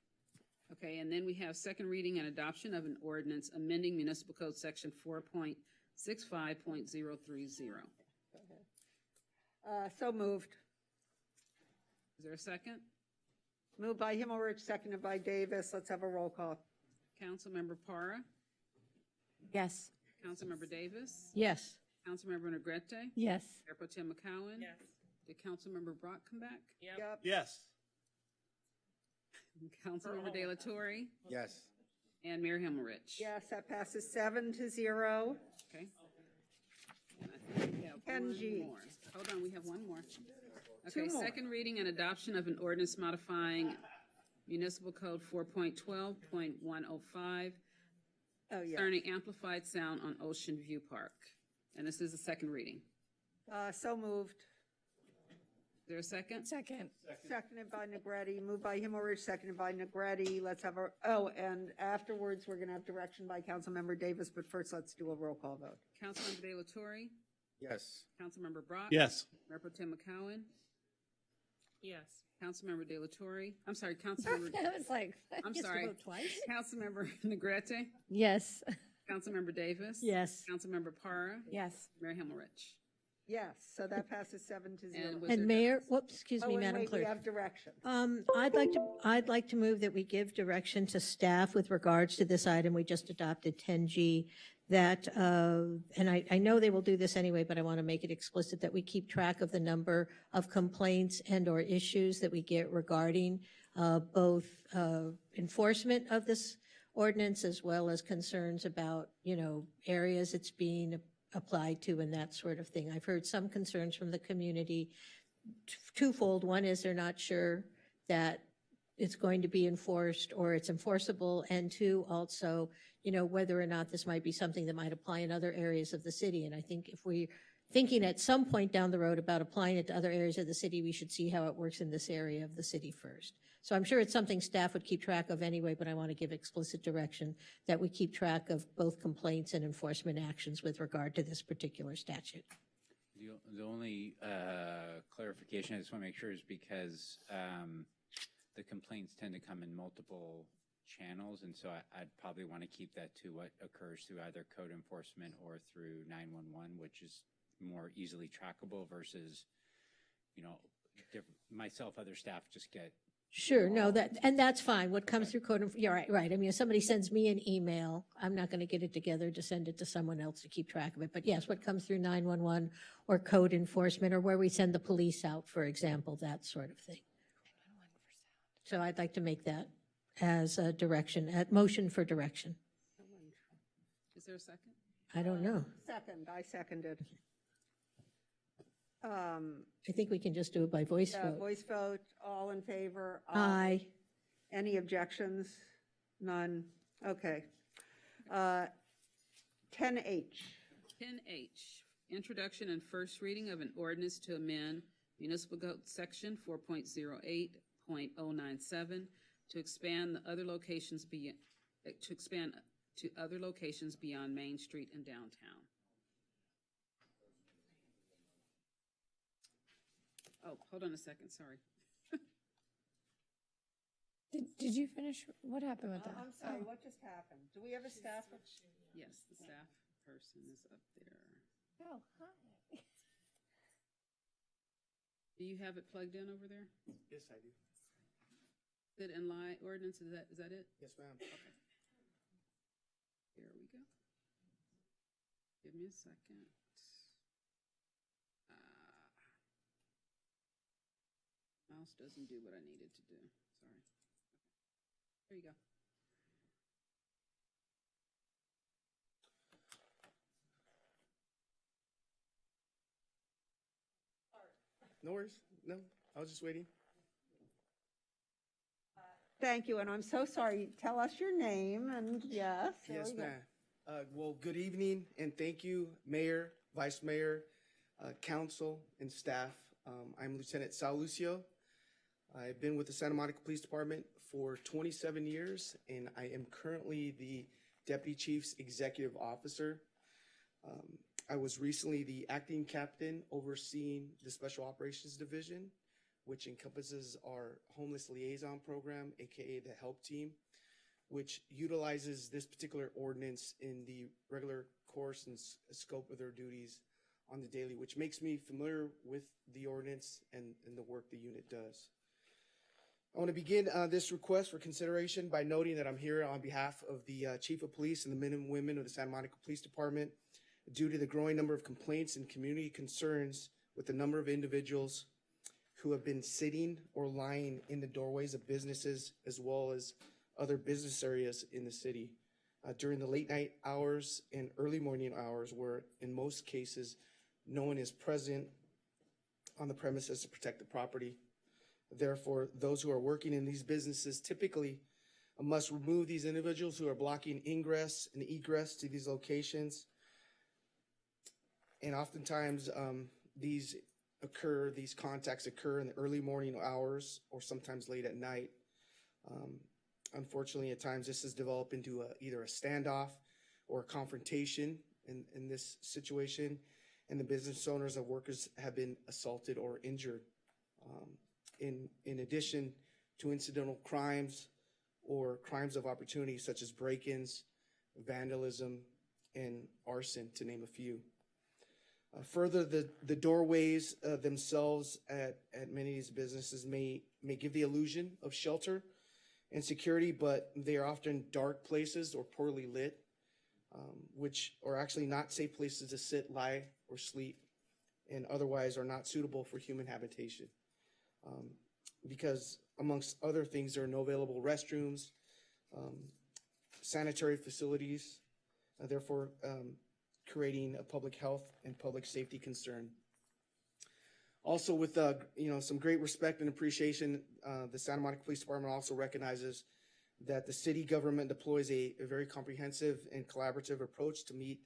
Okay, and then we have second reading and adoption of an ordinance amending Municipal Code Section 4.65.030. So moved. Is there a second? Moved by Himmelrich, seconded by Davis. Let's have a roll call. Councilmember Parra. Yes. Councilmember Davis. Yes. Councilmember Negrete. Yes. Mayor Pro Tem McCowen. Yes. Did Councilmember Brock come back? Yep. Yes. Councilmember De La Torre. Yes. And Mayor Himmelrich. Yes, that passes 7-0. Okay. And I think we have 10G. one more. Hold on, we have one more. Two Okay, more. second reading and adoption of an ordinance modifying Municipal Code 4.12.105 Oh, yeah. concerning amplified sound on Ocean View Park. And this is the second reading. So moved. Is there a second? Second. Seconded by Negrete. Moved by Himmelrich, seconded by Negrete. Let's have and afterwards, we're going to have direction by Councilmember Davis, but first, let's do a roll call vote. Councilmember De La Torre. Yes. Councilmember Brock. Yes. Mayor Pro Tem McCowen. Yes. Councilmember De La Torre. I'm sorry, Councilmember. I was like, I'm gets to sorry. vote twice. Councilmember Negrete. Yes. Councilmember Davis. Yes. Councilmember Parra. Yes. Mayor Himmelrich. Yes, so that passes 7-0. And was And there- Mayor, whoops, excuse me, and Madam wait, we Clerk. have direction. I'd like to move that we give direction to staff with regards to this item we just adopted, 10G, that, and I know they will do this anyway, but I want to make it explicit that we keep track of the number of complaints and/or issues that we get regarding both enforcement of this ordinance as well as concerns about, areas it's being applied to and that sort of thing. I've heard some concerns from the community, twofold. One is they're not sure that it's going to be enforced or it's enforceable, and two, also, whether or not this might be something that might apply in other areas of the city. And I think if we're thinking at some point down the road about applying it to other areas of the city, we should see how it works in this area of the city first. So I'm sure it's something staff would keep track of anyway, but I want to give explicit direction that we keep track of both complaints and enforcement actions with regard to this particular statute. The only clarification I just want to make sure is because the complaints tend to come in multiple channels, and so I'd probably want to keep that to what occurs through either code enforcement or through 911, which is more easily trackable versus, myself, other staff just get. Sure, no, that's fine. What comes through code, you're right. I mean, if somebody sends me an email, I'm not going to get it together to send it to someone else to keep track of it. But yes, what comes through 911 or code enforcement or where we send the police out, for example, that sort of thing. So I'd like to make that as a direction, a motion for direction. Is there a second? I don't know. I seconded. I think we can just do it by voice vote. Voice vote, all in favor? Aye. Any objections? None. Okay. 10H. 10H, introduction and first reading of an ordinance to amend Municipal Code Section 4.08.097 to expand the other locations to other locations beyond Main Street and downtown. Oh, hold on a second, sorry. Did you finish? What happened with that? I'm sorry, what just happened? Do we have a staff? Yes, the staff person is up there. Oh, hi. Do you have it plugged in over there? Yes, I do. Is it in line ordinance? Is that it? Yes, ma'am. Okay. Here we go. Give me a second. Mouse doesn't do what I needed to do. Sorry. Okay. There you go. No worries. No, I was just waiting. Thank you, and I'm so sorry. Tell us your name, and yes. there Yes, we go. ma'am. Well, good evening, and thank you, Mayor, Vice Mayor, Council, and staff. I'm Lieutenant Sal Lucio. I've been with the Santa Monica Police Department for 27 years, and I am currently the Deputy Chief's Executive Officer. I was recently the acting captain overseeing the Special Operations Division, which encompasses our Homeless Liaison Program, AKA the HELP Team, which utilizes this particular ordinance in the regular course and scope of their duties on the daily, which makes me familiar with the ordinance and the work the unit does. I want to begin this request for consideration by noting that I'm here on behalf of the Chief of Police and the men and women of the Santa Monica Police Department due to the growing number of complaints and community concerns with the number of individuals who have been sitting or lying in the doorways of businesses as well as other business areas in the city during the late night hours and early morning hours where in most cases no one is present on the premises to protect the property. Therefore, those who are working in these businesses typically must remove these individuals who are blocking ingress and egress to these locations. And oftentimes these contacts occur in the early morning hours or sometimes late at night. Unfortunately, at times this has developed into either a standoff or a confrontation in this situation, and the business owners and workers have been assaulted or injured. In addition to incidental crimes or crimes of opportunity such as break-ins, vandalism, and arson, to name a few. Further, the doorways themselves at many of these businesses may give the illusion of shelter and security, but they are often dark places or poorly lit, which are actually not safe places to sit, lie, or sleep, and otherwise are not suitable for human habitation. Because amongst other things, there are no available restrooms, sanitary facilities, therefore creating a public health and public safety concern. Also, with some great respect and appreciation, the Santa Monica Police Department also recognizes that the city government deploys a very comprehensive and collaborative approach to meet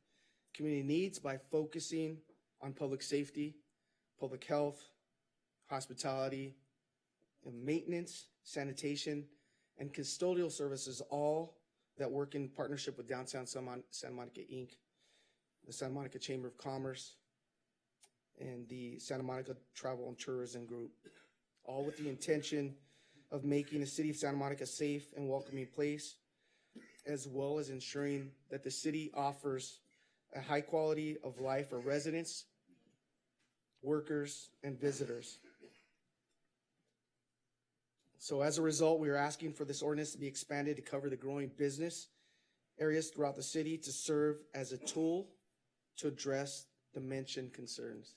community needs by focusing on public safety, public health, hospitality, and maintenance, sanitation, and custodial services, all that work in partnership with Downtown Santa Monica, Inc., the Santa Monica Chamber of Commerce, and the Santa Monica Travel and Tourism Group, all with the intention of making the city of Santa Monica a safe and welcoming place, as well as ensuring that the city offers a high quality of life for residents, workers, and visitors. So as a result, we are asking for this ordinance to be expanded to cover the growing business areas throughout the city to serve as a tool to address the mentioned concerns.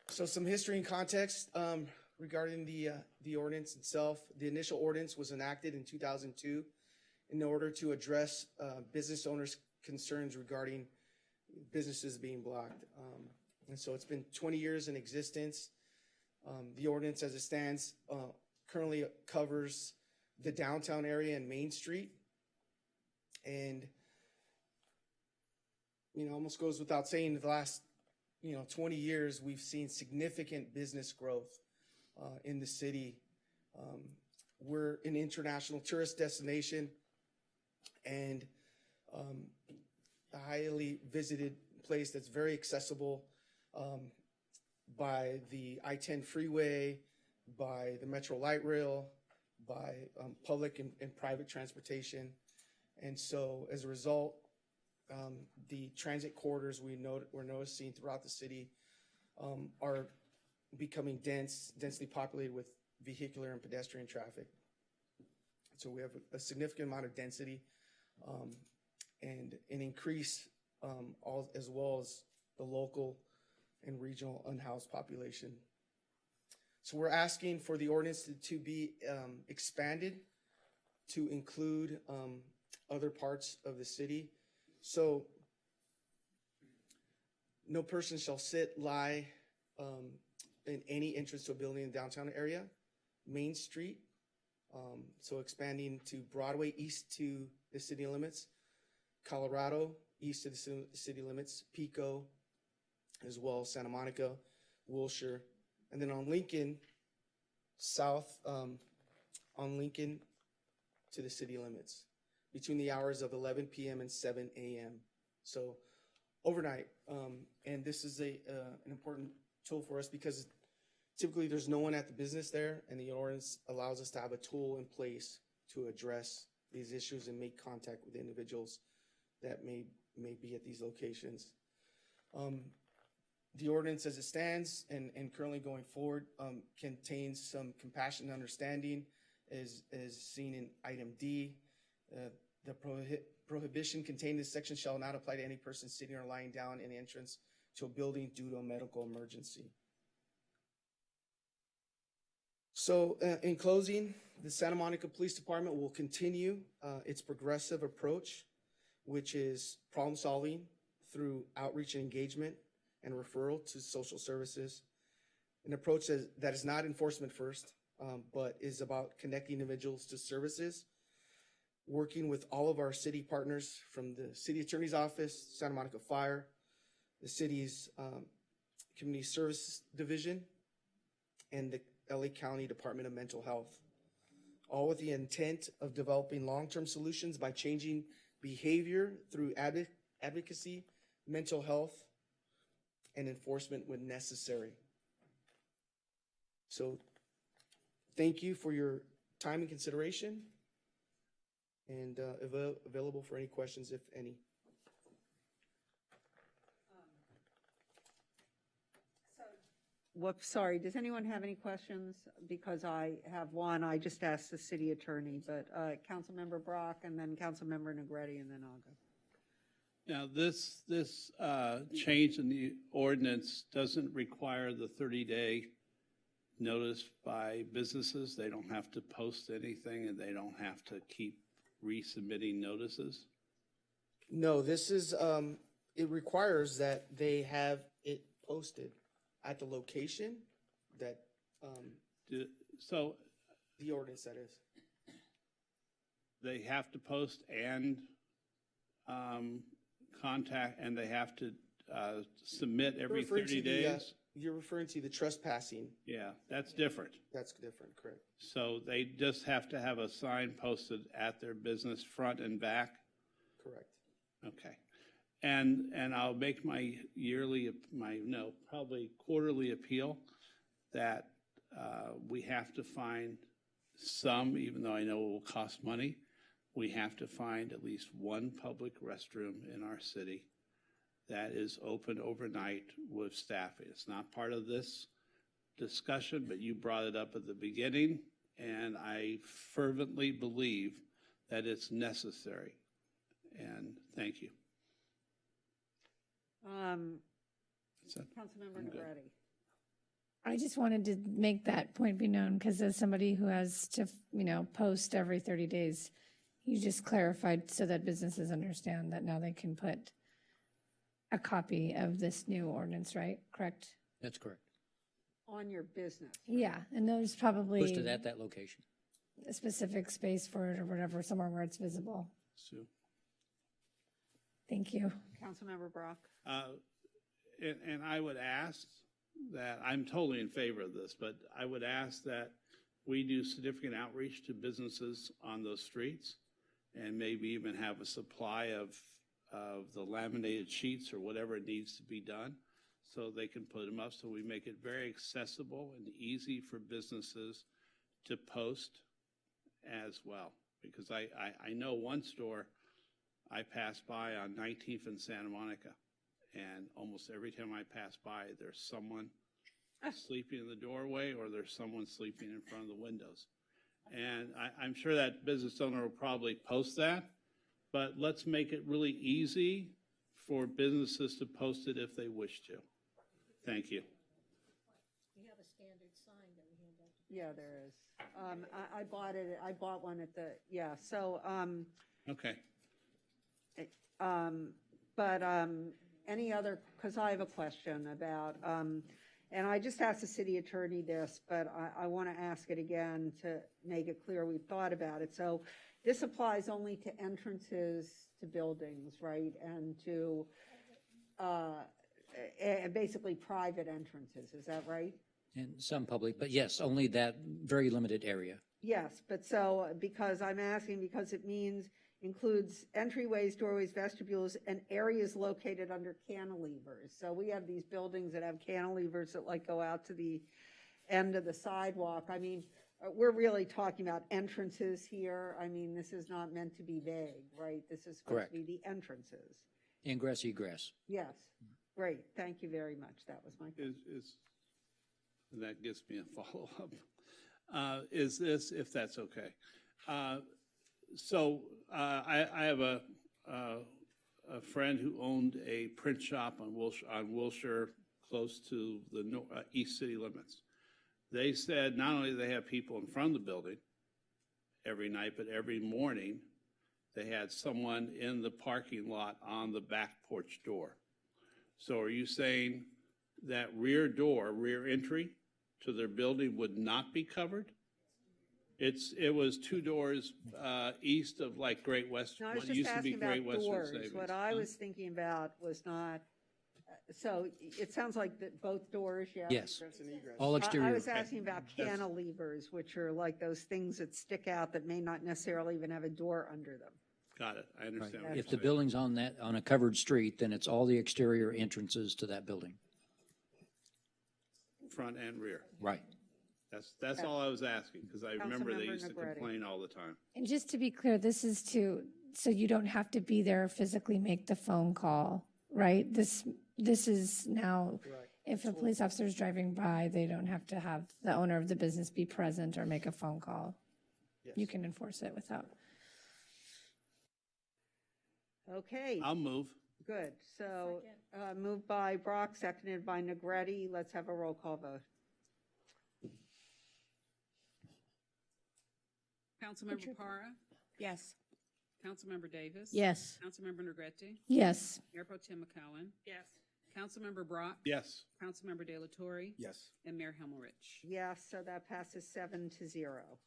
So some history and context regarding the ordinance itself. The initial ordinance was enacted in 2002 in order to address business owners' concerns regarding businesses being blocked. And so it's been 20 years in existence. The ordinance as it stands currently covers the downtown area and Main Street. And almost goes without saying, the last, 20 years, we've seen significant business growth in the city. We're an international tourist destination and a highly visited place that's very accessible by the I-10 freeway, by the Metro Light Rail, by public and private transportation. And so as a result, the transit corridors we're noticing throughout the city are becoming densely populated with vehicular and pedestrian traffic. So we have a significant amount of density and an increase as well as the local and regional unhoused population. So we're asking for the ordinance to be expanded to include other parts of the city. So no person shall sit, lie in any entrance to a building in the downtown area, Main Street, so expanding to Broadway east to the city limits, Colorado east to the city limits, Pico, as well as Santa Monica, Wilshire, and then on Lincoln, south on Lincoln to the city limits between the hours of 11 p.m. and 7 a.m. So overnight, and this is an important tool for us because typically there's no one at the business there, and the ordinance allows us to have a tool in place to address these issues and make contact with individuals that may be at these locations. The ordinance as it stands and currently going forward contains some compassion and understanding as seen in item D. The prohibition contained in this section shall not apply to any person sitting or lying down in the entrance to a building due to a medical emergency. So in closing, the Santa Monica Police Department will continue its progressive approach, which is problem solving through outreach and engagement and referral to social services. An approach that is not enforcement first, but is about connecting individuals to services, working with all of our city partners from the City Attorney's Office, Santa Monica Fire, the city's Community Service Division, and the LA County Department of Mental Health, all with the intent of developing long-term solutions by changing behavior through advocacy, mental health, and enforcement when necessary. So thank you for your time and consideration, and available for any questions, if any. Whoops, sorry, does anyone have any questions? Because I have one, I just asked the city attorney, but Councilmember Brock and then Councilmember Negretti, and then I'll go. Now, this change in the ordinance doesn't require the 30-day notice by businesses. They don't have to post anything, and they don't have to keep resubmitting notices? No, this is, it requires that they have it posted at the location that, so the ordinance that is. they have to post and contact, and they have to submit every 30 days? You're referring to the trespassing. Yeah, that's different. That's different, correct. So they just have to have a sign posted at their business front and back? Correct. Okay. And I'll make my probably quarterly appeal that we have to find some, even though I know it will cost money, we have to find at least one public restroom in our city that is open overnight with staffing. It's not part of this discussion, but you brought it up at the beginning, and I fervently believe that it's necessary. And thank you. Councilmember Negretti. I just wanted to make that point be known, because as somebody who has to, post every 30 days, you just clarified so that businesses understand that now they can put a copy of this new ordinance, right? Correct? That's correct. On your business. Yeah, and there's probably Posted at that location. a specific space for it or whatever, somewhere where it's visible. Sue? Thank you. Councilmember Brock? And I would ask that, I'm totally in favor of this, but I would ask that we do significant outreach to businesses on those streets and maybe even have a supply of the laminated sheets or whatever needs to be done so they can put them up, so we make it very accessible and easy for businesses to post as well. Because I know one store I pass by on 19th and Santa Monica, and almost every time I pass by, there's someone sleeping in the doorway or there's someone sleeping in front of the windows. And I'm sure that business owner will probably post that, but let's make it really easy for businesses to post it if they wish to. Thank you. We have a standard sign that we hand out. Yeah, there is. I bought it, I bought one at the, yeah, so, Okay. but any other, because I have a question about, and I just asked the city attorney this, but I want to ask it again to make it clear we've thought about it. So this applies only to entrances to buildings, right? And to basically private entrances, is that right? And some public, but yes, only that very limited area. Yes, but so, because I'm asking, because it means includes entryways, doorways, vestibules, and areas located under cantilevers. So we have these buildings that have cantilevers that like go out to the end of the sidewalk. I mean, we're really talking about entrances here. I mean, this is not meant to be vague, right? This is supposed Correct. to be the entrances. Ingress, egress. Yes, great, thank you very much. That was my question. And that gives me a follow-up. Is this, if that's okay? So I have a friend who owned a print shop on Wilshire, close to the east city limits. They said not only do they have people in front of the building every night, but every morning they had someone in the parking lot on the back porch door. So are you saying that rear door, rear entry to their building would not be covered? It was two doors east of like Great West. No, I was what just used to be asking about Great Western doors. Savings. What I was thinking about was not, so it sounds like that both doors, yeah? Yes. All exterior. I was asking about cantilevers, which are like those things that stick out that may not necessarily even have a door under them. Got it. I understand. what If you're the building's on a covered street, then it's all the exterior entrances to that building. saying. Front and rear. Right. That's all I was asking, because I remember they Councilmember used to Negretti. complain all the time. And just to be clear, this is so you don't have to be there, physically make the phone call, right? This is now, if a police officer is driving by, they don't have to have the owner of the business be present or make a phone call. You can enforce it without. Okay. I'll move. Good. So moved by Brock, seconded by Negretti. Let's have a roll call vote. Councilmember Para? Yes. Councilmember Davis? Yes. Councilmember Negretti? Yes. Mayor Pro Tem McCollum? Yes. Councilmember Brock? Yes. Councilmember De La Torre? Yes. And Mayor Himmelrich? Yes, so that passes 7-0.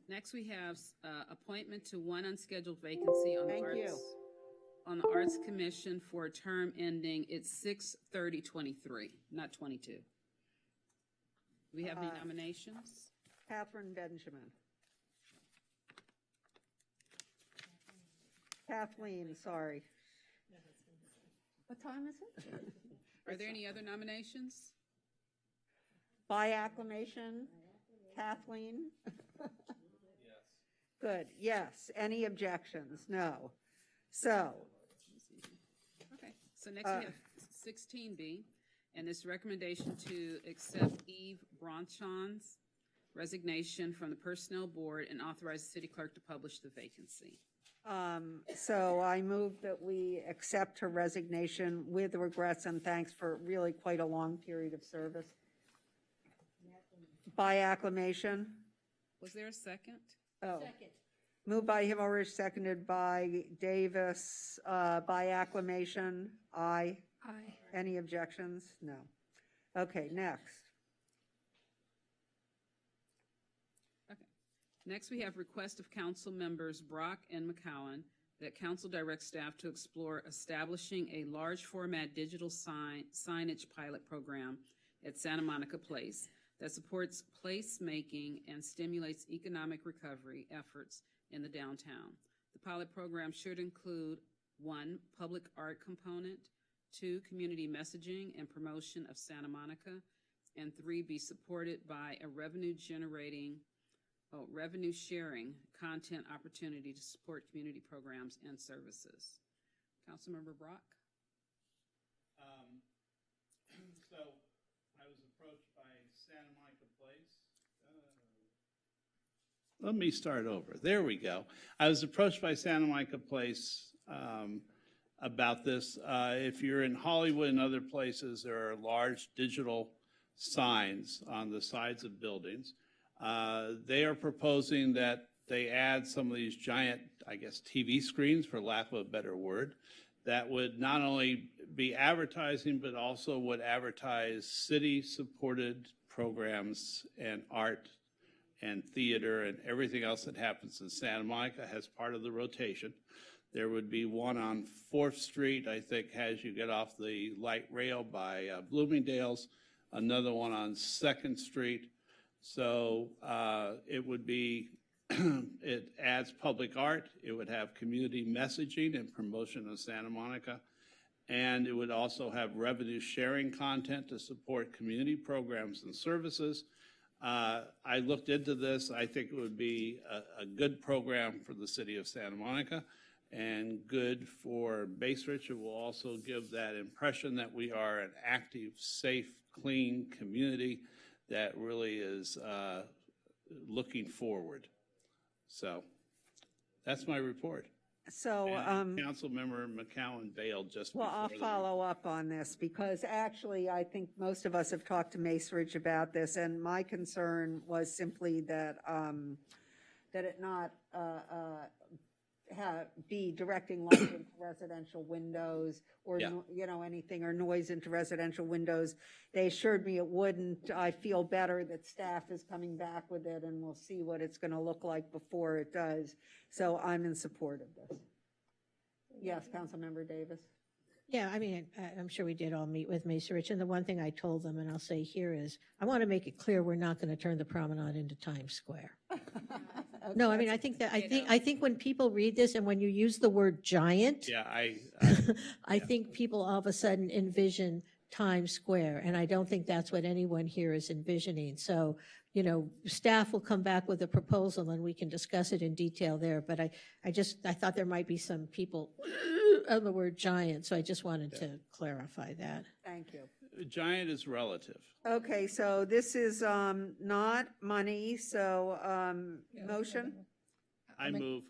Next, we have appointment to one unscheduled vacancy on the Thank Arts. you. On the Arts Commission for a term ending, it's 6/30/23, not 22. Do we have any nominations? Catherine Benjamin. Kathleen, sorry. What time is it? Are there any other nominations? By acclamation, Kathleen? Good, yes. Any objections? No. So, Okay, so next we have 16B, and this recommendation to accept Eve Bronchon's resignation from the Personnel Board and authorize the city clerk to publish the vacancy. so I move that we accept her resignation with regrets and thanks for really quite a long period of service. By acclamation. Was there a second? Oh. Moved by Himmelrich, seconded by Davis. By acclamation, aye. Aye. Any objections? No. Okay, next. Next, we have request of council members Brock and McCowan that council direct staff to explore establishing a large format digital signage pilot program at Santa Monica Place that supports placemaking and stimulates economic recovery efforts in the downtown. The pilot program should include 1, public art component, 2, community messaging and promotion of Santa Monica, and 3, be supported by a revenue sharing content opportunity to support community programs and services. Councilmember Brock? So I was approached by Santa Monica Place. Let me start over. There we go. I was approached by Santa Monica Place about this. If you're in Hollywood and other places, there are large digital signs on the sides of buildings. They are proposing that they add some of these giant, I guess, TV screens, for lack of a better word, that would not only be advertising, but also would advertise city-supported programs and art and theater and everything else that happens in Santa Monica as part of the rotation. There would be one on 4th Street, I think, as you get off the light rail by Bloomingdale's, another one on 2nd Street. So it would be, it adds public art, it would have community messaging and promotion of Santa Monica, and it would also have revenue sharing content to support community programs and services. I looked into this. I think it would be a good program for the city of Santa Monica and good for Base Ridge. It will also give that impression that we are an active, safe, clean community that really is looking forward. So that's my report. So, Councilmember McCowan bailed just well, before I'll follow up on this because actually I think most of us have talked to Mace Ridge about this, and my concern was simply that that it not be directing light into residential windows or Yeah. you know, anything or noise into residential windows. They assured me it wouldn't. I feel better that staff is coming back with it, and we'll see what it's going to look like before it does. So I'm in support of this. Yes, Councilmember Davis. Yeah, I mean, I'm sure we did all meet with Mesa Rich, and the one thing I told them, and I'll say here is, I want to make it clear we're not going to turn the promenade into Times Square. No, I mean, I think that, I think when people read this and when you use the word giant, Yeah, I think people all of a sudden envision Times Square, and I don't think that's what anyone here is envisioning. So, you know, staff will come back with a proposal and we can discuss it in detail there, but I thought there might be some people on the word giant, so I just wanted to clarify that. Thank you. giant is relative. Okay, so this is not money, so motion? I move.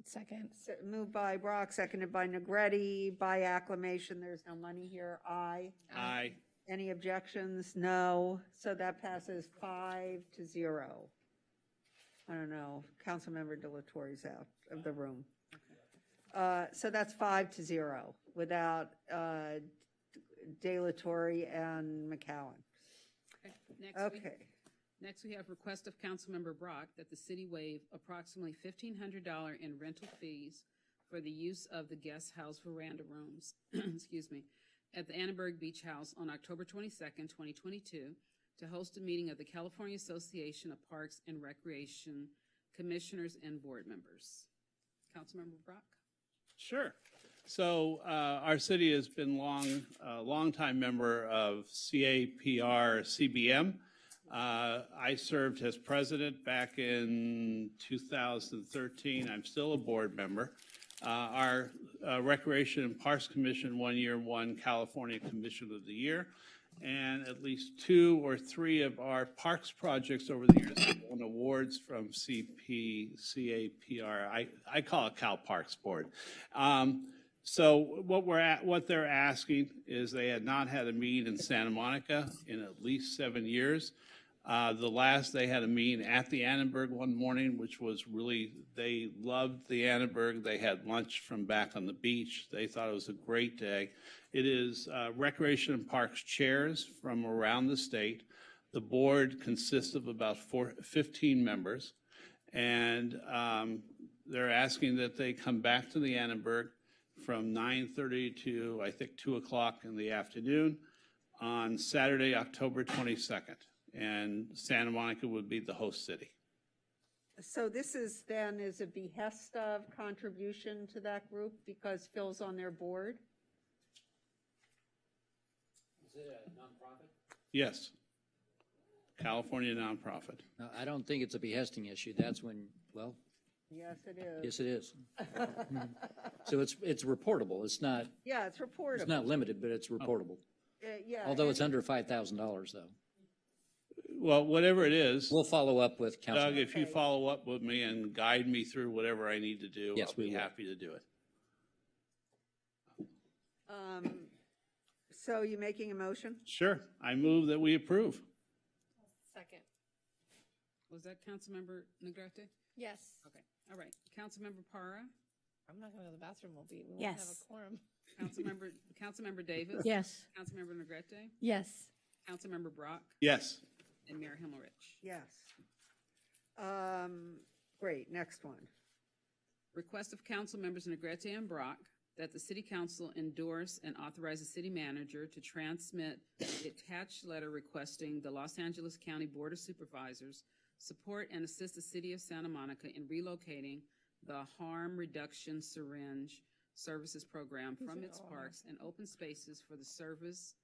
Second. Moved by Brock, seconded by Negretti. By acclamation, there's no money here. Aye. Aye. Any objections? No. So that passes 5-0. I don't know. Councilmember De La Torre's out of the room. So that's 5-0 without De La Torre and McCowan. Okay. Next, we have request of Councilmember Brock that the city waive approximately $1,500 in rental fees for the use of the guest house veranda rooms, excuse me, at the Annenberg Beach House on October 22nd, 2022, to host a meeting of the California Association of Parks and Recreation Commissioners and Board Members. Councilmember Brock? Sure. So our city has been a long-time member of CAPR CBM. I served as president back in 2013. I'm still a board member. Our Recreation and Parks Commission one year won California Commission of the Year, and at least 2 or 3 of our parks projects over the years have won awards from CAPR. I call it Cal Parks Board. So what they're asking is they had not had a meeting in Santa Monica in at least 7 years. The last they had a meeting at the Annenberg one morning, which was really, they loved the Annenberg. They had lunch from back on the beach. They thought it was a great day. It is Recreation and Parks chairs from around the state. The board consists of about 15 members. And they're asking that they come back to the Annenberg from 9:30 to, I think, 2 o'clock in the afternoon on Saturday, October 22nd. And Santa Monica would be the host city. So this is then is a behest of contribution to that group because Phil's on their board? Is it a nonprofit? Yes. California nonprofit. No, I don't think it's a behesting issue. That's when, well, Yes, it is. yes, it is. So it's reportable. It's not, Yeah, it's reportable. it's not limited, but it's reportable. Yeah. Although and- it's under $5,000 though. Well, whatever it is, We'll follow up with council. Doug, if you follow up with me and guide me through whatever I need to do, Yes, I'll be we will. happy to do it. So you making a motion? Sure. I move that we approve. Second. Was that Councilmember Negrete? Yes. Okay, all right. Councilmember Para, I'm not going to the bathroom, we won't have Yes. a quorum. Councilmember Davis? Yes. Councilmember Negrete? Yes. Councilmember Brock? Yes. And Mayor Himmelrich? Yes. Great, next one. Request of council members Negrete and Brock that the city council endorse and authorize the city manager to transmit the attached letter requesting the Los Angeles County Board of Supervisors support and assist the city of Santa Monica in relocating the harm reduction syringe services program from its parks and open spaces for the service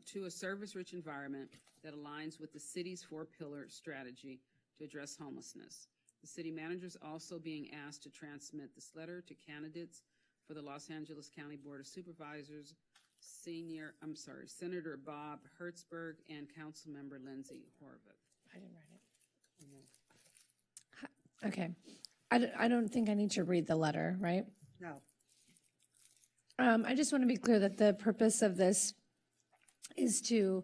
to a service-rich environment that aligns with the city's four-pillar strategy to address homelessness. The city manager is also being asked to transmit this letter to candidates for the Los Angeles County Board of Supervisors, Senator Bob Hertzberg and Councilmember Lindsay Horvath. I didn't write it. Okay. I don't think I need to read the letter, right? No. I just want to be clear that the purpose of this is to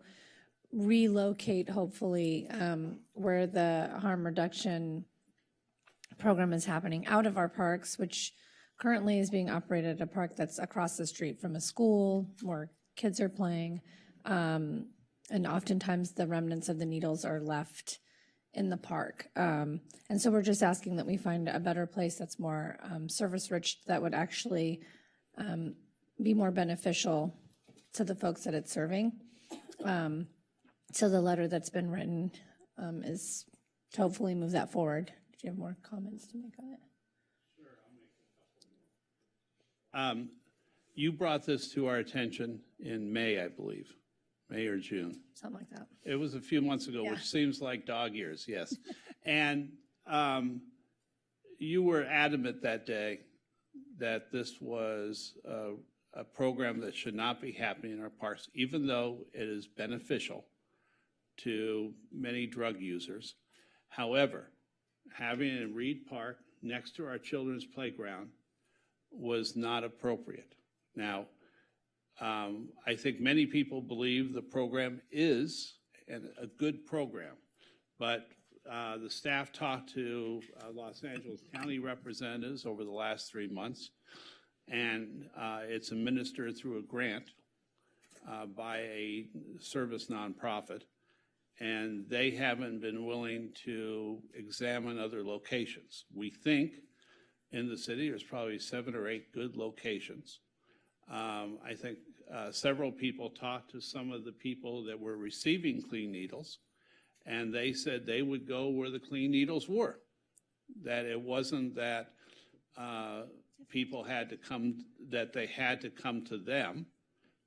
relocate, hopefully, where the harm reduction program is happening out of our parks, which currently is being operated at a park that's across the street from a school where kids are playing. And oftentimes the remnants of the needles are left in the park. And so we're just asking that we find a better place that's more service-rich, that would actually be more beneficial to the folks that it's serving. So the letter that's been written is to hopefully move that forward. Did you have more comments to make on it? You brought this to our attention in May, I believe, May or June. Something like that. It was a few months ago, Yeah. which seems like dog years, yes. And you were adamant that day that this was a program that should not be happening in our parks, even though it is beneficial to many drug users. However, having it in Reed Park next to our children's playground was not appropriate. Now, I think many people believe the program is a good program, but the staff talked to Los Angeles County representatives over the last 3 months, and it's administered through a grant by a service nonprofit, and they haven't been willing to examine other locations. We think in the city there's probably 7 or 8 good locations. I think several people talked to some of the people that were receiving clean needles, and they said they would go where the clean needles were, that it wasn't that people had to come, that they had to come to them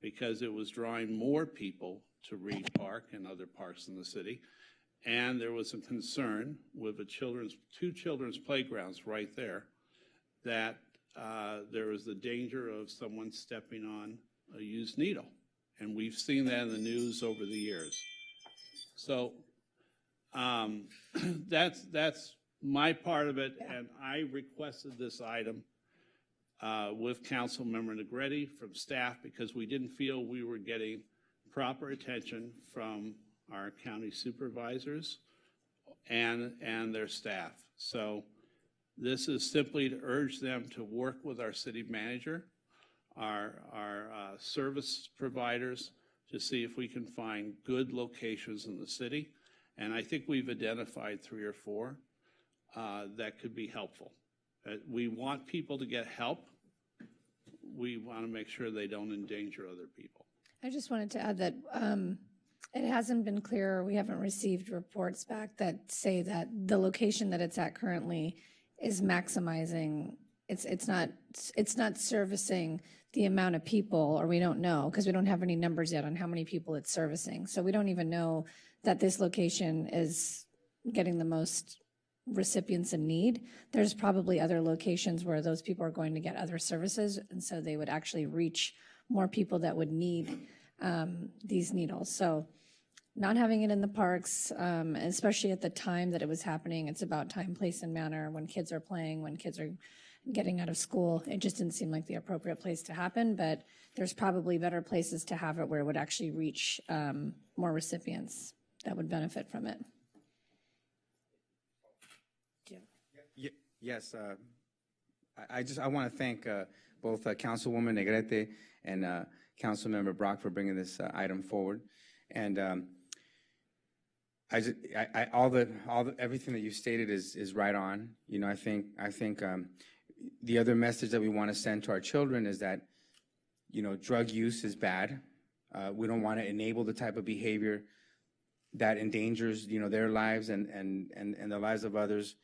because it was drawing more people to Reed Park and other parks in the city. And there was a concern with the two children's playgrounds right there that there was the danger of someone stepping on a used needle. And we've seen that in the news over the years. So that's my part of it, and I requested this item with Councilmember Negrete from staff because we didn't feel we were getting proper attention from our county supervisors and their staff. So this is simply to urge them to work with our city manager, our service providers, to see if we can find good locations in the city. And I think we've identified 3 or 4. that could be helpful. We want people to get help. We want to make sure they don't endanger other people. I just wanted to add that it hasn't been clear, we haven't received reports back that say that the location that it's at currently is maximizing, it's not servicing the amount of people, or we don't know, because we don't have any numbers yet on how many people it's servicing. So we don't even know that this location is getting the most recipients in need. There's probably other locations where those people are going to get other services, and so they would actually reach more people that would need these needles. So not having it in the parks, especially at the time that it was happening, it's about time, place, and manner, when kids are playing, when kids are getting out of school. It just didn't seem like the appropriate place to happen, but there's probably better places to have it where it would actually reach more recipients that would benefit from it. Yes, I want to thank both Councilwoman Negrete and Councilmember Brock for bringing this item forward. And everything that you stated is right on. You know, I think the other message that we want to send to our children is that, you know, drug use is bad. We don't want to enable the type of behavior that endangers, you know, their lives and the lives of others.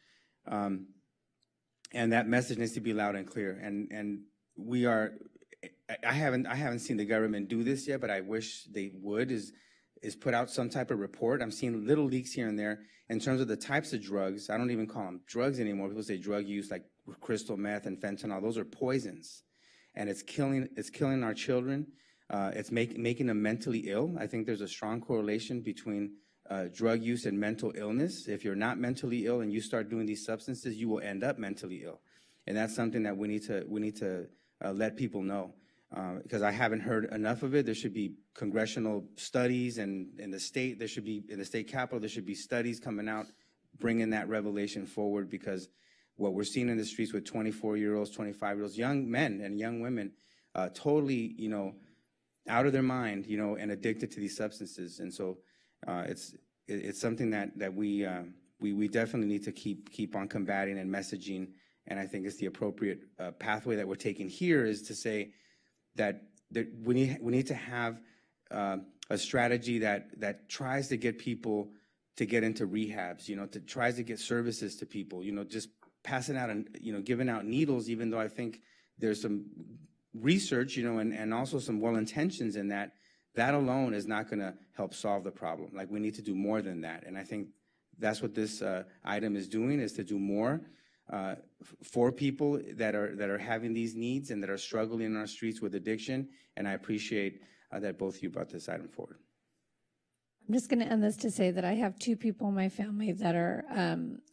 And that message needs to be loud and clear. And we are, I haven't seen the government do this yet, but I wish they would, is put out some type of report. I'm seeing little leaks here and there in terms of the types of drugs. I don't even call them drugs anymore. People say drug use, like crystal meth and fentanyl. Those are poisons, and it's killing our children. It's making them mentally ill. I think there's a strong correlation between drug use and mental illness. If you're not mentally ill and you start doing these substances, you will end up mentally ill, and that's something that we need to let people know. Because I haven't heard enough of it. There should be congressional studies, and in the state, there should be, in the state capitol, there should be studies coming out, bringing that revelation forward, because what we're seeing in the streets with 24-year-olds, 25-year-olds, young men and young women, totally, you know, out of their mind, you know, and addicted to these substances. And so it's something that we definitely need to keep on combating and messaging. And I think it's the appropriate pathway that we're taking here, is to say that we need to have a strategy that tries to get people to get into rehabs, you know, tries to get services to people, you know, just passing out and, you know, giving out needles, even though I think there's some research, you know, and also some well intentions in that alone is not going to help solve the problem. Like, we need to do more than that. And I think that's what this item is doing, is to do more for people that are having these needs and that are struggling in our streets with addiction. And I appreciate that both of you brought this item forward. I'm just going to end this to say that I have two people in my family that are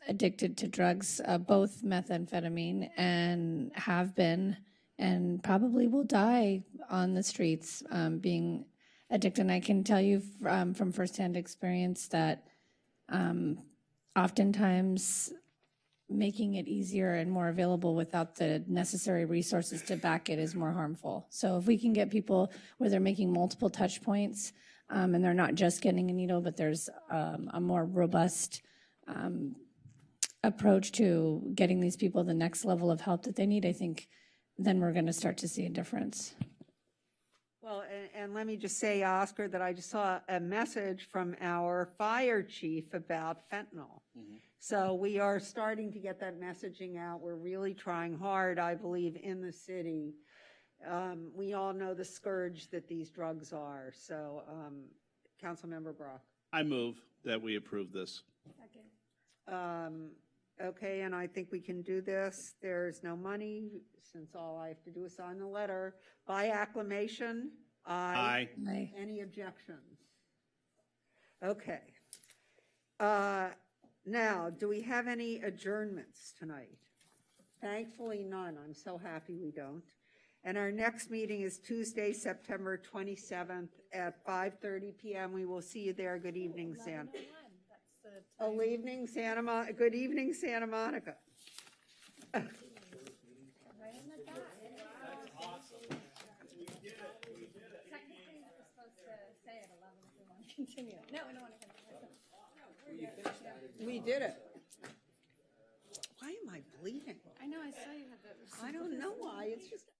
addicted to drugs, both methamphetamine, and have been and probably will die on the streets being addicted. And I can tell you from firsthand experience that oftentimes making it easier and more available without the necessary resources to back it is more harmful. So if we can get people where they're making multiple touch points and they're not just getting a needle, but there's a more robust approach to getting these people the next level of help that they need, I think then we're going to start to see a difference. Well, and let me just say, Oscar, that I just saw a message from our fire chief about fentanyl. Mm-hmm. So we are starting to get that messaging out. We're really trying hard, I believe, in the city. We all know the scourge that these drugs are. So, Councilmember Brock. I move that we approve this. Okay, and I think we can do this. There's no money, since all I have to do is sign the letter. By acclamation, aye. Aye. Any objections? Okay. Now, do we have any adjournments tonight? Thankfully, none. I'm so happy we don't. And our next meeting is Tuesday, September 27th at 5:30 p.m. We will see you there. Good evening, Santa. Good evening, Santa Monica. Continue. No, we don't want to continue. We did it. I don't know why, it's just,